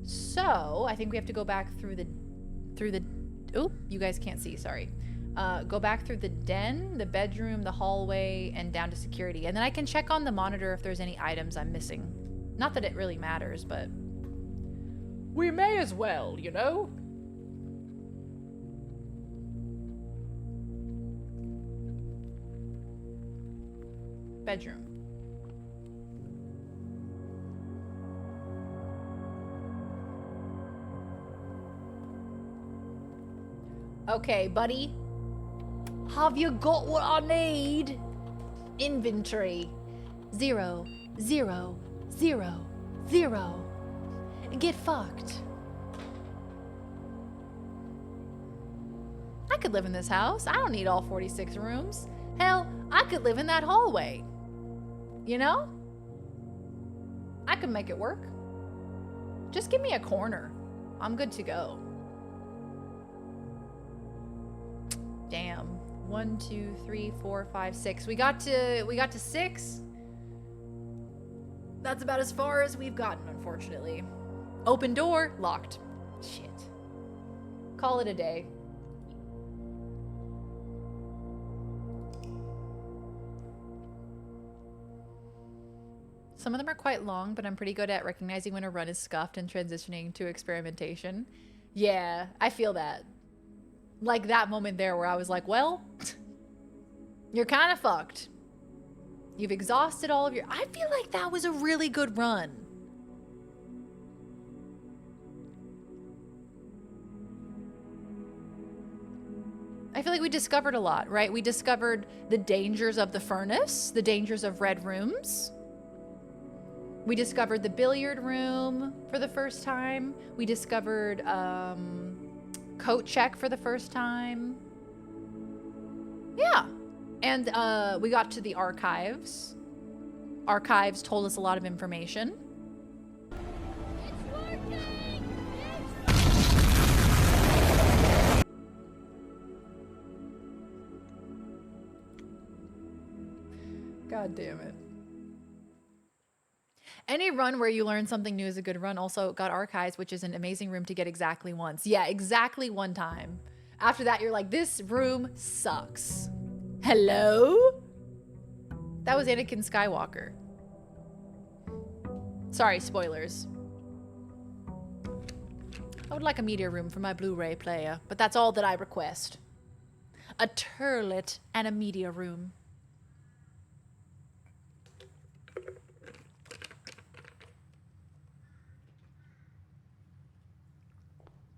So, I think we have to go back through the, oop, you guys can't see, sorry. Go back through the den, the bedroom, the hallway, and down to security. And then I can check on the monitor if there's any items I'm missing. Not that it really matters, but... we may as well, you know? Bedroom. Okay, buddy. Have you got what I need? Inventory. 0, 0, 0, 0. Get fucked. I could live in this house. I don't need all 46 rooms. Hell, I could live in that hallway. You know? I could make it work. Just give me a corner. I'm good to go. Damn. 1, 2, 3, 4, 5, 6. We got to 6. That's about as far as we've gotten, unfortunately. Open door, locked. Shit. Call it a day. Some of them are quite long, but I'm pretty good at recognizing when a run is scuffed and transitioning to experimentation. Yeah, I feel that. Like that moment there where I was like, well, you're kind of fucked. You've exhausted all of your... I feel like that was a really good run. I feel like we discovered a lot, right? We discovered the dangers of the furnace, the dangers of red rooms. We discovered the billiard room for the first time. We discovered coat check for the first time. Yeah. And we got to the archives. Archives told us a lot of information. God damn it. Any run where you learn something new is a good run. Also got archives, which is an amazing room to get exactly once. Yeah, exactly one time. After that, you're like, this room sucks. Hello? That was Anakin Skywalker. Sorry, spoilers. I would like a media room for my Blu-ray player, but that's all that I request. A turlet and a media room.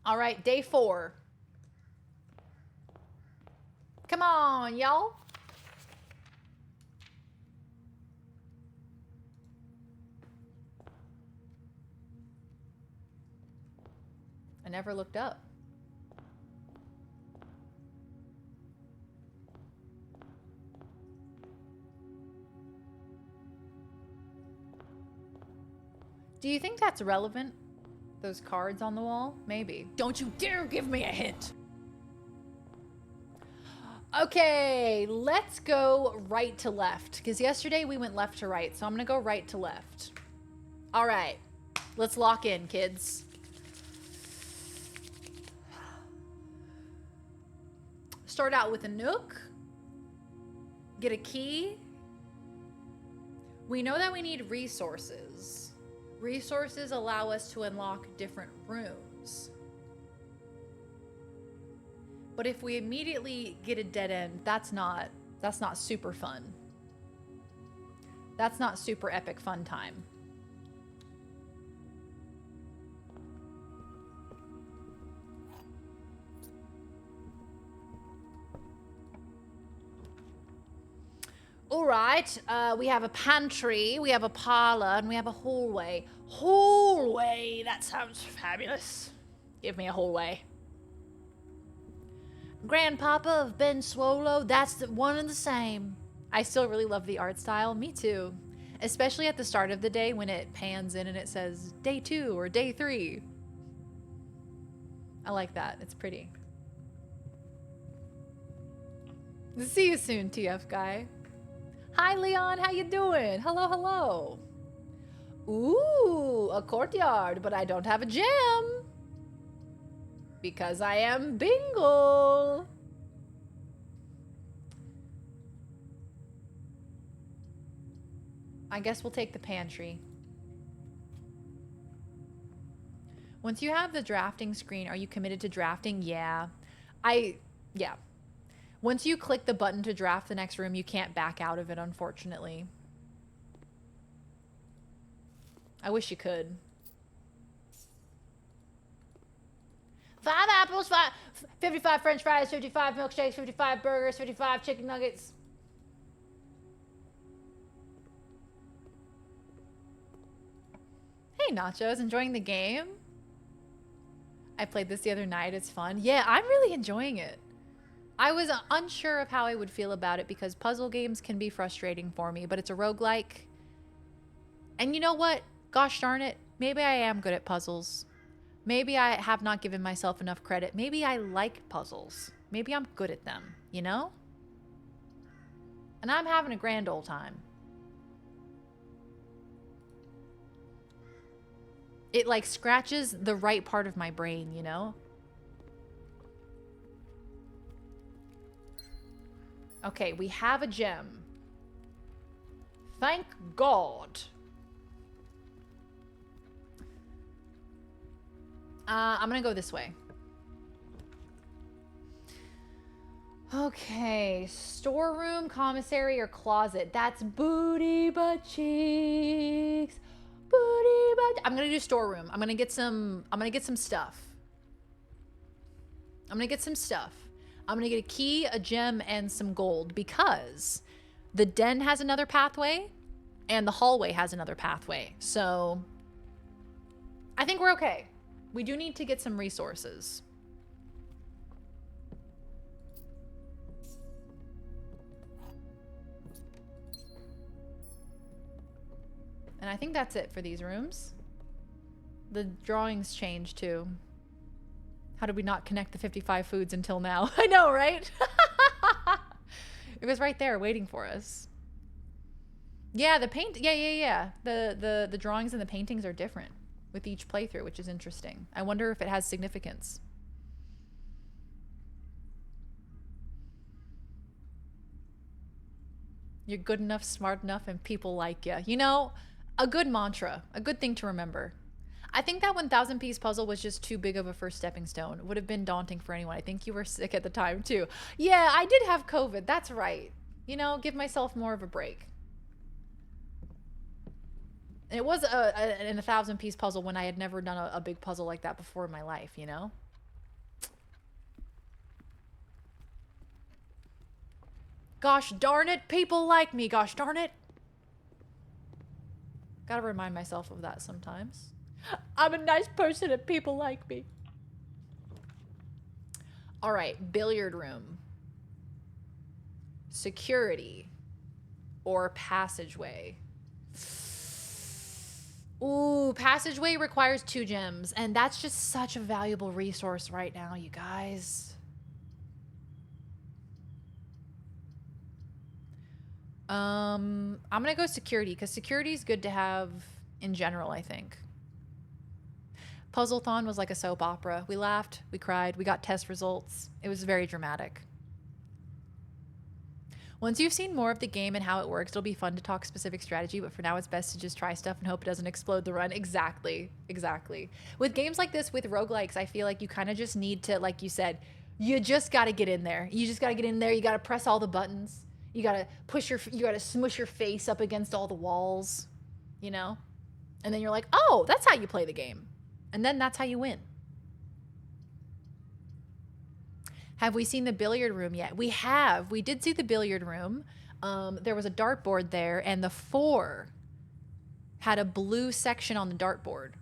All right, day 4. Come on, y'all. I never looked up. Do you think that's relevant? Those cards on the wall? Maybe. Don't you dare give me a hint. Okay, let's go right to left. Because yesterday we went left to right, so I'm going to go right to left. All right, let's lock in, kids. Start out with a nook. Get a key. We know that we need resources. Resources allow us to unlock different rooms. But if we immediately get a dead end, that's not super fun. That's not super epic fun time. All right, we have a pantry, we have a parlor, and we have a hallway. Hallway, that sounds fabulous. Give me a hallway. Grandpapa of Ben Swallow, that's the one and the same. I still really love the art style. Me too. Especially at the start of the day when it pans in and it says day 2 or day 3. I like that. It's pretty. See you soon, TF guy. Hi, Leon. How you doing? Hello, hello. Ooh, a courtyard, but I don't have a gym. Because I am Bingle. I guess we'll take the pantry. Once you have the drafting screen, are you committed to drafting? Yeah. Yeah. Once you click the button to draft the next room, you can't back out of it, unfortunately. I wish you could. 5 apples, 55 french fries, 55 milkshakes, 55 burgers, 55 chicken nuggets. Hey, Nachos, enjoying the game? I played this the other night. It's fun. Yeah, I'm really enjoying it. I was unsure of how I would feel about it because puzzle games can be frustrating for me, but it's a roguelike. And you know what? Gosh darn it. Maybe I am good at puzzles. Maybe I have not given myself enough credit. Maybe I like puzzles. Maybe I'm good at them, you know? And I'm having a grand old time. It like scratches the right part of my brain, you know? Okay, we have a gem. Thank God. I'm gonna go this way. Okay, storeroom, commissary, or closet. That's booty butt cheeks. Booty butt. I'm gonna do storeroom. I'm gonna get some stuff. I'm gonna get some stuff. I'm gonna get a key, a gem, and some gold because the den has another pathway and the hallway has another pathway. So I think we're okay. We do need to get some resources. And I think that's it for these rooms. The drawings change too. How did we not connect the 55 foods until now? I know, right? It was right there waiting for us. Yeah, the paint, yeah. The drawings and the paintings are different with each playthrough, which is interesting. I wonder if it has significance. You're good enough, smart enough, and people like you. You know, a good mantra, a good thing to remember. I think that 1,000 piece puzzle was just too big of a first stepping stone. It would have been daunting for anyone. I think you were sick at the time too. Yeah, I did have COVID. That's right. You know, give myself more of a break. And it was an 1,000 piece puzzle when I had never done a big puzzle like that before in my life, you know? Gosh darn it, people like me. Gosh darn it. Gotta remind myself of that sometimes. I'm a nice person and people like me. All right, billiard room. Security. Or passageway. Ooh, passageway requires 2 gems. And that's just such a valuable resource right now, you guys. I'm gonna go security, because security is good to have in general, I think. Puzzle-thon was like a soap opera. We laughed, we cried, we got test results. It was very dramatic. Once you've seen more of the game and how it works, it'll be fun to talk specific strategy, but for now it's best to just try stuff and hope it doesn't explode the run. Exactly. Exactly. With games like this, with roguelikes, I feel like you kind of just need to, like you said, you just got to get in there. You just got to get in there. You got to press all the buttons. You got to you got to smush your face up against all the walls, you know? And then you're like, oh, that's how you play the game. And then that's how you win. Have we seen the billiard room yet? We have. We did see the billiard room. There was a dartboard there, and the 4 had a blue section on the dartboard.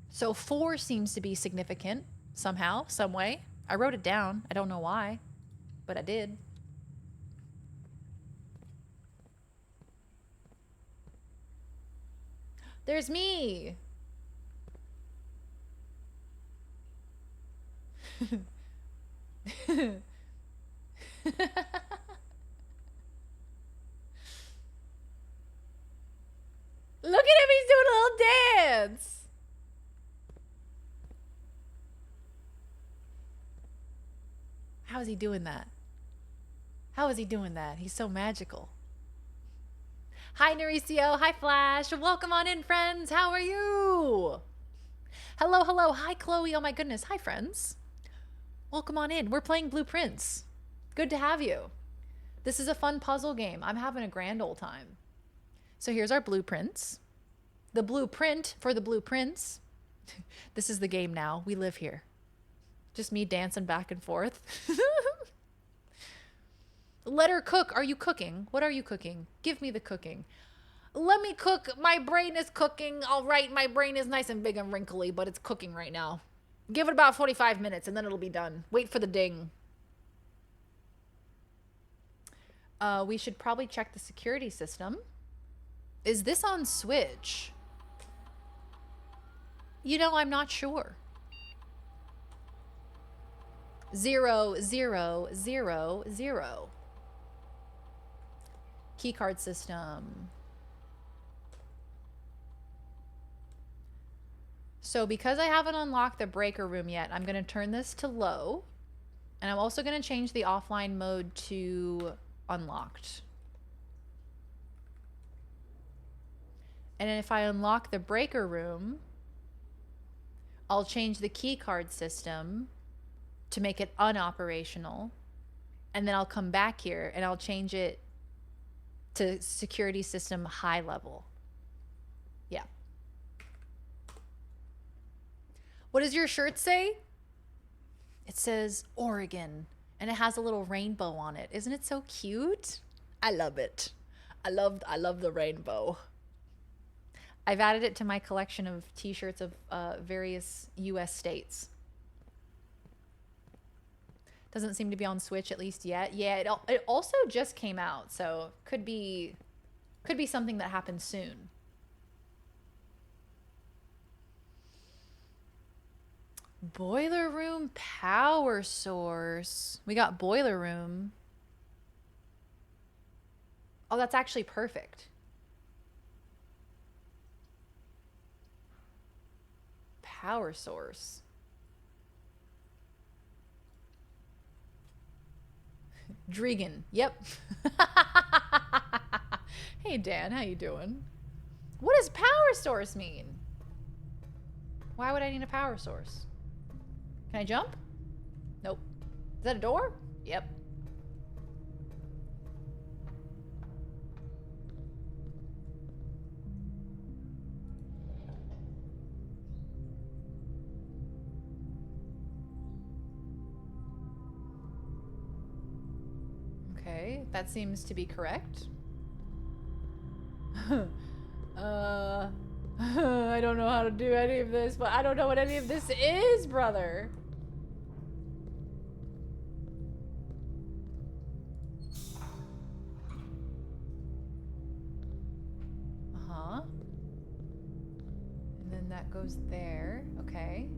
So 4 seems to be significant somehow, some way. I wrote it down. I don't know why, but I did. There's me. Look at him, he's doing a little dance. How is he doing that? How is he doing that? He's so magical. Hi, Mauricio. Hi, Flash. Welcome on in, friends. How are you? Hello, hello. Hi, Chloe. Oh, my goodness. Hi, friends. Welcome on in. We're playing Blueprints. Good to have you. This is a fun puzzle game. I'm having a grand old time. So here's our blueprints. The blueprint for the blueprints. This is the game now. We live here. Just me dancing back and forth. Let her cook. Are you cooking? What are you cooking? Give me the cooking. Let me cook. My brain is cooking. All right, my brain is nice and big and wrinkly, but it's cooking right now. Give it about 45 minutes and then it'll be done. Wait for the ding. We should probably check the security system. Is this on Switch? You know, I'm not sure. 0, 0, 0, 0. Keycard system. So because I haven't unlocked the breaker room yet, I'm going to turn this to low. And I'm also going to change the offline mode to unlocked. And if I unlock the breaker room, I'll change the key card system to make it unoperational. And then I'll come back here and I'll change it to security system high level. Yeah. What does your shirt say? It says Oregon, and it has a little rainbow on it. Isn't it so cute? I love it. I love the rainbow. I've added it to my collection of t-shirts of various US states. Doesn't seem to be on Switch at least yet. Yeah, it also just came out, so could be something that happens soon. Boiler room power source. We got boiler room. Oh, that's actually perfect. Power source. Dregan. Yep. Hey Dan, how you doing? What does power source mean? Why would I need a power source? Can I jump? Nope. Is that a door? Yep. Okay, that seems to be correct. I don't know how to do any of this, but I don't know what any of this is, brother. Uh-huh. And then that goes there. Okay.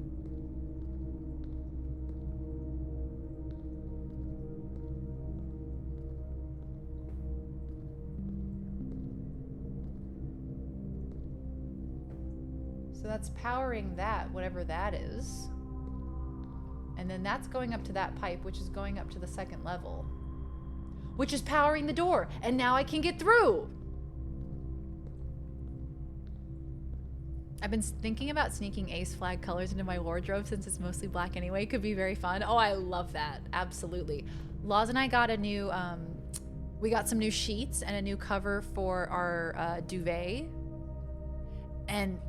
So that's powering that, whatever that is. And then that's going up to that pipe, which is going up to the second level. Which is powering the door. And now I can get through. I've been thinking about sneaking Ace flag colors into my wardrobe since it's mostly black anyway. Could be very fun. Oh, I love that. Absolutely. Laws and I got a new, we got some new sheets and a new cover for our duvet. And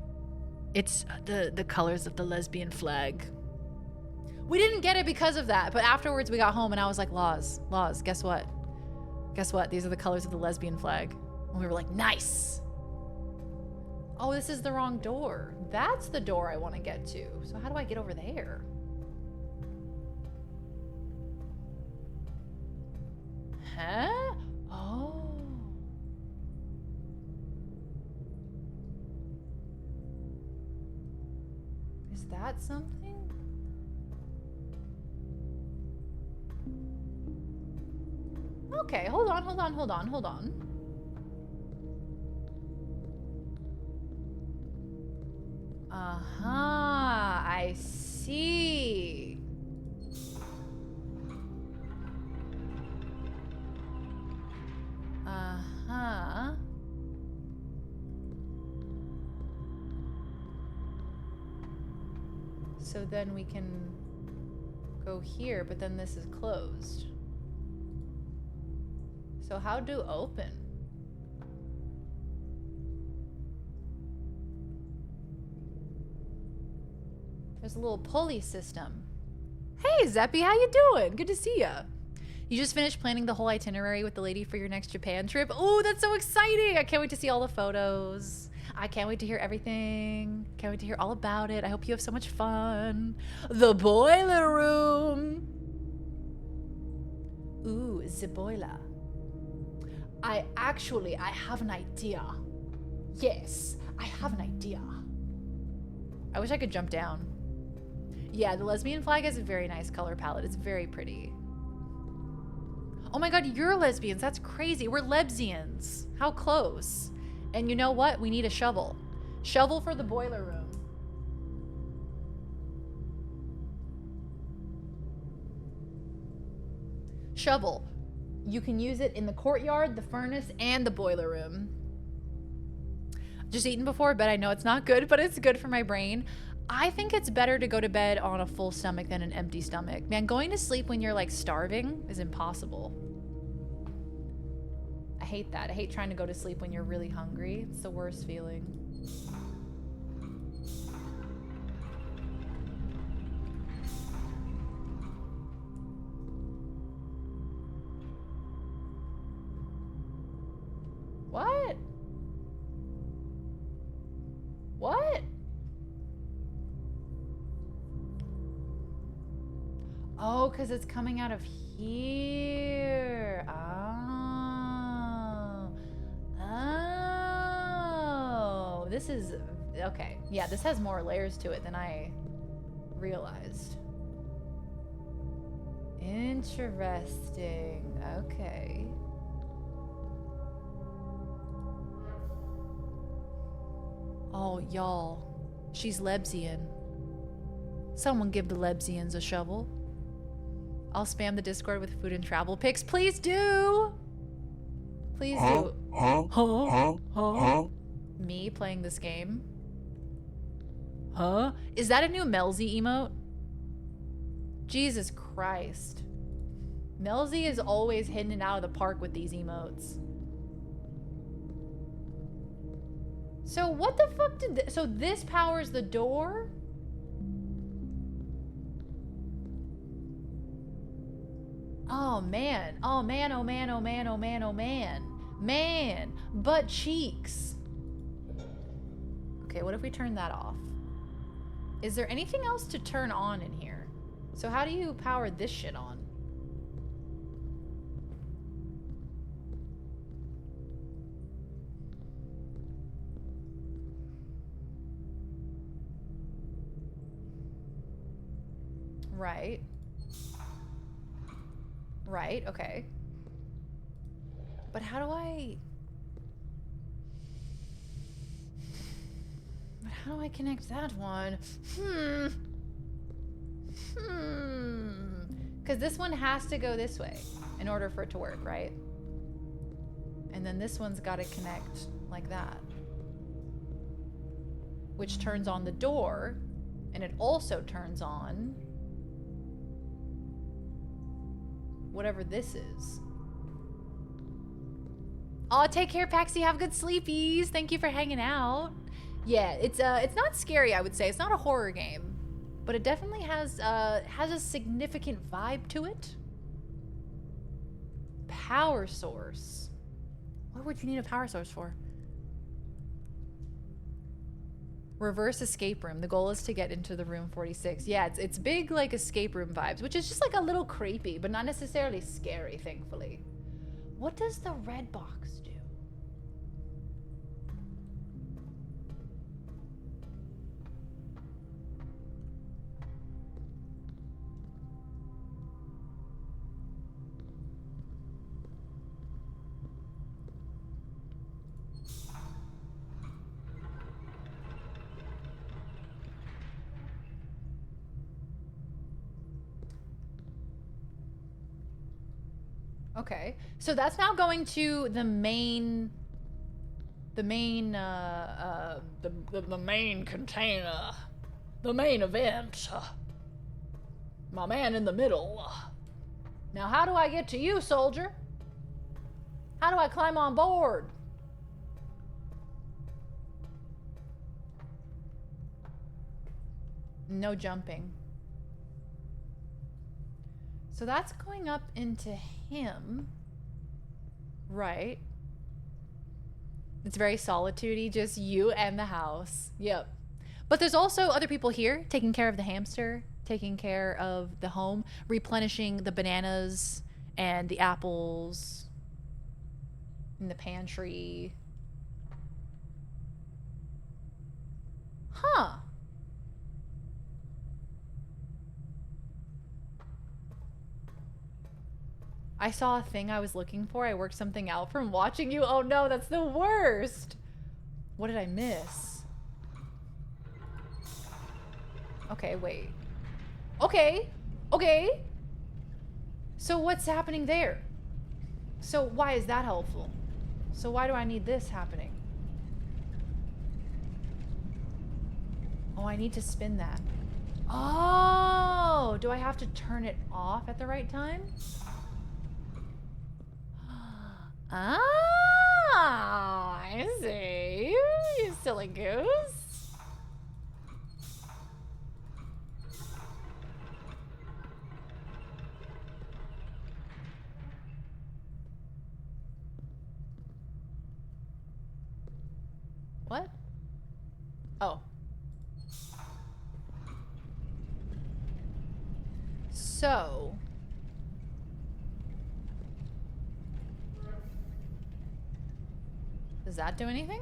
it's the colors of the lesbian flag. We didn't get it because of that, but afterwards we got home and I was like, Laws, guess what? Guess what? These are the colors of the lesbian flag. And we were like, nice. Oh, this is the wrong door. That's the door I want to get to. So how do I get over there? Huh? Oh. Is that something? Okay, hold on. Uh-huh, I see. Uh-huh. So then we can go here, but then this is closed. So how do open? There's a little pulley system. Hey, Zeppy, how you doing? Good to see ya. You just finished planning the whole itinerary with the lady for your next Japan trip. Oh, that's so exciting. I can't wait to see all the photos. I can't wait to hear everything. Can't wait to hear all about it. I hope you have so much fun. The boiler room. Ooh, the boiler. I have an idea. Yes, I have an idea. I wish I could jump down. Yeah, the lesbian flag has a very nice color palette. It's very pretty. Oh my god, you're lesbians. That's crazy. We're lebsians. How close. And you know what? We need a shovel. Shovel for the boiler room. Shovel. You can use it in the courtyard, the furnace, and the boiler room. Just eaten before bed. I know it's not good, but it's good for my brain. I think it's better to go to bed on a full stomach than an empty stomach. Man, going to sleep when you're like starving is impossible. I hate that. I hate trying to go to sleep when you're really hungry. It's the worst feeling. What? What? Oh, because it's coming out of here. Oh, this is, okay. Yeah, this has more layers to it than I realized. Interesting. Okay. Oh, y'all. She's Lebsian. Someone give the Lebsians a shovel. I'll spam the Discord with food and travel pics. Please do! Please do. Huh? Me playing this game? Huh? Is that a new Melzy emote? Jesus Christ. Melzy is always hidden and out of the park with these emotes. So what the fuck did so this powers the door? Oh man. Oh man, oh man, oh man, oh man, oh man. Man, butt cheeks. Okay, what if we turn that off? Is there anything else to turn on in here? So how do you power this shit on? Right. Right, okay. But how do I... But how do I connect that one? Because this one has to go this way in order for it to work, right? And then this one's got to connect like that. Which turns on the door, and it also turns on whatever this is. Oh, take care, Paxi. Have good sleepies. Thank you for hanging out. Yeah, it's not scary, I would say. It's not a horror game, but it definitely has a significant vibe to it. Power source. What would you need a power source for? Reverse escape room. The goal is to get into the room 46. Yeah, it's big like escape room vibes, which is just like a little creepy, but not necessarily scary, thankfully. What does the red box do? Okay, so that's now going to the main container, the main event. My man in the middle. Now, how do I get to you, soldier? How do I climb on board? No jumping. So that's going up into him, right? It's very solitude-y, just you and the house. Yep. But there's also other people here taking care of the hamster, taking care of the home, replenishing the bananas and the apples in the pantry. Huh. I saw a thing I was looking for. I worked something out from watching you. Oh no, that's the worst. What did I miss? Okay, wait. Okay. Okay. So what's happening there? So why is that helpful? So why do I need this happening? Oh, I need to spin that. Oh, do I have to turn it off at the right time? Ah, I see. You silly goose. What? Oh. So... does that do anything?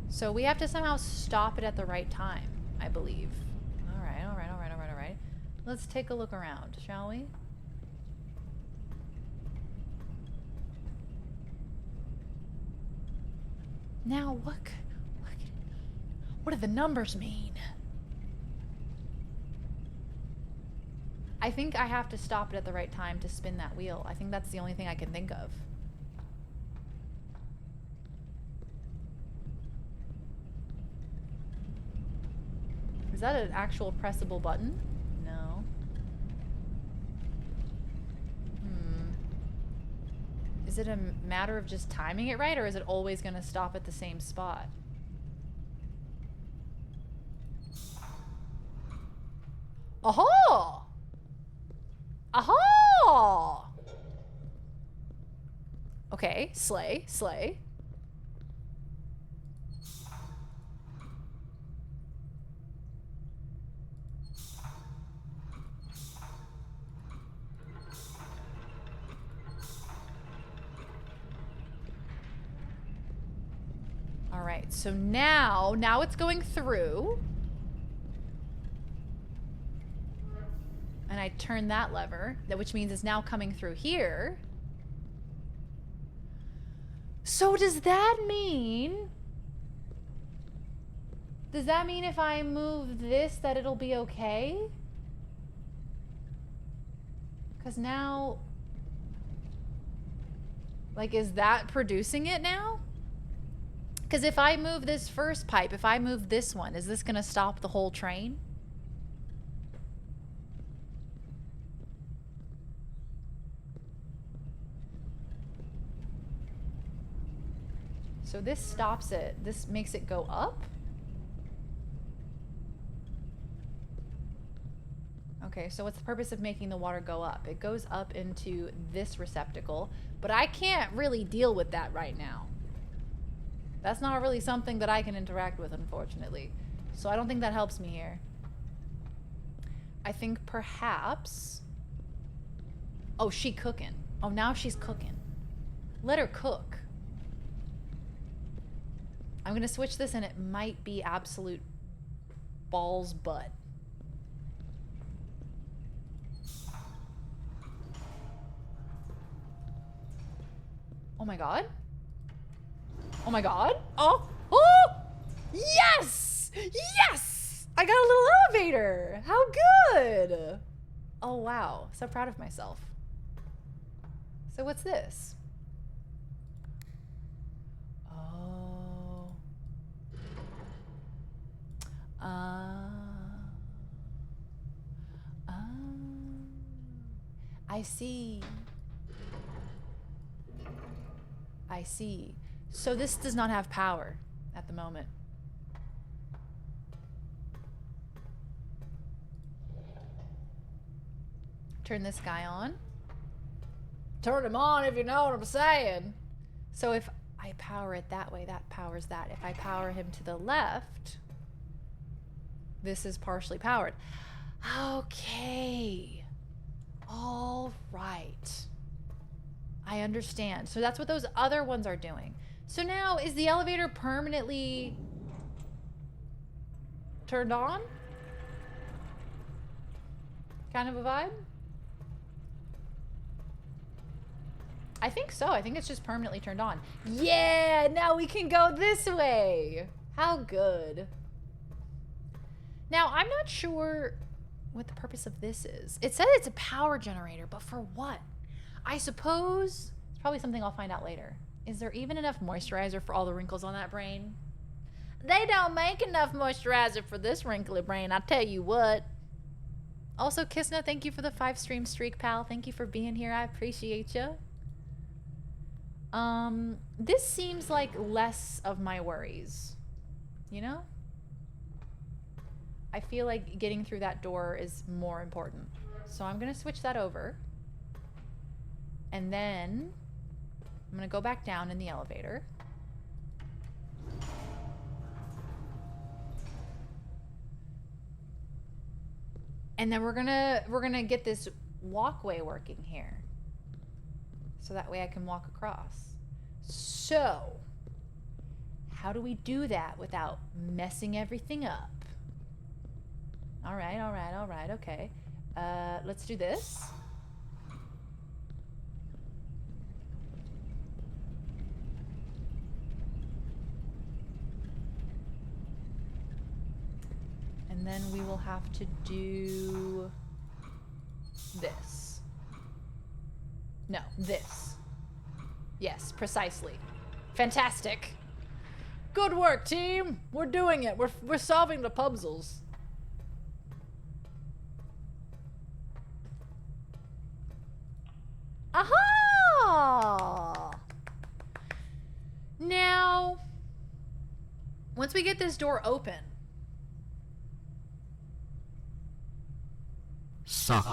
So we have to somehow stop it at the right time, I believe. All right, all right, all right, all right, all right. Let's take a look around, shall we? Now, what do the numbers mean? I think I have to stop it at the right time to spin that wheel. I think that's the only thing I can think of. Is that an actual pressable button? No. Is it a matter of just timing it right, or is it always going to stop at the same spot? Aha! Aha! Okay, slay, slay. All right, so now it's going through. And I turn that lever, which means it's now coming through here. So does that mean if I move this that it'll be okay? Because now, like, is that producing it now? Because if I move this first pipe, if I move this one, is this gonna stop the whole train? So this stops it. This makes it go up? Okay, so what's the purpose of making the water go up? It goes up into this receptacle, but I can't really deal with that right now. That's not really something that I can interact with, unfortunately. So I don't think that helps me here. I think perhaps... Oh, she cooking. Oh, now she's cooking. Let her cook. I'm gonna switch this and it might be absolute balls butt. Oh my god. Oh my god. Oh! Oh! Yes! Yes! I got a little elevator! How good! Oh wow. So proud of myself. So what's this? I see. I see. So this does not have power at the moment. Turn this guy on. Turn him on if you know what I'm saying. So if I power it that way, that powers that. If I power him to the left, this is partially powered. Okay. All right. I understand. So that's what those other ones are doing. So now, is the elevator permanently turned on? Kind of a vibe? I think so. I think it's just permanently turned on. Yeah, now we can go this way. How good. Now, I'm not sure what the purpose of this is. It said it's a power generator, but for what? I suppose it's probably something I'll find out later. Is there even enough moisturizer for all the wrinkles on that brain? They don't make enough moisturizer for this wrinkly brain, I tell you what. Also, Kisna, thank you for the 5-stream streak, pal. Thank you for being here. I appreciate you. This seems like less of my worries. You know? I feel like getting through that door is more important. So I'm gonna switch that over. And then I'm gonna go back down in the elevator. And then we're gonna get this walkway working here. So that way I can walk across. So, how do we do that without messing everything up? All right, okay. Let's do this. And then we will have to do this. No, this. Yes, precisely. Fantastic. Good work, team. We're doing it. We're solving the puzzles. Aha! Now, once we get this door open, Suck.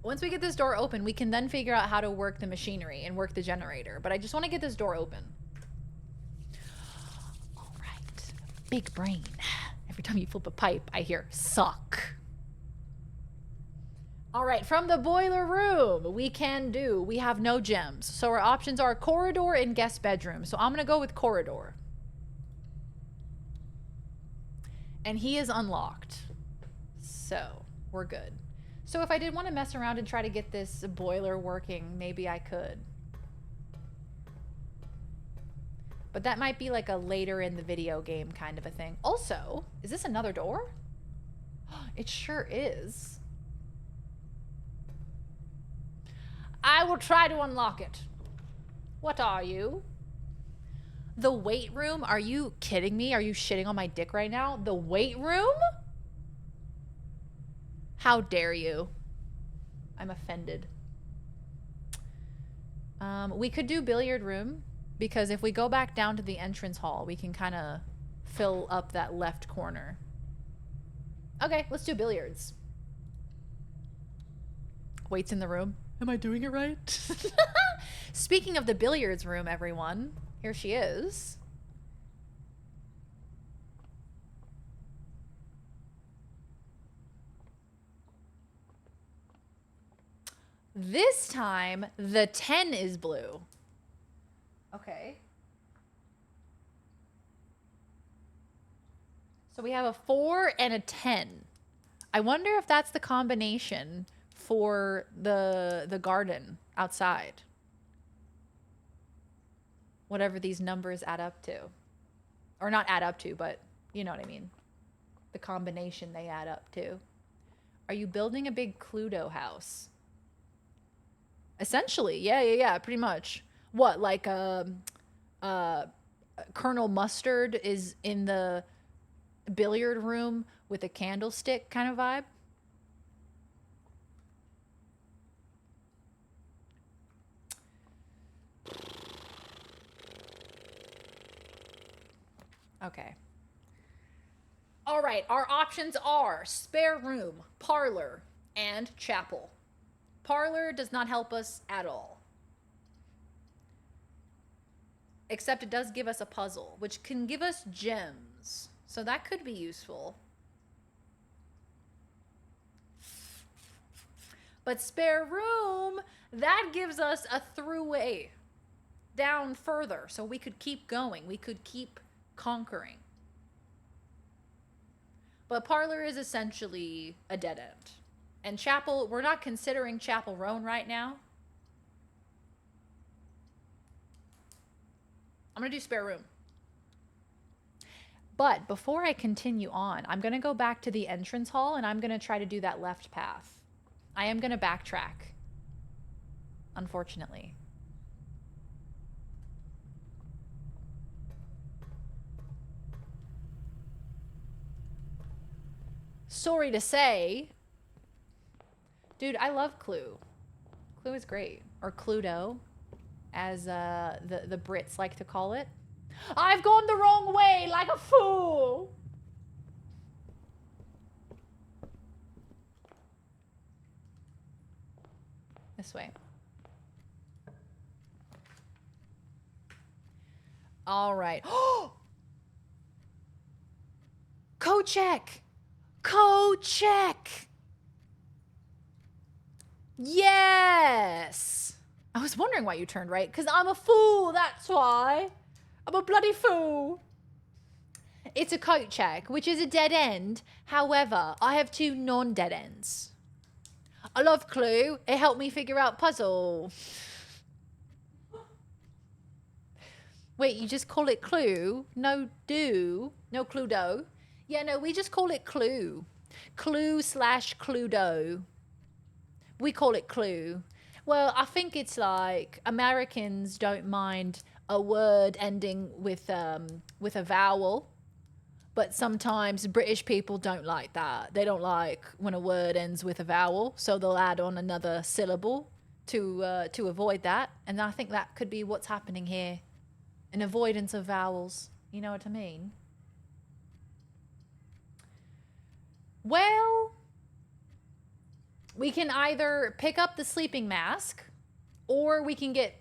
Once we get this door open, we can then figure out how to work the machinery and work the generator. But I just want to get this door open. All right. Big brain. Every time you flip a pipe, I hear suck. All right, from the boiler room, we have no gems. So our options are corridor and guest bedroom. So I'm going to go with corridor. And he is unlocked. So we're good. So if I did want to mess around and try to get this boiler working, maybe I could. But that might be like a later in the video game kind of a thing. Also, is this another door? It sure is. I will try to unlock it. What are you? The weight room? Are you kidding me? Are you shitting on my dick right now? The weight room? How dare you? I'm offended. We could do billiard room, because if we go back down to the entrance hall, we can kind of fill up that left corner. Okay, let's do billiards. Weights in the room. Am I doing it right? Speaking of the billiards room, everyone, here she is. This time, the 10 is blue. Okay. So we have a 4 and a 10. I wonder if that's the combination for the garden outside. Whatever these numbers add up to. Or not add up to, but you know what I mean. The combination they add up to. Are you building a big Cluedo house? Essentially, yeah, pretty much. What, like Colonel Mustard is in the billiard room with a candlestick kind of vibe? Okay. All right, our options are spare room, parlor, and chapel. Parlor does not help us at all. Except it does give us a puzzle, which can give us gems. So that could be useful. But spare room, that gives us a throughway down further. So we could keep going. We could keep conquering. But parlor is essentially a dead end. And chapel, we're not considering Chapel Roan right now. I'm going to do spare room. But before I continue on, I'm going to go back to the entrance hall and I'm going to try to do that left path. I am going to backtrack. Unfortunately. Sorry to say. Dude, I love Clue. Clue is great. Or Cluedo, as the Brits like to call it. I've gone the wrong way like a fool. This way. All right. Code check. Code check. Yes. I was wondering why you turned right. Because I'm a fool, that's why. I'm a bloody fool. It's a code check, which is a dead end. However, I have 2 non-dead ends. I love Clue. It helped me figure out puzzle. Wait, you just call it Clue? No Cluedo. Yeah, no, we just call it Clue. Clue/Cluedo. We call it Clue. Well, I think it's like Americans don't mind a word ending with a vowel, but sometimes British people don't like that. They don't like when a word ends with a vowel, so they'll add on another syllable to avoid that. And I think that could be what's happening here. An avoidance of vowels. You know what I mean? Where We can either pick up the sleeping mask or we can get...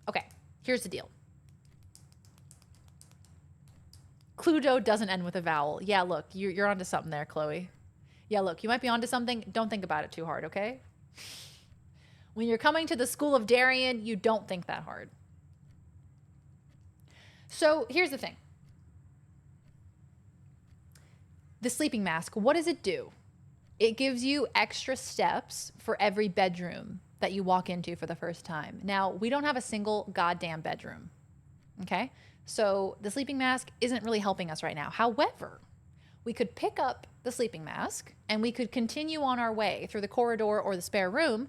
Okay, here's the deal. Cluedo doesn't end with a vowel. Yeah, look, you're onto something there, Chloe. Yeah, look, you might be onto something. Don't think about it too hard, okay? When you're coming to the School of Darien, you don't think that hard. So here's the thing. The sleeping mask, what does it do? It gives you extra steps for every bedroom that you walk into for the first time. Now, we don't have a single goddamn bedroom, okay? So the sleeping mask isn't really helping us right now. However, we could pick up the sleeping mask and we could continue on our way through the corridor or the spare room,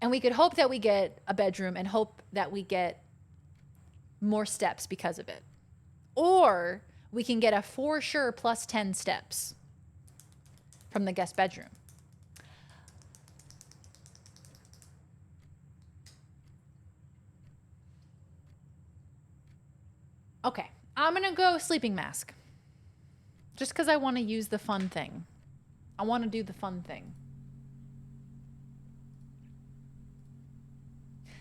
and we could hope that we get a bedroom and hope that we get more steps because of it. Or we can get a for sure plus 10 steps from the guest bedroom. Okay, I'm gonna go sleeping mask. Just because I want to use the fun thing. I want to do the fun thing.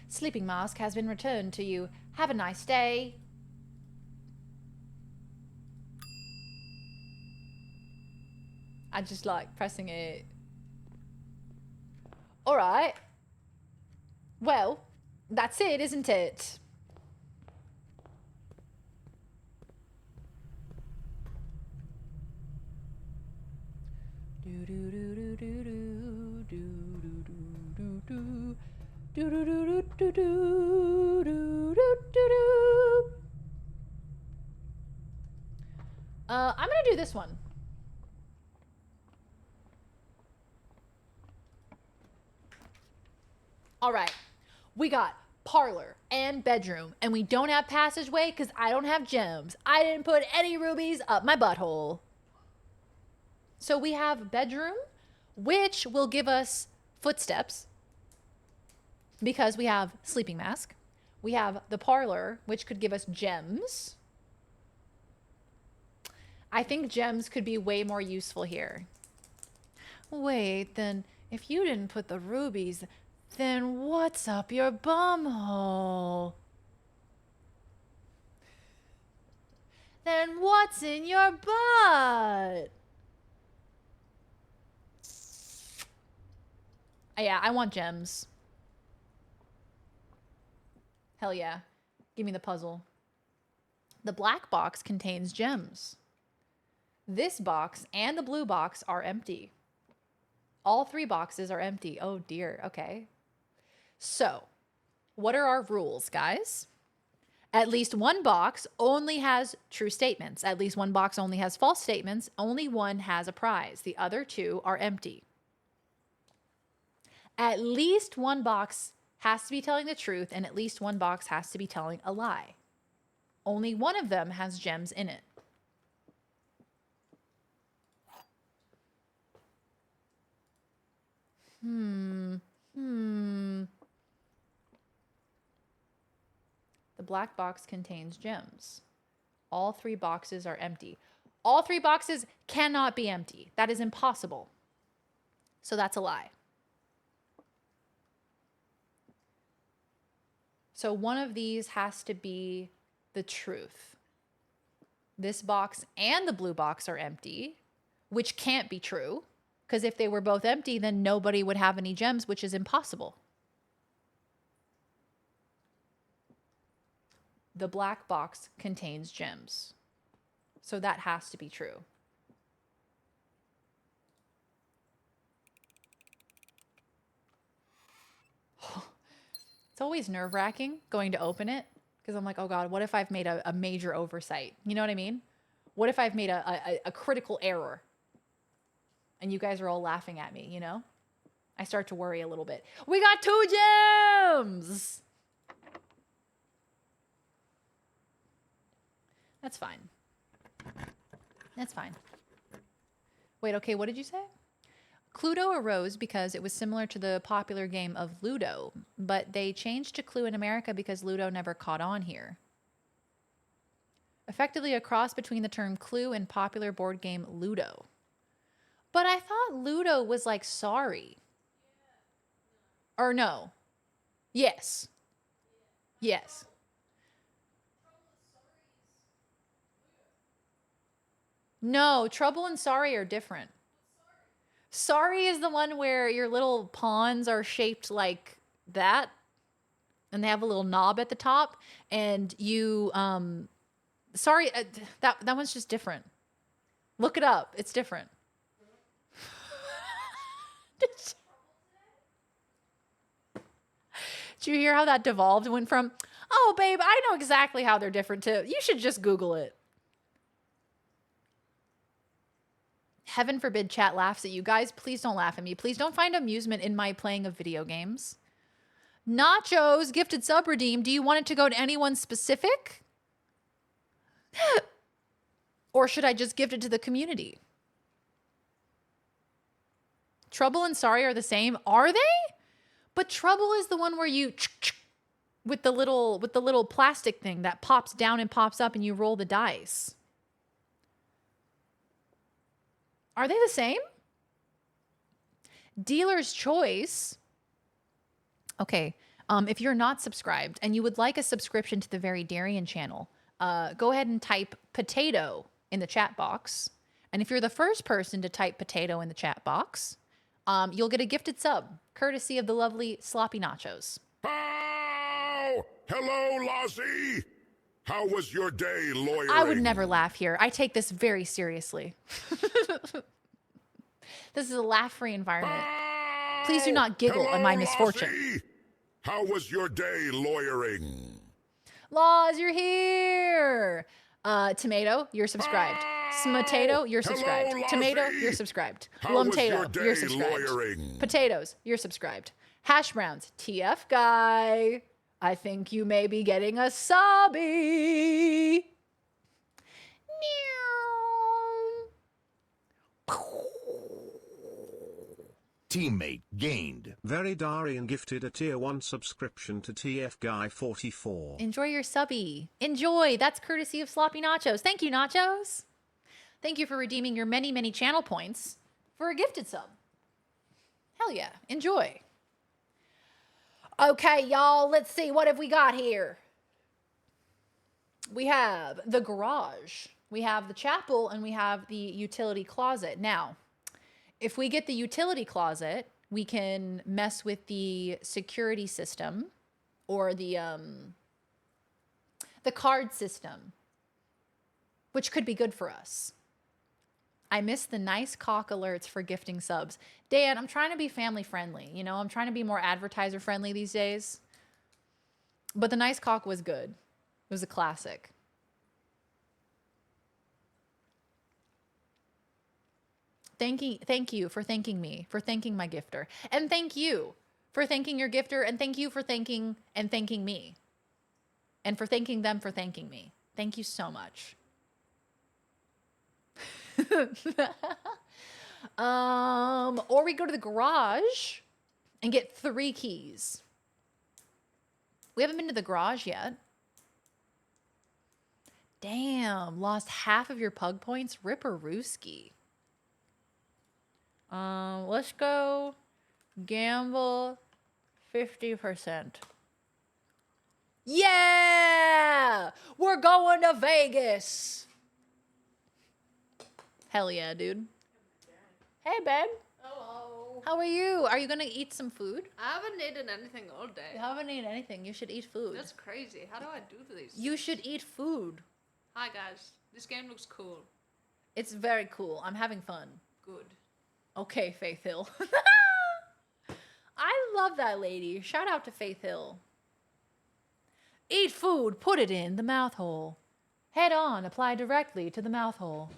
Sleeping mask has been returned to you. Have a nice day. I just like pressing it. All right. Well, that's it, isn't it? I'm gonna do this one. All right, we got parlor and bedroom, and we don't have passageway because I don't have gems. I didn't put any rubies up my butthole. So we have bedroom, which will give us footsteps because we have sleeping mask. We have the parlor, which could give us gems. I think gems could be way more useful here. Wait, then if you didn't put the rubies, then what's up your bumhole? Then what's in your butt? Yeah, I want gems. Hell yeah. Give me the puzzle. The black box contains gems. This box and the blue box are empty. All three boxes are empty. Oh dear, okay. So, what are our rules, guys? At least one box only has true statements. At least one box only has false statements. Only one has a prize. The other two are empty. At least one box has to be telling the truth, and at least one box has to be telling a lie. Only one of them has gems in it. The black box contains gems. All three boxes are empty. All three boxes cannot be empty. That is impossible. So that's a lie. So one of these has to be the truth. This box and the blue box are empty, which can't be true, because if they were both empty, then nobody would have any gems, which is impossible. The black box contains gems. So that has to be true. It's always nerve-wracking going to open it because I'm like, oh God, what if I've made a major oversight? You know what I mean? What if I've made a critical error? And you guys are all laughing at me, you know? I start to worry a little bit. We got 2 gems! That's fine. That's fine. Wait, okay, what did you say? Cluedo arose because it was similar to the popular game of Ludo, but they changed to Clue in America because Ludo never caught on here. Effectively a cross between the term Clue and popular board game Ludo. But I thought Ludo was like sorry. Or no. Yes. Yes. No, Trouble and Sorry are different. Sorry is the one where your little pawns are shaped like that. And they have a little knob at the top. And you, sorry, that one's just different. Look it up. It's different. Did you hear how that devolved? It went from, oh, babe, I know exactly how they're different too. You should just Google it. Heaven forbid chat laughs at you. Guys, please don't laugh at me. Please don't find amusement in my playing of video games. Nachos, gifted sub redeem. Do you want it to go to anyone specific? Or should I just gift it to the community? Trouble and Sorry are the same. Are they? But Trouble is the one where you with the little plastic thing that pops down and pops up and you roll the dice. Are they the same? Dealer's Choice. Okay. If you're not subscribed and you would like a subscription to the Very Darian channel, go ahead and type potato in the chat box. And if you're the first person to type potato in the chat box, you'll get a gifted sub, courtesy of the lovely Sloppy Nachos. Oh! Hello, Lozzie! How was your day, lawyering? I would never laugh here. I take this very seriously. This is a laugh-free environment. Please do not giggle at my misfortune. Lozzie! How was your day, lawyering? Laws, you're here! Tomato, you're subscribed. Smatato, you're subscribed. Hello, Tomato, Lozzie. you're subscribed. How was your Lumtato, day, you're subscribed. lawyering? Potatoes, you're subscribed. Hash browns, TF guy. I think you may be getting a subby. Teammate gained. Very Darian gifted a tier 1 subscription to TF Guy 44. Enjoy your subby. Enjoy. That's courtesy of Sloppy Nachos. Thank you, Nachos. Thank you for redeeming your many, many channel points for a gifted sub. Hell yeah. Enjoy. Okay, y'all. Let's see. What have we got here? We have the garage. We have the chapel, and we have the utility closet. Now, if we get the utility closet, we can mess with the security system or the card system, which could be good for us. I miss the nice cock alerts for gifting subs. Dan, I'm trying to be family friendly. You know, I'm trying to be more advertiser friendly these days. But the nice cock was good. It was a classic. Thank you for thanking me, for thanking my gifter. And thank you for thanking your gifter, and thank you for thanking me. And for thanking them for thanking me. Thank you so much. Or we go to the garage and get 3 keys. We haven't been to the garage yet. Damn, lost half of your pug points. Ripperooski. Let's go gamble 50%. Yeah! We're going to Vegas. Hell yeah, dude. Hey, babe. Hello. How are you? Are you going to eat some food? I haven't eaten anything all day. You haven't eaten anything. You should eat food. That's crazy. How do I do this? You should eat food. Hi, guys. This game looks cool. It's very cool. I'm having fun. Good. Okay, Faith Hill. I love that lady. Shout out to Faith Hill. Eat food, put it in the mouth hole. Head on, apply directly to the mouth hole.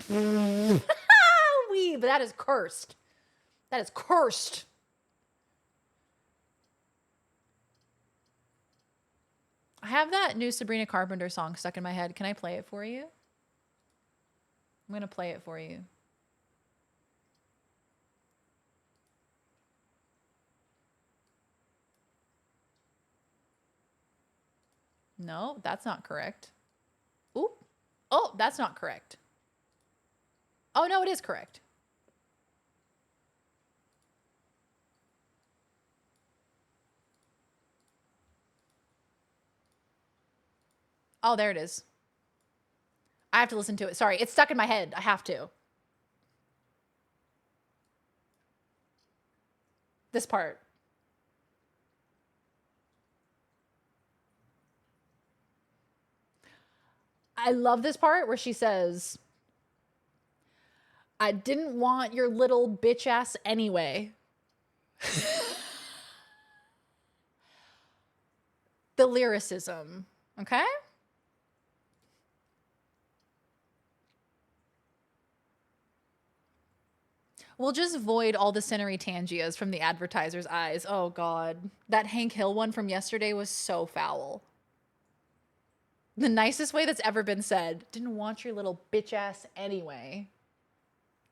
But that is cursed. That is cursed. I have that new Sabrina Carpenter song stuck in my head. Can I play it for you? I'm going to play it for you. No, that's not correct. Oh, that's not correct. Oh, no, it is correct. Oh, there it is. I have to listen to it. Sorry, it's stuck in my head. I have to. This part. I love this part where she says, I didn't want your little bitch ass anyway. The lyricism, okay? We'll just void all the Cinery Tangias from the advertiser's eyes. Oh, God. That Hank Hill one from yesterday was so foul. The nicest way that's ever been said. Didn't want your little bitch ass anyway.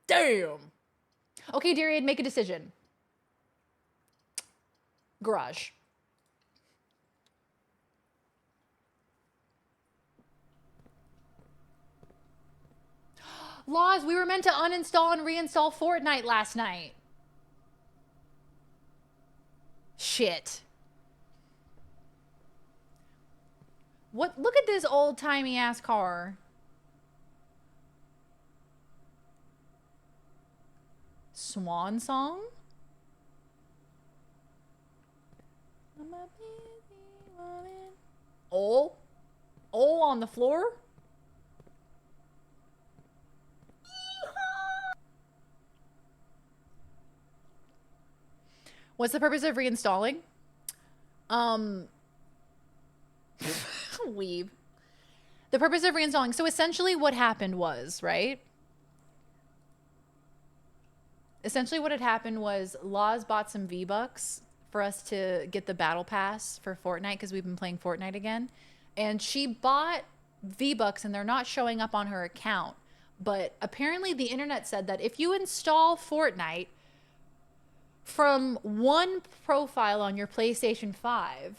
Damn. Okay, Darian, make a decision. Garage. Laws, we were meant to uninstall and reinstall Fortnite last night. Shit. What? Look at this old-timey ass car. Swan song? Oh on the floor? What's the purpose of reinstalling? Weeb. The purpose of reinstalling. So essentially what happened was, right? Essentially what had happened was Laws bought some V-Bucks for us to get the battle pass for Fortnite because we've been playing Fortnite again. And she bought V-Bucks and they're not showing up on her account. But apparently the internet said that if you install Fortnite from one profile on your PlayStation 5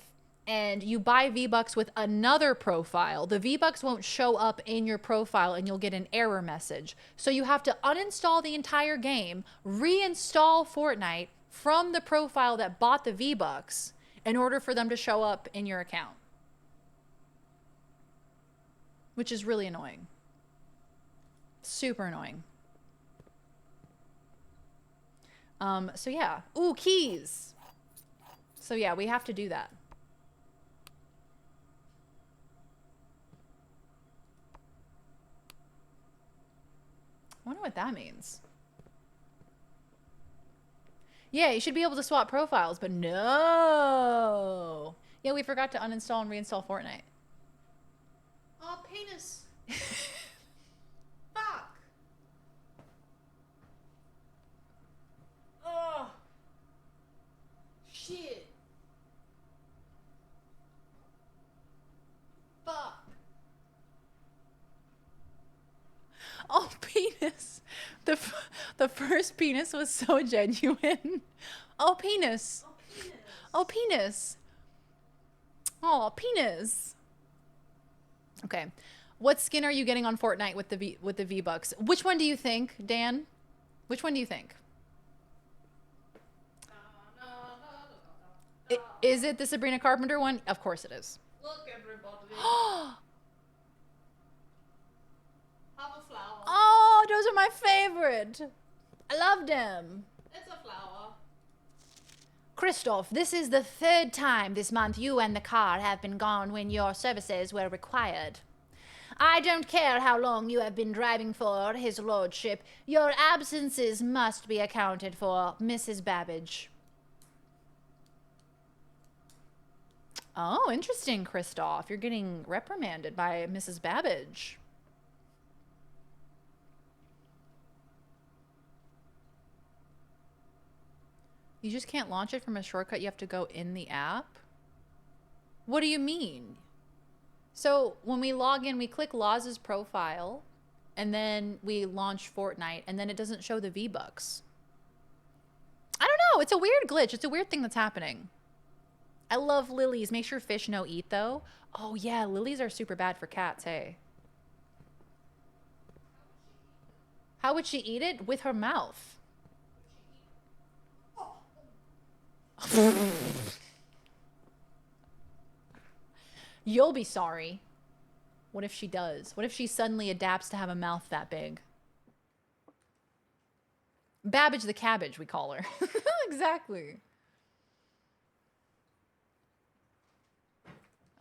and you buy V-Bucks with another profile, the V-Bucks won't show up in your profile and you'll get an error message. So you have to uninstall the entire game, reinstall Fortnite from the profile that bought the V-Bucks in order for them to show up in your account. Which is really annoying. Super annoying. So yeah. Ooh, keys. So yeah, we have to do that. I wonder what that means. Yeah, you should be able to swap profiles, but no. Yeah, we forgot to uninstall and reinstall Fortnite. Oh, penis. Fuck. Oh. Shit. Fuck. Oh, penis. The first penis was so genuine. Oh, penis. Oh, penis. Oh, penis. Okay. What skin are you getting on Fortnite with the V-Bucks? Which one do you think, Dan? Which one do you think? Is it the Sabrina Carpenter one? Of course it is. Look, everybody. Have a flower. Oh, those are my favorite. I love them. It's a flower. Christoph, this is the third time this month you and the car have been gone when your services were required. I don't care how long you have been driving for, his lordship. Your absences must be accounted for, Mrs. Babbage. Oh, interesting, Christoph. You're getting reprimanded by Mrs. Babbage. You just can't launch it from a shortcut. You have to go in the app. What do you mean? So when we log in, we click Laws's profile, and then we launch Fortnite, and then it doesn't show the V-Bucks. I don't know. It's a weird glitch. It's a weird thing that's happening. I love lilies. Make sure fish no eat, though. Oh, yeah. Lilies are super bad for cats, hey. How would she eat it? With her mouth. You'll be sorry. What if she does? What if she suddenly adapts to have a mouth that big? Babbage the cabbage, we call her. Exactly.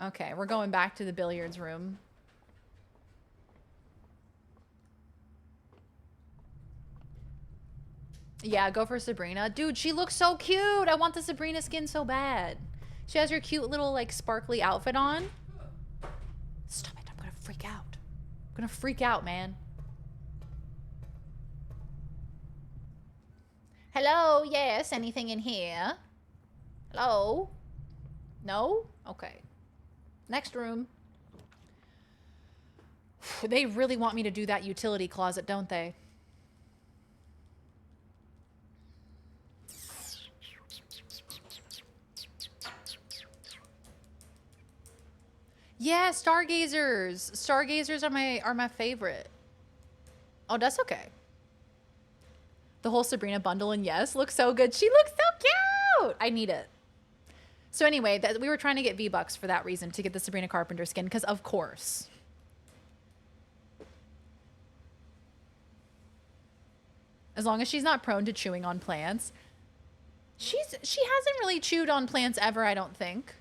Okay, we're going back to the billiards room. Yeah, go for Sabrina. Dude, she looks so cute. I want the Sabrina skin so bad. She has her cute little, like, sparkly outfit on. Stop it. I'm gonna freak out. I'm gonna freak out, man. Hello? Yes? Anything in here? Hello? No? Okay. Next room. They really want me to do that utility closet, don't they? Yeah, stargazers. Stargazers are my favorite. Oh, that's okay. The whole Sabrina bundle, and yes, looks so good. She looks so cute. I need it. So anyway, we were trying to get V-Bucks for that reason, to get the Sabrina Carpenter skin, because of course. As long as she's not prone to chewing on plants. She hasn't really chewed on plants ever, I don't think.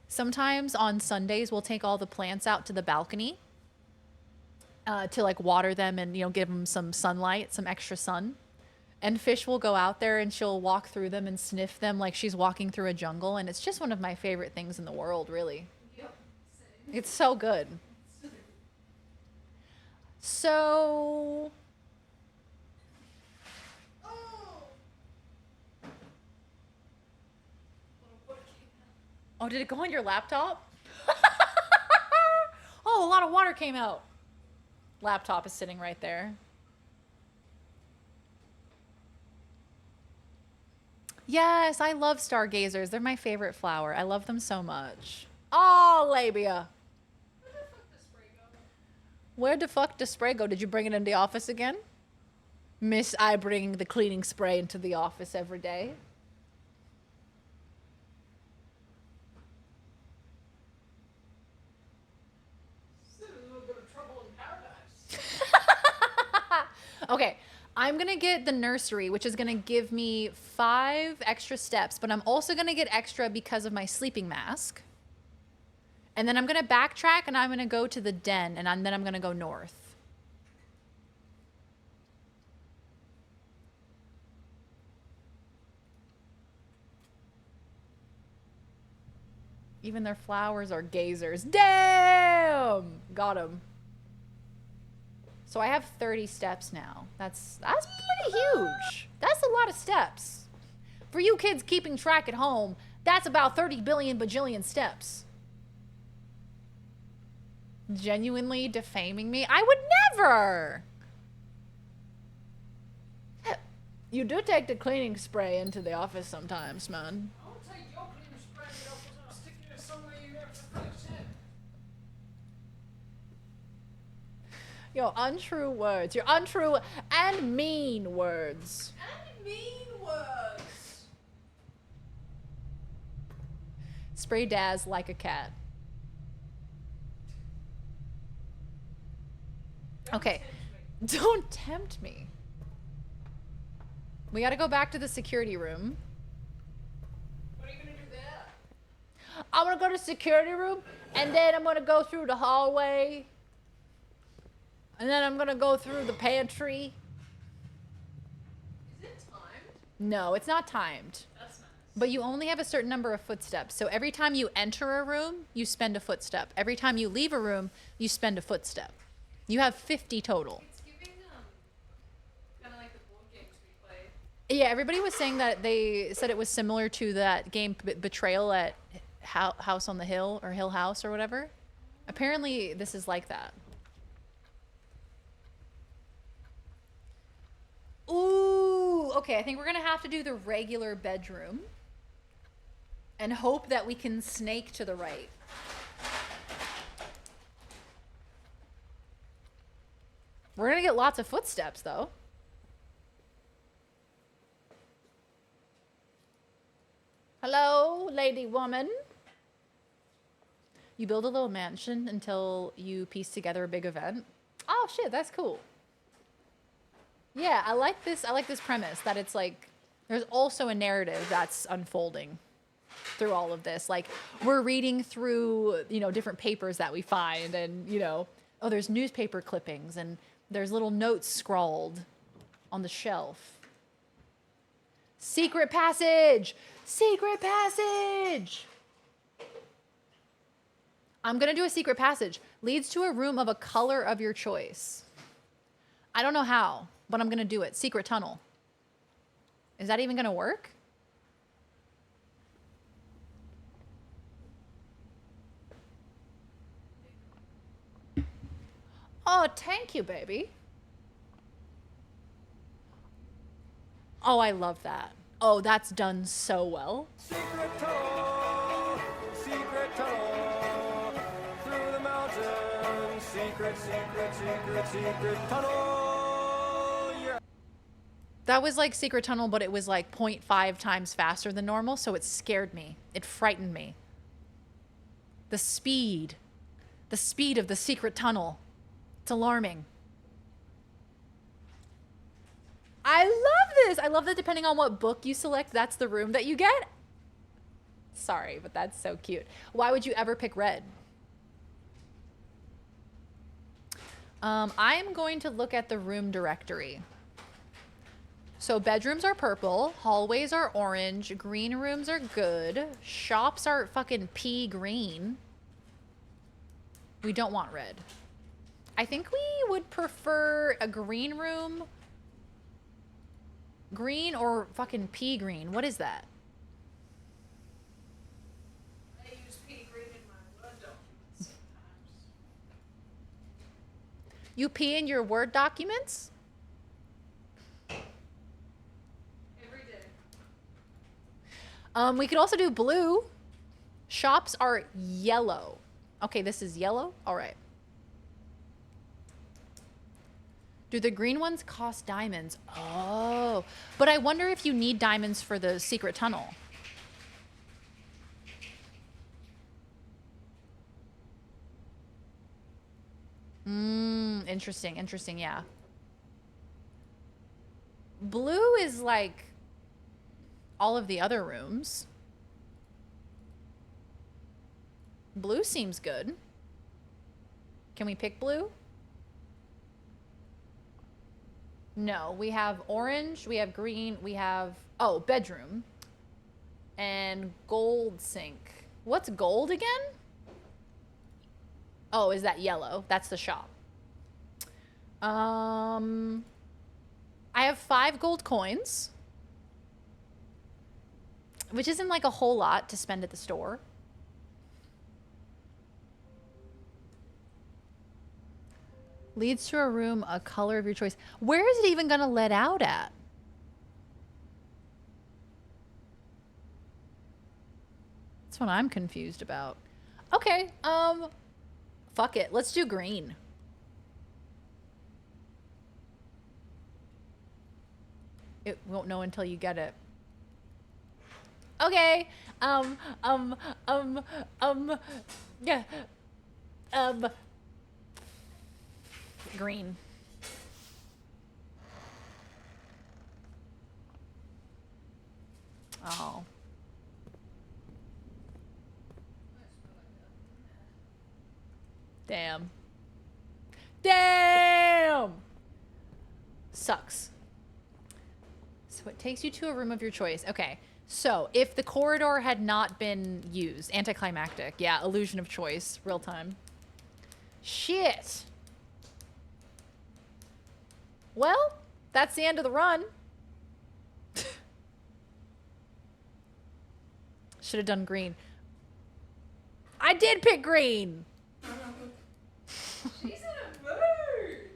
Sometimes on Sundays, we'll take all the plants out to the balcony to like water them and, you know, give them some sunlight, some extra sun. And Fish will go out there and she'll walk through them and sniff them like she's walking through a jungle. And it's just one of my favorite things in the world, really. Yep. It's so good. So... Oh, did it go on your laptop? Oh, a lot of water came out. Laptop is sitting right there. Yes, I love stargazers. They're my favorite flower. I love them so much. Oh, labia. Where the fuck does spray go? Did you bring it in the office again? Miss, I bring the cleaning spray into the office every day. Okay, I'm gonna get the nursery, which is gonna give me 5 extra steps, but I'm also gonna get extra because of my sleeping mask. And then I'm gonna backtrack and I'm gonna go to the den, and then I'm gonna go north. Even their flowers are gazers. Damn! Got him. So I have 30 steps now. That's pretty huge. That's a lot of steps. For you kids keeping track at home, that's about 30 billion bajillion steps. Genuinely defaming me? I would never! You do take the cleaning spray into the office sometimes, man. I'll take your cleaning spray and I'll stick it somewhere you never fix it. Your untrue words. Your untrue and mean words. And mean words. Spray Daz like a cat. Okay. Don't tempt me. We gotta go back to the security room. What are you gonna do there? I'm gonna go to the security room, and then I'm gonna go through the hallway. And then I'm gonna go through the pantry. Is it timed? No, it's not timed. That's nice. But you only have a certain number of footsteps. So every time you enter a room, you spend a footstep. Every time you leave a room, you spend a footstep. You have 50 total. It's giving kind of like the board games we played. Yeah, everybody was saying that they said it was similar to that game Betrayal at House on the Hill or Hill House or whatever. Apparently, this is like that. Ooh, okay, I think we're gonna have to do the regular bedroom and hope that we can snake to the right. We're gonna get lots of footsteps, though. Hello, lady woman. You build a little mansion until you piece together a big event. Oh shit, that's cool. Yeah, I like this premise that it's like there's also a narrative that's unfolding through all of this. Like we're reading through, you know, different papers that we find and, you know, oh, there's newspaper clippings and there's little notes scrawled on the shelf. Secret passage! Secret passage! I'm gonna do a secret passage. Leads to a room of a color of your choice. I don't know how, but I'm gonna do it. Secret tunnel. Is that even gonna work? Oh, thank you, baby. Oh, I love that. Oh, that's done so well. Secret tunnel, through the mountains, secret tunnel, yeah. That was like Secret Tunnel, but it was like 0.5 times faster than normal, so it scared me. It frightened me. The speed of the Secret Tunnel. It's alarming. I love this. I love that depending on what book you select, that's the room that you get. Sorry, but that's so cute. Why would you ever pick red? I'm going to look at the room directory. So bedrooms are purple, hallways are orange, green rooms are good, shops are fucking pea green. We don't want red. I think we would prefer a green room. Green or fucking pea green. What is that? I use pea green in my Word documents. You pee in your Word documents? Every day. We could also do blue. Shops are yellow. Okay, this is yellow? All right. Do the green ones cost diamonds? Oh, but I wonder if you need diamonds for the secret tunnel. Interesting, interesting, yeah. Blue is like all of the other rooms. Blue seems good. Can we pick blue? No, we have orange, we have green, we have, oh, bedroom. And gold sink. What's gold again? Oh, is that yellow? That's the shop. I have 5 gold coins. Which isn't like a whole lot to spend at the store. Leads to a room, a color of your choice. Where is it even gonna let out at? That's what I'm confused about. Okay, fuck it. Let's do green. It won't know until you get it. Okay. Yeah. Green. Oh. Damn. Damn! Sucks. So it takes you to a room of your choice. Okay. So if the corridor had not been used, anticlimactic. Yeah, illusion of choice, real time. Shit. Well, that's the end of the run. Should have done green. I did pick green. She's in a mood.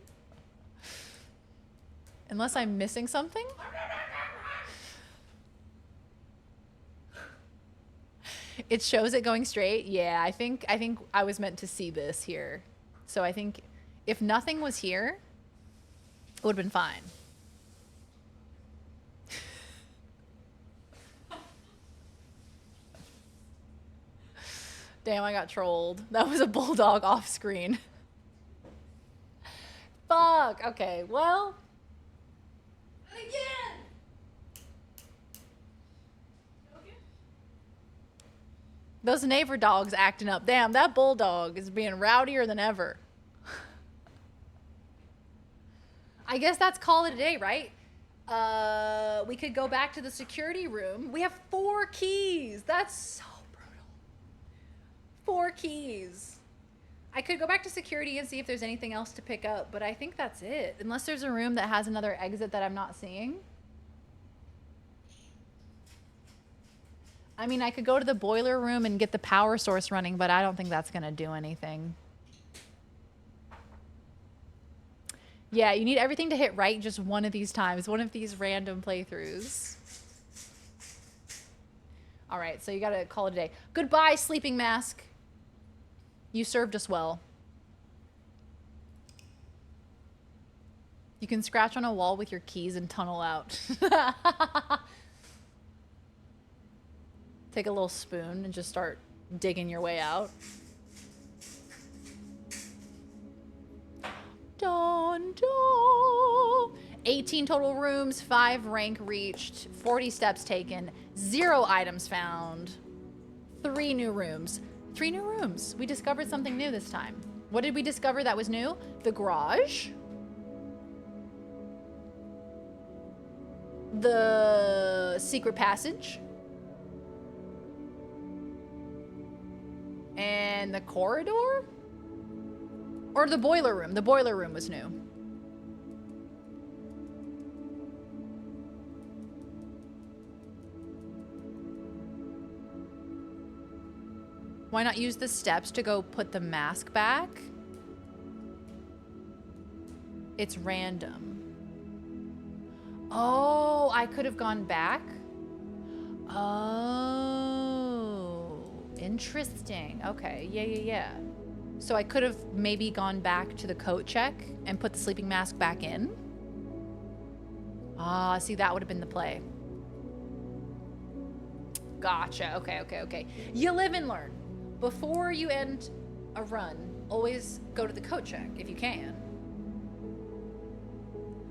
Unless I'm missing something? It shows it going straight. Yeah, I think I was meant to see this here. So I think if nothing was here, It would have been fine. Damn, I got trolled. That was a bulldog off screen. Fuck. Okay, well. Again. Those neighbor dogs acting up. Damn, that bulldog is being rowdier than ever. I guess that's call it a day, right? We could go back to the security room. We have 4 keys. That's so brutal. 4 keys. I could go back to security and see if there's anything else to pick up, but I think that's it. Unless there's a room that has another exit that I'm not seeing. I mean, I could go to the boiler room and get the power source running, but I don't think that's going to do anything. Yeah, you need everything to hit right just one of these times. One of these random playthroughs. All right, so you got to call it a day. Goodbye, sleeping mask. You served us well. You can scratch on a wall with your keys and tunnel out. Take a little spoon and just start digging your way out. Dun, dun. 18 total rooms, 5 rank reached, 40 steps taken, 0 items found, 3 new rooms. 3 new rooms. We discovered something new this time. What did we discover that was new? The garage. The secret passage. And the corridor? Or the boiler room. The boiler room was new. Why not use the steps to go put the mask back? It's random. Oh, I could have gone back? Oh, interesting. Okay, yeah. So I could have maybe gone back to the coat check and put the sleeping mask back in. Ah, see, that would have been the play. Gotcha. Okay. You live and learn. Before you end a run, always go to the coat check if you can.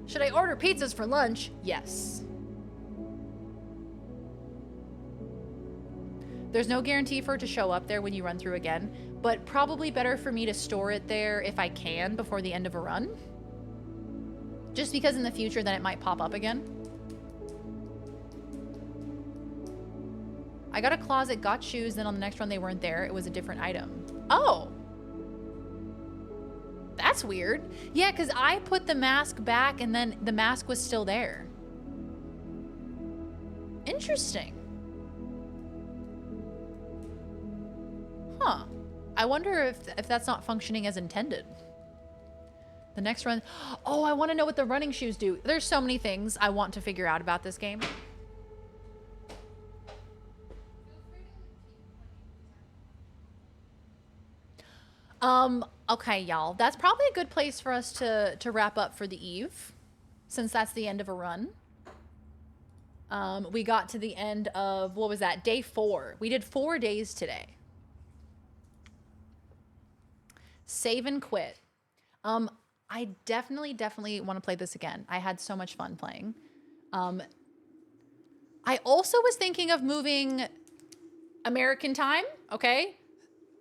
Should I order pizzas for lunch? Yes. There's no guarantee for it to show up there when you run through again, but probably better for me to store it there if I can before the end of a run. Just because in the future then it might pop up again. I got a closet, got shoes, then on the next run they weren't there. It was a different item. Oh. That's weird. Yeah, because I put the mask back and then the mask was still there. Interesting. Huh. I wonder if that's not functioning as intended. The next run. Oh, I want to know what the running shoes do. There's so many things I want to figure out about this game. Okay, y'all. That's probably a good place for us to wrap up for the eve, since that's the end of a run. We got to the end of, what was that? Day 4. We did 4 days today. Save and quit. I definitely want to play this again. I had so much fun playing. I also was thinking of moving American time, okay?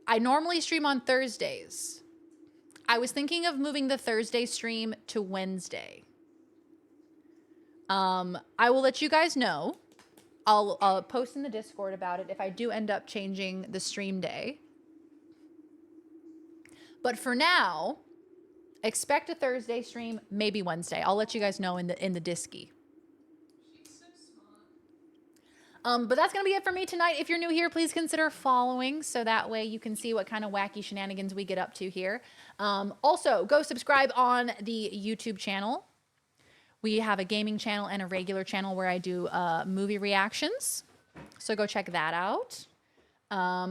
I normally stream on Thursdays. I was thinking of moving the Thursday stream to Wednesday. I will let you guys know. I'll post in the Discord about it if I do end up changing the stream day. But for now, expect a Thursday stream, maybe Wednesday. I'll let you guys know in the Disky. But that's going to be it for me tonight. If you're new here, please consider following so that way you can see what kind of wacky shenanigans we get up to here. Also, go subscribe on the YouTube channel. We have a gaming channel and a regular channel where I do movie reactions. So go check that out.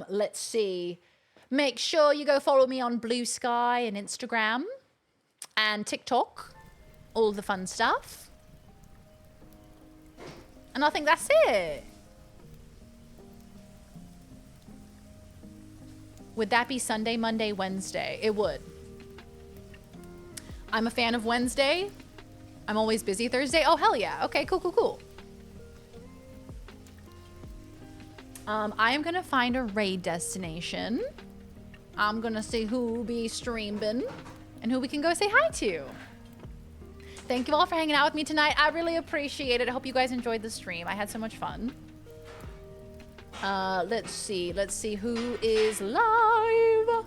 Let's see. Make sure you go follow me on Blue Sky and Instagram and TikTok. all the fun stuff. And I think that's it. Would that be Sunday, Monday, Wednesday? It would. I'm a fan of Wednesday. I'm always busy Thursday. Oh, hell yeah. Okay, cool, cool, cool. I am going to find a raid destination. I'm going to see who be streaming and who we can go say hi to. Thank you all for hanging out with me tonight. I really appreciate it. I hope you guys enjoyed the stream. I had so much fun. Let's see who is live.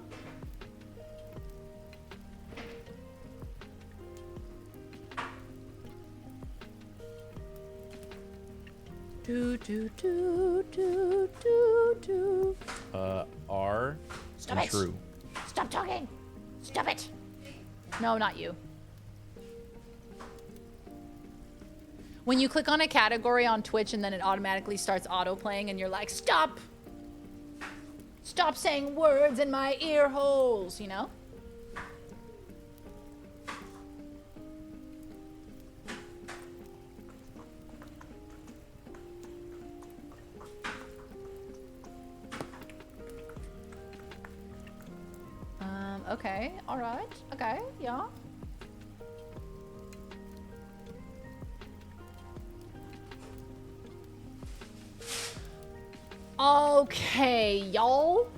R Stop and it. True. Stop talking. Stop it. No, not you. When you click on a category on Twitch and then it automatically starts auto-playing and you're like, stop! Stop saying words in my ear holes, you know? Okay, alright, okay, yeah. Okay, y'all.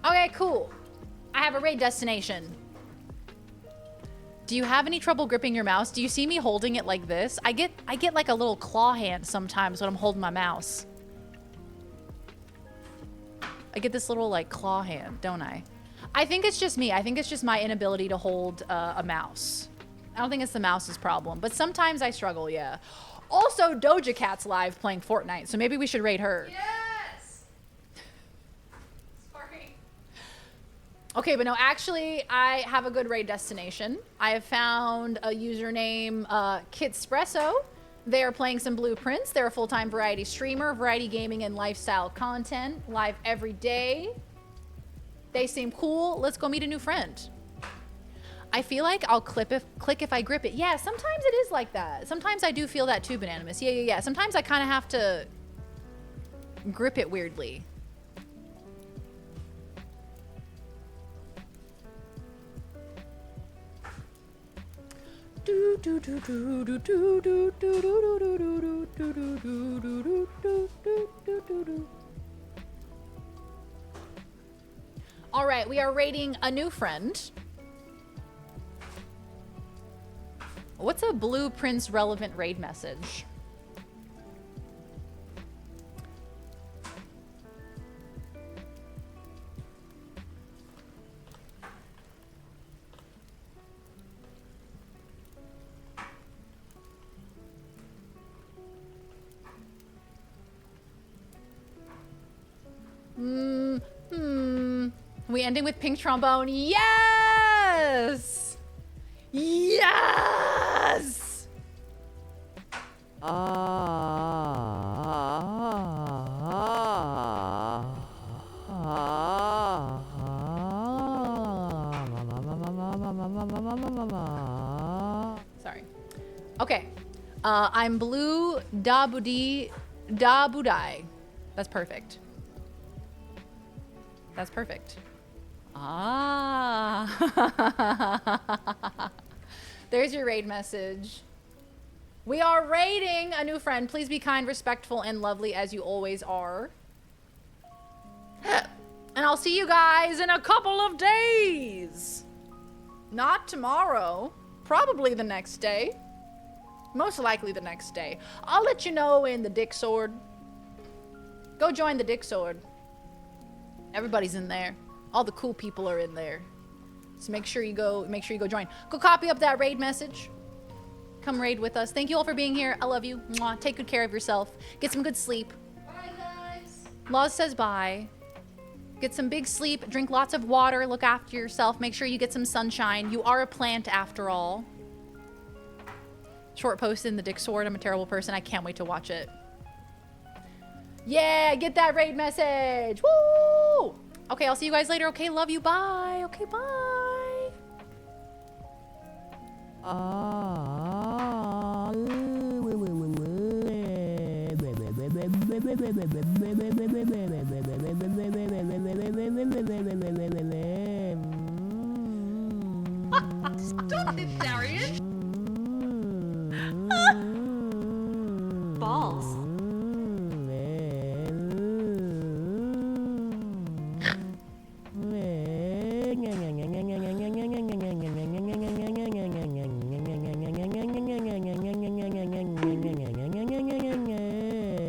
Okay, cool. I have a raid destination. Do you have any trouble gripping your mouse? Do you see me holding it like this? I get like a little claw hand sometimes when I'm holding my mouse. I get this little like claw hand, don't I? I think it's just me. I think it's just my inability to hold a mouse. I don't think it's the mouse's problem, but sometimes I struggle, yeah. Also, Doja Cat's live playing Fortnite, so maybe we should raid her. Yes! Sorry. Okay, but no, actually, I have a good raid destination. I have found a username, Kitspresso. They are playing some Blueprints. They're a full-time variety streamer, variety gaming and lifestyle content, live every day. They seem cool. Let's go meet a new friend. I feel like I'll click if I grip it. Yeah, sometimes it is like that. Sometimes I do feel that too, Bananimus. Yeah. Sometimes I kind of have to grip it weirdly. All right, we are raiding a new friend. What's a Blueprints relevant raid message? We ending with pink trombone? Yes! Yes! Sorry. Okay. I'm Blue Dabudi Dabudai. That's perfect. That's perfect. Ah. There's your raid message. We are raiding a new friend. Please be kind, respectful, and lovely as you always are. And I'll see you guys in a couple of days. Not tomorrow. Probably the next day. Most likely the next day. I'll let you know in the Dick Sword. Go join the Dick Sword. Everybody's in there. All the cool people are in there. So make sure you go join. Go copy up that raid message. Come raid with us. Thank you all for being here. I love you. Mwah. Take good care of yourself. Get some good sleep. Bye, guys. Laws says bye. Get some big sleep. Drink lots of water. Look after yourself. Make sure you get some sunshine. You are a plant after all. Short post in the Dick Sword. I'm a terrible person. I can't wait to watch it. Yeah, get that raid message. Woo! Okay, I'll see you guys later. Okay, love you. Bye. Okay, bye. Stop it, Darian!